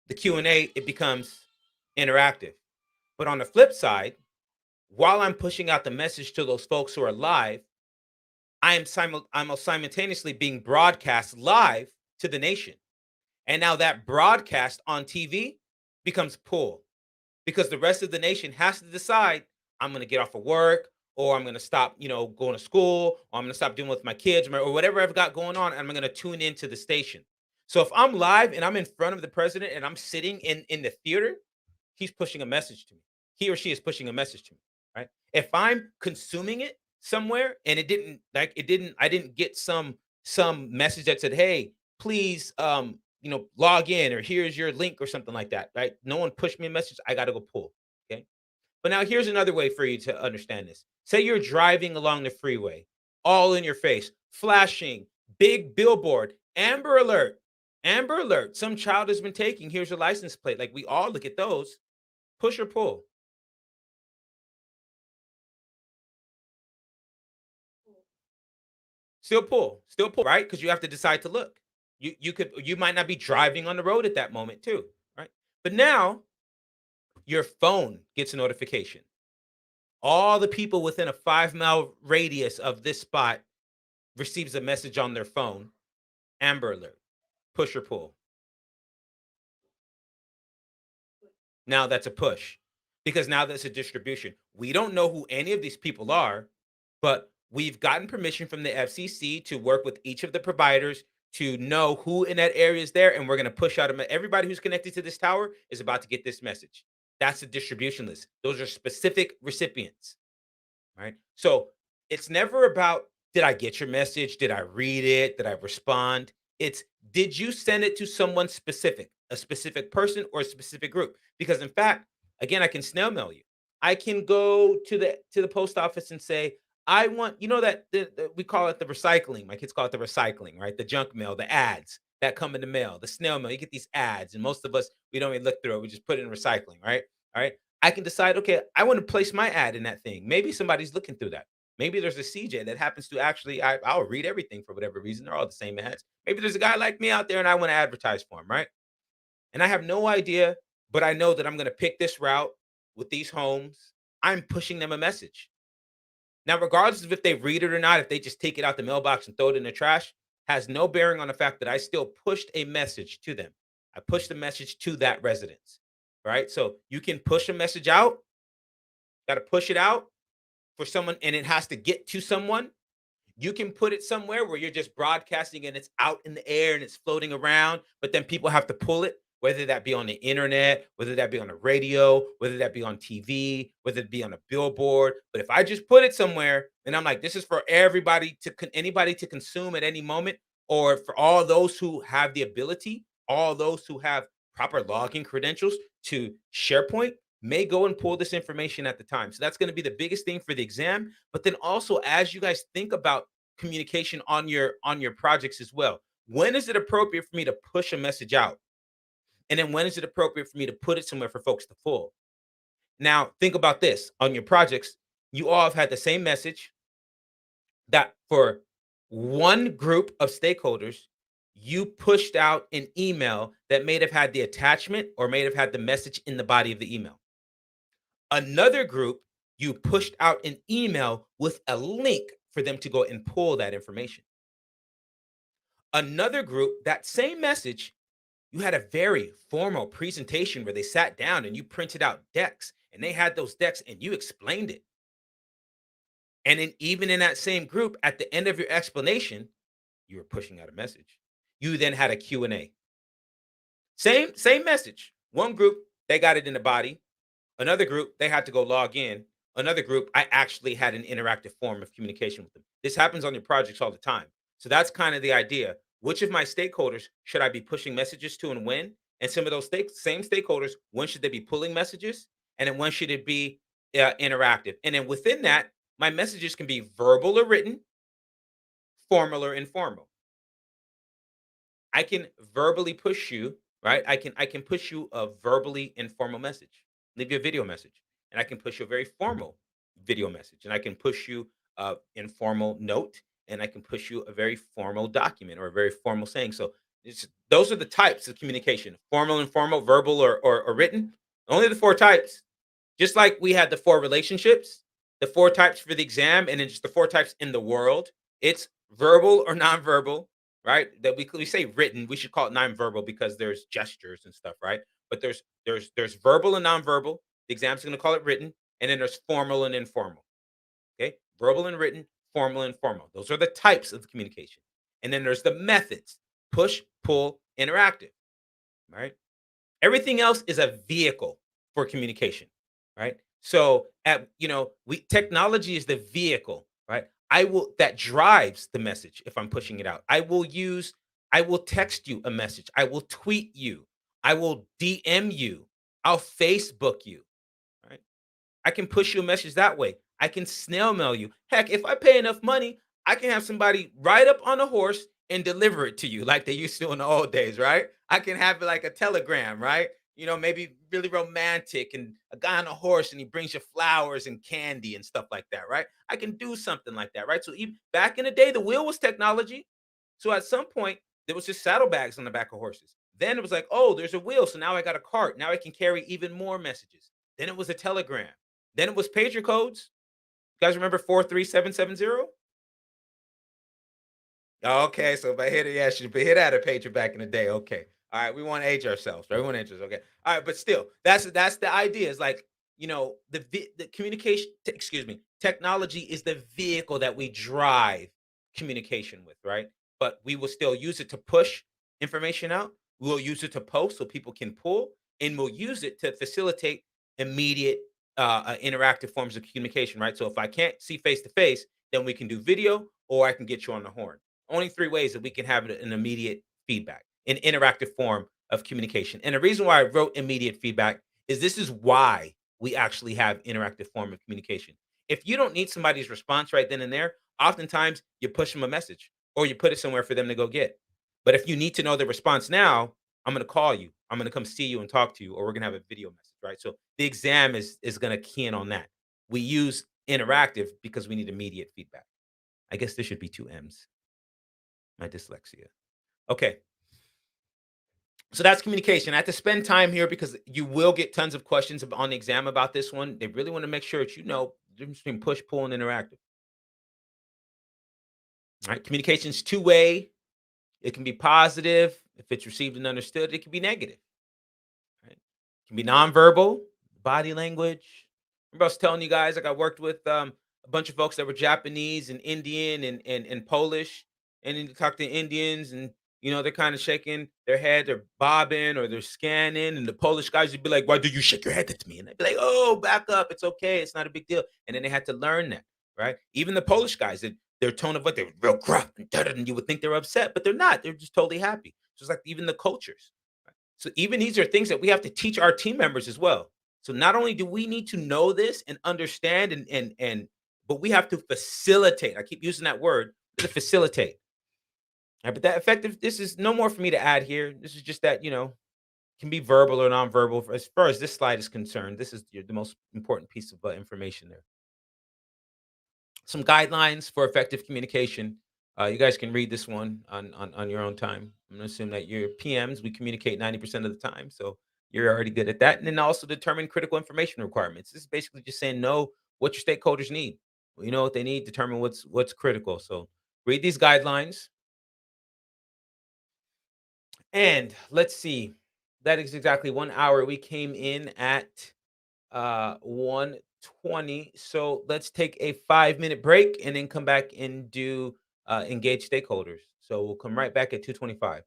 the Q&A, it becomes interactive. But on the flip side, while I'm pushing out the message to those folks who are live, I'm simultaneously being broadcast live to the nation. And now that broadcast on TV becomes pull because the rest of the nation has to decide I'm going to get off of work or I'm going to stop, going to school or I'm going to stop dealing with my kids or whatever I've got going on. And I'm going to tune into the station. So if I'm live and I'm in front of the president and I'm sitting in the theater, he's pushing a message to me. He or she is pushing a message to me, right? If I'm consuming it somewhere and I didn't get some message that said, "Hey, please log in," or "Here's your link," or something like that, right? No one pushed me a message, I got to go pull, okay? But now here's another way for you to understand this. Say you're driving along the freeway, all in your face, flashing, big billboard, amber alert. Some child has been taking. Here's your license plate. Like we all look at those. Push or pull. Still pull, right? Because you have to decide to look. You might not be driving on the road at that moment too, right? But now your phone gets a notification. All the people within a 5 mile radius of this spot receives a message on their phone. Amber alert. Push or pull. Now that's a push because now that's a distribution. We don't know who any of these people are, but we've gotten permission from the FCC to work with each of the providers to know who in that area is there. And we're going to push out everybody who's connected to this tower is about to get this message. That's the distribution list. Those are specific recipients. Right? So it's never about did I get your message? Did I read it? Did I respond? It's did you send it to someone specific, a specific person or a specific group? Because in fact, again, I can snail mail you. I can go to the post office and say, I want, that we call it the recycling. My kids call it the recycling, right? The junk mail, the ads that come in the mail, the snail mail. You get these ads, and most of us we don't even look through it. We just put it in recycling, right? All right. I can decide, okay, I want to place my ad in that thing. Maybe somebody's looking through that. Maybe there's a CJ that happens to actually, I'll read everything for whatever reason. They're all the same ads. Maybe there's a guy like me out there and I want to advertise for him, right? And I have no idea, but I know that I'm going to pick this route with these homes. I'm pushing them a message. Now, regardless of if they read it or not, if they just take it out the mailbox and throw it in the trash, has no bearing on the fact that I still pushed a message to them. I pushed the message to that residence, right? So you can push a message out, got to push it out for someone, and it has to get to someone. You can put it somewhere where you're just broadcasting and it's out in the air and it's floating around, but then people have to pull it, whether that be on the internet, whether that be on the radio, whether that be on TV, whether it be on a billboard. But if I just put it somewhere and I'm like, this is for everybody anybody to consume at any moment, or for all those who have the ability, all those who have proper login credentials to SharePoint may go and pull this information at the time. So that's going to be the biggest thing for the exam. But then also, as you guys think about communication on your projects as well, when is it appropriate for me to push a message out, and then when is it appropriate for me to put it somewhere for folks to pull? Now think about this. On your projects, you all have had the same message that for one group of stakeholders, you pushed out an email that may have had the attachment or may have had the message in the body of the email. Another group, you pushed out an email with a link for them to go and pull that information. Another group, that same message, you had a very formal presentation where they sat down and you printed out decks and they had those decks and you explained it. And then even in that same group, at the end of your explanation, you were pushing out a message. You then had a Q&A. Same message. One group, they got it in the body. Another group, they had to go log in. Another group, I actually had an interactive form of communication with them. This happens on your projects all the time. So that's kind of the idea. Which of my stakeholders should I be pushing messages to and when? And some of those same stakeholders, when should they be pulling messages? And then when should it be interactive? And then within that, my messages can be verbal or written, formal or informal. I can verbally push you, right? I can push you a verbally informal message, leave you a video message, and I can push you a very formal video message, and I can push you a informal note, and I can push you a very formal document or a very formal saying. So those are the types of communication: formal, informal, verbal, or written. Only the four types. Just like we had the four relationships, the four types for the exam, and then just the four types in the world. It's verbal or nonverbal, right? That we say written, we should call it nonverbal because there's gestures and stuff, right? But there's verbal and nonverbal. The exam's going to call it written, and then there's formal and informal. Okay, verbal and written, formal and formal. Those are the types of communication, and then there's the methods: push, pull, interactive, right? Everything else is a vehicle for communication, right? So at we technology is the vehicle, right? I will that drives the message if I'm pushing it out. I will text you a message. I will tweet you. I will DM you. I'll Facebook you, right? I can push you a message that way. I can snail mail you. Heck, if I pay enough money, I can have somebody ride up on a horse and deliver it to you like they used to in the old days, right? I can have it like a telegram, right? Maybe really romantic and a guy on a horse and he brings you flowers and candy and stuff like that, right? I can do something like that, right? So even back in the day, the wheel was technology. So at some point, there was just saddlebags on the back of horses. Then it was like, oh, there's a wheel. So now I got a cart. Now I can carry even more messages. Then it was a telegram. Then it was pager codes. You guys remember 43770? Okay, so if I hit it, yeah, should hit at a pager back in the day. Okay. All right, we want to age ourselves, right? We want to age ourselves. Okay. All right, but still, that's the idea. Is like, the communication, excuse me, technology is the vehicle that we drive communication with, right? But we will still use it to push information out. We'll use it to post so people can pull, and we'll use it to facilitate immediate interactive forms of communication, right? So if I can't see face to face, then we can do video, or I can get you on the horn. Only three ways that we can have an immediate feedback, an interactive form of communication. And the reason why I wrote immediate feedback is this is why we actually have interactive form of communication. If you don't need somebody's response right then and there, oftentimes you push them a message or you put it somewhere for them to go get. But if you need to know the response now, I'm going to call you. I'm going to come see you and talk to you, or we're going to have a video message, right? So the exam is going to key in on that. We use interactive because we need immediate feedback. I guess there should be two M's. My dyslexia. Okay. So that's communication. I have to spend time here because you will get tons of questions on the exam about this one. They really want to make sure that you know the difference between push, pull, and interactive. All right. Communication is two-way. It can be positive if it's received and understood. It can be negative. Right? It can be nonverbal, body language. Remember, I was telling you guys, like I worked with a bunch of folks that were Japanese and Indian and Polish, and then you talk to Indians, and they're kind of shaking their head, they're bobbing or they're scanning, and the Polish guys would be like, "Why do you shake your head at me?" And I'd be like, "Oh, back up, it's okay, it's not a big deal." And then they had to learn that, right? Even the Polish guys, their tone of what they're real gruff and you would think they're upset, but they're not. They're just totally happy. Just like even the cultures. So even these are things that we have to teach our team members as well. So not only do we need to know this and understand but we have to facilitate. I keep using that word to facilitate. Right, but that effective, this is no more for me to add here. This is just that, can be verbal or nonverbal. As far as this slide is concerned, this is the most important piece of information there. Some guidelines for effective communication. You guys can read this one on your own time. I'm going to assume that your PMs, we communicate 90% of the time. So you're already good at that. And then also determine critical information requirements. This is basically just saying know what your stakeholders need. Well, you know what they need, determine what's critical. So read these guidelines. And let's see. That is exactly 1 hour. We came in at 1:20. So let's take a 5-minute break and then come back and do engage stakeholders. So we'll come right back at 2:25.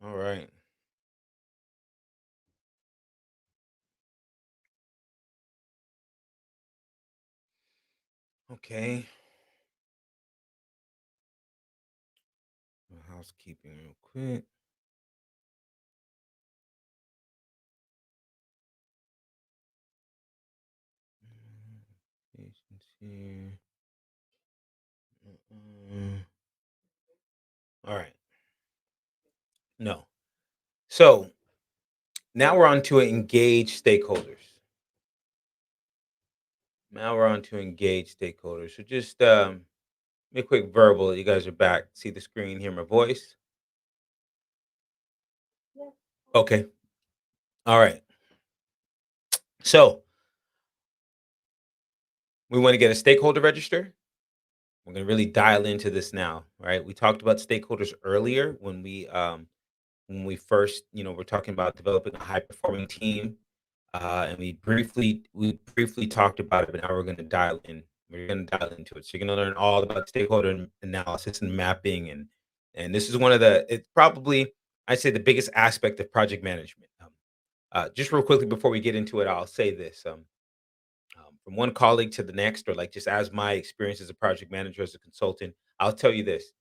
All right. Okay. Housekeeping real quick. Patience here. Mm, all right. No. So now we're on to engage stakeholders. Now we're on to engage stakeholders. So just me a quick verbal. You guys are back. See the screen, hear my voice. Yeah. Okay. All right. So we want to get a stakeholder register. We're going to really dial into this now, right? We talked about stakeholders earlier when we first, we're talking about developing a high performing team, and we briefly talked about it, but now we're going to dial in. We're going to dial into it. So you're going to learn all about stakeholder analysis and mapping, and this is one of the it's probably I'd say the biggest aspect of project management. Just real quickly before we get into it, I'll say this. From one colleague to the next, or like just as my experience as a project manager, as a consultant, I'll tell you this.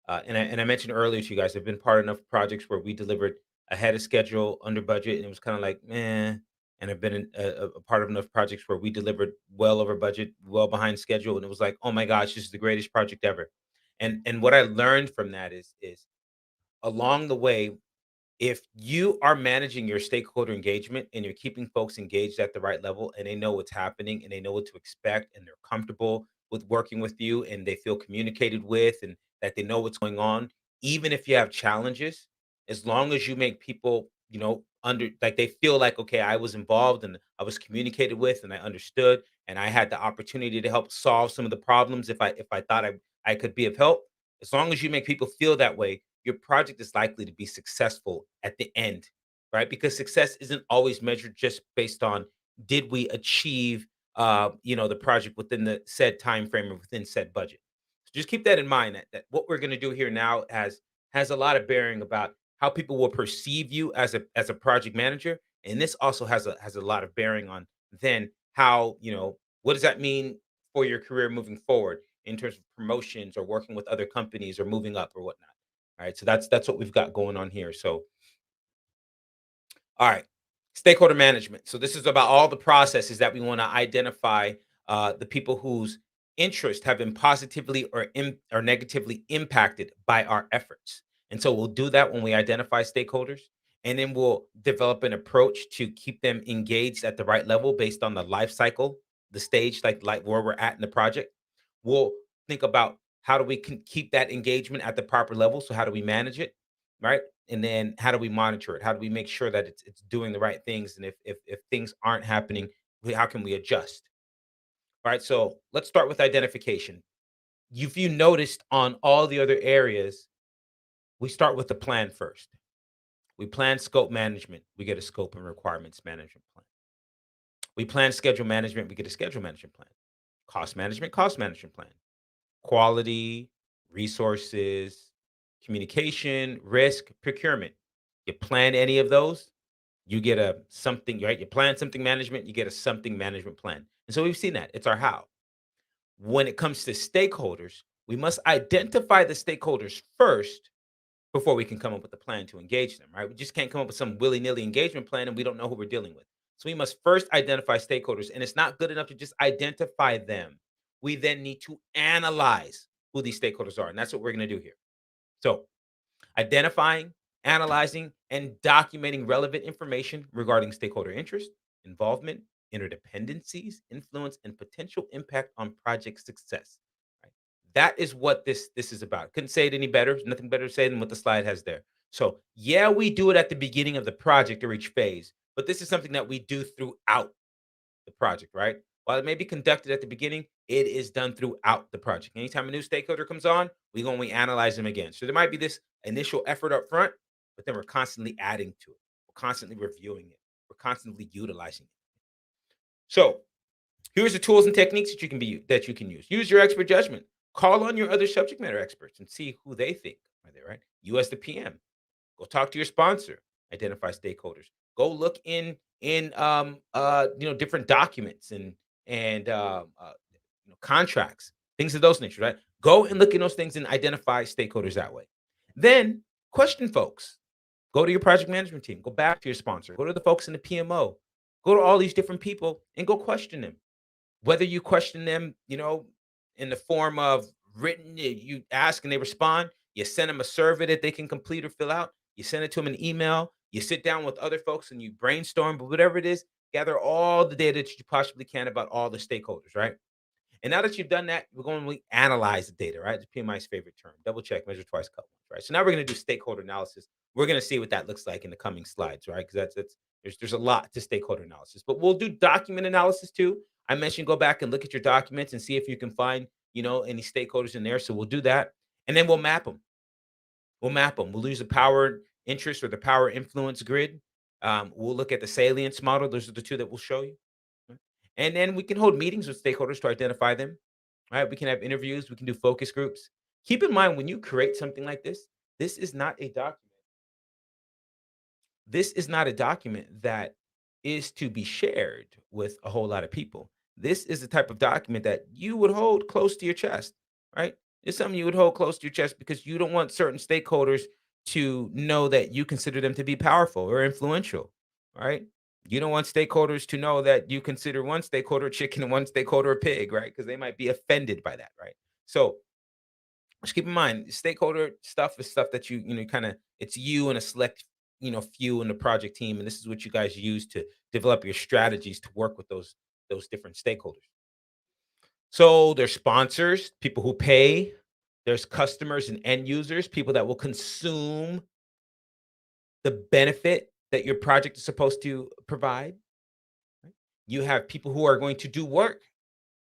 And I mentioned earlier to you guys, I've been part of enough projects where we delivered ahead of schedule, under budget, and it was kind of like, man. And I've been a part of enough projects where we delivered well over budget, well behind schedule, and it was like, oh my gosh, this is the greatest project ever. And what I learned from that is along the way, if you are managing your stakeholder engagement and you're keeping folks engaged at the right level and they know what's happening and they know what to expect and they're comfortable with working with you and they feel communicated with and that they know what's going on, even if you have challenges, as long as you make people, under like they feel like, okay, I was involved and I was communicated with and I understood and I had the opportunity to help solve some of the problems if I thought I could be of help. As long as you make people feel that way, your project is likely to be successful at the end, right? Because success isn't always measured just based on did we achieve the project within the said time frame or within said budget. So just keep that in mind that what we're going to do here now has a lot of bearing about how people will perceive you as a project manager, and this also has a lot of bearing on then how, what does that mean for your career moving forward in terms of promotions or working with other companies or moving up or whatnot. All right, so that's what we've got going on here. So, all right, stakeholder management. So this is about all the processes that we want to identify the people whose interests have been positively or negatively impacted by our efforts. And so we'll do that when we identify stakeholders, and then we'll develop an approach to keep them engaged at the right level based on the life cycle, the stage, like where we're at in the project. We'll think about how do we keep that engagement at the proper level. So how do we manage it, right? And then how do we monitor it? How do we make sure that it's doing the right things? And if things aren't happening, how can we adjust? All right. So let's start with identification. If you noticed on all the other areas, we start with the plan first. We plan scope management. We get a scope and requirements management plan. We plan schedule management. We get a schedule management plan. Cost management plan. Quality, resources, communication, risk, procurement. You plan any of those, you get a something, right? You plan something management, you get a something management plan. And so we've seen that. It's our how. When it comes to stakeholders, we must identify the stakeholders first before we can come up with a plan to engage them, right? We just can't come up with some willy nilly engagement plan and we don't know who we're dealing with. So we must first identify stakeholders, and it's not good enough to just identify them. We then need to analyze who these stakeholders are, and that's what we're going to do here. So identifying, analyzing, and documenting relevant information regarding stakeholder interest, involvement, interdependencies, influence, and potential impact on project success. Right? That is what this is about. Couldn't say it any better. There's nothing better to say than what the slide has there. So, yeah, we do it at the beginning of the project or each phase, but this is something that we do throughout the project, right? While it may be conducted at the beginning, it is done throughout the project. Anytime a new stakeholder comes on, we analyze them again. So there might be this initial effort up front, but then we're constantly adding to it. We're constantly reviewing it. We're constantly utilizing it. So here's the tools and techniques that you can use. Use your expert judgment. Call on your other subject matter experts and see who they think are they right. You as the PM, Go talk to your sponsor, identify stakeholders. Go look in different documents and contracts, things of those nature, right? Go and look in those things and identify stakeholders that way. Then question folks. Go to your project management team. Go back to your sponsor. Go to the folks in the PMO. Go to all these different people and go question them. Whether you question them in the form of written, you ask and they respond. You send them a survey that they can complete or fill out. You send it to them an email. You sit down with other folks and you brainstorm, but whatever it is, gather all the data that you possibly can about all the stakeholders, right? And now that you've done that, we're going to analyze the data, right? It's PMI's favorite term. Double check, measure twice, cut once, right? So now we're going to do stakeholder analysis. We're going to see what that looks like in the coming slides, right? Because there's a lot to stakeholder analysis, but we'll do document analysis too. I mentioned go back and look at your documents and see if you can find any stakeholders in there. So we'll do that, and then we'll map them. We'll map them. We'll use the power interest or the power influence grid. We'll look at the salience model. Those are the two that we'll show you. Right? And then we can hold meetings with stakeholders to identify them. Right? We can have interviews. We can do focus groups. Keep in mind when you create something like this is not a document. This is not a document that is to be shared with a whole lot of people. This is the type of document that you would hold close to your chest, right? It's something you would hold close to your chest because you don't want certain stakeholders to know that you consider them to be powerful or influential, right? You don't want stakeholders to know that you consider one stakeholder a chicken and one stakeholder a pig, right? Because they might be offended by that, right? So just keep in mind, stakeholder stuff is stuff that you kind of it's you and a select few in the project team, and this is what you guys use to develop your strategies to work with those different stakeholders. So there's sponsors, people who pay. There's customers and end users, people that will consume the benefit that your project is supposed to provide. Right? You have people who are going to do work.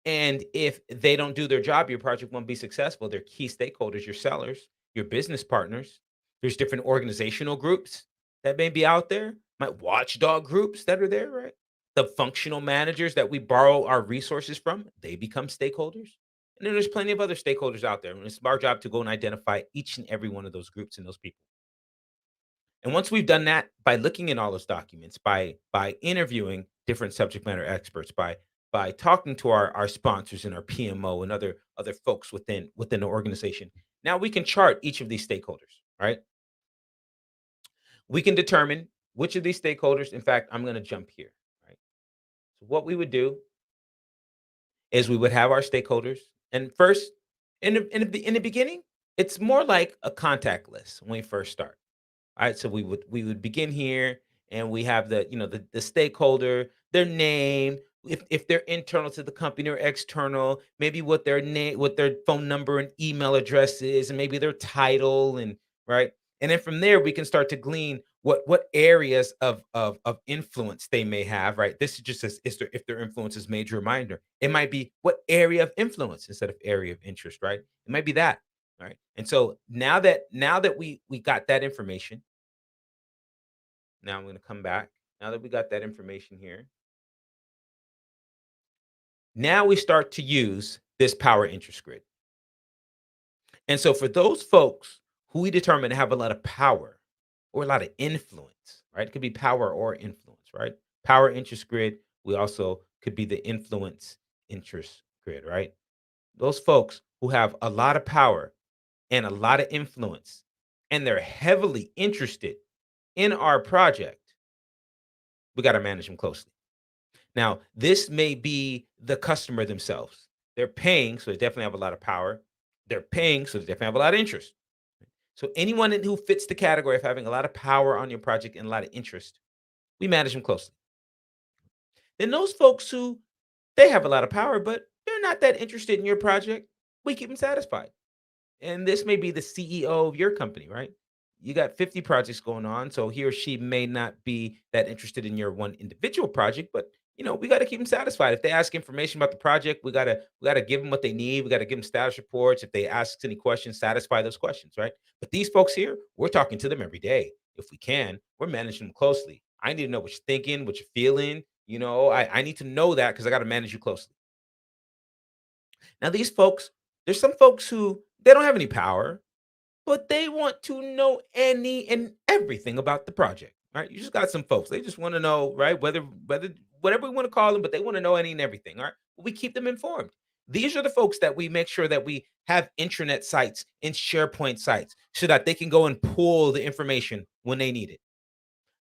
And if they don't do their job, your project won't be successful. They're key stakeholders, your sellers, your business partners. There's different organizational groups that may be out there, my watchdog groups that are there, right? The functional managers that we borrow our resources from, they become stakeholders. And then there's plenty of other stakeholders out there. And it's our job to go and identify each and every one of those groups and those people. And once we've done that by looking at all those documents, by interviewing different subject matter experts, by talking to our sponsors and our PMO and other folks within the organization, now we can chart each of these stakeholders, right? We can determine which of these stakeholders. In fact, I'm going to jump here, right? So what we would do is we would have our stakeholders, and first, in the beginning, it's more like a contact list when we first start. All right, so we would begin here, and we have the stakeholder, their name, if they're internal to the company or external, maybe what their phone number and email address is, and maybe their title, and right, and then from there we can start to glean what areas of influence they may have. Right, this is just as if their influence is major or minor. It might be what area of influence instead of area of interest. Right, it might be that. All right. And so now that we got that information, now I'm going to come back. Now that we got that information here, now we start to use this power interest grid. And so for those folks who we determine to have a lot of power or a lot of influence, right? It could be power or influence, right? Power interest grid. We also could be the influence interest grid, right? Those folks who have a lot of power and a lot of influence, and they're heavily interested in our project, we got to manage them closely. Now, this may be the customer themselves. They're paying, so they definitely have a lot of power. They're paying, so they definitely have a lot of interest. So anyone who fits the category of having a lot of power on your project and a lot of interest, we manage them closely. Then those folks who they have a lot of power, but they're not that interested in your project, we keep them satisfied. And this may be the CEO of your company, right? You got 50 projects going on, so he or she may not be that interested in your one individual project, but we got to keep them satisfied. If they ask information about the project, we got to give them what they need. We got to give them status reports. If they ask any questions, satisfy those questions, right? But these folks here, we're talking to them every day. If we can, we're managing them closely. I need to know what you're thinking, what you're feeling. I need to know that because I got to manage you closely. Now, these folks, there's some folks who they don't have any power, but they want to know any and everything about the project, right? You just got some folks, they just want to know, right? Whether whatever we want to call them, but they want to know any and everything, all right? We keep them informed. These are the folks that we make sure that we have intranet sites and SharePoint sites so that they can go and pull the information when they need it.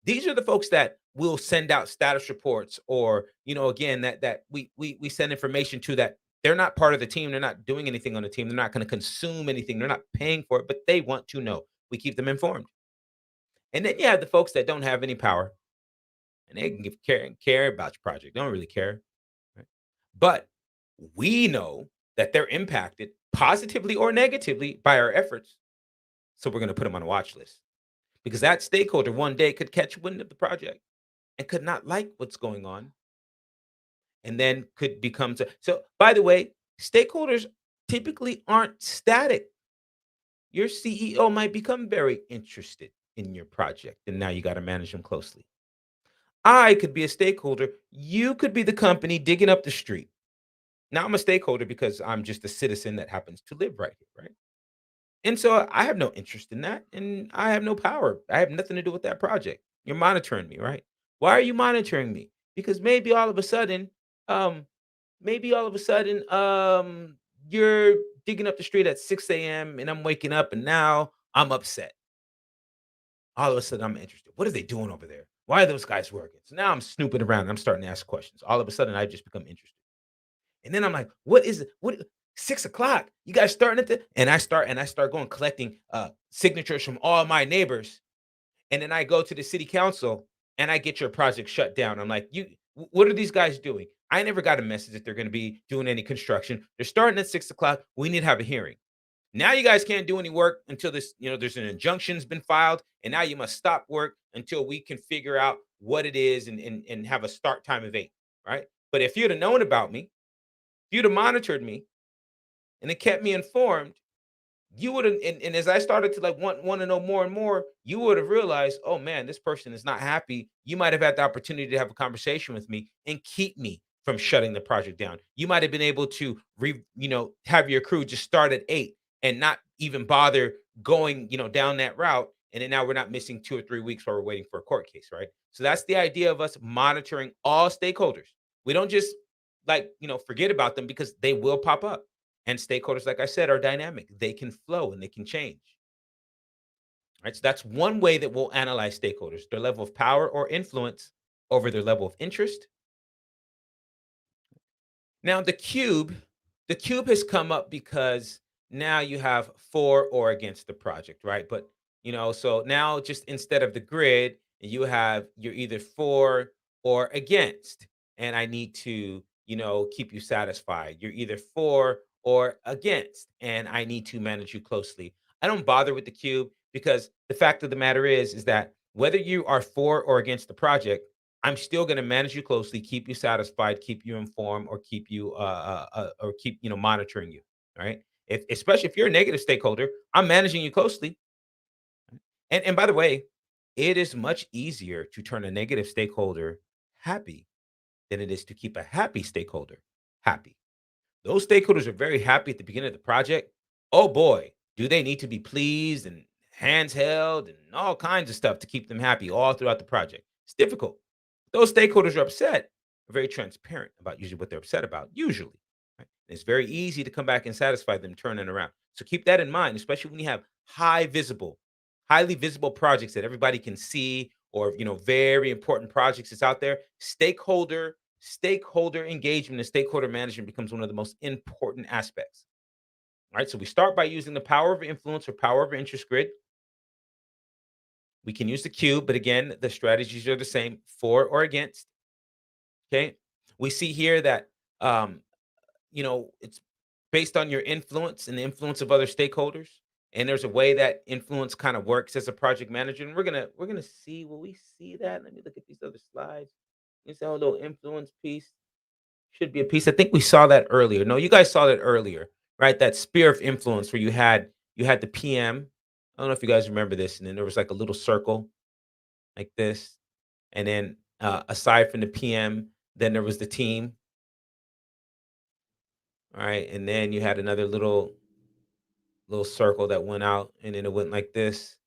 These are the folks that will send out status reports, or again, that we send information to, that they're not part of the team, they're not doing anything on the team, they're not going to consume anything, they're not paying for it, but they want to know. We keep them informed. And then you have the folks that don't have any power, and they can care about your project, they don't really care, right? But we know that they're impacted positively or negatively by our efforts, so we're going to put them on a watch list, because that stakeholder one day could catch wind of the project and could not like what's going on, and then could become so. By the way, stakeholders typically aren't static. Your CEO might become very interested in your project, and now you got to manage them closely. I could be a stakeholder, you could be the company digging up the street. Now I'm a stakeholder because I'm just a citizen that happens to live right here, right? And so I have no interest in that, and I have no power. I have nothing to do with that project. You're monitoring me, right? Why are you monitoring me? Because um, maybe all of a sudden, you're digging up the street at 6 a.m. and I'm waking up, and now I'm upset. All of a sudden, I'm interested. What are they doing over there? Why are those guys working? So now I'm snooping around and I'm starting to ask questions. All of a sudden, I just become interested. And then I'm like, what is it? What 6 o'clock? You guys starting at the and I start going collecting signatures from all my neighbors. And then I go to the city council and I get your project shut down. I'm like, what are these guys doing? I never got a message that they're going to be doing any construction. They're starting at 6 o'clock. We need to have a hearing. Now you guys can't do any work until there's an injunction's been filed, and now you must stop work until we can figure out what it is, and have a start time of 8, right? But if you'd have known about me, if you'd have monitored me and it kept me informed, you would have, and as I started to like want to know more and more, you would have realized, oh man, this person is not happy. You might have had the opportunity to have a conversation with me and keep me from shutting the project down. You might have been able to have your crew just start at 8 and not even bother going, down that route. And then now we're not missing 2 or 3 weeks while we're waiting for a court case, right? So that's the idea of us monitoring all stakeholders. We don't just forget about them, because they will pop up. And stakeholders, like I said, are dynamic. They can flow and they can change. Right. So that's one way that we'll analyze stakeholders: their level of power or influence over their level of interest. Now, the cube has come up because now you have for or against the project, right? But so now, just instead of the grid, you're either for or against, and I need to keep you satisfied. You're either for or against, and I need to manage you closely. I don't bother with the cube, because the fact of the matter is that whether you are for or against the project, I'm still going to manage you closely, keep you satisfied, keep you informed, or keep monitoring you. Right? If Especially if you're a negative stakeholder, I'm managing you closely. And by the way, it is much easier to turn a negative stakeholder happy than it is to keep a happy stakeholder happy. Those stakeholders are very happy at the beginning of the project. Oh boy, do they need to be pleased and hands held and all kinds of stuff to keep them happy all throughout the project. It's difficult. Those stakeholders are upset, are very transparent about usually what they're upset about, usually. Right? And it's very easy to come back and satisfy them, turn it around. So keep that in mind, especially when you have highly visible projects that everybody can see, or very important projects that's out there. Stakeholder engagement and stakeholder management becomes one of the most important aspects. Right. So we start by using the power of influence or power of interest grid. We can use the cube, but again, the strategies are the same: for or against. Okay. We see here that um, it's based on your influence and the influence of other stakeholders. And there's a way that influence kind of works as a project manager. And we're gonna see, will we see that? Let me look at these other slides. It's a little influence piece. Should be a piece. I think we saw that earlier. No, you guys saw that earlier, right? That sphere of influence where you had the PM. I don't know if you guys remember this, and then there was like a little circle like this, and then aside from the PM, then there was the team, all right, and then you had another little circle that went out, and then it went like this.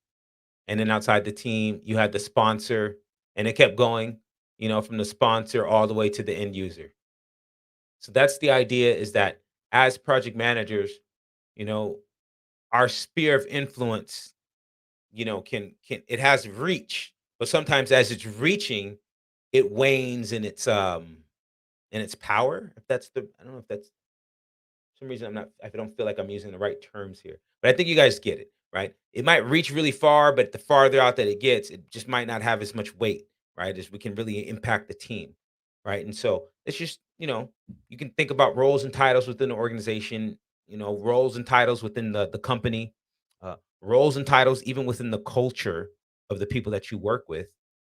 And then outside the team, you had the sponsor, and it kept going, from the sponsor all the way to the end user. So that's the idea, is that as project managers, you know, our sphere of influence, can it has reach, but sometimes as it's reaching, it wanes in its power. If that's the I don't know if that's some reason I don't feel like I'm using the right terms here. But I think you guys get it, right? It might reach really far, but the farther out that it gets, it just might not have as much weight, right? As we can really impact the team, right? And so it's just, you can think about roles and titles within the organization, roles and titles within the company, roles and titles even within the culture of the people that you work with.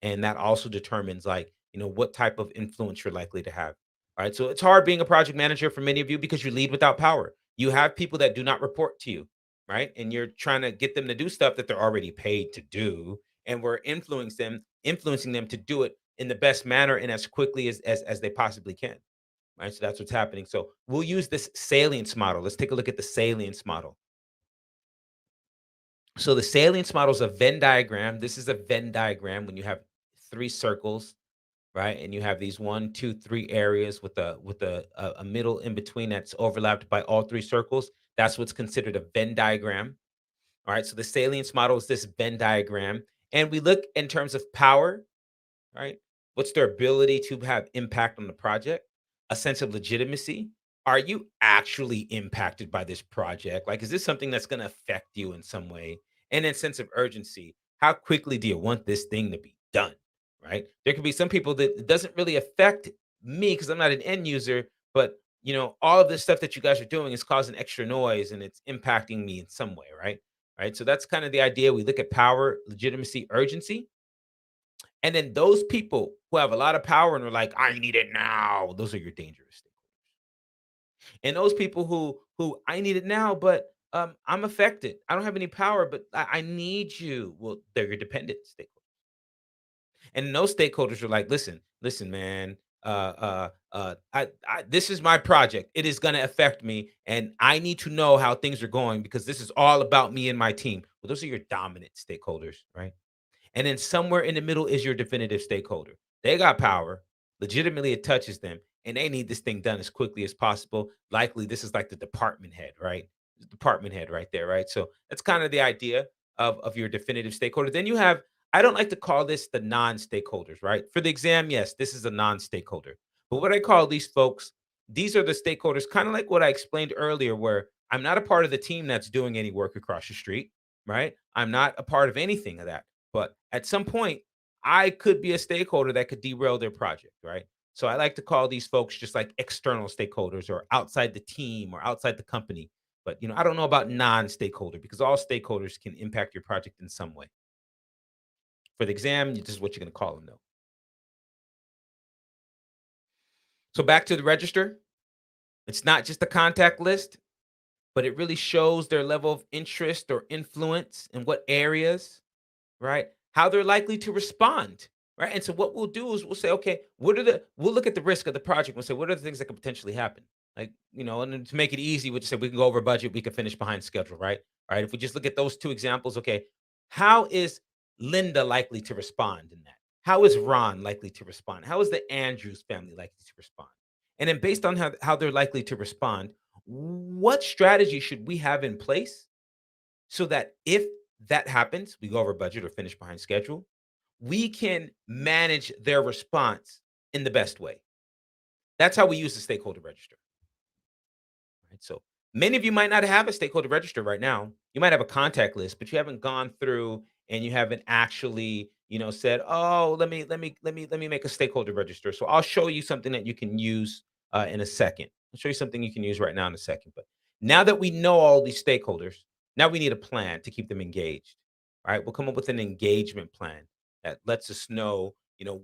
And that also determines, like, what type of influence you're likely to have. All right. So it's hard being a project manager for many of you because you lead without power. You have people that do not report to you, right? And you're trying to get them to do stuff that they're already paid to do. And we're influencing them to do it in the best manner and as quickly as they possibly can. Right. So that's what's happening. So we'll use this salience model. Let's take a look at the salience model. So the salience model is a Venn diagram. This is a Venn diagram when you have three circles, right? And you have these one, two, three areas with a middle in between that's overlapped by all three circles. That's what's considered a Venn diagram. All right. So the salience model is this Venn diagram. And we look in terms of power, right? What's their ability to have impact on the project? A sense of legitimacy. Are you actually impacted by this project? Like, is this something that's going to affect you in some way? And then sense of urgency. How quickly do you want this thing to be done? Right? There could be some people that it doesn't really affect me because I'm not an end user, but all of this stuff that you guys are doing is causing extra noise and it's impacting me in some way, right? Right. So that's kind of the idea. We look at power, legitimacy, urgency, and then those people who have a lot of power and are like, "I need it now," those are your dangerous stakeholders. And those people who I need it now, but I'm affected. I don't have any power, but I need you. Well, they're your dependent stakeholders. And those stakeholders are like, listen, man. This is my project. It is going to affect me, and I need to know how things are going because this is all about me and my team. Well, those are your dominant stakeholders, right? And then somewhere in the middle is your definitive stakeholder. They got power. Legitimately, it touches them, and they need this thing done as quickly as possible. Likely, this is like the department head, right? The department head right there, right? So that's kind of the idea of your definitive stakeholder. Then you have, I don't like to call this the non-stakeholders, right? For the exam, yes, this is a non-stakeholder. But what I call these folks, these are the stakeholders, kind of like what I explained earlier, where I'm not a part of the team that's doing any work across the street, right? I'm not a part of anything of that. But at some point, I could be a stakeholder that could derail their project, right? So I like to call these folks just like external stakeholders or outside the team or outside the company. But I don't know about non-stakeholder because all stakeholders can impact your project in some way. For the exam, this is what you're going to call them, though. So back to the register. It's not just a contact list, but it really shows their level of interest or influence in what areas, right? How they're likely to respond, right? And so what we'll do is we'll say, okay, we'll look at the risk of the project. We'll say, what are the things that could potentially happen? Like, and then to make it easy, we'll just say we can go over budget, we can finish behind schedule, right? All right. If we just look at those two examples, okay, how is Linda likely to respond in that? How is Ron likely to respond? How is the Andrews family likely to respond? And then based on how they're likely to respond, what strategy should we have in place so that if that happens, we go over budget or finish behind schedule, we can manage their response in the best way. That's how we use the stakeholder register. Right? So many of you might not have a stakeholder register right now. You might have a contact list, but you haven't gone through and you haven't actually, said, "Oh, let me make a stakeholder register." So I'll show you something that you can use in a second. I'll show you something you can use right now in a second. But now that we know all these stakeholders, now we need a plan to keep them engaged. All right, we'll come up with an engagement plan that lets us know,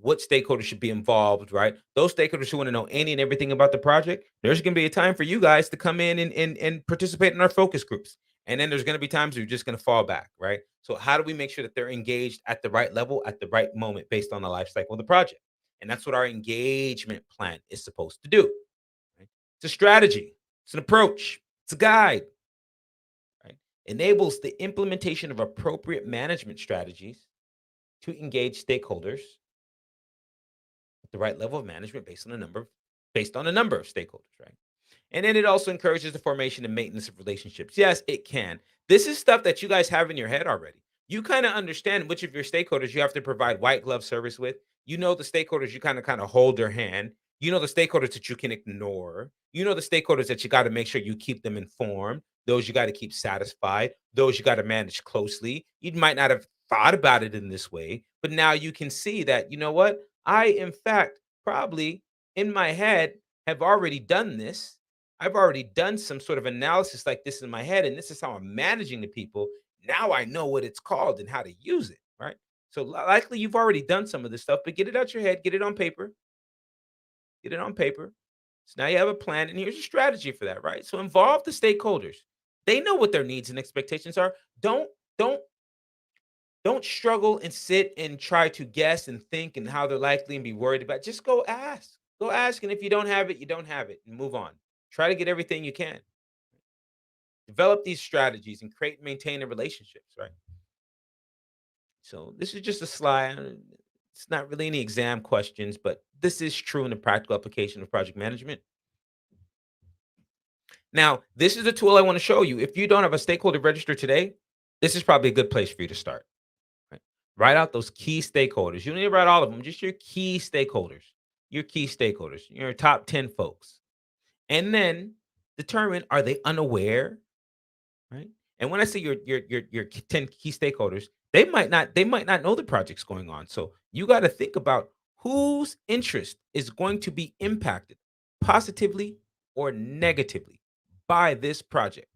what stakeholders should be involved, right? Those stakeholders who want to know any and everything about the project, there's going to be a time for you guys to come in and participate in our focus groups. And then there's going to be times where you're just going to fall back, right? So how do we make sure that they're engaged at the right level, at the right moment, based on the life cycle of the project? And that's what our engagement plan is supposed to do. Right? It's a strategy. It's an approach. It's a guide. Right? enables the implementation of appropriate management strategies to engage stakeholders at the right level of management based on a number of stakeholders, right? And then it also encourages the formation and maintenance of relationships. Yes, it can. This is stuff that you guys have in your head already. You kind of understand which of your stakeholders you have to provide white glove service with. You know the stakeholders you kind of hold their hand. You know the stakeholders that you can ignore. You know the stakeholders that you got to make sure you keep them informed. Those you got to keep satisfied. Those you got to manage closely. You might not have thought about it in this way, but now you can see that, you know what? I, in fact, probably in my head have already done this. I've already done some sort of analysis like this in my head, and this is how I'm managing the people. Now I know what it's called and how to use it, right? So likely you've already done some of this stuff, but get it out your head, get it on paper, get it on paper. So now you have a plan, and here's a strategy for that, right? So involve the stakeholders. They know what their needs and expectations are. Don't don't don't struggle and sit and try to guess and think and how they're likely and be worried about. Just go ask. Go ask, and if you don't have it, you don't have it, and move on. Try to get everything you can. Develop these strategies and create and maintain the relationships, right? So this is just a slide. It's not really any exam questions, but this is true in the practical application of project management. Now, this is a tool I want to show you. If you don't have a stakeholder register today, this is probably a good place for you to start. Right? Write out those key stakeholders. You don't need to write all of them, just your key stakeholders, your top 10 folks. And then determine, are they unaware? Right? And when I say your 10 key stakeholders, they might not know the project's going on. So you got to think about whose interest is going to be impacted positively or negatively by this project.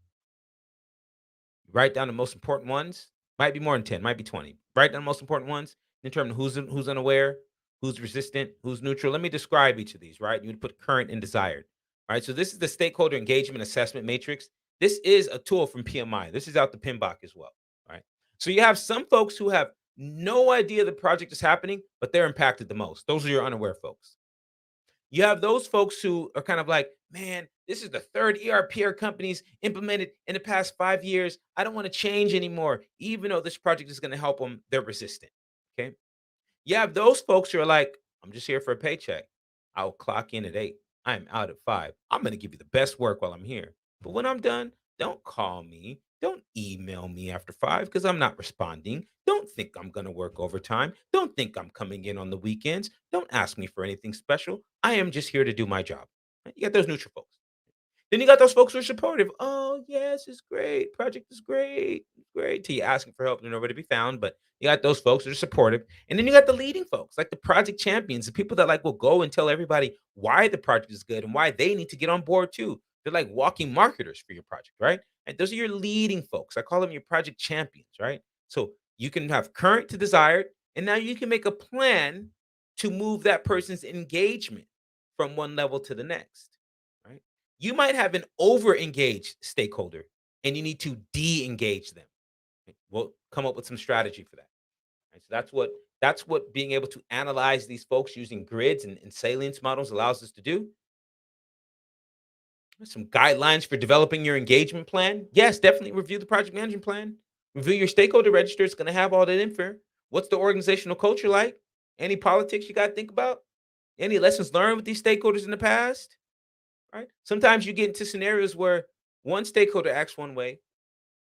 Write down the most important ones. Might be more than 10, might be 20. Write down the most important ones. Determine who's unaware, who's resistant, who's neutral. Let me describe each of these, right? You would put current and desired. All right. So this is the stakeholder engagement assessment matrix. This is a tool from PMI. This is out the PMBOK as well. Right. So you have some folks who have no idea the project is happening, but they're impacted the most. Those are your unaware folks. You have those folks who are kind of like, man, this is the third ERP our company's implemented in the past 5 years. I don't want to change anymore, even though this project is going to help them. They're resistant. Okay. You have those folks who are like, I'm just here for a paycheck. I'll clock in at 8. I'm out at 5. I'm going to give you the best work while I'm here. But when I'm done, don't call me. Don't email me after 5 because I'm not responding. Don't think I'm going to work overtime. Don't think I'm coming in on the weekends. Don't ask me for anything special. I am just here to do my job. Right? You got those neutral folks. Then you got those folks who are supportive. Oh, yes, it's great. Project is great. It's great. Till you asking for help, they're nowhere to be found. But you got those folks that are supportive. And then you got the leading folks, like the project champions, the people that like will go and tell everybody why the project is good and why they need to get on board too. They're like walking marketers for your project, right? And those are your leading folks. I call them your project champions, right? So you can have current to desired, and now you can make a plan to move that person's engagement from one level to the next, right? You might have an over-engaged stakeholder and you need to de-engage them. Right? We'll come up with some strategy for that. Right? So that's what being able to analyze these folks using grids and salience models allows us to do. Some guidelines for developing your engagement plan. Yes, definitely review the project management plan. Review your stakeholder register. It's going to have all that info. What's the organizational culture like? Any politics you got to think about? Any lessons learned with these stakeholders in the past? Right? Sometimes you get into scenarios where one stakeholder acts one way,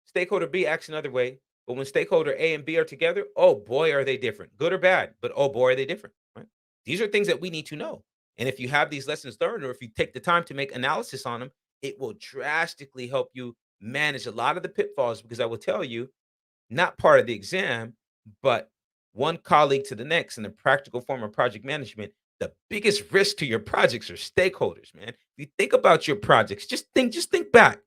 stakeholder B acts another way, but when stakeholder A and B are together, oh boy, are they different, good or bad, but oh boy, are they different. Right? These are things that we need to know. And if you have these lessons learned, or if you take the time to make analysis on them, it will drastically help you manage a lot of the pitfalls. Because I will tell you, not part of the exam, but one colleague to the next in the practical form of project management, the biggest risk to your projects are stakeholders, man. If you think about your projects, just think back.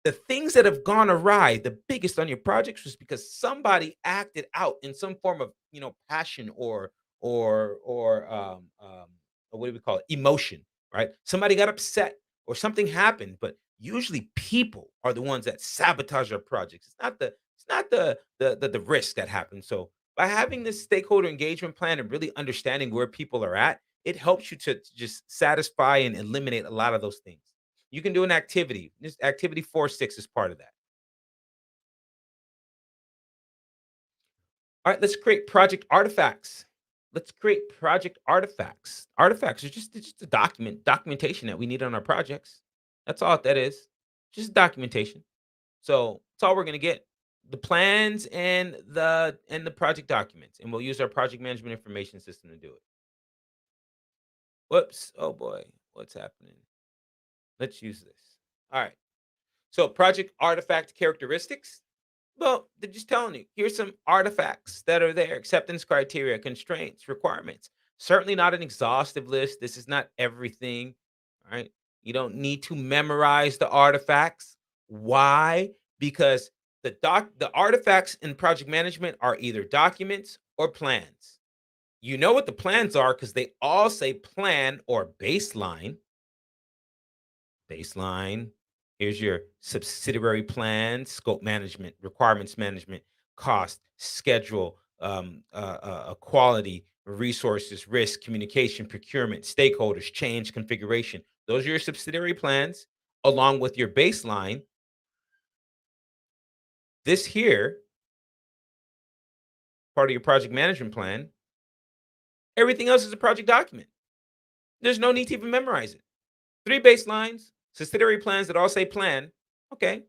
The things that have gone awry, the biggest on your projects was because somebody acted out in some form of, passion or what do we call it? Emotion, right? Somebody got upset or something happened, but usually people are the ones that sabotage our projects. It's not the risk that happens. So by having this stakeholder engagement plan and really understanding where people are at, it helps you to just satisfy and eliminate a lot of those things. You can do an activity. This activity 4-6 is part of that. All right, let's create project artifacts. Let's create project artifacts. Artifacts are just it's just a documentation that we need on our projects. That's all that is. Just documentation. So that's all we're gonna get. The plans and the project documents, and we'll use our project management information system to do it. Whoops. Oh boy, what's happening? Let's use this. All right. So project artifact characteristics. Well, they're just telling you, here's some artifacts that are there, acceptance criteria, constraints, requirements. Certainly not an exhaustive list. This is not everything, right? You don't need to memorize the artifacts. Why? Because the artifacts in project management are either documents or plans. You know what the plans are because they all say plan or baseline. Baseline. Here's your subsidiary plan, scope management, requirements management, cost, schedule, quality, resources, risk, communication, procurement, stakeholders, change, configuration. Those are your subsidiary plans, along with your baseline. This here, part of your project management plan. Everything else is a project document. There's no need to even memorize it. Three baselines, subsidiary plans that all say plan. Okay,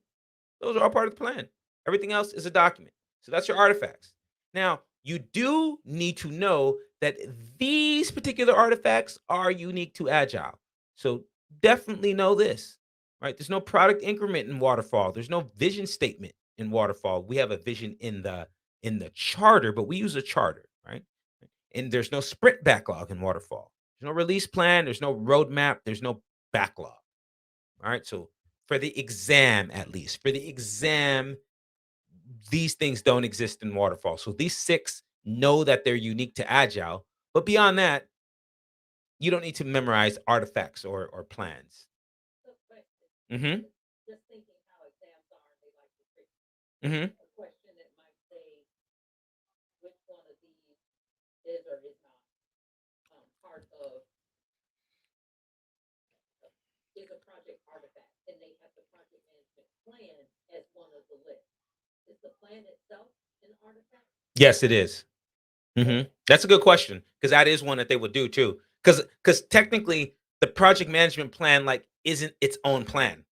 those are all part of the plan. Everything else is a document. So that's your artifacts. Now, you do need to know that these particular artifacts are unique to Agile. So definitely know this, right? There's no product increment in Waterfall. There's no vision statement in Waterfall. We have a vision in the charter, but we use a charter, right? And there's no sprint backlog in Waterfall. There's no release plan. There's no roadmap. There's no backlog. All right. So for the exam, at least for the exam, these things don't exist in Waterfall. So these six know that they're unique to Agile. But beyond that, you don't need to memorize artifacts or plans. So, but Hmm. just thinking how exams are, they like to pick Hmm. a question that might say which one of these is or is not part of is a project artifact, and they have the project management plan as one of the lists. Is the plan itself an artifact? Yes, it is. That's a good question because that is one that they would do too. Because technically, the project management plan like isn't its own plan.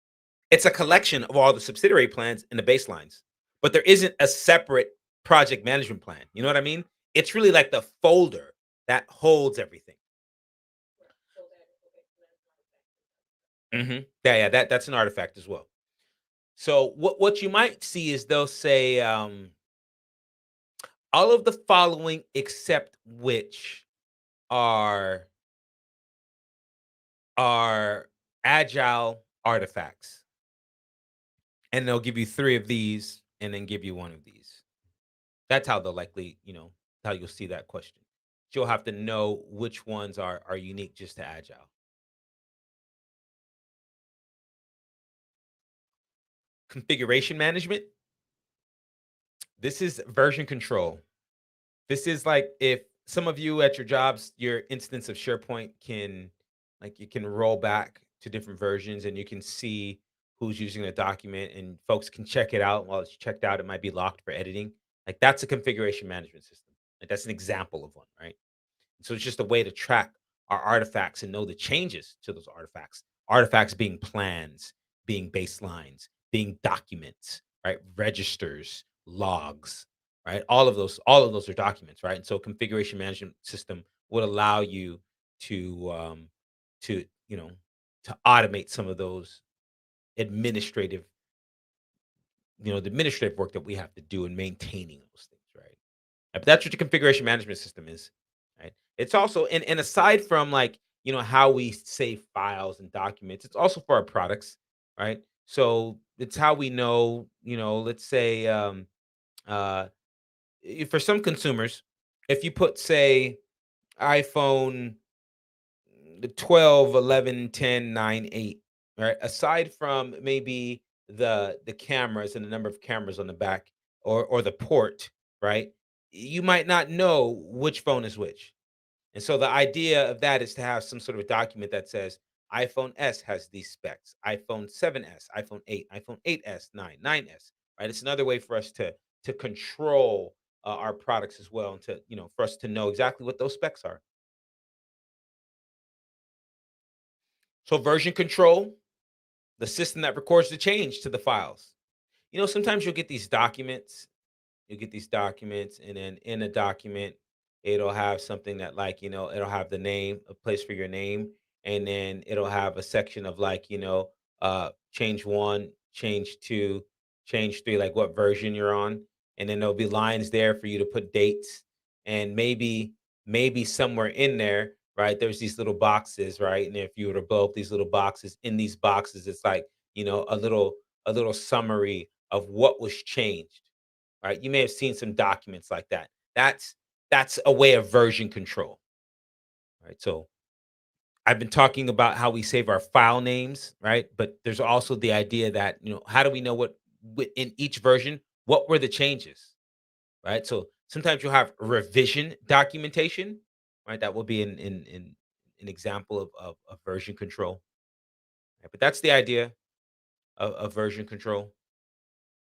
It's a collection of all the subsidiary plans and the baselines, but there isn't a separate project management plan. You know what I mean? It's really like the folder that holds everything. Right. So that okay, so that's not effective. Yeah, yeah, that's an artifact as well. So what you might see is they'll say all of the following except which are are agile artifacts, and they'll give you three of these and then give you one of these. That's how they'll likely, how you'll see that question. You'll have to know which ones are unique just to agile. Configuration management. This is version control. This is like if some of you at your jobs, your instance of SharePoint can, like, you can roll back to different versions and you can see who's using the document and folks can check it out. While it's checked out, it might be locked for editing. Like that's a configuration management system. Like that's an example of one, right? So it's just a way to track our artifacts and know the changes to those artifacts. Artifacts being plans, being baselines, being documents, right? Registers, logs, right? All of those are documents, right? And so configuration management system would allow you to to you know to automate some of those administrative, the administrative work that we have to do in maintaining those things, right? But that's what your configuration management system is, right? It's also and aside from like, how we save files and documents, it's also for our products, right? So it's how we know, let's say uh for some consumers, if you put say iPhone 12, 11, 10, 9, 8, right? Aside from maybe the cameras and the number of cameras on the back or the port, right? You might not know which phone is which. And so the idea of that is to have some sort of a document that says iPhone S has these specs, iPhone 7S, iPhone 8, iPhone 8S, 9, 9S, right? It's another way for us to control our products as well, and to for us to know exactly what those specs are. So version control, the system that records the change to the files. Sometimes you'll get these documents, and then in a document it'll have something that, like, it'll have the name, a place for your name, and then it'll have a section of, like, change one, change two, change three, like what version you're on. And then there'll be lines there for you to put dates, and maybe somewhere in there, right, there's these little boxes, right? And if you were to blow up these little boxes, in these boxes it's like, a little summary of what was changed, right? You may have seen some documents like that. That's a way of version control, right? So I've been talking about how we save our file names, right? But there's also the idea that, how do we know in each version, what were the changes, right? So sometimes you'll have revision documentation, right? That will be in an example of version control. Right? But that's the idea of version control.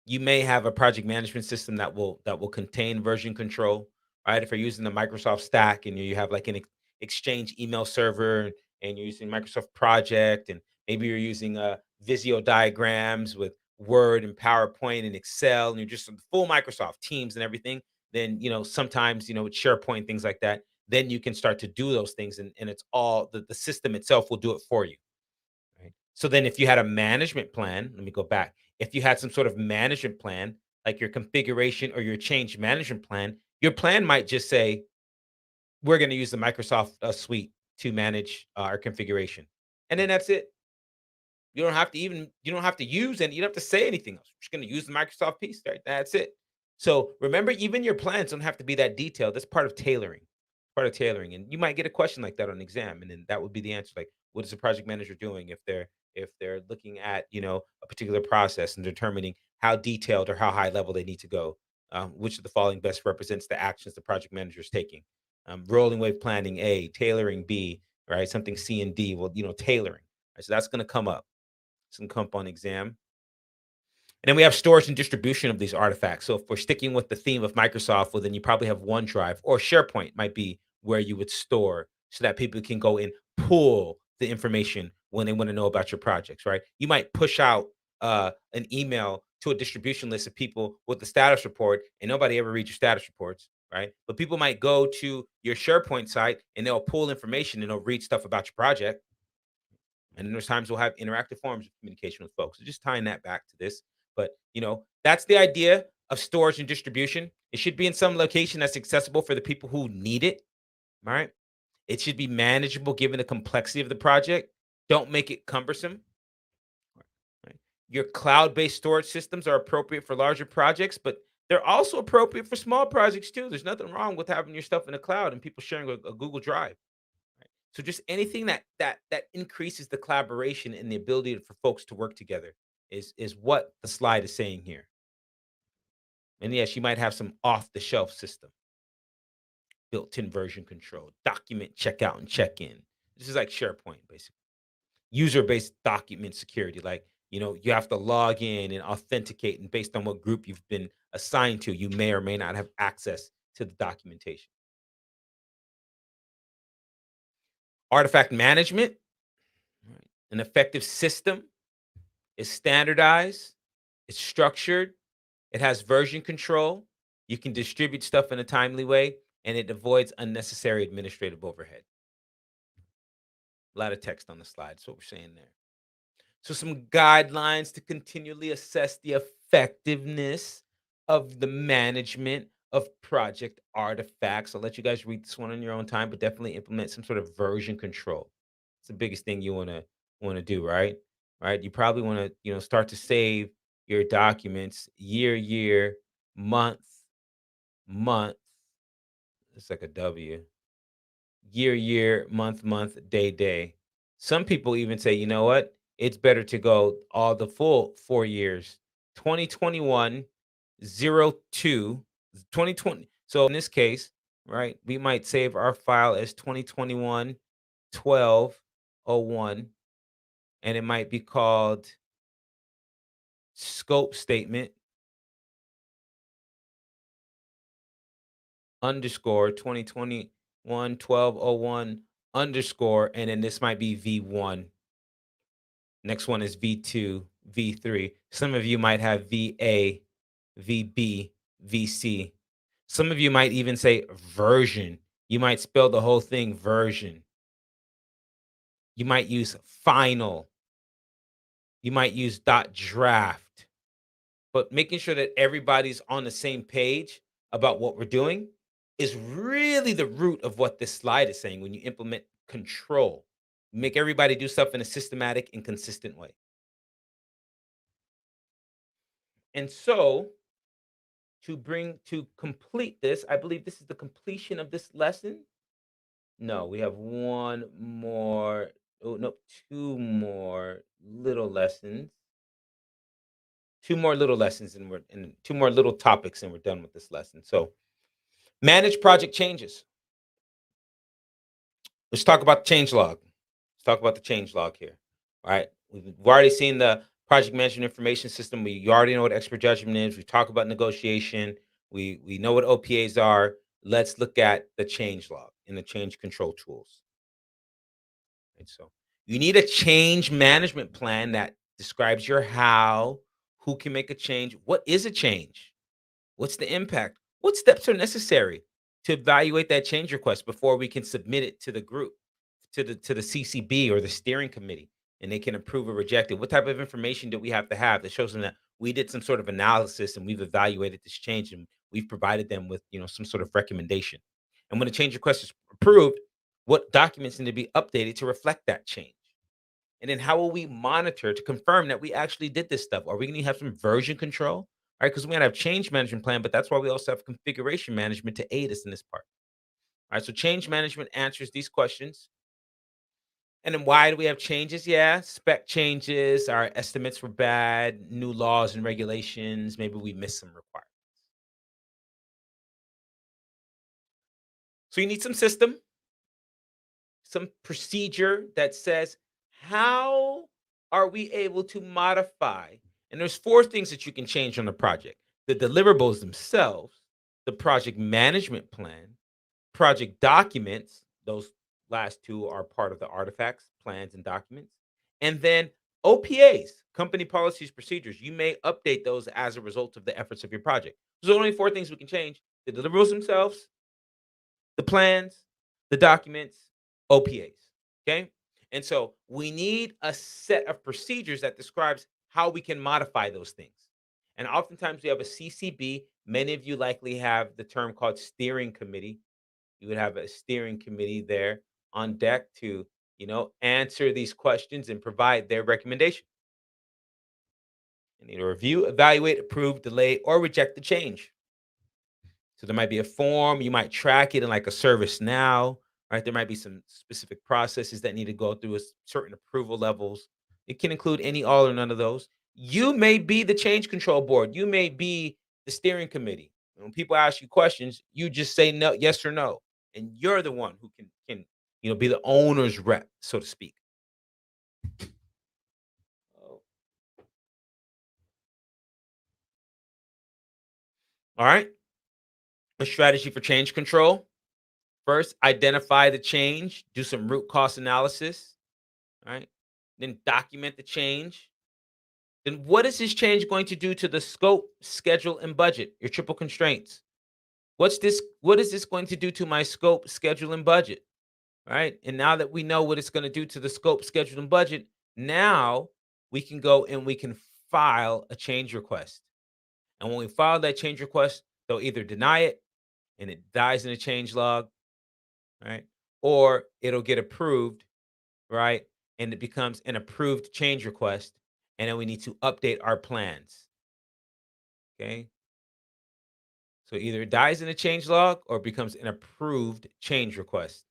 You may have a project management system that will contain version control, right? If you're using the Microsoft stack, and you have like an Exchange email server, and you're using Microsoft Project, and maybe you're using Visio diagrams with Word and PowerPoint and Excel, and you're just on full Microsoft Teams and everything, then sometimes with SharePoint, things like that, then you can start to do those things, and it's all the system itself will do it for you. Right. So then if you had a management plan, let me go back. If you had some sort of management plan, like your configuration or your change management plan, your plan might just say, we're going to use the Microsoft suite to manage our configuration. And then that's it. You don't have to use, and you don't have to say anything else. You're just going to use the Microsoft piece, right? That's it. So remember, even your plans don't have to be that detailed. That's part of tailoring. Part of tailoring. And you might get a question like that on exam, and then that would be the answer. Like, what is the project manager doing if they're looking at a particular process and determining how detailed or how high level they need to go? Which of the following best represents the actions the project manager is taking? Rolling wave planning A, tailoring B, right? Something C and D. Well, tailoring. Right? So that's going to come up. Some comp on exam. And then we have storage and distribution of these artifacts. So if we're sticking with the theme of Microsoft, well, then you probably have OneDrive, or SharePoint might be where you would store, so that people can go and pull the information when they want to know about your projects, right? You might push out an email to a distribution list of people with the status report, and nobody ever reads your status reports, right? But people might go to your SharePoint site, and they'll pull information, and they'll read stuff about your project. And then there's times we'll have interactive forms of communication with folks. So just tying that back to this. But that's the idea of storage and distribution. It should be in some location that's accessible for the people who need it. Right. It should be manageable given the complexity of the project. Don't make it cumbersome. Right? Your cloud-based storage systems are appropriate for larger projects, but they're also appropriate for small projects too. There's nothing wrong with having your stuff in the cloud and people sharing a Google Drive. Right? So just anything that increases the collaboration and the ability for folks to work together is what the slide is saying here. And yes, you might have some off-the-shelf system, built-in version control, document checkout and check-in. This is like SharePoint, basically. User-based document security, like you have to log in and authenticate, and based on what group you've been assigned to, you may or may not have access to the documentation. Artifact management, right? An effective system is standardized, it's structured, it has version control, you can distribute stuff in a timely way, and it avoids unnecessary administrative overhead. A lot of text on the slide. That's what we're saying there. So, some guidelines to continually assess the effectiveness of the management of project artifacts. I'll let you guys read this one on your own time, but definitely implement some sort of version control. It's the biggest thing you wanna do, right? Right? You probably wanna, start to save your documents year, month, month. It's like a W. Month, day. Some people even say, you know what? It's better to go all the full 4 years. 2021, 02, 2020. So in this case, right, we might save our file as 2021 1201, and it might be called scope statement underscore 2021 1201 underscore, and then this might be V1. Next one is V2, V3. Some of you might have VA, VB, VC. Some of you might even say version. You might spell the whole thing version. You might use final. You might use dot draft. But making sure that everybody's on the same page about what we're doing is really the root of what this slide is saying when you implement control. Make everybody do stuff in a systematic and consistent way. And so, to complete this, I believe this is the completion of this lesson. No, we have one more. Oh, no, two more little lessons. Two more little lessons, and we're and two more little topics, and we're done with this lesson. So, manage project changes. Let's talk about the change log. Let's talk about the change log here. All right. We've already seen the project management information system. We already know what expert judgment is. We talk about negotiation. We know what OPAs are. Let's look at the change log and the change control tools. Right, so you need a change management plan that describes your how, who can make a change, what is a change, what's the impact, what steps are necessary to evaluate that change request before we can submit it to the group, to the CCB or the steering committee, and they can approve or reject it. What type of information do we have to have that shows them that we did some sort of analysis and we've evaluated this change and we've provided them with some sort of recommendation. And when a change request is approved, what documents need to be updated to reflect that change? And then how will we monitor to confirm that we actually did this stuff? Are we going to have some version control? All right, because we're going to have change management plan, but that's why we also have configuration management to aid us in this part. All right, so change management answers these questions. And then why do we have changes? Yeah, spec changes, our estimates were bad, new laws and regulations, maybe we missed some requirements. So you need some system, some procedure that says, how are we able to modify? And there's four things that you can change on the project: the deliverables themselves, the project management plan, project documents. Those last two are part of the artifacts, plans, and documents. And then OPAs, company policies, procedures. You may update those as a result of the efforts of your project. There's only four things we can change: the deliverables themselves, the plans, the documents, OPAs. Okay. And so we need a set of procedures that describes how we can modify those things. And oftentimes we have a CCB. Many of you likely have the term called steering committee. You would have a steering committee there on deck to, answer these questions and provide their recommendation. You need to review, evaluate, approve, delay, or reject the change. So there might be a form, you might track it in like a service now, right? There might be some specific processes that need to go through a certain approval levels. It can include any, all, or none of those. You may be the change control board. You may be the steering committee. When people ask you questions, you just say no, yes or no, and you're the one who can be the owner's rep, so to speak. Oh, all right. A strategy for change control. First, identify the change, do some root cause analysis, right? Then document the change. Then what is this change going to do to the scope, schedule, and budget? Your triple constraints. What is this going to do to my scope, schedule, and budget? Right? And now that we know what it's going to do to the scope, schedule, and budget, now we can go and we can file a change request. And when we file that change request, they'll either deny it and it dies in a change log, right? Or it'll get approved, right? And it becomes an approved change request. And then we need to update our plans. Okay. So either it dies in a change log or becomes an approved change request.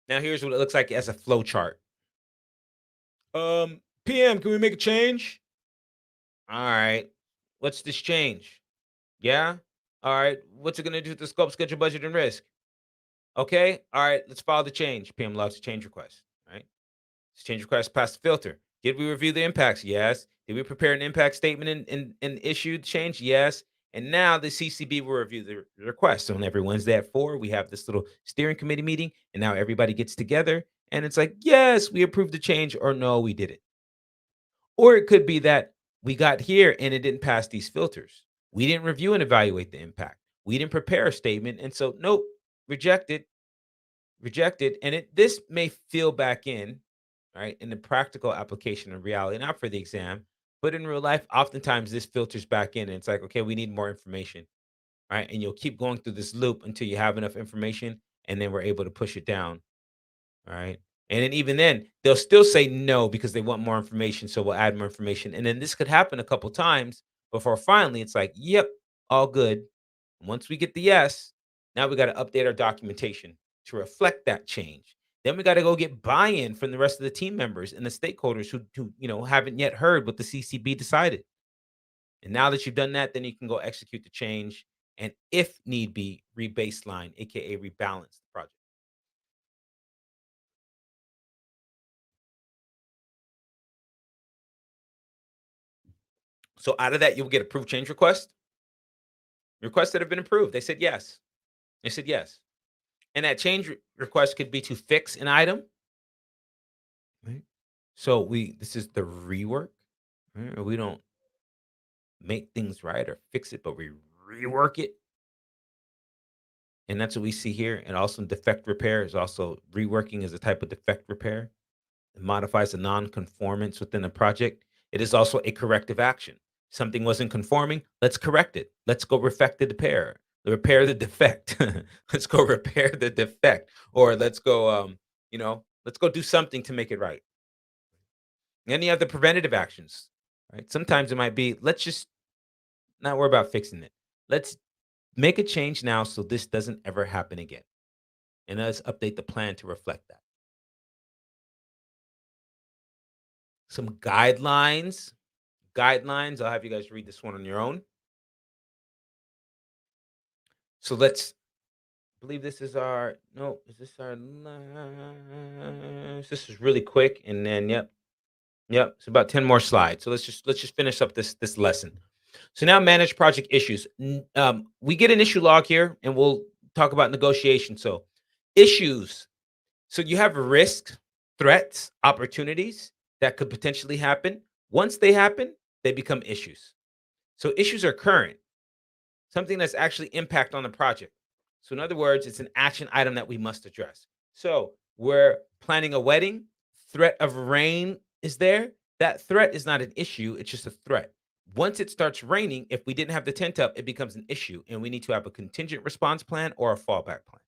Now here's what it looks like as a flow chart. PM, can we make a change? All right. What's this change? Yeah. All right. What's it going to do to the scope, schedule, budget, and risk? Okay. All right. Let's file the change. PM logs a change request. Right. This change request passed the filter. Did we review the impacts? Yes. Did we prepare an impact statement and issue the change? Yes. And now the CCB will review the request. So on every Wednesday at 4, we have this little steering committee meeting, and now everybody gets together and it's like, yes, we approved the change, or no, we did it. Or it could be that we got here and it didn't pass these filters. We didn't review and evaluate the impact. We didn't prepare a statement. And so, nope, rejected, rejected. And this may feel back in, right, in the practical application of reality, not for the exam, but in real life, oftentimes this filters back in and it's like, okay, we need more information, right? And you'll keep going through this loop until you have enough information and then we're able to push it down. All right. And then even then, they'll still say no because they want more information. So we'll add more information. And then this could happen a couple times before finally it's like, yep, all good. Once we get the yes, now we got to update our documentation to reflect that change. Then we got to go get buy-in from the rest of the team members and the stakeholders who haven't yet heard what the CCB decided. And now that you've done that, then you can go execute the change and if need be, rebaseline, aka rebalance the project. So out of that, you'll get approved change requests that have been approved. They said yes. They said yes. And that change request could be to fix an item. Right. So this is the rework. Right? We don't make things right or fix it, but we rework it. And that's what we see here. And also defect repair is also reworking is a type of defect repair. It modifies a non-conformance within a project. It is also a corrective action. Something wasn't conforming, let's correct it. Let's go repair the defect. Let's go repair the defect. Or let's go do something to make it right. Any other preventative actions, right? Sometimes it might be, let's just not worry about fixing it. Let's make a change now so this doesn't ever happen again. And let's update the plan to reflect that. Some guidelines. I'll have you guys read this one on your own. So let's believe this is our no, is this our last? This is really quick, and then yep, it's about 10 more slides. So let's just finish up this lesson. So now manage project issues. We get an issue log here, and we'll talk about negotiation. So issues. So you have risks, threats, opportunities that could potentially happen. Once they happen, they become issues. So issues are current, something that's actually impact on the project. So in other words, it's an action item that we must address. So we're planning a wedding, threat of rain is there. That threat is not an issue, it's just a threat. Once it starts raining, if we didn't have the tent up, it becomes an issue and we need to have a contingent response plan or a fallback plan.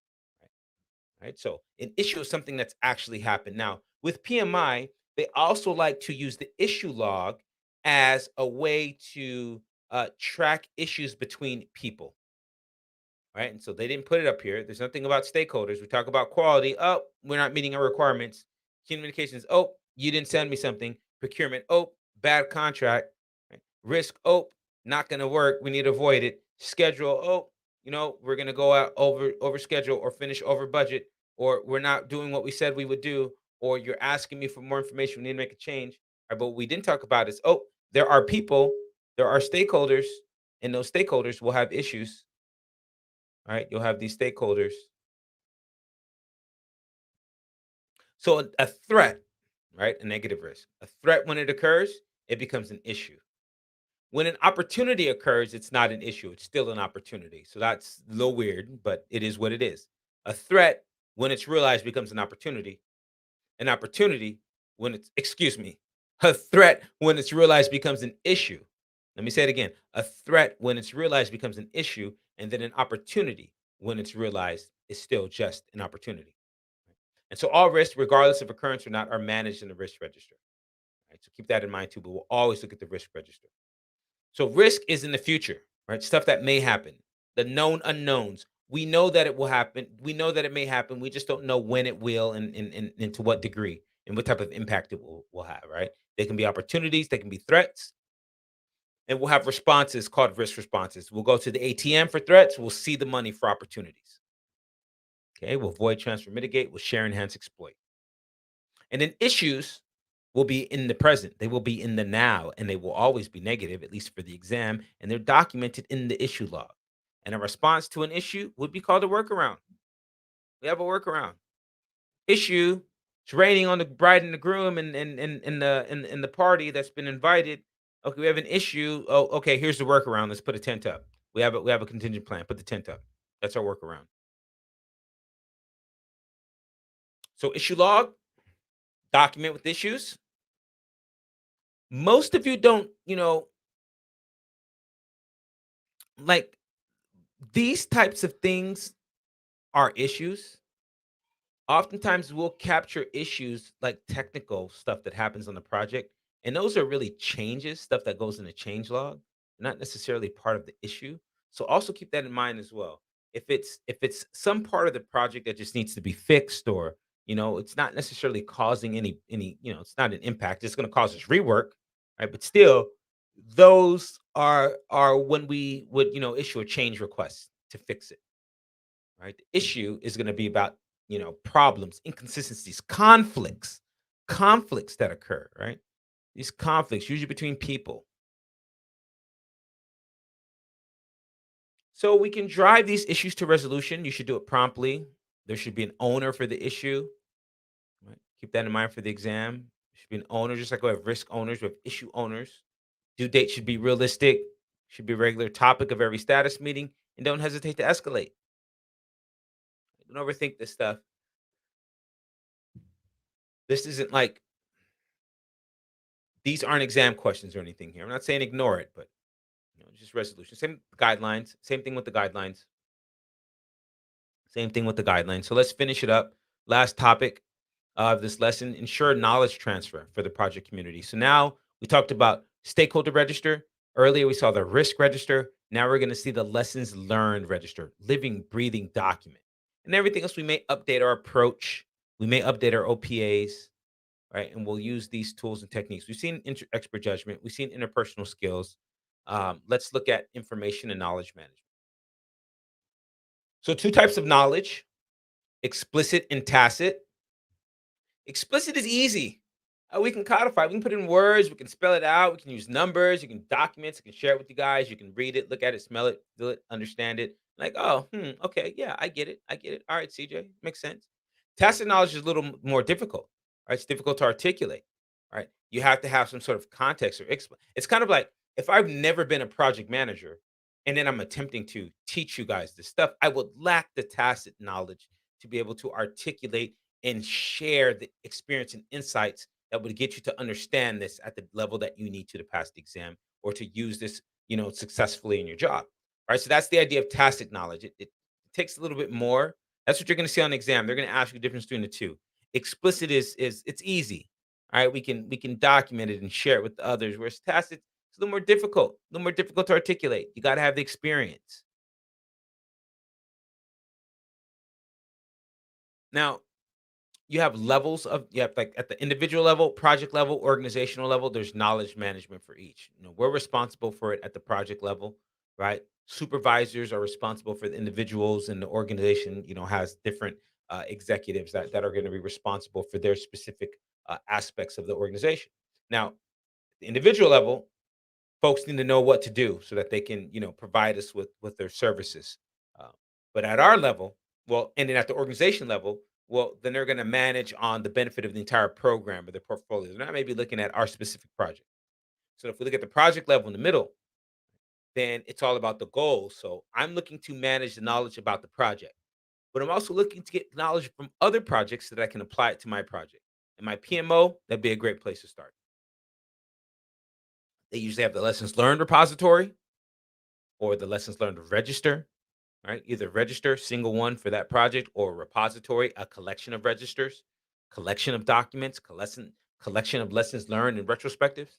Right? So an issue is something that's actually happened. Now, with PMI, they also like to use the issue log as a way to track issues between people. Right. And so they didn't put it up here. There's nothing about stakeholders. We talk about quality. Oh, we're not meeting our requirements. Communications. Oh, you didn't send me something. Procurement. Oh, bad contract. Right? Risk. Oh, not going to work. We need to avoid it. Schedule. Oh, we're going to go out over schedule or finish over budget, or we're not doing what we said we would do, or you're asking me for more information. We need to make a change. Right, but what we didn't talk about is, oh, there are people, there are stakeholders, and those stakeholders will have issues. All right, you'll have these stakeholders. So a threat, right? A negative risk. A threat when it occurs, it becomes an issue. When an opportunity occurs, it's not an issue. It's still an opportunity. So that's a little weird, but it is what it is. A threat, when it's realized, becomes an opportunity. An opportunity, excuse me, a threat, when it's realized, becomes an issue. Let me say it again. A threat, when it's realized, becomes an issue. And then an opportunity, when it's realized, is still just an opportunity. And so all risks, regardless of occurrence or not, are managed in the risk register. Right? So keep that in mind too, but we'll always look at the risk register. So risk is in the future, right? Stuff that may happen, the known unknowns. We know that it will happen. We know that it may happen. We just don't know when it will and to what degree and what type of impact it will have, right? They can be opportunities, they can be threats, and we'll have responses called risk responses. We'll go to the ATM for threats. We'll see the money for opportunities. Okay, we'll avoid, transfer, mitigate. We'll share, enhance, exploit. And then issues will be in the present. They will be in the now, and they will always be negative, at least for the exam, and they're documented in the issue log. And a response to an issue would be called a workaround. We have a workaround. Issue. It's raining on the bride and the groom in the party that's been invited. Okay, we have an issue. Oh, okay, here's the workaround. Let's put a tent up. We have a contingent plan. Put the tent up. That's our workaround. So issue log, document with issues. Most of you don't, like these types of things are issues. Oftentimes we'll capture issues like technical stuff that happens on the project, and those are really changes, stuff that goes in the change log, not necessarily part of the issue. So also keep that in mind as well. If it's some part of the project that just needs to be fixed, or it's not necessarily causing any, it's not an impact, it's going to cause us rework, right? But still, those are when we would issue a change request to fix it. Right? The issue is going to be about, problems, inconsistencies, conflicts that occur, right? These conflicts, usually between people. So we can drive these issues to resolution. You should do it promptly. There should be an owner for the issue. Right? Keep that in mind for the exam. There should be an owner, just like we have risk owners, we have issue owners. Due date should be realistic, should be a regular topic of every status meeting, and don't hesitate to escalate. Don't overthink this stuff. This isn't like these aren't exam questions or anything here. I'm not saying ignore it, but just resolution. Same guidelines. Same thing with the guidelines. Same thing with the guidelines. So let's finish it up. Last topic of this lesson: ensure knowledge transfer for the project community. So now we talked about stakeholder register. Earlier we saw the risk register. Now we're going to see the lessons learned register, living, breathing document, and everything else. We may update our approach. We may update our OPAs, right? And we'll use these tools and techniques. We've seen expert judgment, we've seen interpersonal skills. Let's look at information and knowledge management. So, two types of knowledge: explicit and tacit. Explicit is easy. We can codify. We can put it in words. We can spell it out. We can use numbers. You can documents. You can share it with you guys. You can read it, look at it, smell it, feel it, understand it. Like, oh, okay, yeah, I get it. I get it. All right, CJ, makes sense. Tacit knowledge is a little more difficult. Right, it's difficult to articulate. Right, you have to have some sort of context or It's kind of like if I've never been a project manager, and then I'm attempting to teach you guys this stuff, I would lack the tacit knowledge to be able to articulate and share the experience and insights that would get you to understand this at the level that you need to pass the exam, or to use this, successfully in your job. Right. So that's the idea of tacit knowledge. It takes a little bit more. That's what you're going to see on the exam. They're going to ask you the difference between the two. Explicit is it's easy. All right. We can document it and share it with the others. Whereas tacit, it's a little more difficult, a little more difficult to articulate. You got to have the experience. Now, you have like at the individual level, project level, organizational level, there's knowledge management for each. We're responsible for it at the project level, right? Supervisors are responsible for the individuals, and the organization, has different executives that are going to be responsible for their specific aspects of the organization. Now, the individual level, folks need to know what to do so that they can, provide us with their services. Uh, but at our level, well, and then at the organization level, well, then they're going to manage on the benefit of the entire program or their portfolio. They're not maybe looking at our specific project. So if we look at the project level in the middle, then it's all about the goals. So I'm looking to manage the knowledge about the project, but I'm also looking to get knowledge from other projects so that I can apply it to my project. And my PMO, that'd be a great place to start. They usually have the lessons learned repository or the lessons learned register, right? Either register, single one for that project, or a repository, a collection of registers, collection of documents, collection of lessons learned and retrospectives.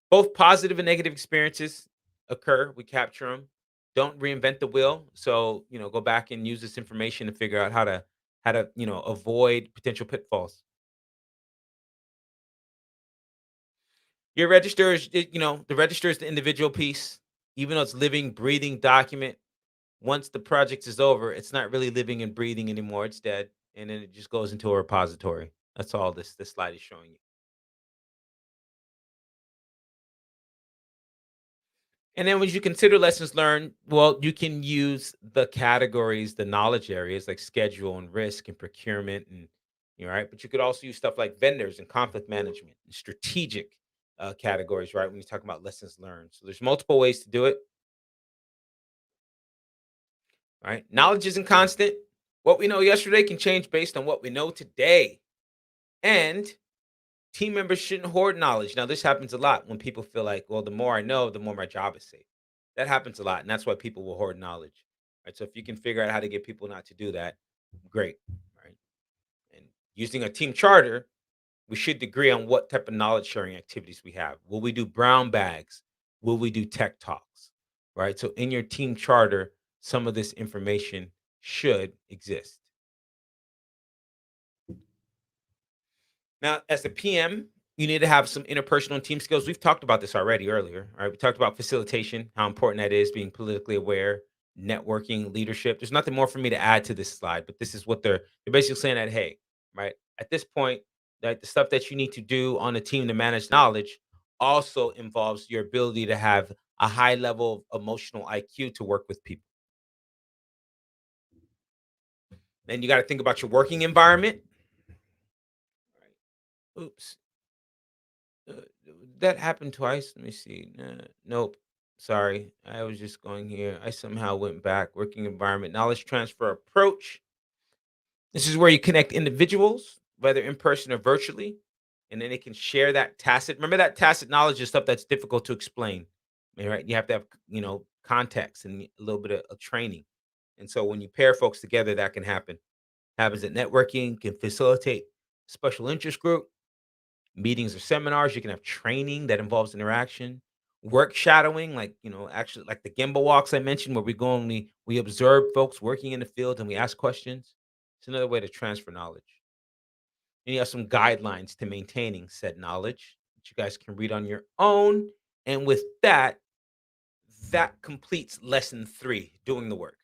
Both positive and negative experiences occur. We capture them. Don't reinvent the wheel. So, go back and use this information to figure out how to avoid potential pitfalls. Your register is, the register is the individual piece. Even though it's living, breathing document, once the project is over, it's not really living and breathing anymore. It's dead, and then it just goes into a repository. That's all this slide is showing you. And then when you consider lessons learned, well, you can use the categories, the knowledge areas like schedule and risk and procurement and right. But you could also use stuff like vendors and conflict management and strategic categories, right? When you talk about lessons learned. So there's multiple ways to do it, right? Knowledge isn't constant. What we know yesterday can change based on what we know today. And team members shouldn't hoard knowledge. Now, this happens a lot when people feel like, well, the more I know, the more my job is safe. That happens a lot, and that's why people will hoard knowledge. Right. So if you can figure out how to get people not to do that, great. Right. And using a team charter, we should agree on what type of knowledge sharing activities we have. Will we do brown bags? Will we do tech talks? Right. So in your team charter, some of this information should exist. Now, as a PM, you need to have some interpersonal and team skills. We've talked about this already earlier. All right. We talked about facilitation, how important that is, being politically aware, networking, leadership. There's nothing more for me to add to this slide, but this is what they're basically saying that, hey, right, at this point, that the stuff that you need to do on a team to manage knowledge also involves your ability to have a high level of emotional IQ to work with people. Then you got to think about your working environment. Right. Oops. Uh, that happened twice. Let me see. Nope. Sorry. I was just going here. I somehow went back. Working environment, knowledge transfer approach. This is where you connect individuals, whether in person or virtually, and then they can share that tacit. Remember that tacit knowledge is stuff that's difficult to explain. Right? You have to have context and a little bit of training. And so when you pair folks together, that can happen. Happens at networking, can facilitate special interest group meetings or seminars. You can have training that involves interaction, work shadowing, like actually like the gimbal walks I mentioned, where we go and we observe folks working in the field and we ask questions. It's another way to transfer knowledge. And you have some guidelines to maintaining said knowledge that you guys can read on your own. And with that, that completes lesson 3, doing the work.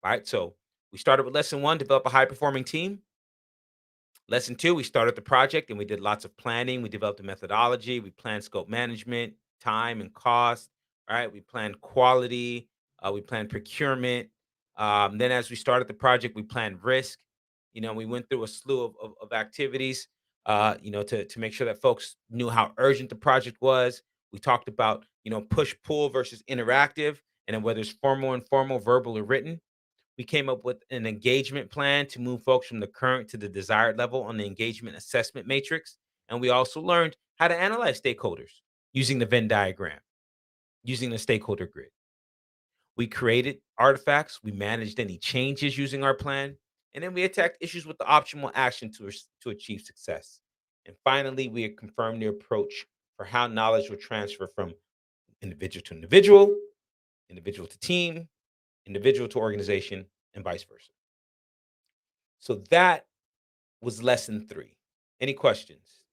All right. So we started with lesson 1, develop a high performing team. Lesson 2, we started the project and we did lots of planning. We developed a methodology. We planned scope management, time and cost. All right. We planned quality. We planned procurement. Then, as we started the project, we planned risk. We went through a slew of activities, to make sure that folks knew how urgent the project was. We talked about, push pull versus interactive, and then whether it's formal, informal, verbal, or written. We came up with an engagement plan to move folks from the current to the desired level on the engagement assessment matrix. And we also learned how to analyze stakeholders using the Venn diagram, using the stakeholder grid. We created artifacts, we managed any changes using our plan, and then we attacked issues with the optimal action to achieve success. And finally, we confirmed the approach for how knowledge will transfer from individual to individual, individual to team, individual to organization, and vice versa. So that was lesson 3. Any questions?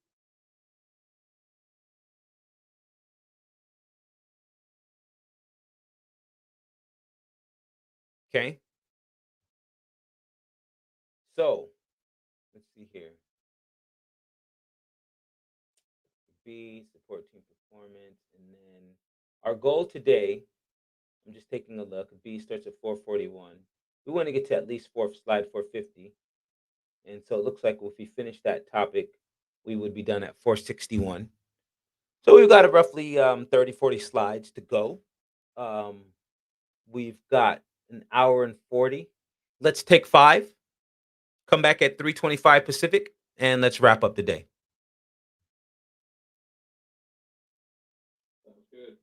Okay. So let's see here. B, support team performance. And then our goal today, I'm just taking a look. B starts at 441. We want to get to at least slide 450. And so it looks like if we finish that topic, we would be done at 461. So we've got roughly 30, 40 slides to go. Um, we've got an hour and 40. Let's take 5. Come back at 3:25 Pacific, and let's wrap up the day. Sounds good.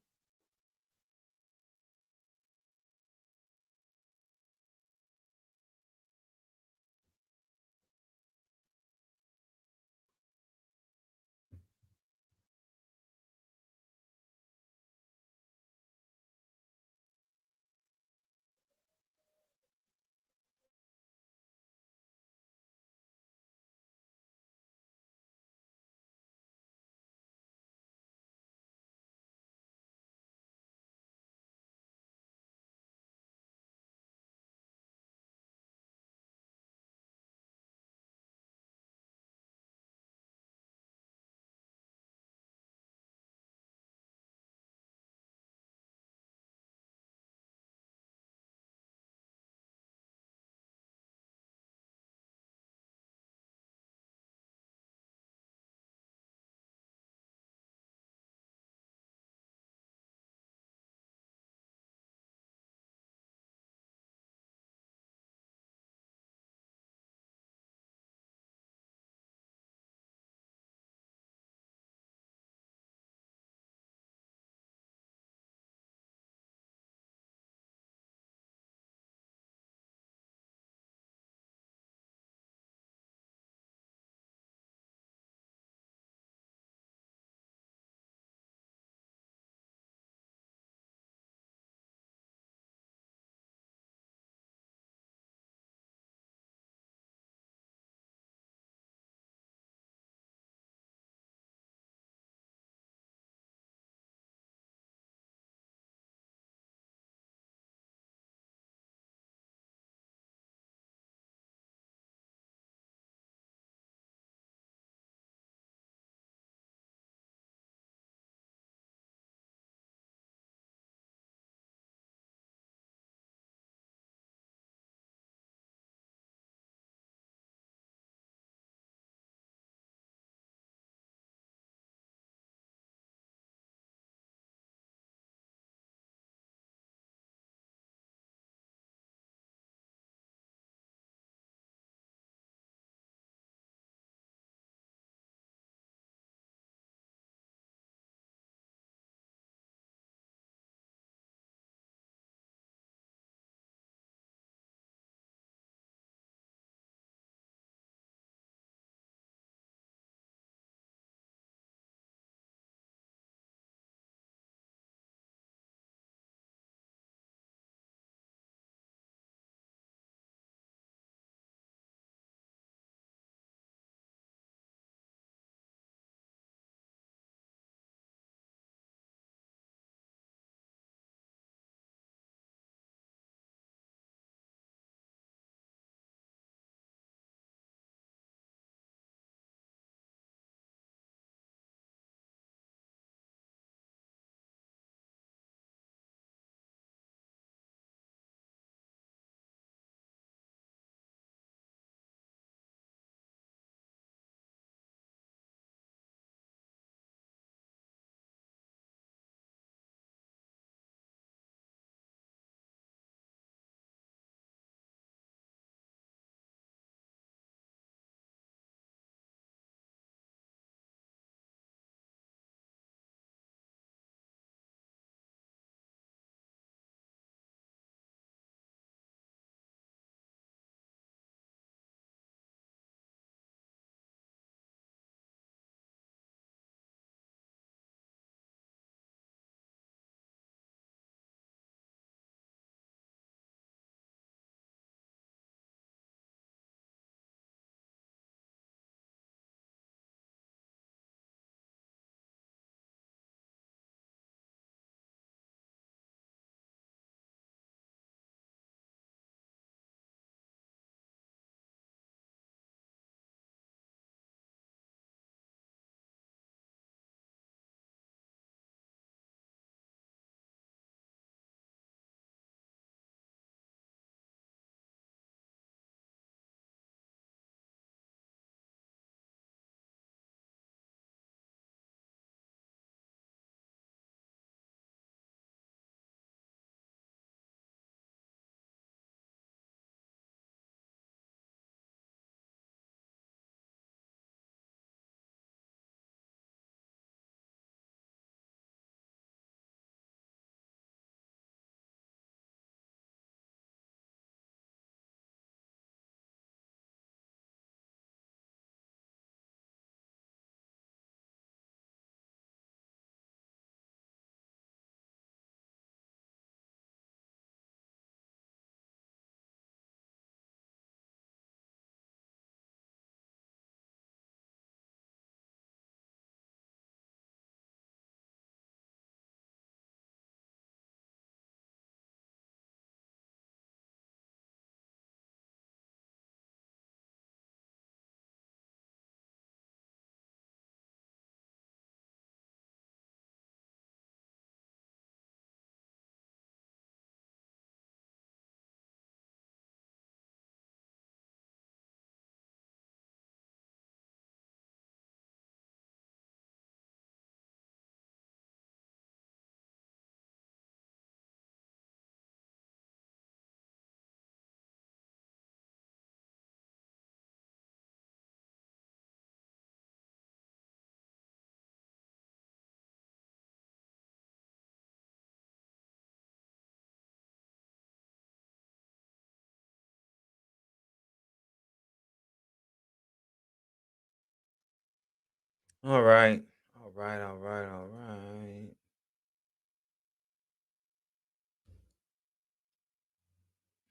All right. All right. All right. All right.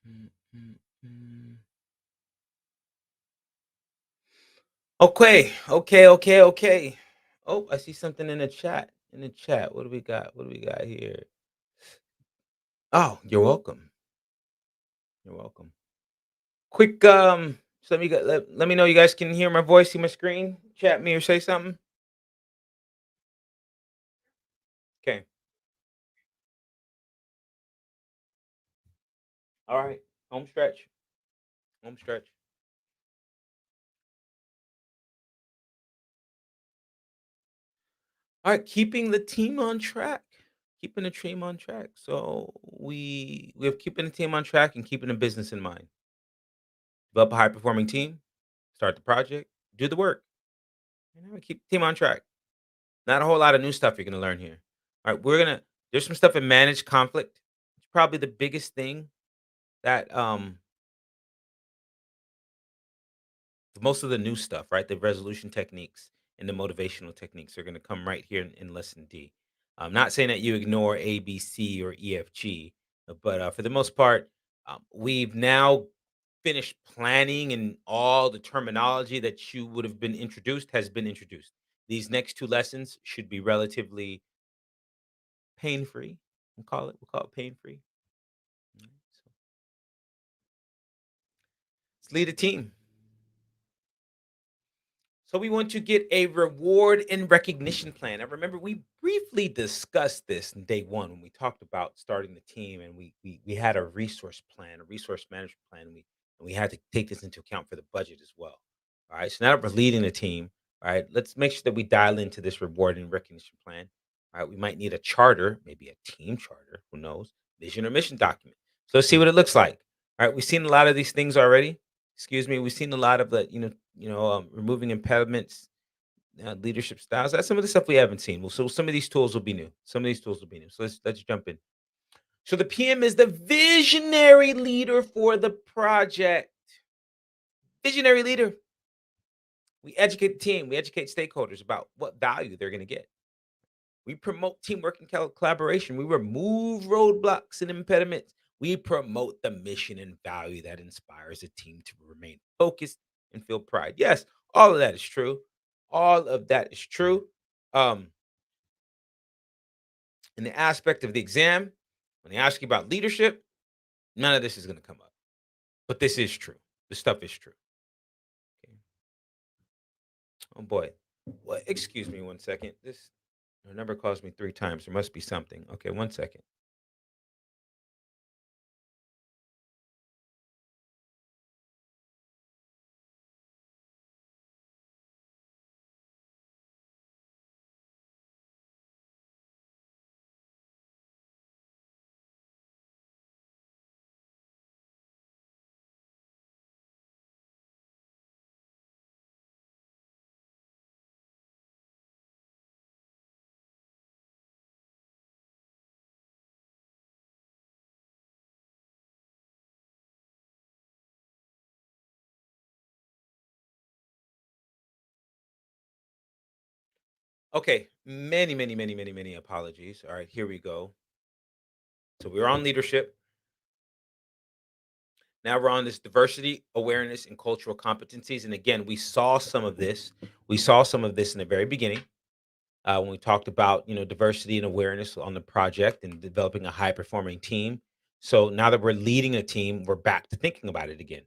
Mm, mm, mm. Okay. Okay. Okay. Okay. Oh, I see something in the chat. In the chat. What do we got? What do we got here? Oh, you're welcome. You're welcome. Quick, so let me know you guys can hear my voice, see my screen, chat me or say something. Okay. All right. Home stretch. Home stretch. All right, keeping the team on track. Keeping the team on track. So we have keeping the team on track and keeping the business in mind. Develop a high performing team, start the project, do the work. Keep the team on track. Not a whole lot of new stuff you're gonna learn here. All right, there's some stuff in managed conflict. It's probably the biggest thing that most of the new stuff, right? The resolution techniques and the motivational techniques are going to come right here in lesson D. I'm not saying that you ignore A, B, C, or E, F, G, but for the most part, we've now finished planning, and all the terminology that you would have been introduced has been introduced. These next two lessons should be relatively pain free. We'll call it pain free. So let's lead a team. So we want to get a reward and recognition plan. And remember, we briefly discussed this in day one when we talked about starting the team, and we had a resource plan, a resource management plan. And we had to take this into account for the budget as well. All right. So now that we're leading the team, all right, let's make sure that we dial into this reward and recognition plan. All right. We might need a charter, maybe a team charter, who knows, vision or mission document. So let's see what it looks like. All right. We've seen a lot of these things already. Excuse me. We've seen a lot of the, removing impediments, leadership styles. That's some of the stuff we haven't seen. Well, so some of these tools will be new. Some of these tools will be new. So let's jump in. So the PM is the visionary leader for the project. Visionary leader. We educate the team. We educate stakeholders about what value they're going to get. We promote teamwork and collaboration. We remove roadblocks and impediments. We promote the mission and value that inspires a team to remain focused and feel pride. Yes, all of that is true. All of that is true. Um, in the aspect of the exam, when they ask you about leadership, none of this is going to come up. But this is true. This stuff is true. Okay. Oh boy. What? Excuse me one second. This her number calls me 3 times. There must be something. Okay, one second. Okay, many apologies. All right, here we go. So we're on leadership. Now we're on this diversity, awareness, and cultural competencies. And again, we saw some of this. We saw some of this in the very beginning when we talked about diversity and awareness on the project and developing a high performing team. So now that we're leading a team, we're back to thinking about it again.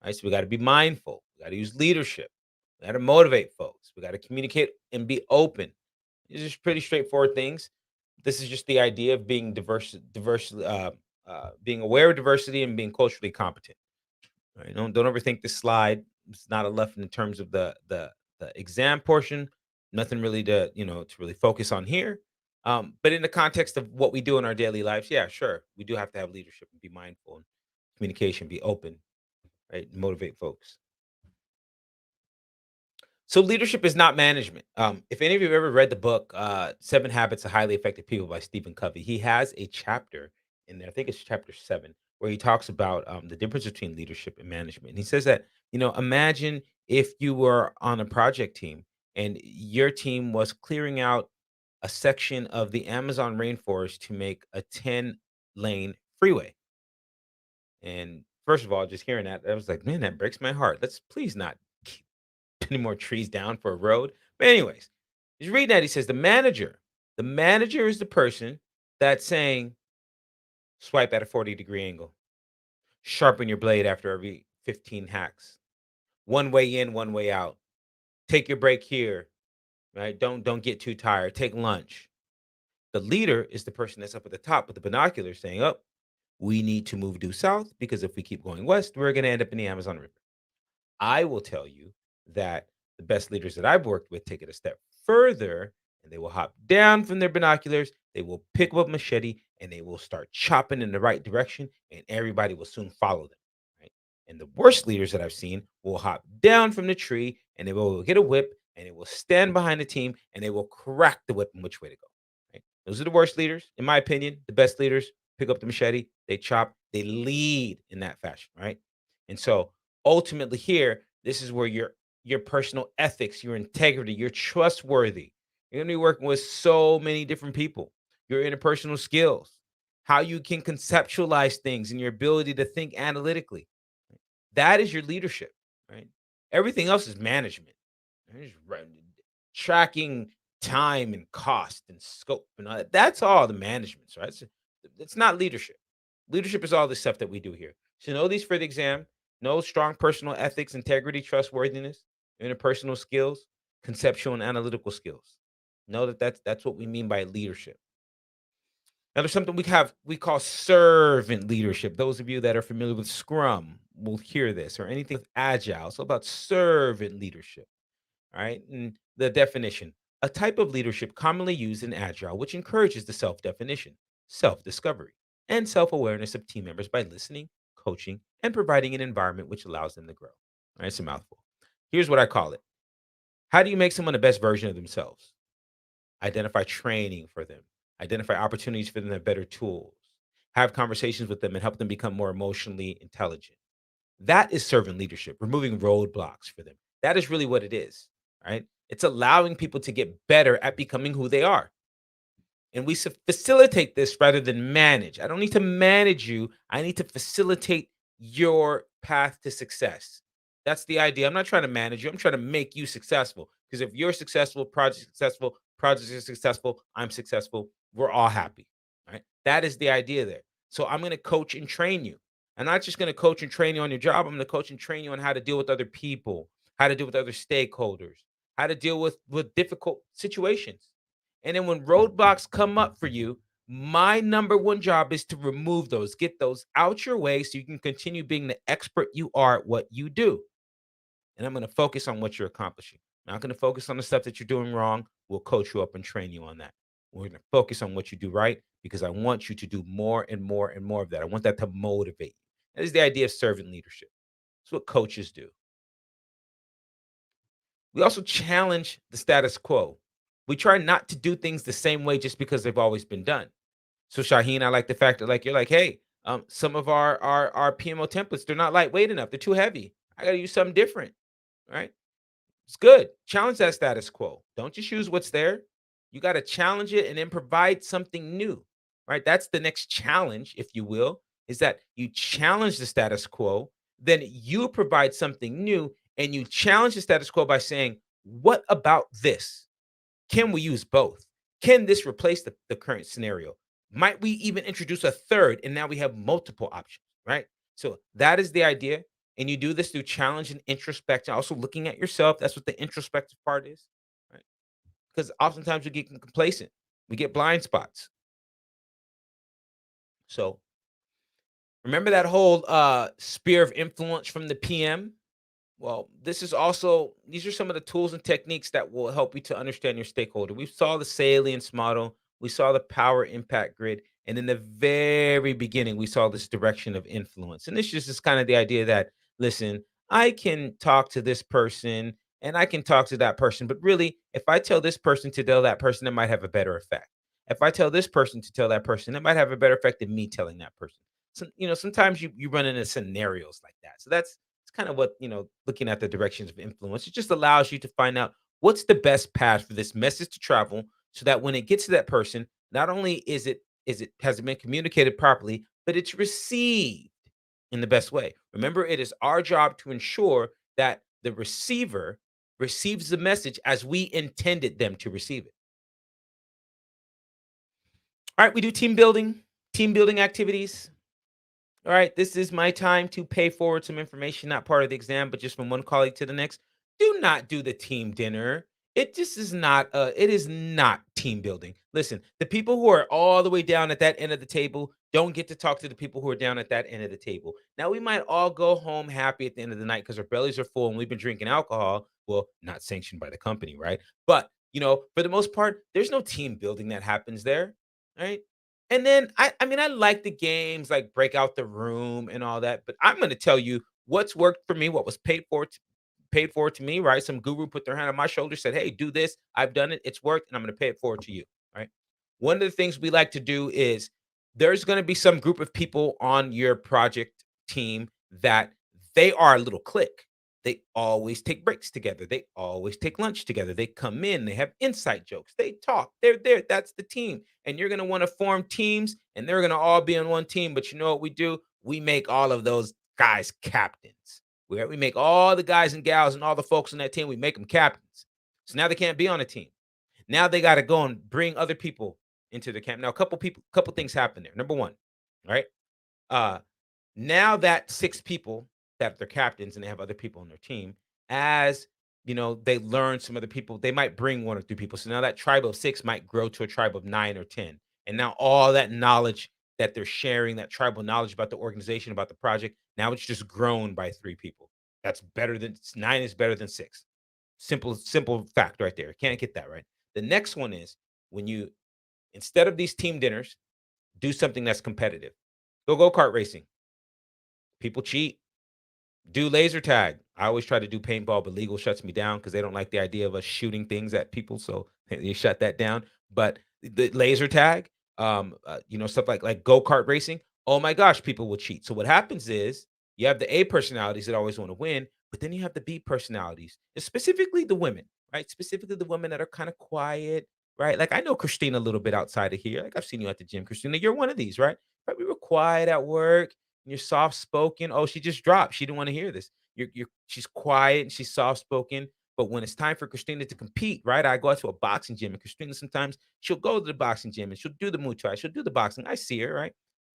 Right. So we got to be mindful. We got to use leadership. We got to motivate folks. We got to communicate and be open. These are pretty straightforward things. This is just the idea of being being aware of diversity and being culturally competent. Right? Don't overthink this slide. It's not enough in terms of the exam portion. Nothing really to really focus on here. But in the context of what we do in our daily lives, yeah, sure, we do have to have leadership and be mindful and communication, be open, right? Motivate folks. So leadership is not management. If any of you have ever read the book Seven Habits of Highly Effective People by Stephen Covey, he has a chapter in there. I think it's chapter 7, where he talks about the difference between leadership and management. And he says that imagine if you were on a project team and your team was clearing out a section of the Amazon rainforest to make a 10-lane freeway. And first of all, just hearing that, I was like, man, that breaks my heart. Let's please not keep any more trees down for a road. But anyways, he's reading that. He says the manager is the person that's saying, swipe at a 40-degree angle, sharpen your blade after every 15 hacks, one way in, one way out. Take your break here, right? Don't get too tired. Take lunch. The leader is the person that's up at the top with the binoculars saying, "Oh, we need to move due south because if we keep going west, we're going to end up in the Amazon River." I will tell you that the best leaders that I've worked with take it a step further and they will hop down from their binoculars, they will pick up a machete and they will start chopping in the right direction and everybody will soon follow them. Right. And the worst leaders that I've seen will hop down from the tree and they will get a whip and they will stand behind the team and they will crack the whip in which way to go. Right. Those are the worst leaders, in my opinion. The best leaders pick up the machete, they chop, they lead in that fashion. Right. And so ultimately here, this is where your personal ethics, your integrity, you're trustworthy. You're going to be working with so many different people. Your interpersonal skills, how you can conceptualize things, and your ability to think analytically. That is your leadership, right? Everything else is management. Right? Tracking time and cost and scope and all that. That's all the managements, right? It's not leadership. Leadership is all the stuff that we do here. So know these for the exam. Know strong personal ethics, integrity, trustworthiness, interpersonal skills, conceptual and analytical skills. Know that that's what we mean by leadership. Now, there's something we call servant leadership. Those of you that are familiar with Scrum will hear this, or anything with Agile. So about servant leadership. All right. And the definition: a type of leadership commonly used in Agile, which encourages the self definition, self discovery, and self awareness of team members by listening, coaching, and providing an environment which allows them to grow. All right. It's a mouthful. Here's what I call it: how do you make someone the best version of themselves? Identify training for them, identify opportunities for them to have better tools, have conversations with them, and help them become more emotionally intelligent. That is servant leadership, removing roadblocks for them. That is really what it is, right? It's allowing people to get better at becoming who they are. And we facilitate this rather than manage. I don't need to manage you. I need to facilitate your path to success. That's the idea. I'm not trying to manage you. I'm trying to make you successful. Because if you're successful, projects are successful, I'm successful, we're all happy. Right? That is the idea there. So I'm going to coach and train you. I'm not just going to coach and train you on your job. I'm going to coach and train you on how to deal with other people, how to deal with other stakeholders, how to deal with difficult situations. And then when roadblocks come up for you, my number one job is to remove those, get those out your way so you can continue being the expert you are at what you do. And I'm going to focus on what you're accomplishing. I'm not going to focus on the stuff that you're doing wrong. We'll coach you up and train you on that. We're going to focus on what you do right because I want you to do more and more and more of that. I want that to motivate you. That is the idea of servant leadership. That's what coaches do. We also challenge the status quo. We try not to do things the same way just because they've always been done. So Shaheen, I like the fact that like you're like, hey, some of our PMO templates, they're not lightweight enough. They're too heavy. I got to use something different, right? It's good. Challenge that status quo. Don't just use what's there. You got to challenge it and then provide something new, right? That's the next challenge, if you will, is that you challenge the status quo, then you provide something new and you challenge the status quo by saying, what about this? Can we use both? Can this replace the current scenario? Might we even introduce a third? And now we have multiple options, right? So that is the idea. And you do this through challenge and introspection, also looking at yourself. That's what the introspective part is, right? Because oftentimes we get complacent, we get blind spots. So remember that whole sphere of influence from the PM? Well, these are some of the tools and techniques that will help you to understand your stakeholder. We saw the salience model, we saw the power impact grid, and in the very beginning, we saw this direction of influence. And this is just kind of the idea that, listen, I can talk to this person and I can talk to that person, but really, if I tell this person to tell that person, it might have a better effect. If I tell this person to tell that person, it might have a better effect than me telling that person. So, sometimes you run into scenarios like that. So that's it's kind of what, looking at the directions of influence. It just allows you to find out What's the best path for this message to travel so that when it gets to that person, not only is it has it been communicated properly, but it's received in the best way. Remember, it is our job to ensure that the receiver receives the message as we intended them to receive it. All right, we do team building activities. All right, this is my time to pay forward some information, not part of the exam, but just from one colleague to the next. Do not do the team dinner. It just is not it is not team building. Listen, the people who are all the way down at that end of the table don't get to talk to the people who are down at that end of the table. Now we might all go home happy at the end of the night because our bellies are full and we've been drinking alcohol. Well, not sanctioned by the company, right? But for the most part, there's no team building that happens there, right? And then I mean, I like the games like Break Out the Room and all that, but I'm gonna tell you what's worked for me, what was paid for to me, right? Some guru put their hand on my shoulder, said, "Hey, do this. I've done it. It's worked, and I'm gonna pay it forward to you." Right. One of the things we like to do is there's gonna be some group of people on your project team that they are a little clique. They always take breaks together. They always take lunch together. They come in, they have inside jokes. They talk. They're there. That's the team. And you're going to want to form teams and they're going to all be on one team. But you know what we do? We make all of those guys captains. We make all the guys and gals and all the folks on that team, we make them captains. So now they can't be on a team. Now they got to go and bring other people into the camp. Now, couple things happen there. Number one, right? Uh, Now that 6 people that they're captains and they have other people on their team, as they learn some other people, they might bring 1 or 2 people. So now that tribe of 6 might grow to a tribe of 9 or 10. And now all that knowledge that they're sharing, that tribal knowledge about the organization, about the project, now it's just grown by 3 people. That's better than 9 is better than 6. Simple fact right there. Can't get that right. The next one is when you instead of these team dinners, do something that's competitive. Go-kart racing. People cheat. Do laser tag. I always try to do paintball, but legal shuts me down because they don't like the idea of us shooting things at people. So you shut that down. But the laser tag, stuff like go kart racing. Oh my gosh, people will cheat. So what happens is you have the A personalities that always want to win, but then you have the B personalities, and specifically the women, right? Specifically the women that are kind of quiet, right? Like I know Christina a little bit outside of here. Like I've seen you at the gym, Christina. You're one of these, right? Right? We were quiet at work and you're soft spoken. Oh, she just dropped. She didn't want to hear this. She's quiet and she's soft spoken. But when it's time for Christina to compete, right? I go out to a boxing gym and Christina sometimes she'll go to the boxing gym and she'll do the Muay Thai, she'll do the boxing. I see her, right?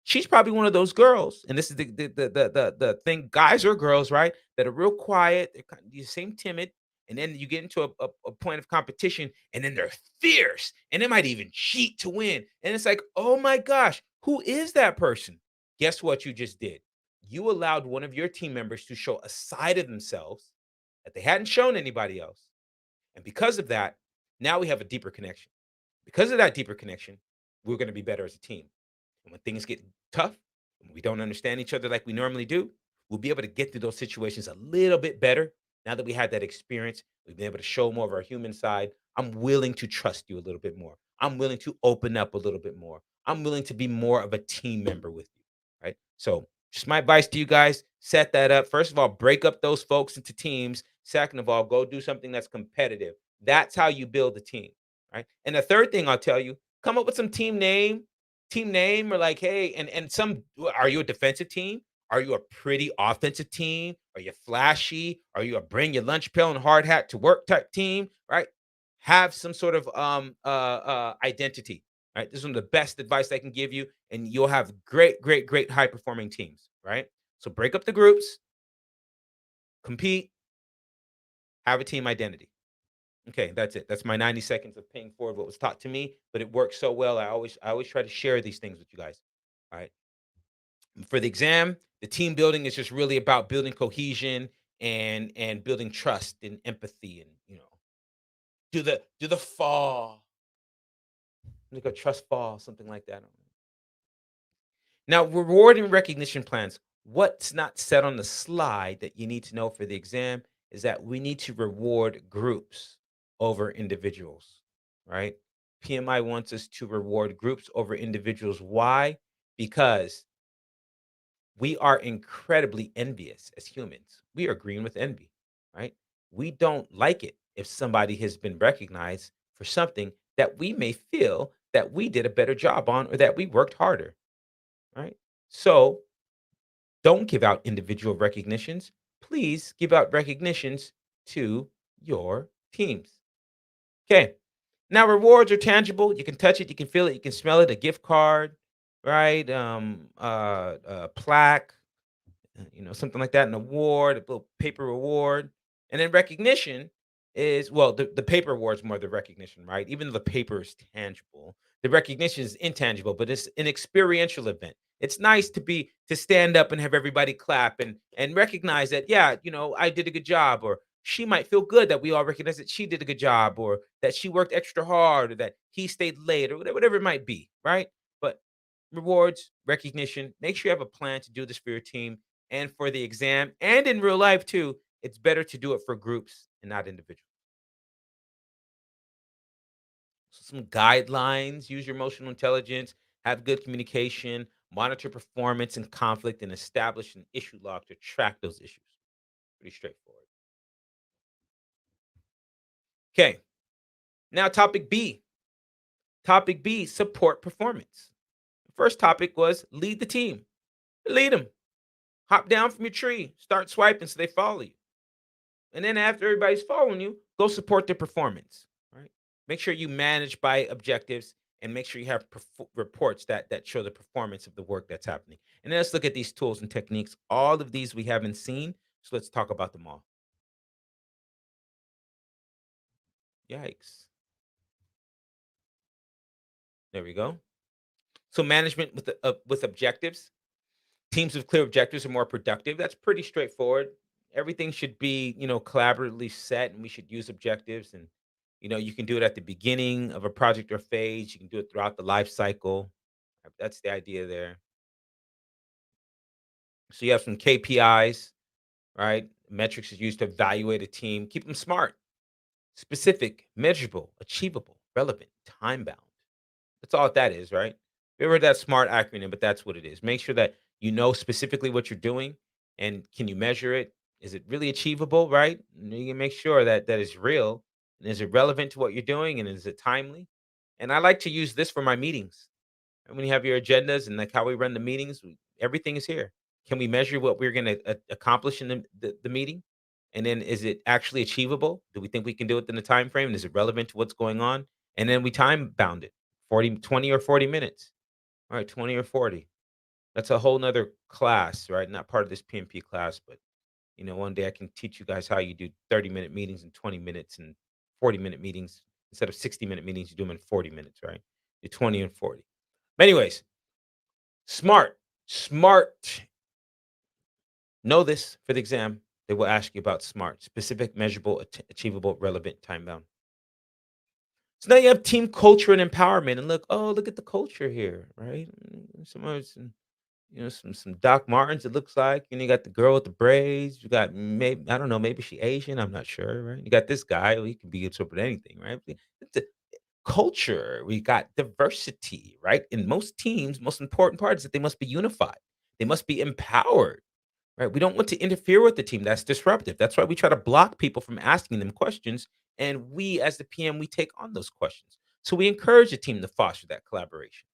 She's probably one of those girls, and this is the thing, guys or girls, right? That are real quiet, they're kind of the same timid, and then you get into a point of competition, and then they're fierce, and they might even cheat to win. And it's like, oh my gosh, who is that person? Guess what you just did? You allowed one of your team members to show a side of themselves that they hadn't shown anybody else. And because of that, now we have a deeper connection. Because of that deeper connection, we're going to be better as a team. And when things get tough, and we don't understand each other like we normally do, we'll be able to get through those situations a little bit better. Now that we had that experience, we've been able to show more of our human side. I'm willing to trust you a little bit more. I'm willing to open up a little bit more. I'm willing to be more of a team member with you. Right. So, just my advice to you guys, set that up. First of all, break up those folks into teams. Second of all, go do something that's competitive. That's how you build a team. Right. And the third thing I'll tell you, come up with some team name or like, hey, and some are you a defensive team? Are you a pretty offensive team? Are you flashy? Are you a bring your lunch pail and hard hat to work type team? Right? Have some sort of identity. Right. This is one of the best advice I can give you, and you'll have great high performing teams. Right. So break up the groups, compete, have a team identity. Okay, that's it. That's my 90 seconds of paying forward what was taught to me, but it works so well. I always try to share these things with you guys. All right. For the exam, the team building is just really about building cohesion and building trust and empathy and do the fall, like a trust fall, something like that. Now, reward and recognition plans. What's not said on the slide that you need to know for the exam is that we need to reward groups over individuals, right? PMI wants us to reward groups over individuals. Why? Because we are incredibly envious as humans. We are green with envy, right? We don't like it. if somebody has been recognized for something that we may feel that we did a better job on or that we worked harder, right? So don't give out individual recognitions. Please give out recognitions to your teams. Okay. Now rewards are tangible. You can touch it, you can feel it, you can smell it. A gift card, right? A plaque, something like that, an award, a little paper reward. And then recognition is, well, the paper award is more the recognition, right? Even though the paper is tangible, the recognition is intangible, but it's an experiential event. It's nice to stand up and have everybody clap and recognize that, yeah, I did a good job, or she might feel good that we all recognize that she did a good job, or that she worked extra hard, or that he stayed late, or whatever it might be, right? But rewards, recognition, make sure you have a plan to do this for your team and for the exam and in real life too. It's better to do it for groups and not individuals. So some guidelines: use your emotional intelligence, have good communication, monitor performance and conflict, and establish an issue log to track those issues. Pretty straightforward. Okay, now topic B. Topic B: support performance. The first topic was lead the team. Lead them. Hop down from your tree, start swiping so they follow you. And then after everybody's following you, go support their performance. Right. Make sure you manage by objectives, and make sure you have reports that show the performance of the work that's happening. And then let's look at these tools and techniques. All of these we haven't seen, so let's talk about them all. Yikes! There we go. So management with objectives. Teams with clear objectives are more productive. That's pretty straightforward. Everything should be, collaboratively set, and we should use objectives. And you can do it at the beginning of a project or phase. You can do it throughout the life cycle. That's the idea there. So you have some KPIs, right? Metrics is used to evaluate a team. Keep them smart, specific, measurable, achievable, relevant, time bound. That's all that is, right? We ever heard that SMART acronym, but that's what it is. Make sure that you know specifically what you're doing, and can you measure it? Is it really achievable, right? And you can make sure that is real, and is it relevant to what you're doing, and is it timely? And I like to use this for my meetings. And when you have your agendas and like how we run the meetings, everything is here. Can we measure what we're going to accomplish in the meeting? And then is it actually achievable? Do we think we can do it in the time frame? And is it relevant to what's going on? And then we time bound it 40, 20 or 40 minutes. All right, 20 or 40. That's a whole nother class, right? Not part of this PMP class, but one day I can teach you guys how you do 30-minute meetings in 20 minutes, and 40-minute meetings. Instead of 60-minute meetings, you do them in 40 minutes, right? Do 20 and 40. But anyways, smart, smart. Know this for the exam. They will ask you about SMART: specific, measurable, achievable, relevant, time bound. So now you have team culture and empowerment. And look at the culture here, right? Some Doc Martens, it looks like. And you got the girl with the braids. You got, maybe, I don't know, maybe she Asian. I'm not sure, right? You got this guy. Well, he can be sort of anything, right? It's a culture. We got diversity, right? In most teams, most important part is that they must be unified. They must be empowered. Right? We don't want to interfere with the team. That's disruptive. That's why we try to block people from asking them questions. And we, as the PM, we take on those questions. So we encourage the team to foster that collaboration.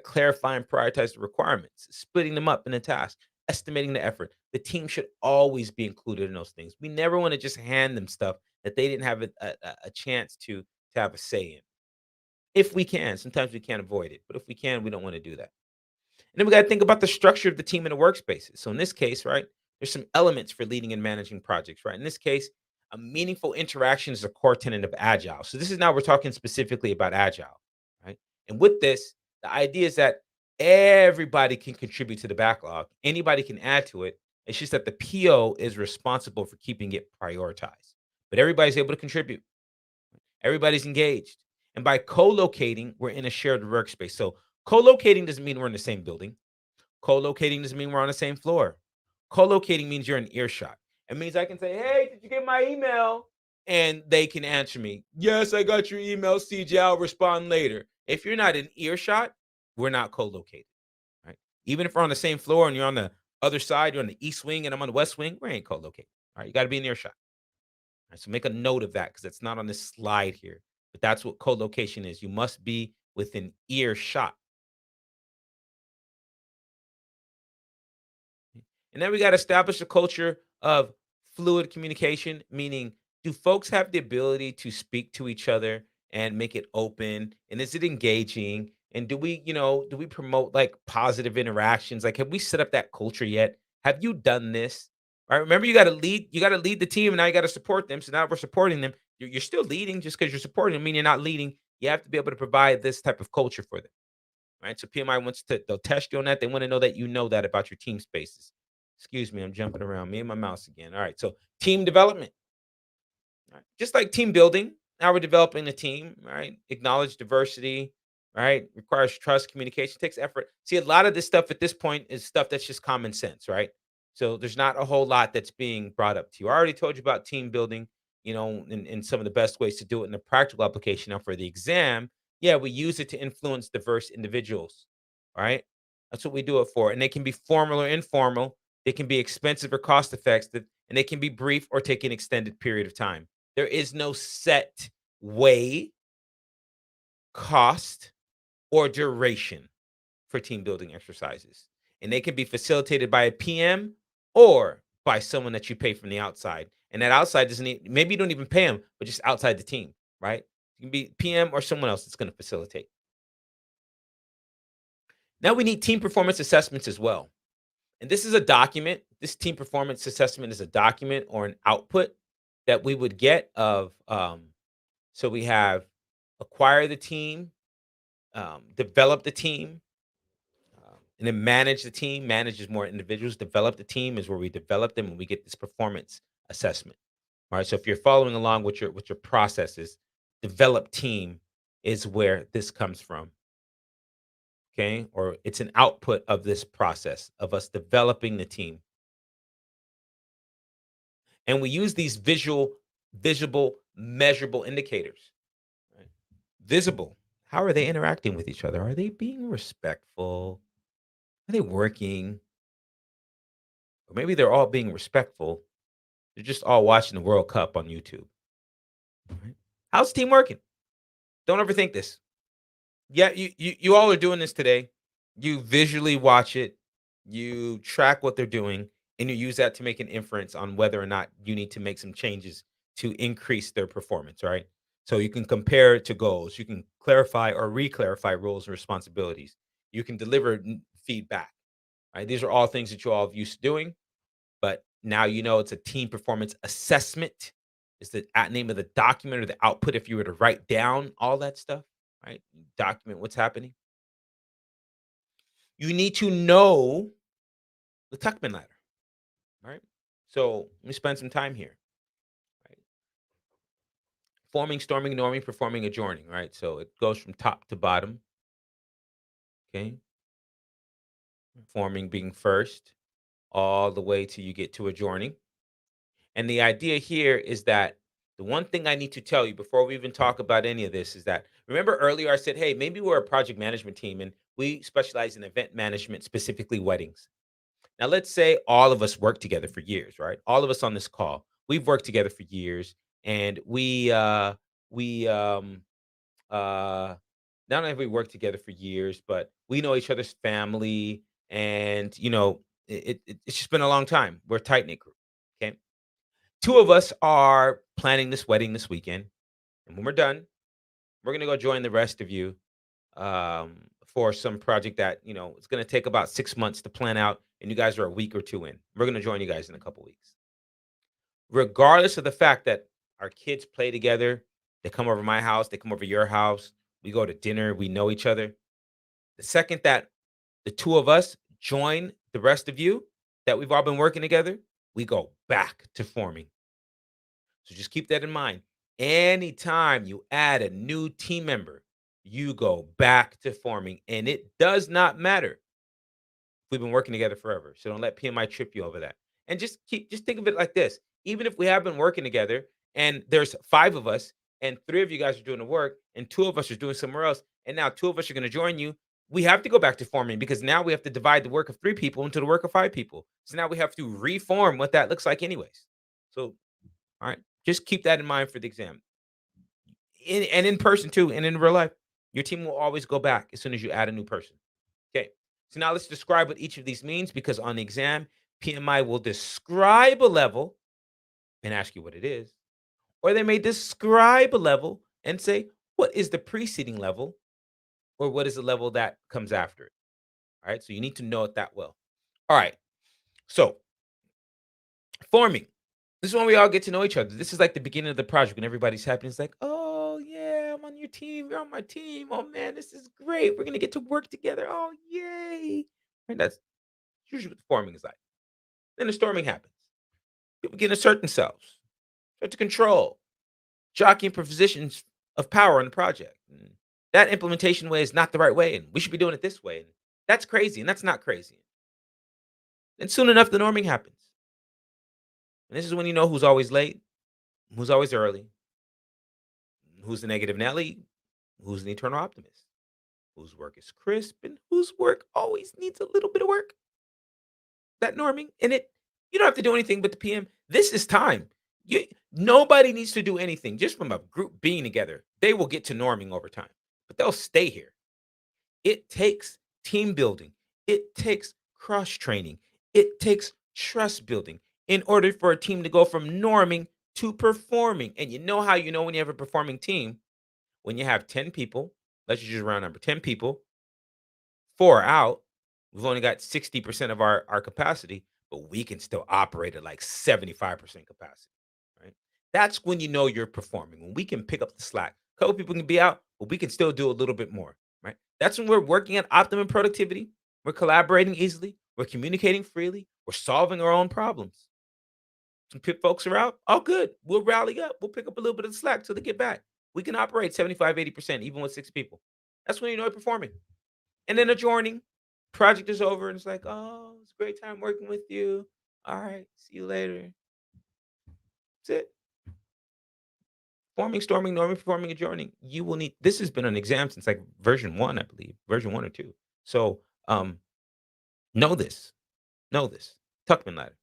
Clarify and prioritize the requirements, splitting them up in a task, estimating the effort. The team should always be included in those things. We never want to just hand them stuff that they didn't have a chance to have a say in. If we can, sometimes we can't avoid it, but if we can, we don't want to do that. And then we got to think about the structure of the team in the workspaces. So in this case, right, there's some elements for leading and managing projects, right? In this case, a meaningful interaction is a core tenet of Agile. So this is now we're talking specifically about Agile, right? And with this, the idea is that everybody can contribute to the backlog. Anybody can add to it. It's just that the PO is responsible for keeping it prioritized. But everybody's able to contribute. Everybody's engaged. And by co-locating, we're in a shared workspace. So co-locating doesn't mean we're in the same building. Co-locating doesn't mean we're on the same floor. Co-locating means you're in earshot. It means I can say, "Hey, did you get my email?" And they can answer me, "Yes, I got your email, CJ. I'll respond later." If you're not in earshot, we're not co-located, right? Even if we're on the same floor and you're on the other side, you're on the east wing and I'm on the west wing, we ain't co-located. All right, you got to be in earshot. Right, so make a note of that because it's not on this slide here. But that's what co-location is. You must be within earshot. And then we got to establish a culture of fluid communication, meaning do folks have the ability to speak to each other and make it open? And is it engaging? And do we promote like positive interactions? Like, have we set up that culture yet? Have you done this? Right. Remember, you got to lead the team and now you got to support them. So now we're supporting them. You're still leading just because you're supporting them, mean you're not leading. You have to be able to provide this type of culture for them. Right. So PMI they'll test you on that. They want to know that you know that about your team spaces. Excuse me, I'm jumping around. Me and my mouse again. All right. So team development. Right? Just like team building, now we're developing a team, right? Acknowledge diversity, right? Requires trust, communication, takes effort. See, a lot of this stuff at this point is stuff that's just common sense, right? So there's not a whole lot that's being brought up to you. I already told you about team building, in some of the best ways to do it in the practical application. Now, for the exam, yeah, we use it to influence diverse individuals, right? That's what we do it for. And they can be formal or informal, they can be expensive or cost effective, and they can be brief or take an extended period of time. There is no set way, cost, or duration for team building exercises. And they can be facilitated by a PM or by someone that you pay from the outside. And that outside doesn't maybe you don't even pay them, but just outside the team, right? It can be PM or someone else that's going to facilitate. Now we need team performance assessments as well. And this is a document. This team performance assessment is a document or an output that we would get of so we have acquire the team, develop the team, and then manage the team. Manage is more individuals. Develop the team is where we develop them and we get this performance assessment. All right. So if you're following along with your processes, develop team is where this comes from. Okay. Or it's an output of this process of us developing the team. And we use these visible, measurable indicators. Right? Visible. How are they interacting with each other? Are they being respectful? Are they working? Or maybe they're all being respectful. They're just all watching the World Cup on YouTube. Right? How's the team working? Don't overthink this. Yeah, you all are doing this today. You visually watch it, you track what they're doing, and you use that to make an inference on whether or not you need to make some changes to increase their performance, right? So you can compare it to goals, you can clarify or re-clarify roles and responsibilities. You can deliver feedback. Right? These are all things that you all have used to doing, but now you know it's a team performance assessment. Is the name of the document or the output if you were to write down all that stuff, right? Document what's happening. You need to know the Tuckman ladder, right? So let me spend some time here. Right? Forming, storming, norming, performing, adjourning, right? So it goes from top to bottom. Okay. Forming being first, all the way till you get to adjourning. And the idea here is that the one thing I need to tell you before we even talk about any of this is that remember earlier I said, hey, maybe we're a project management team and we specialize in event management, specifically weddings. Now, let's say all of us work together for years, right? All of us on this call, we've worked together for years, and we uh, not only have we worked together for years, but we know each other's family, and it's just been a long time. We're a tight knit group. Okay, two of us are planning this wedding this weekend, and when we're done, we're gonna go join the rest of you for some project that it's gonna take about 6 months to plan out, and you guys are a week or two in. We're gonna join you guys in a couple weeks, regardless of the fact that our kids play together. They come over my house, they come over your house. We go to dinner. We know each other. The second that the two of us join the rest of you that we've all been working together, we go back to forming. So just keep that in mind. Anytime you add a new team member, you go back to forming. And it does not matter. We've been working together forever. So don't let PMI trip you over that. And just think of it like this. Even if we have been working together and there's five of us and three of you guys are doing the work and two of us are doing somewhere else, and now two of us are going to join you, we have to go back to forming because now we have to divide the work of three people into the work of five people. So now we have to reform what that looks like anyways. So all right. Just keep that in mind for the exam. In person too, and in real life, your team will always go back as soon as you add a new person. Okay. So now let's describe what each of these means because on the exam, PMI will describe a level and ask you what it is, or they may describe a level and say, what is the preceding level, or what is the level that comes after it? All right. So you need to know it that well. All right. So forming. This is when we all get to know each other. This is like the beginning of the project when everybody's happy. It's like, oh yeah, I'm on your team. You're on my team. Oh man, this is great. We're gonna get to work together. Oh yay! And that's usually what the forming is like. Then the storming happens. People begin to assert themselves, start to control, jockeying for positions of power on the project. That implementation way is not the right way, and we should be doing it this way. And that's crazy, and that's not crazy. And soon enough, the norming happens. And this is when you know who's always late, who's always early, who's the negative Nelly, who's an eternal optimist, whose work is crisp, and whose work always needs a little bit of work. That norming, and you don't have to do anything but the PM. This is time. You, nobody needs to do anything. Just from a group being together, they will get to norming over time, but they'll stay here. It takes team building. It takes cross training. It takes trust building in order for a team to go from norming to performing. And you know how you know when you have a performing team? When you have 10 people, let's just round number 10 people, 4 out. We've only got 60% of our capacity, but we can still operate at like 75% capacity, right? That's when you know you're performing. When we can pick up the slack. A couple people can be out, but we can still do a little bit more, right? That's when we're working at optimum productivity. We're collaborating easily. We're communicating freely. We're solving our own problems. Some pit folks are out. All good. We'll rally up. We'll pick up a little bit of the slack till they get back. We can operate 75, 80%, even with 6 people. That's when you know you're performing. And then adjourning, project is over, and it's like, oh, it's a great time working with you. All right, see you later. That's it. Forming, storming, norming, performing, adjourning. You will need this has been an exam since like version one, I believe, version 1 or 2. So know this. Know this. Tuckman ladder.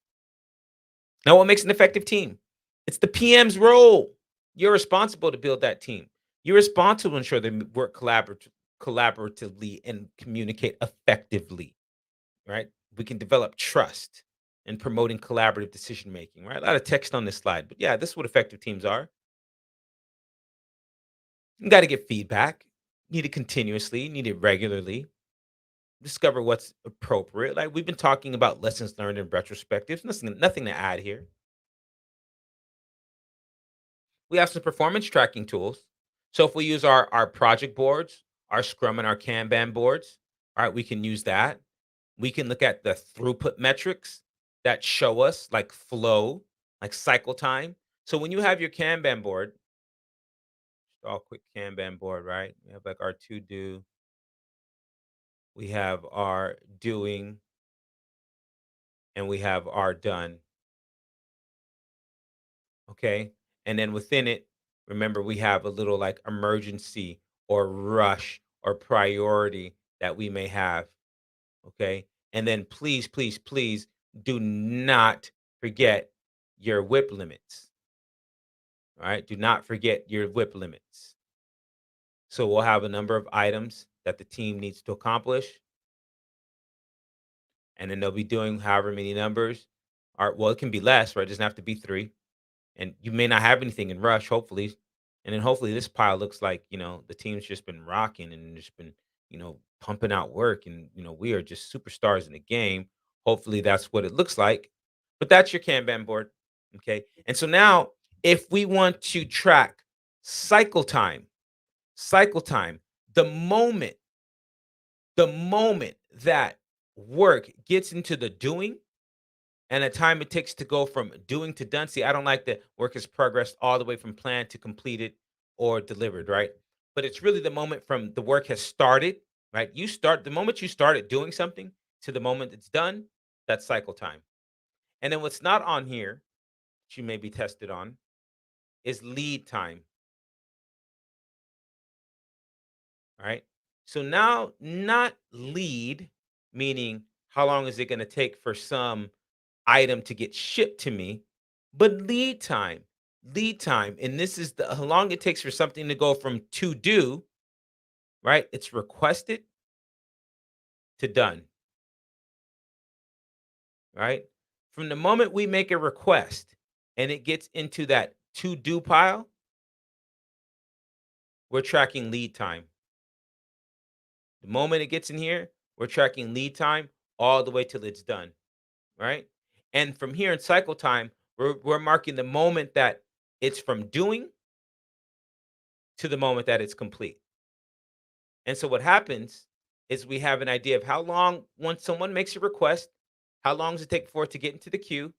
Now, what makes an effective team? It's the PM's role. You're responsible to build that team. You're responsible to ensure they work collaboratively and communicate effectively, right? We can develop trust and promoting collaborative decision making, right? A lot of text on this slide, but yeah, this is what effective teams are. You got to get feedback. Need it continuously, need it regularly. Discover what's appropriate. Like we've been talking about lessons learned in retrospectives. Nothing to add here. We have some performance tracking tools. So if we use our project boards, our Scrum and our Kanban boards, all right, we can use that. We can look at the throughput metrics that show us like flow, like cycle time. So when you have your Kanban board, just all quick Kanban board, right? We have like our to do, we have our doing, and we have our done. Okay. And then within it, remember, we have a little like emergency or rush or priority that we may have. Okay. And then please, please, please do not forget your whip limits. All right. Do not forget your whip limits. So we'll have a number of items that the team needs to accomplish. And then they'll be doing however many numbers. All right. Well, it can be less, right? It doesn't have to be three. And you may not have anything in rush, hopefully. And then hopefully this pile looks like, the team's just been rocking and just been, pumping out work. And, we are just superstars in the game. Hopefully that's what it looks like. But that's your Kanban board. Okay. And so now if we want to track cycle time, cycle time, the moment, the moment that work gets into the doing, and the time it takes to go from doing to done. See, I don't like that work has progressed all the way from planned to completed or delivered, right? But it's really the moment from the work has started, right? You start the moment you started doing something to the moment it's done, that's cycle time. And then what's not on here, which you may be tested on, is lead time, right? So now, not lead, meaning how long is it going to take for some item to get shipped to me, but lead time. Lead time, and this is the how long it takes for something to go from to do, right? It's requested to done, right? From the moment we make a request and it gets into that to do pile, we're tracking lead time. The moment it gets in here, we're tracking lead time all the way till it's done, right? And from here in cycle time, we're marking the moment that it's from doing to the moment that it's complete. And so what happens is we have an idea of how long, once someone makes a request, how long does it take for it to get into the queue?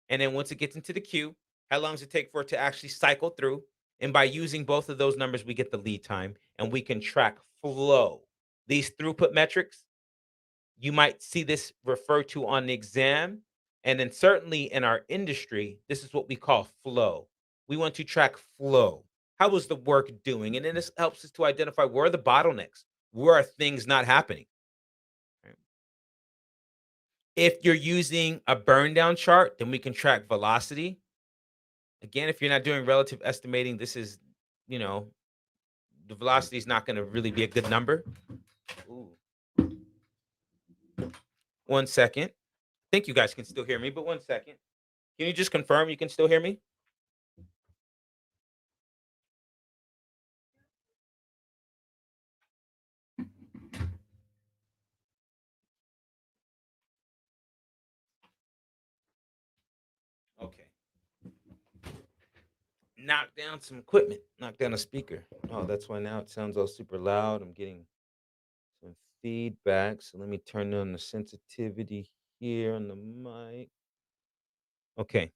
And then once it gets into the queue, how long does it take for it to actually cycle through? And by using both of those numbers, we get the lead time and we can track flow. These throughput metrics, you might see this referred to on the exam. And then certainly in our industry, this is what we call flow. We want to track flow. How was the work doing? And then this helps us to identify where are the bottlenecks? Where are things not happening? Right? If you're using a burn down chart, then we can track velocity. Again, if you're not doing relative estimating, this is, you know, the velocity is not going to really be a good number. Ooh, 1 second. I think you guys can still hear me, but 1 second. Can you just confirm you can still hear me? Okay. Knock down some equipment, knock down a speaker. Oh, that's why now it sounds all super loud. I'm getting some feedback. So let me turn on the sensitivity here on the mic. Okay.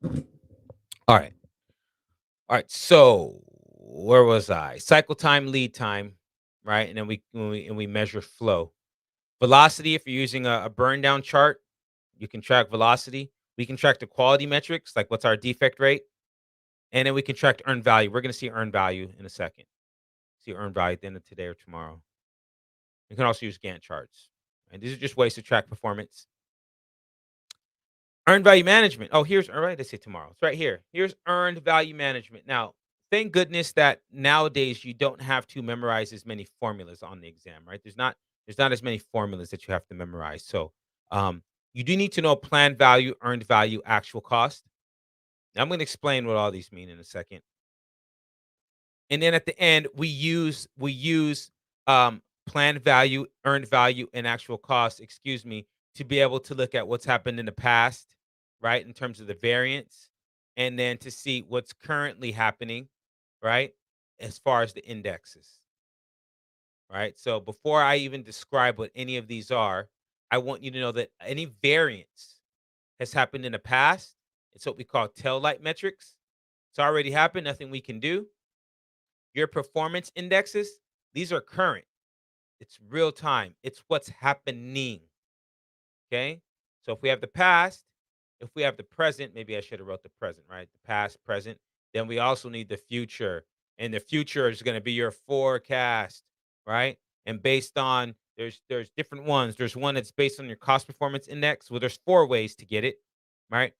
All right. All right. So where was I? Cycle time, lead time, right? And then we measure flow. Velocity, if you're using a burn down chart, you can track velocity. We can track the quality metrics, like what's our defect rate, and then we can track earned value. We're going to see earned value in a second. See earned value at the end of today or tomorrow. You can also use Gantt charts. And these are just ways to track performance. Earned value management. Oh, here's all right. They say tomorrow. It's right here. Here's earned value management. Now, thank goodness that nowadays you don't have to memorize as many formulas on the exam, right? There's not as many formulas that you have to memorize. So you do need to know planned value, earned value, actual cost. Now, I'm going to explain what all these mean in a second. And then at the end, we use planned value, earned value, and actual cost, excuse me, to be able to look at what's happened in the past, right, in terms of the variance, and then to see what's currently happening, right, as far as the indexes, right. So before I even describe what any of these are, I want you to know that any variance has happened in the past. It's what we call tail light metrics. It's already happened, nothing we can do. Your performance indexes, these are current. It's real time. It's what's happening. Okay. So if we have the past, if we have the present, maybe I should have wrote the present, right? The past, present. Then we also need the future. And the future is going to be your forecast, right? And based on there's different ones. There's one that's based on your cost performance index. Well, there's four ways to get it, right?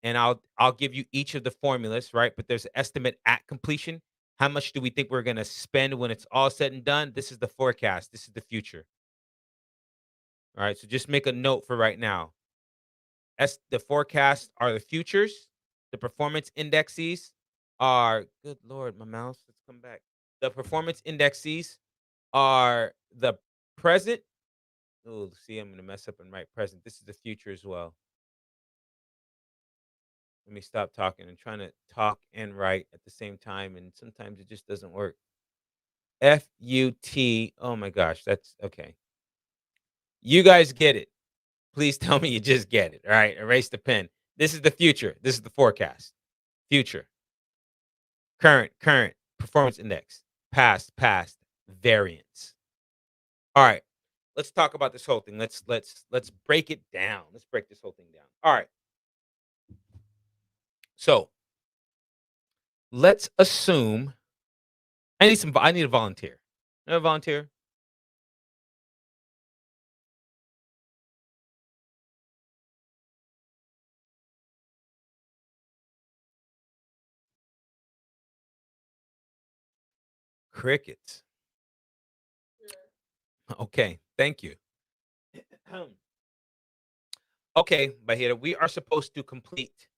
And I'll give you each of the formulas, right? But there's an estimate at completion. How much do we think we're going to spend when it's all said and done? This is the forecast. This is the future. All right. So just make a note for right now. The forecasts are the futures. The performance indexes are good lord, my mouse. Let's come back. The performance indexes are the present. Oh, see, I'm gonna mess up and write present. This is the future as well. Let me stop talking. I'm trying to talk and write at the same time, and sometimes it just doesn't work. FUT. Oh my gosh, that's okay. You guys get it. Please tell me you just get it. All right, erase the pen. This is the future. This is the forecast. Future, current, performance index, past, variance. All right, let's talk about this whole thing. Let's break it down. Let's break this whole thing down. All right, so let's assume I need a volunteer. A volunteer. Crickets. Okay, thank you. Okay, Bahira, we are supposed to complete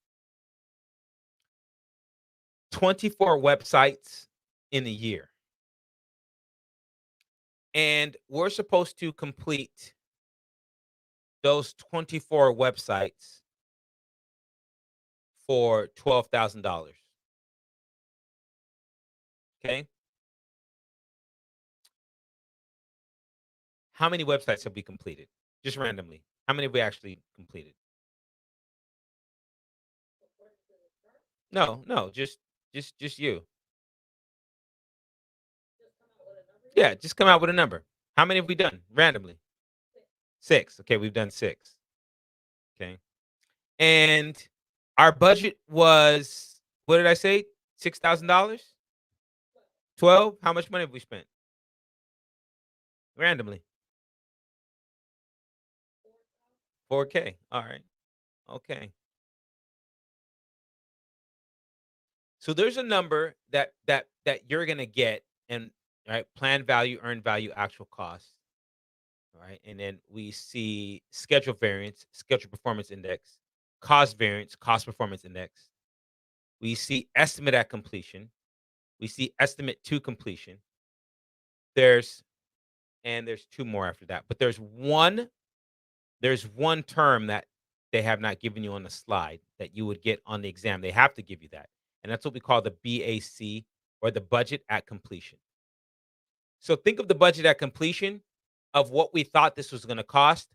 24 websites in a year. And we're supposed to complete those 24 websites for $12,000. Okay. How many websites have we completed? Just randomly. How many have we actually completed? No, no, just you. Yeah, just come out with a number. How many have we done randomly? Six. Okay, we've done six. Okay. And our budget was, what did I say? $6,000? 12? How much money have we spent? Randomly. 4K. All right. Okay. So there's a number that you're gonna get, and right, plan value, earn value, actual cost. All right. And then we see schedule variance, schedule performance index, cost variance, cost performance index. We see estimate at completion. We see estimate to completion. There's there's two more after that. But there's one term that they have not given you on the slide that you would get on the exam. They have to give you that. And that's what we call the BAC, or the budget at completion. So think of the budget at completion of what we thought this was going to cost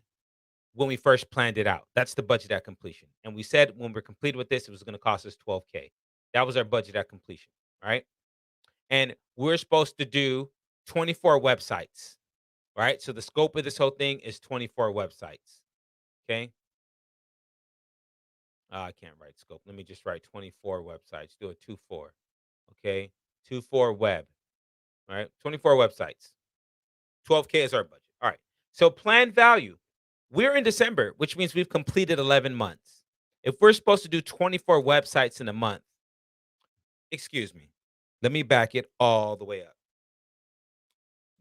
when we first planned it out. That's the budget at completion. And we said when we're completed with this, it was going to cost us 12K. That was our budget at completion. Right. And we're supposed to do 24 websites. Right. So the scope of this whole thing is 24 websites. Okay. I can't write scope. Let me just write 24 websites. Do a 2 4. Okay. 2 4 web. All right. 24 websites. 12K is our budget. All right. So plan value. We're in December, which means we've completed 11 months. If we're supposed to do 24 websites in a month, excuse me, let me back it all the way up.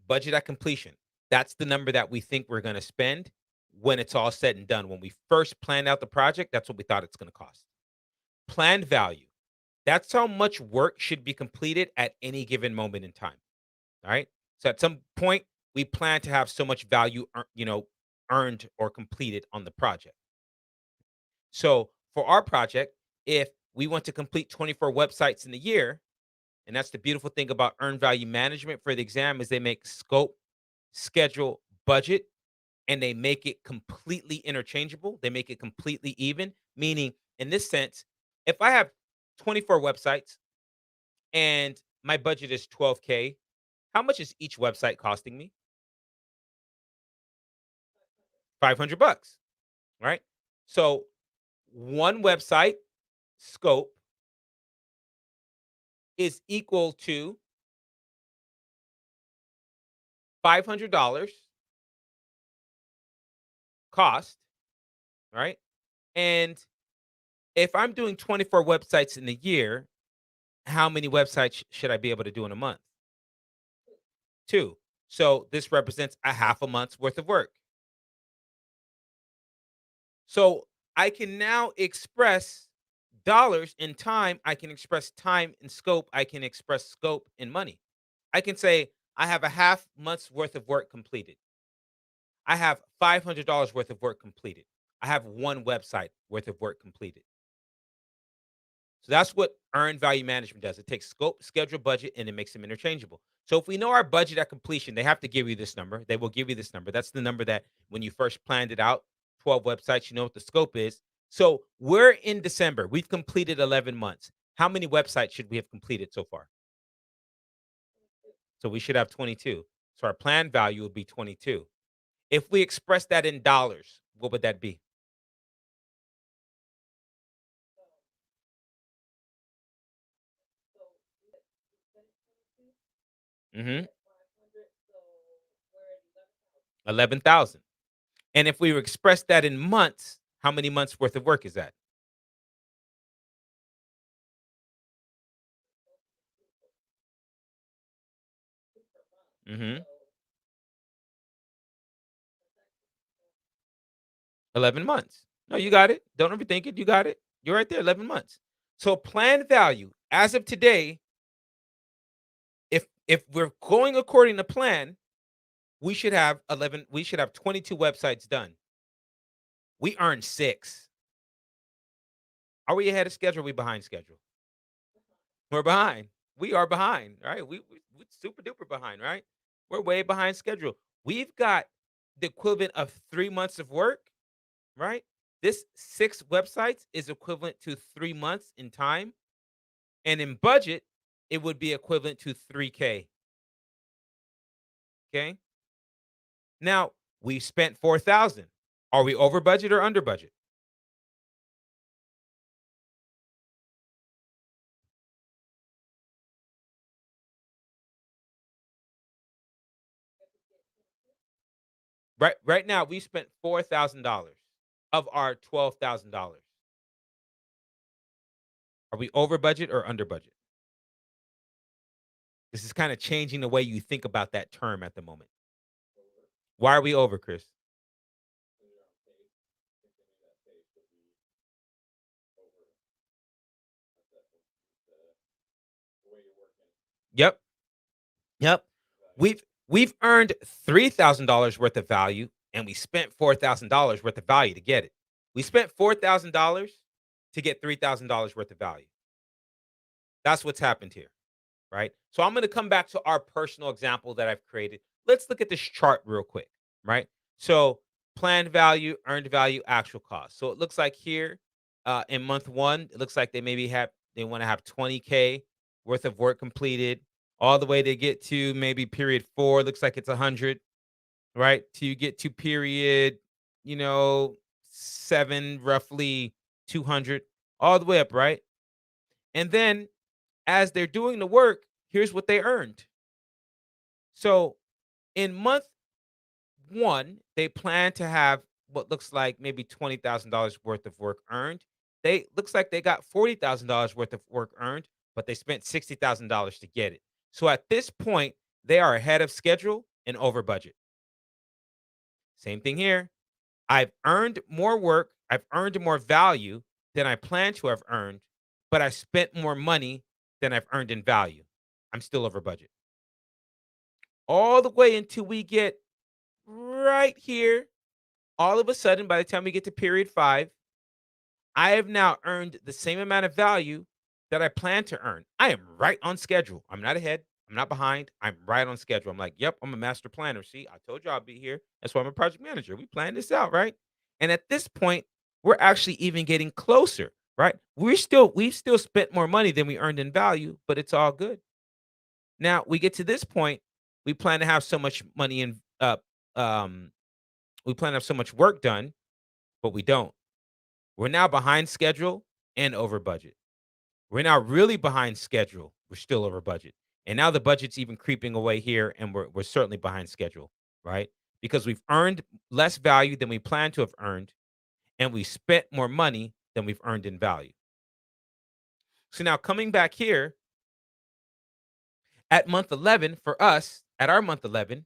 Budget at completion. That's the number that we think we're going to spend when it's all said and done. When we first planned out the project, that's what we thought it's going to cost. Planned value. That's how much work should be completed at any given moment in time. All right. So at some point, we plan to have so much value, earned or completed on the project. So for our project, if we want to complete 24 websites in a year, and that's the beautiful thing about earned value management for the exam, is they make scope, schedule, budget, and they make it completely interchangeable. They make it completely even, meaning in this sense, if I have 24 websites and my budget is 12K, how much is each website costing me? 500 bucks, right? So one website scope is equal to $500 cost, right? And if I'm doing 24 websites in a year, how many websites should I be able to do in a month? Two. So this represents a half a month's worth of work. So I can now express dollars in time. I can express time in scope. I can express scope in money. I can say I have a half month's worth of work completed. I have $500 worth of work completed. I have one website worth of work completed. So that's what earned value management does. It takes scope, schedule, budget, and it makes them interchangeable. So if we know our budget at completion, they have to give you this number. They will give you this number. That's the number that when you first planned it out, 12 websites, you know what the scope is. So we're in December. We've completed 11 months. How many websites should we have completed so far? So we should have 22. So our planned value would be 22. If we express that in dollars, what would that be? Mhm. 11,000. And if we were express that in months, how many months worth of work is that? Mhm. 11 months. No, you got it. Don't overthink it. You got it. You're right there, 11 months. So planned value as of today, if we're going according to plan, we should have 22 websites done. We earned 6. Are we ahead of schedule? Or are we behind schedule? We're behind. We are behind, right? We super duper behind, right? We're way behind schedule. We've got the equivalent of 3 months of work, right? This 6 websites is equivalent to 3 months in time, and in budget, it would be equivalent to 3K, okay? Now, we spent 4,000. Are we over budget or under budget? Right now, we spent $4,000 of our $12,000. Are we over budget or under budget? This is kinda changing the way you think about that term at the moment. Why are we over, Chris? Yep, yep. We've earned $3,000 worth of value, and we spent $4,000 worth of value to get it. We spent $4,000 to get $3,000 worth of value. That's what's happened here, right? So I'm gonna come back to our personal example that I've created. Let's look at this chart real quick, right? So planned value, earned value, actual cost. So it looks like here in month one, it looks like they want to have 20K worth of work completed, all the way to get to maybe period 4. Looks like it's 100, right? To get to period, you know, 7, roughly 200, all the way up, right? And then as they're doing the work, here's what they earned. So in month one, they plan to have what looks like maybe $20,000 worth of work earned. They looks like they got $40,000 worth of work earned, but they spent $60,000 to get it. So at this point, they are ahead of schedule and over budget. Same thing here. I've earned more work, I've earned more value than I plan to have earned, but I spent more money than I've earned in value. I'm still over budget. All the way until we get right here. All of a sudden, by the time we get to period 5, I have now earned the same amount of value that I plan to earn. I am right on schedule. I'm not ahead. I'm not behind. I'm right on schedule. I'm like, yep, I'm a master planner. See, I told you I'll be here. That's why I'm a project manager. We planned this out, right? And at this point, we're actually even getting closer, right? We've still spent more money than we earned in value, but it's all good. Now we get to this point, we plan to have so much money in um we plan to have so much work done, but we don't. We're now behind schedule and over budget. We're now really behind schedule. We're still over budget. And now the budget's even creeping away here, and we're certainly behind schedule, right? Because we've earned less value than we plan to have earned, and we spent more money than we've earned in value. So now coming back here at month 11 for us, at our month 11,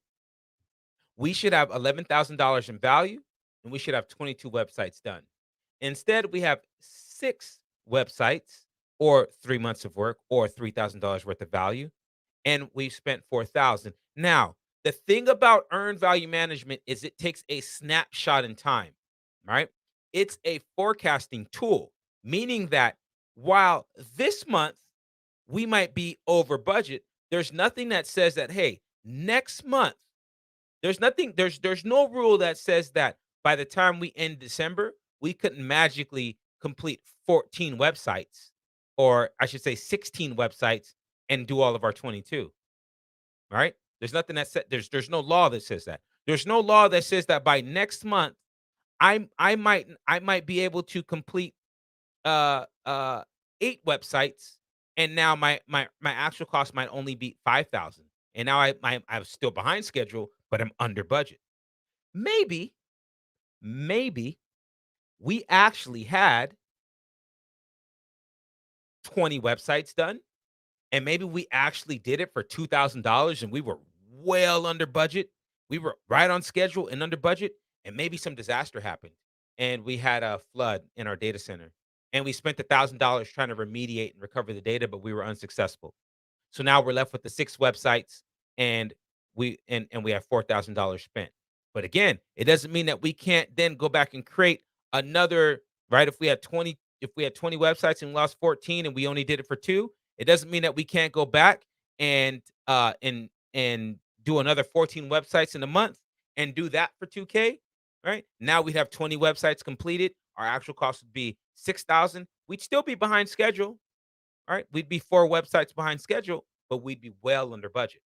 we should have $11,000 in value, and we should have 22 websites done. Instead, we have 6 websites or 3 months of work or $3,000 worth of value, and we've spent 4,000. Now, the thing about earned value management is it takes a snapshot in time, right? It's a forecasting tool, meaning that while this month we might be over budget, there's nothing that says that, hey, next month there's no rule that says that by the time we end December, we couldn't magically complete 14 websites, or I should say 16 websites, and do all of our 22, right? There's nothing that said there's no law that says that. There's no law that says that by next month I might be able to complete 8 websites, and now my actual cost might only be 5,000. And now I'm still behind schedule, but I'm under budget. Maybe, maybe we actually had 20 websites done, and maybe we actually did it for $2,000 and we were well under budget. We were right on schedule and under budget, and maybe some disaster happened, and we had a flood in our data center, and we spent $1,000 trying to remediate and recover the data, but we were unsuccessful. So now we're left with the 6 websites, and we have $4,000 spent. But again, it doesn't mean that we can't then go back and create another, right? If we had 20 websites and we lost 14 and we only did it for 2, it doesn't mean that we can't go back and do another 14 websites in a month and do that for 2K, right? Now we'd have 20 websites completed. Our actual cost would be 6,000. We'd still be behind schedule, right? We'd be 4 websites behind schedule, but we'd be well under budget.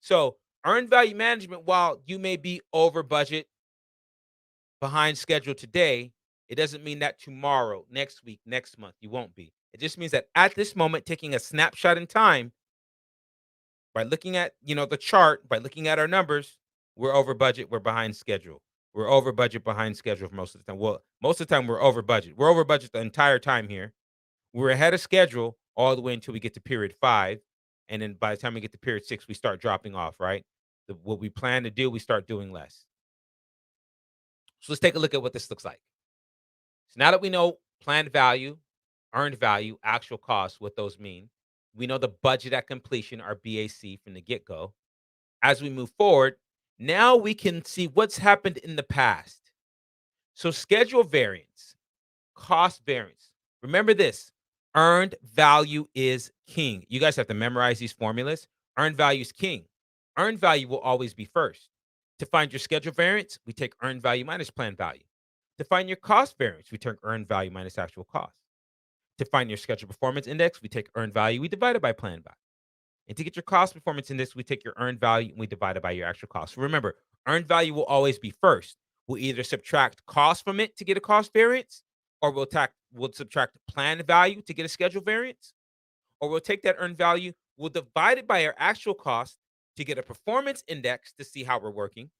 So, earned value management, while you may be over budget, behind schedule today, it doesn't mean that tomorrow, next week, next month, you won't be. It just means that at this moment, taking a snapshot in time, by looking at, the chart, by looking at our numbers, we're over budget, we're behind schedule. We're over budget, behind schedule for most of the time. Well, most of the time we're over budget. We're over budget the entire time here. We're ahead of schedule all the way until we get to period 5, and then by the time we get to period 6, we start dropping off, right? What we plan to do, we start doing less. So let's take a look at what this looks like. So now that we know planned value, earned value, actual cost, what those mean, we know the budget at completion, our BAC from the get go. As we move forward, now we can see what's happened in the past. So schedule variance, cost variance. Remember this: earned value is king. You guys have to memorize these formulas. Earned value is king. Earned value will always be first. To find your schedule variance, we take earned value minus planned value. To find your cost variance, we take earned value minus actual cost. To find your schedule performance index, we take earned value, we divide it by planned value. And to get your cost performance index, we take your earned value and we divide it by your actual cost. So remember, earned value will always be first. We'll either subtract cost from it to get a cost variance, or we'll subtract planned value to get a schedule variance, or we'll take that earned value, we'll divide it by our actual cost to get a performance index to see how we're working,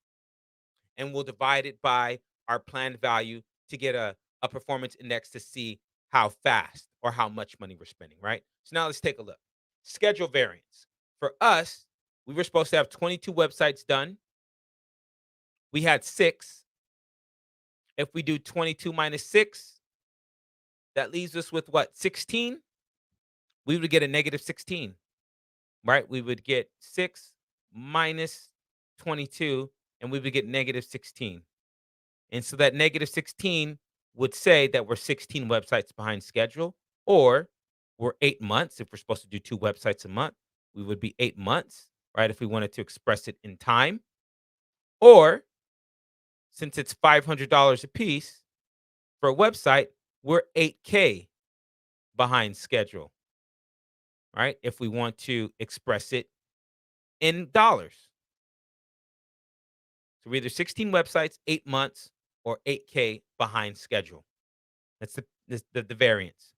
and we'll divide it by our planned value to get a performance index to see how fast or how much money we're spending, right? So now let's take a look. Schedule variance. For us, we were supposed to have 22 websites done. We had 6. If we do 22 minus 6, that leaves us with what? 16? We would get a negative 16, right? We would get 6 minus 22, and we would get negative 16. And so that negative 16 would say that we're 16 websites behind schedule, or we're 8 months. If we're supposed to do 2 websites a month, we would be 8 months, right? If we wanted to express it in time, or since it's $500 a piece for a website, we're 8K behind schedule, right? If we want to express it in dollars. So we're either 16 websites, 8 months, or 8K behind schedule. That's the variance.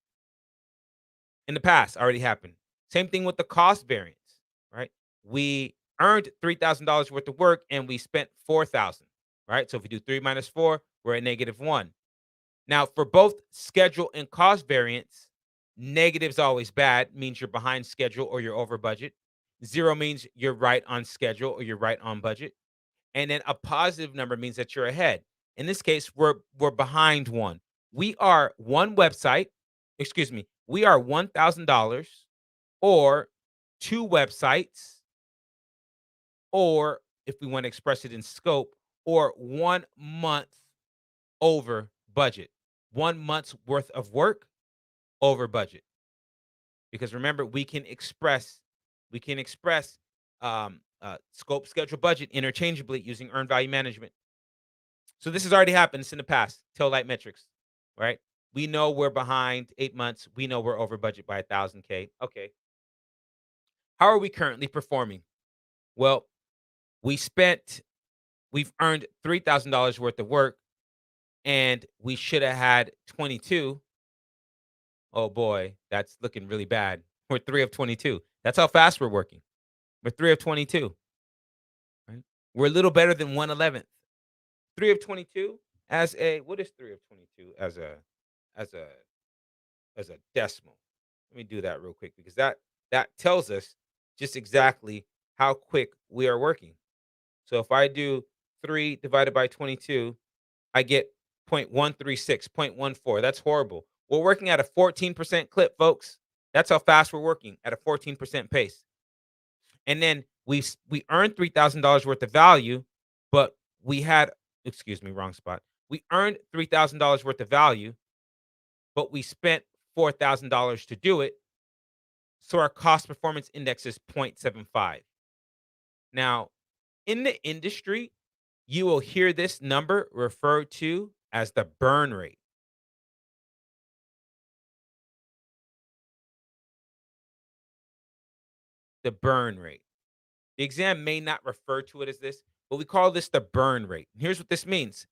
In the past, already happened. Same thing with the cost variance, right? We earned $3,000 worth of work and we spent 4,000, right? So if we do 3 minus 4, we're at negative 1. Now, for both schedule and cost variance, negative's always bad, means you're behind schedule or you're over budget. 0 means you're right on schedule or you're right on budget. And then a positive number means that you're ahead. In this case, we're behind 1. We are 1 website, excuse me, we are $1,000 or 2 websites, or if we want to express it in scope, or 1 month over budget. 1 month's worth of work over budget. Because remember, we can express scope, schedule, budget interchangeably using earned value management. So this has already happened. It's in the past. Tail light metrics, right? We know we're behind 8 months. We know we're over budget by 1,000K. Okay. How are we currently performing? Well, we've earned $3,000 worth of work, and we should have had 22. Oh boy, that's looking really bad. We're 3 of 22. That's how fast we're working. We're 3 of 22. Right? We're a little better than 1/11th. 3 of 22 as a what is 3 of 22 as a as a decimal? Let me do that real quick because that tells us just exactly how quick we are working. So if I do 3 divided by 22, I get 0.136, 0.14. That's horrible. We're working at a 14% clip, folks. That's how fast we're working, at a 14% pace. And then we earned $3,000 worth of value, but we had, excuse me, wrong spot. We earned $3,000 worth of value, but we spent $4,000 to do it. So our cost performance index is 0.75. Now, in the industry, you will hear this number referred to as the burn rate. The burn rate. The exam may not refer to it as this, but we call this the burn rate. And here's what this means: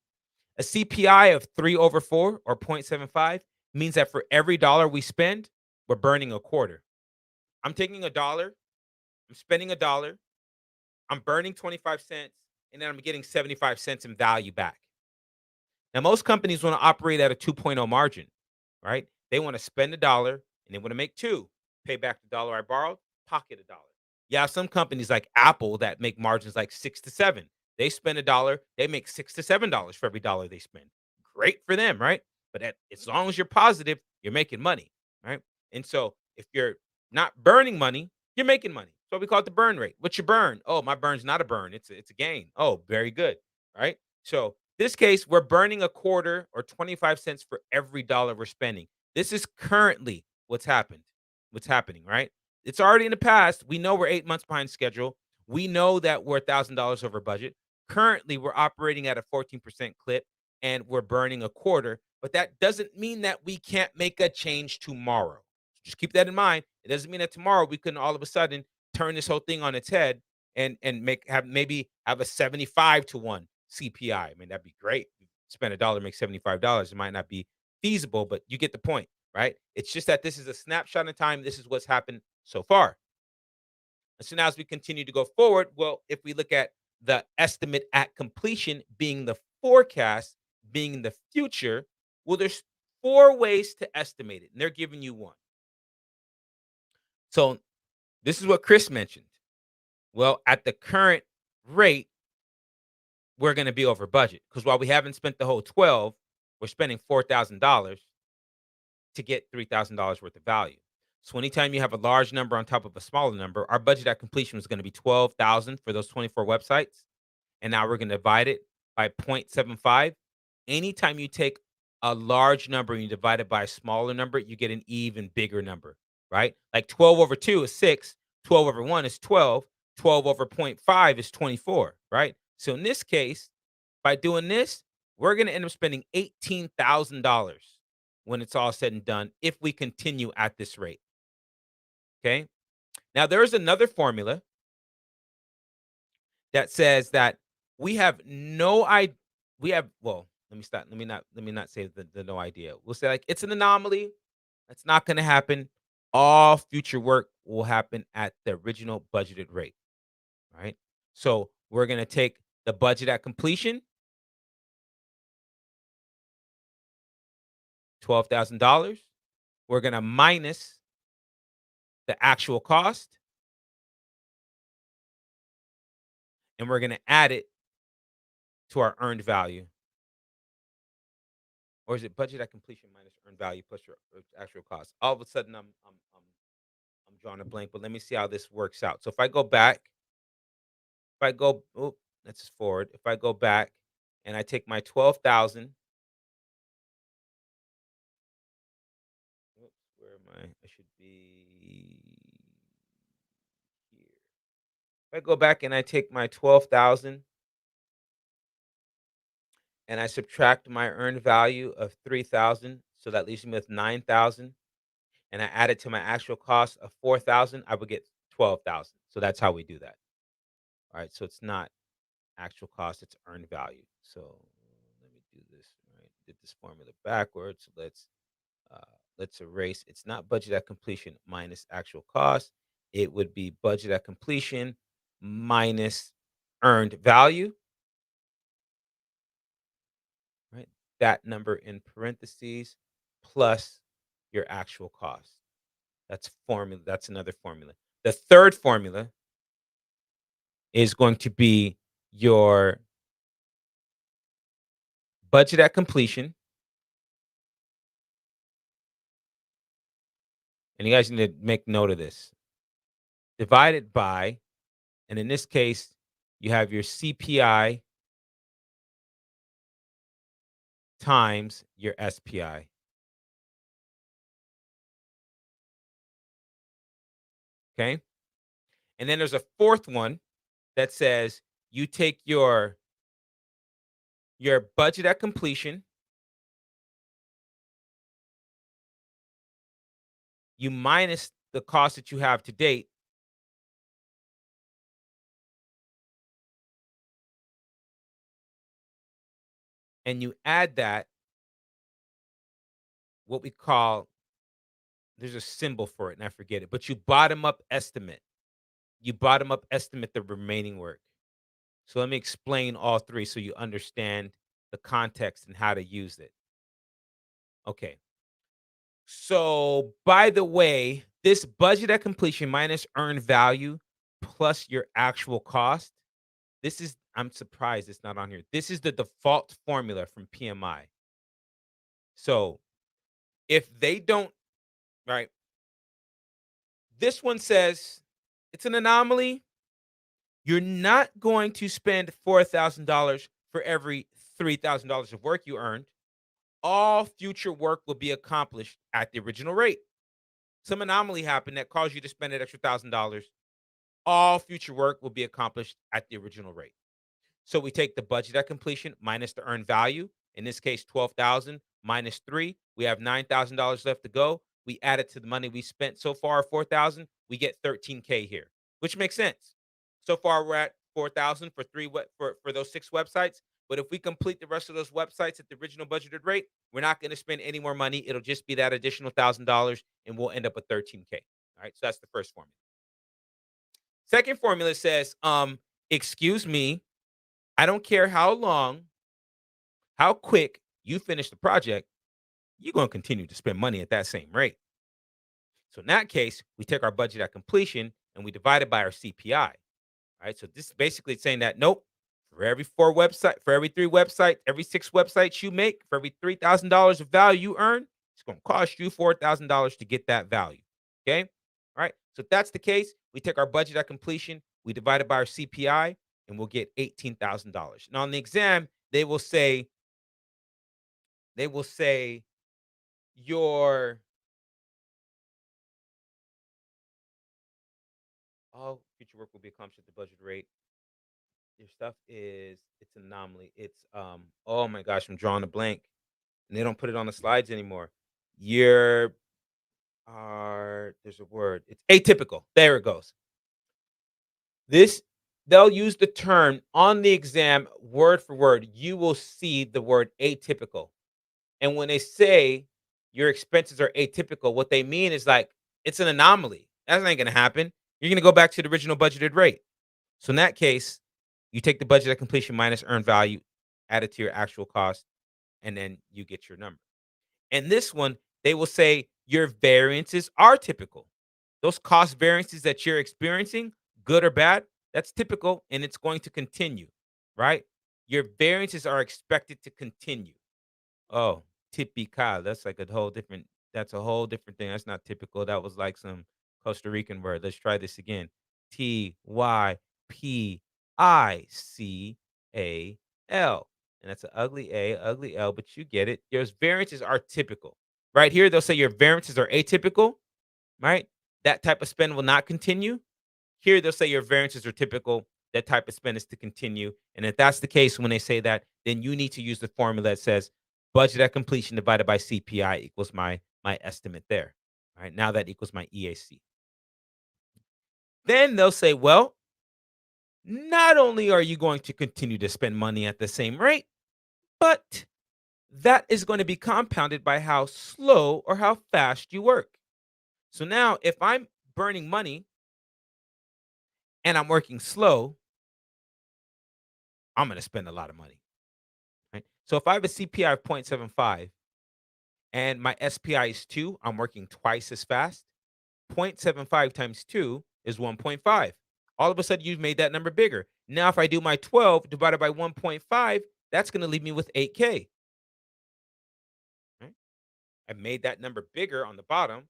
a CPI of 3 over 4 or 0.75 means that for every dollar we spend, we're burning a quarter. I'm taking a dollar, I'm spending a dollar, I'm burning 25 cents, and then I'm getting 75 cents in value back. Now, most companies want to operate at a 2.0 margin, right? They want to spend a dollar and they want to make two, pay back the dollar I borrowed, pocket a dollar. Yeah, some companies like Apple that make margins like 6 to 7. They spend a dollar, they make $6 to $7 for every dollar they spend. Great for them, right? But as long as you're positive, you're making money, right? And so if you're not burning money, you're making money. So we call it the burn rate. What's your burn? Oh, my burn's not a burn. It's a gain. Oh, very good. Right. So this case, we're burning a quarter or 25 cents for every dollar we're spending. This is currently what's happening, right? It's already in the past. We know we're 8 months behind schedule. We know that we're $1,000 over budget. Currently, we're operating at a 14% clip and we're burning a quarter, but that doesn't mean that we can't make a change tomorrow. Just keep that in mind. It doesn't mean that tomorrow we couldn't all of a sudden turn this whole thing on its head and make have maybe have a 75 to 1 CPI. I mean, that'd be great. Spend a dollar, make $75. It might not be feasible, but you get the point, right? It's just that this is a snapshot in time. This is what's happened so far. And so now as we continue to go forward, well, if we look at the estimate at completion being the forecast, being the future, well, there's 4 ways to estimate it, and they're giving you one. So this is what Chris mentioned. Well, at the current rate, we're going to be over budget because while we haven't spent the whole 12, we're spending $4,000 to get $3,000 worth of value. So anytime you have a large number on top of a smaller number, our budget at completion is going to be 12,000 for those 24 websites. And now we're going to divide it by 0.75. Anytime you take a large number and you divide it by a smaller number, you get an even bigger number, right? Like 12 over 2 is 6, 12 over 1 is 12, 12 over zero point 0.5 is 24, right? So in this case, by doing this, we're going to end up spending $18,000 when it's all said and done if we continue at this rate. Okay. Now, there's another formula that says that we have no idea. We have, well, let me stop. Let me not say the no idea. We'll say like it's an anomaly. It's not going to happen. All future work will happen at the original budgeted rate. Right. So we're going to take the budget at completion, $12,000. We're going to minus the actual cost, and we're going to add it to our earned value. Or is it budget at completion minus earned value plus your actual cost? All of a sudden, I'm drawing a blank. But let me see how this works out. So if I go back, if I go, oh, let's just forward. If I go back and I take my 12,000, oops, where am I? I should be here. If I go back and I take my 12,000 and I subtract my earned value of 3,000, so that leaves me with 9,000, and I add it to my actual cost of 4,000, I would get 12,000. So that's how we do that. All right. So it's not actual cost, it's earned value. So let me do this. Right. Did this formula backwards. Uh let's erase. It's not budget at completion minus actual cost. It would be budget at completion minus earned value, right? That number in parentheses plus your actual cost. That's formula. That's another formula. The third formula is going to be your budget at completion, and you guys need to make note of this, divided by, and in this case, you have your CPI times your SPI, okay? And then there's a fourth one that says you take your budget at completion, you minus the cost that you have to date, and you add that, what we call, there's a symbol for it and I forget it, but you bottom up estimate. You bottom up estimate the remaining work. So let me explain all three so you understand the context and how to use it. Okay. So, by the way, this budget at completion minus earned value plus your actual cost, this is, I'm surprised it's not on here. This is the default formula from PMI. So, if they don't, right, this one says it's an anomaly. You're not going to spend $4,000 for every $3,000 of work you earned. All future work will be accomplished at the original rate. Some anomaly happened that caused you to spend an extra $1,000. All future work will be accomplished at the original rate. So we take the budget at completion minus the earned value. In this case, 12,000 minus 3. We have $9,000 left to go. We add it to the money we spent so far, 4,000. We get 13K here, which makes sense. So far, we're at 4,000 for for those 6 websites. But if we complete the rest of those websites at the original budgeted rate, we're not going to spend any more money. It'll just be that additional $1,000, and we'll end up with 13K. All right. So that's the first formula. Second formula says, excuse me, I don't care how long, how quick you finish the project, you're going to continue to spend money at that same rate. So in that case, we take our budget at completion and we divide it by our CPI. Right. So this is basically saying that nope, for every 3 websites, every 6 websites you make, for every $3,000 of value you earn, it's going to cost you $4,000 to get that value. Okay. All right. So if that's the case, we take our budget at completion, we divide it by our CPI, and we'll get $18,000. Now on the exam, they will say your all future work will be accomplished at the budget rate. Your stuff is, it's an anomaly. It's oh my gosh, I'm drawing a blank. And they don't put it on the slides anymore. Your are there's a word. It's atypical. There it goes. This, they'll use the term on the exam word for word. You will see the word atypical. And when they say your expenses are atypical, what they mean is like it's an anomaly. That ain't gonna happen. You're gonna go back to the original budgeted rate. So in that case, you take the budget at completion minus earned value, add it to your actual cost, and then you get your number. And this one, they will say your variances are typical. Those cost variances that you're experiencing, good or bad, that's typical and it's going to continue, right? Your variances are expected to continue. Oh, typical. That's like a whole different, that's a whole different thing. That's not typical. That was like some Costa Rican word. Let's try this again. Typical. And that's an ugly A, ugly L, but you get it. Your variances are typical. Right here, they'll say your variances are atypical, right? That type of spend will not continue. Here, they'll say your variances are typical. That type of spend is to continue. And if that's the case, when they say that, then you need to use the formula that says budget at completion divided by CPI equals my estimate there. All right. Now that equals my EAC. Then they'll say, well, not only are you going to continue to spend money at the same rate, but that is going to be compounded by how slow or how fast you work. So now, if I'm burning money and I'm working slow, I'm going to spend a lot of money. Right? So if I have a CPI of 0.75 and my SPI is 2, I'm working twice as fast. 0.75 times 2 is 1.5. All of a sudden, you've made that number bigger. Now, if I do my 12 divided by 1.5, that's going to leave me with 8K. Right? I made that number bigger on the bottom.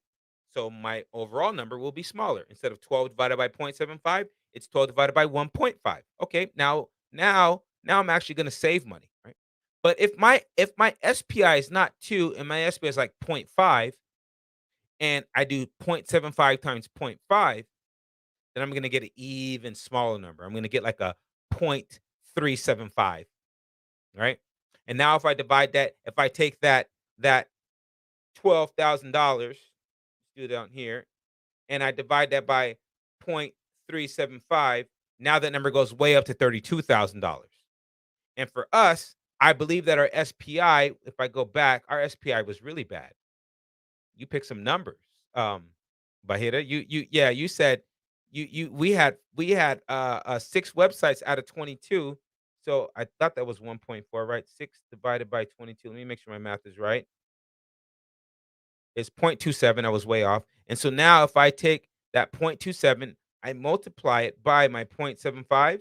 So my overall number will be smaller. Instead of 12 divided by 0.75, it's 12 divided by 1.5. Okay, now I'm actually going to save money, right? But if my SPI is not 2 and my SPI is like zero point 0.5 and I do 0.75 times zero point 0.5, then I'm going to get an even smaller number. I'm going to get like a 0.375, right? And now if I divide that, if I take that $12,000, do down here, and I divide that by 0.375, now that number goes way up to $32,000. And for us, I believe that our SPI, if I go back, our SPI was really bad. You pick some numbers. Bahira, yeah, you said we had 6 websites out of 22. So I thought that was 1.4, right? 6 divided by 22. Let me make sure my math is right. It's 0.27. I was way off. And so now if I take that 0.27, I multiply it by my 0.75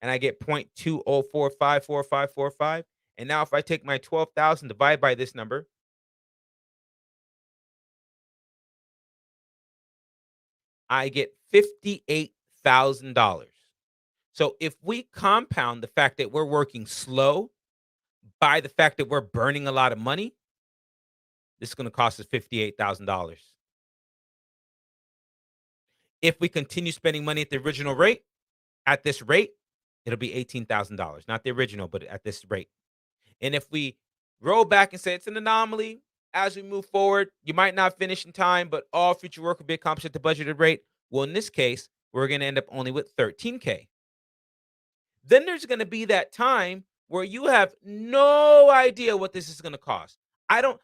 and I get 0.20454545. And now if I take my 12,000 divide by this number, I get $58,000. So if we compound the fact that we're working slow by the fact that we're burning a lot of money, this is going to cost us $58,000. If we continue spending money at the original rate, at this rate, it'll be $18,000. Not the original, but at this rate. And if we roll back and say it's an anomaly, as we move forward, you might not finish in time, but all future work will be accomplished at the budgeted rate. Well, in this case, we're going to end up only with 13K. Then there's going to be that time where you have no idea what this is going to cost. I don't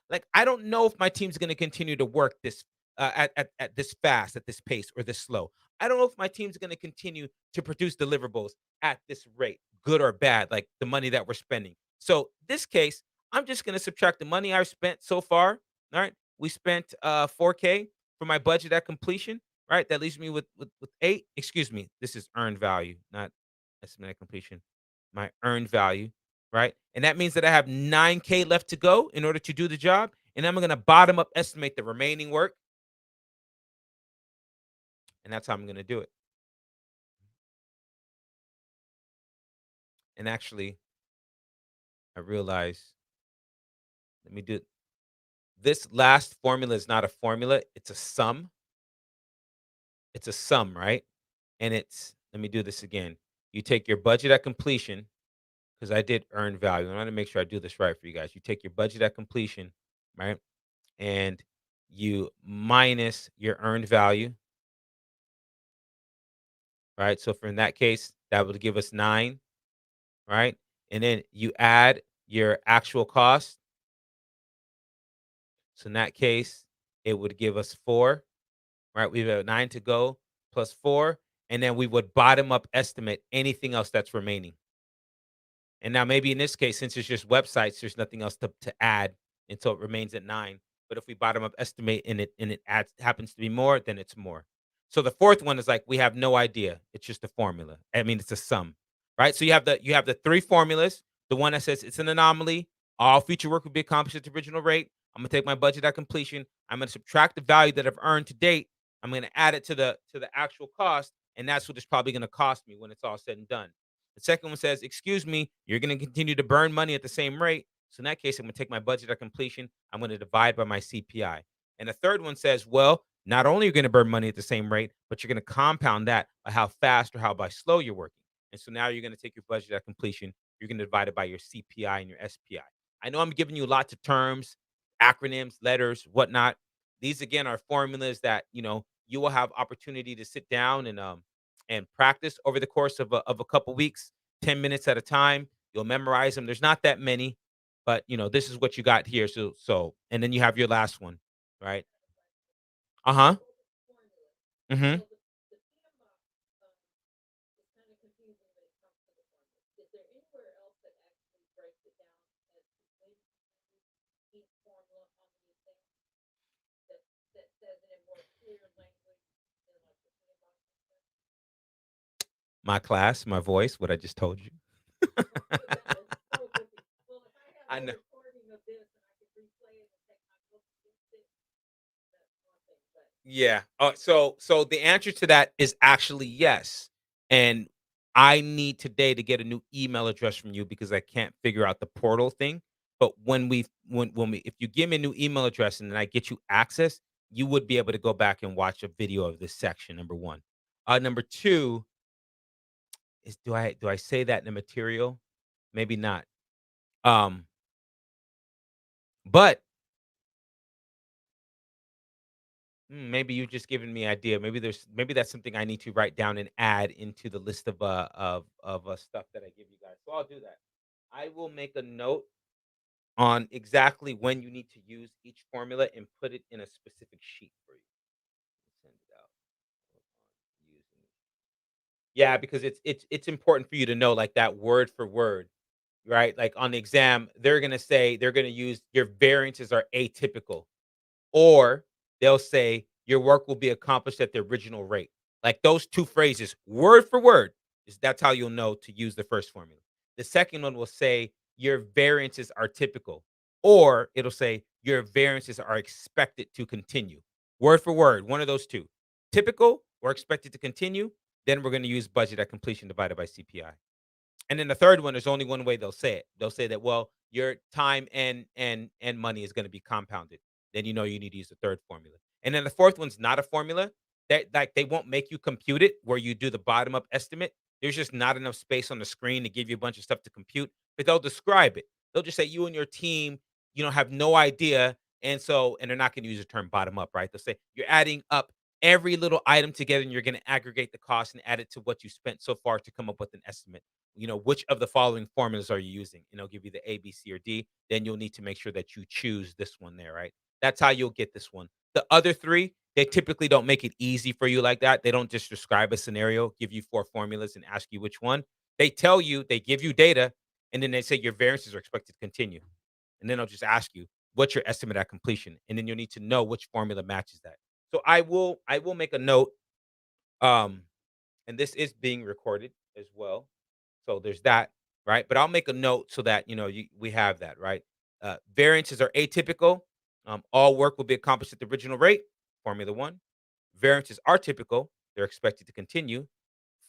know if my team's going to continue to work this at this fast, at this pace, or this slow. I don't know if my team's going to continue to produce deliverables at this rate, good or bad, like the money that we're spending. So this case, I'm just going to subtract the money I've spent so far. All right, we spent 4K for my budget at completion. Right, that leaves me with 8. Excuse me, this is earned value, not estimate completion, my earned value, right? And that means that I have 9K left to go in order to do the job. And I'm going to bottom up estimate the remaining work. And that's how I'm going to do it. And actually, I realize, let me do it. This last formula is not a formula, it's a sum. It's a sum, right? And let me do this again. You take your budget at completion, because I did earn value. I want to make sure I do this right for you guys. You take your budget at completion, right? And you minus your earned value, right? So for in that case, that would give us 9, right? And then you add your actual cost. So in that case, it would give us 4, right? We have 9 to go plus 4, and then we would bottom up estimate anything else that's remaining. And now maybe in this case, since it's just websites, there's nothing else to add until it remains at 9. But if we bottom up estimate and it adds happens to be more, then it's more. So the fourth one is like we have no idea. It's just a formula. I mean, it's a sum, right? So you have the 3 formulas. The one that says it's an anomaly. All future work will be accomplished at the original rate. I'm gonna take my budget at completion. I'm gonna subtract the value that I've earned to date. I'm gonna add it to the actual cost, and that's what it's probably gonna cost me when it's all said and done. The second one says, "Excuse me, you're going to continue to burn money at the same rate. So in that case, I'm going to take my budget at completion. I'm going to divide by my CPI." And the third one says, "Well, not only are you going to burn money at the same rate, but you're going to compound that by how fast or how by slow you're working. And so now you're going to take your budget at completion. You're going to divide it by your CPI and your SPI." I know I'm giving you lots of terms, acronyms, letters, whatnot. These again are formulas that you will have opportunity to sit down and practice over the course of a couple weeks, 10 minutes at a time. You'll memorize them. There's not that many, but this is what you got here. So and then you have your last one, right? Uh-huh. Mhm. My class, my voice, what I just told you. Oh my goodness. So goofy. Well, if I have I no know. recording of this and I can replay it and take my notes against it, that's one thing. But Yeah. So the answer to that is actually yes. And I need today to get a new email address from you because I can't figure out the portal thing. But when we if you give me a new email address and then I get you access, you would be able to go back and watch a video of this section. Number one. Number two is do I say that in the material? Maybe not. Um, but maybe you've just given me idea. Maybe that's something I need to write down and add into the list of stuff that I give you guys. So I'll do that. I will make a note on exactly when you need to use each formula and put it in a specific sheet for you. Send it out. Hold on. Yeah, because it's important for you to know like that word for word, right? Like on the exam, they're gonna use your variances are atypical. Or they'll say, "Your work will be accomplished at the original rate." Like those 2 phrases, word for word, is that's how you'll know to use the first formula. The second one will say, "Your variances are typical," or it'll say, "Your variances are expected to continue." Word for word, one of those 2. Typical or expected to continue, then we're gonna use budget at completion divided by CPI. And then the third one, there's only one way they'll say it. They'll say that, well, your time and money is going to be compounded. Then you know you need to use the third formula. And then the fourth one's not a formula. That like they won't make you compute it where you do the bottom up estimate. There's just not enough space on the screen to give you a bunch of stuff to compute, but they'll describe it. They'll just say you and your team, have no idea. And they're not going to use the term bottom up, right? They'll say you're adding up every little item together and you're going to aggregate the cost and add it to what you spent so far to come up with an estimate. Which of the following formulas are you using? And it'll give you the A, B, C, or D. Then you'll need to make sure that you choose this one there, right? That's how you'll get this one. The other three, they typically don't make it easy for you like that. They don't just describe a scenario, give you 4 formulas, and ask you which one. They tell you, they give you data, and then they say your variances are expected to continue. And then they'll just ask you, what's your estimate at completion? And then you'll need to know which formula matches that. So I will make a note. Um, and this is being recorded as well. So there's that, right? But I'll make a note so that we have that, right? Variances are atypical. All work will be accomplished at the original rate. Formula one. Variances are typical. They're expected to continue.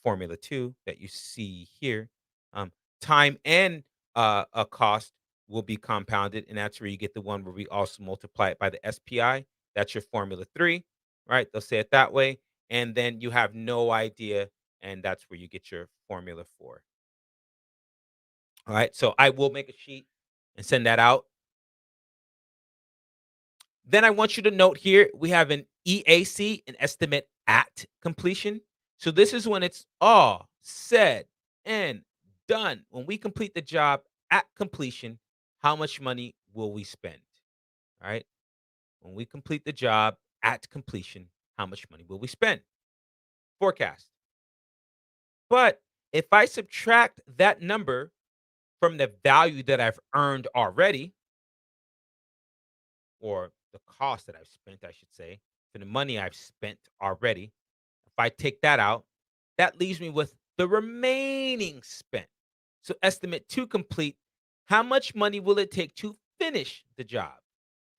Formula two that you see here. Um, Time and a cost will be compounded, and that's where you get the one where we also multiply it by the SPI. That's your formula three, right? They'll say it that way, and then you have no idea, and that's where you get your formula four. All right. So I will make a sheet and send that out. Then I want you to note here we have an EAC, an estimate at completion. So this is when it's all said and done. When we complete the job at completion, how much money will we spend? All right. When we complete the job at completion, how much money will we spend? Forecast. But if I subtract that number from the value that I've earned already, or the cost that I've spent, I should say, for the money I've spent already. If I take that out, that leaves me with the remaining spent. So estimate to complete, how much money will it take to finish the job?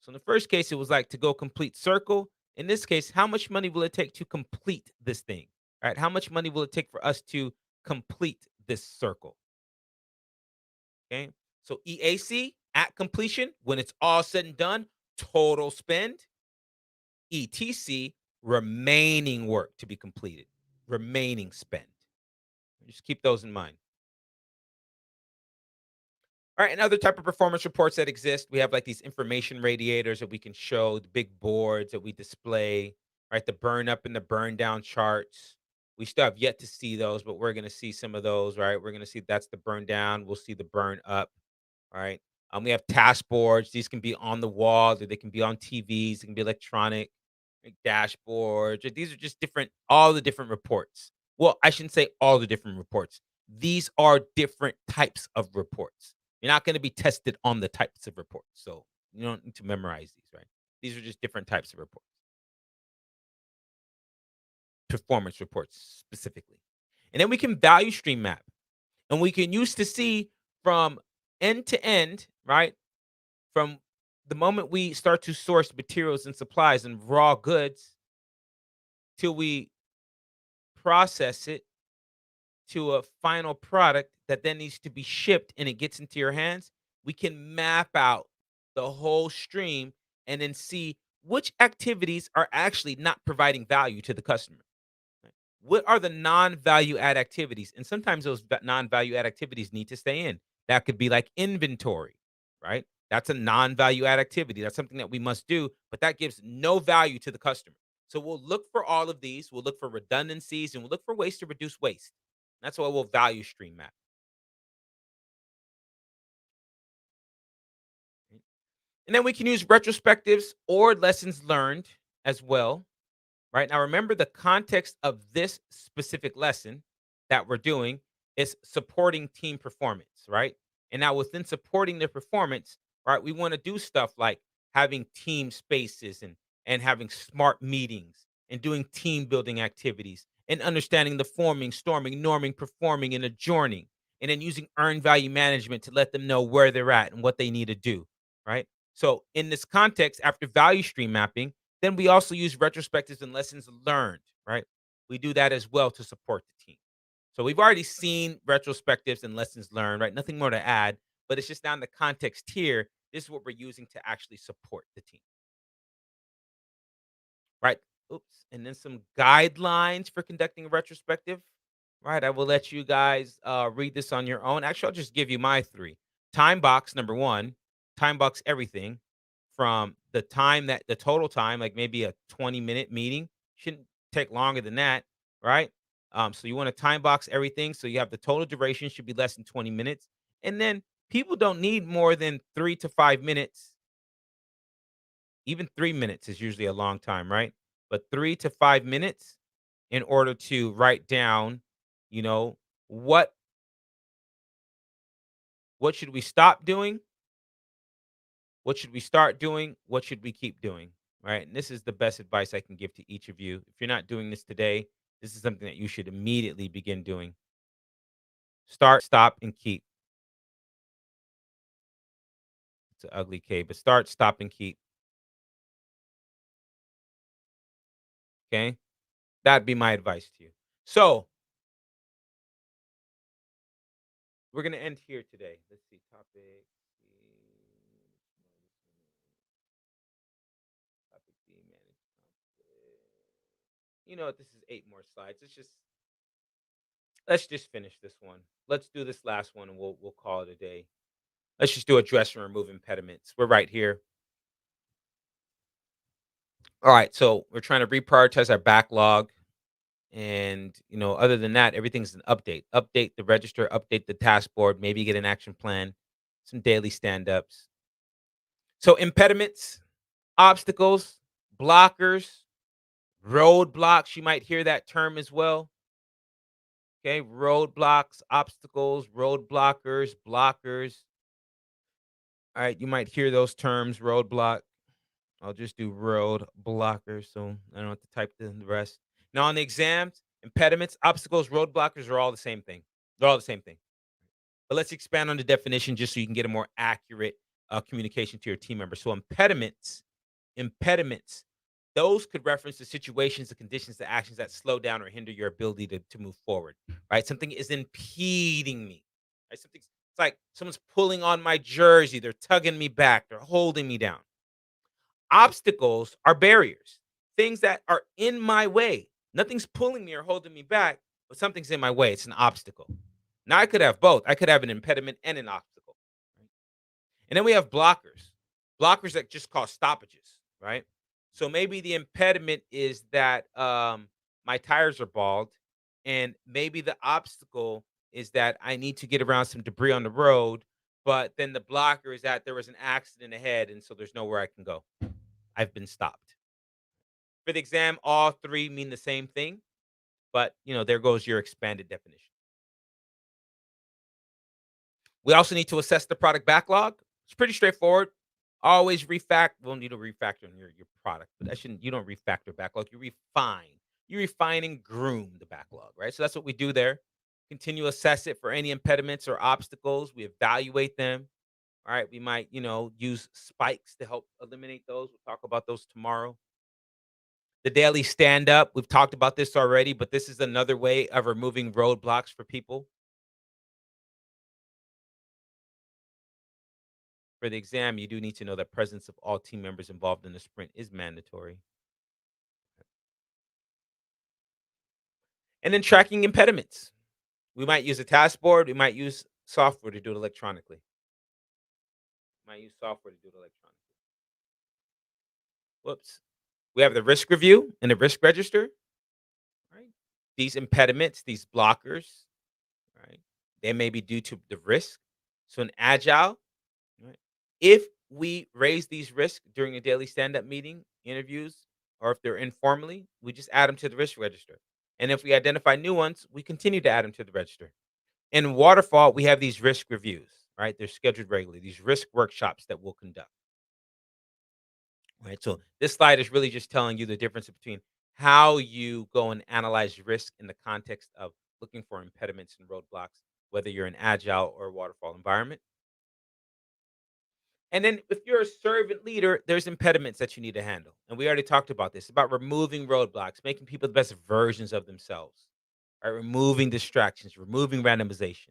So in the first case, it was like to go complete circle. In this case, how much money will it take to complete this thing? All right. How much money will it take for us to complete this circle? Okay. So EAC at completion, when it's all said and done, total spend. ETC, remaining work to be completed, remaining spend. Just keep those in mind. All right, and other type of performance reports that exist, we have like these information radiators that we can show, the big boards that we display, right? The burn up and the burn down charts. We still have yet to see those, but we're going to see some of those, right? We're going to see that's the burn down. We'll see the burn up, right? We have task boards. These can be on the wall, or they can be on TVs. They can be electronic, like dashboards. Or these are just different, all the different reports. Well, I shouldn't say all the different reports. These are different types of reports. You're not going to be tested on the types of reports. So you don't need to memorize these, right? These are just different types of reports, performance reports specifically. And then we can value stream map, and we can use to see from end to end, right? From the moment we start to source materials and supplies and raw goods till we process it to a final product that then needs to be shipped and it gets into your hands, we can map out the whole stream and then see which activities are actually not providing value to the customer. Right? What are the non-value add activities? And sometimes those non-value add activities need to stay in. That could be like inventory, right? That's a non-value add activity. That's something that we must do, but that gives no value to the customer. So we'll look for all of these. We'll look for redundancies and we'll look for ways to reduce waste. That's why we'll value stream map. And then we can use retrospectives or lessons learned as well. Right now, remember the context of this specific lesson that we're doing is supporting team performance, right? And now within supporting their performance, right, we want to do stuff like having team spaces and having smart meetings and doing team building activities and understanding the forming, storming, norming, performing, and adjourning, and then using earned value management to let them know where they're at and what they need to do, right? So in this context, after value stream mapping, then we also use retrospectives and lessons learned, right? We do that as well to support the team. So we've already seen retrospectives and lessons learned, right? Nothing more to add, but it's just down the context here. This is what we're using to actually support the team, right? Oops. And then some guidelines for conducting a retrospective, right? I will let you guys read this on your own. Actually, I'll just give you my three. Time box, number one, time box everything from the total time, like maybe a 20-minute meeting, shouldn't take longer than that, right? So you want to time box everything. So you have the total duration should be less than 20 minutes. And then people don't need more than 3 to 5 minutes. Even 3 minutes is usually a long time, right? But 3 to 5 minutes in order to write down, you know, what what should we stop doing? What should we start doing? What should we keep doing? Right. And this is the best advice I can give to each of you. If you're not doing this today, this is something that you should immediately begin doing. Start, stop, and keep. It's an ugly K, but start, stop, and keep. Okay. That'd be my advice to you. So we're gonna end here today. Let's see. Topic. Topic B, manage conflict. You know what? This is 8 more slides. Let's just finish this one. Let's do this last one and we'll call it a day. Let's just do address and remove impediments. We're right here. All right. So we're trying to reprioritize our backlog. And, other than that, everything's an update. Update the register, update the task board, maybe get an action plan, some daily stand ups. So impediments, obstacles, blockers, roadblocks. You might hear that term as well. Okay. Roadblocks, obstacles, road blockers, blockers. All right. You might hear those terms, roadblock. I'll just do road blockers, so I don't have to type the rest. Now on the exams, impediments, obstacles, road blockers are all the same thing. They're all the same thing. But let's expand on the definition just so you can get a more accurate communication to your team members. So impediments, those could reference the situations, the conditions, the actions that slow down or hinder your ability to move forward. Right? Something is impeding me. Right? It's like someone's pulling on my jersey, they're tugging me back, they're holding me down. Obstacles are barriers, things that are in my way. Nothing's pulling me or holding me back, but something's in my way. It's an obstacle. Now I could have both. I could have an impediment and an obstacle. Right? And then we have blockers. Blockers that just cause stoppages, right? So maybe the impediment is that my tires are bald, and maybe the obstacle is that I need to get around some debris on the road, but then the blocker is that there was an accident ahead, and so there's nowhere I can go. I've been stopped. For the exam, all three mean the same thing, but there goes your expanded definition. We also need to assess the product backlog. It's pretty straightforward. Always refactor. Well, you don't refactor on your product, but you don't refactor backlog. You refine. You refine and groom the backlog, right? So that's what we do there. Continue to assess it for any impediments or obstacles. We evaluate them. All right. We might, use spikes to help eliminate those. We'll talk about those tomorrow. The daily stand up. We've talked about this already, but this is another way of removing roadblocks for people. For the exam, you do need to know that presence of all team members involved in the sprint is mandatory. And then tracking impediments. We might use a task board. We might use software to do it electronically. Might use software to do it electronically. Whoops. We have the risk review and the risk register. Right. These impediments, these blockers, right? They may be due to the risk. So in agile, right? If we raise these risks during a daily stand-up meeting, interviews, or if they're informally, we just add them to the risk register. And if we identify new ones, we continue to add them to the register. In waterfall, we have these risk reviews, right? They're scheduled regularly, these risk workshops that we'll conduct. Right. So this slide is really just telling you the difference between how you go and analyze risk in the context of looking for impediments and roadblocks, whether you're in agile or waterfall environment. And then if you're a servant leader, there's impediments that you need to handle. And we already talked about this, about removing roadblocks, making people the best versions of themselves, right? Removing distractions, removing randomization,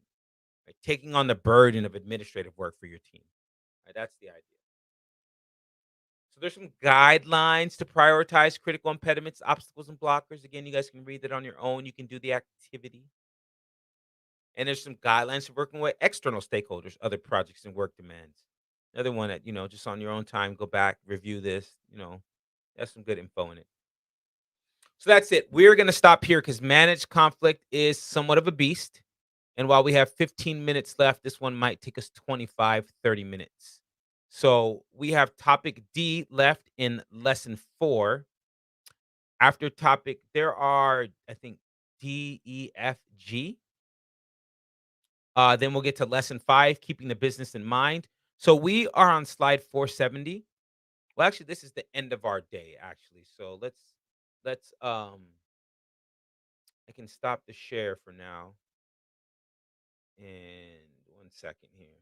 right? Taking on the burden of administrative work for your team. Right? That's the idea. So there's some guidelines to prioritize critical impediments, obstacles, and blockers. Again, you guys can read that on your own. You can do the activity. And there's some guidelines for working with external stakeholders, other projects and work demands. Another one that, just on your own time, go back, review this, that's some good info in it. So that's it. We're going to stop here because managed conflict is somewhat of a beast. And while we have 15 minutes left, this one might take us 25, 30 minutes. So we have topic D left in lesson 4. After topic, there are, I think, D, E, F, G. Then we'll get to lesson 5, keeping the business in mind. So we are on slide 470. Well, actually, this is the end of our day, actually. So let's I can stop the share for now. And 1 second here.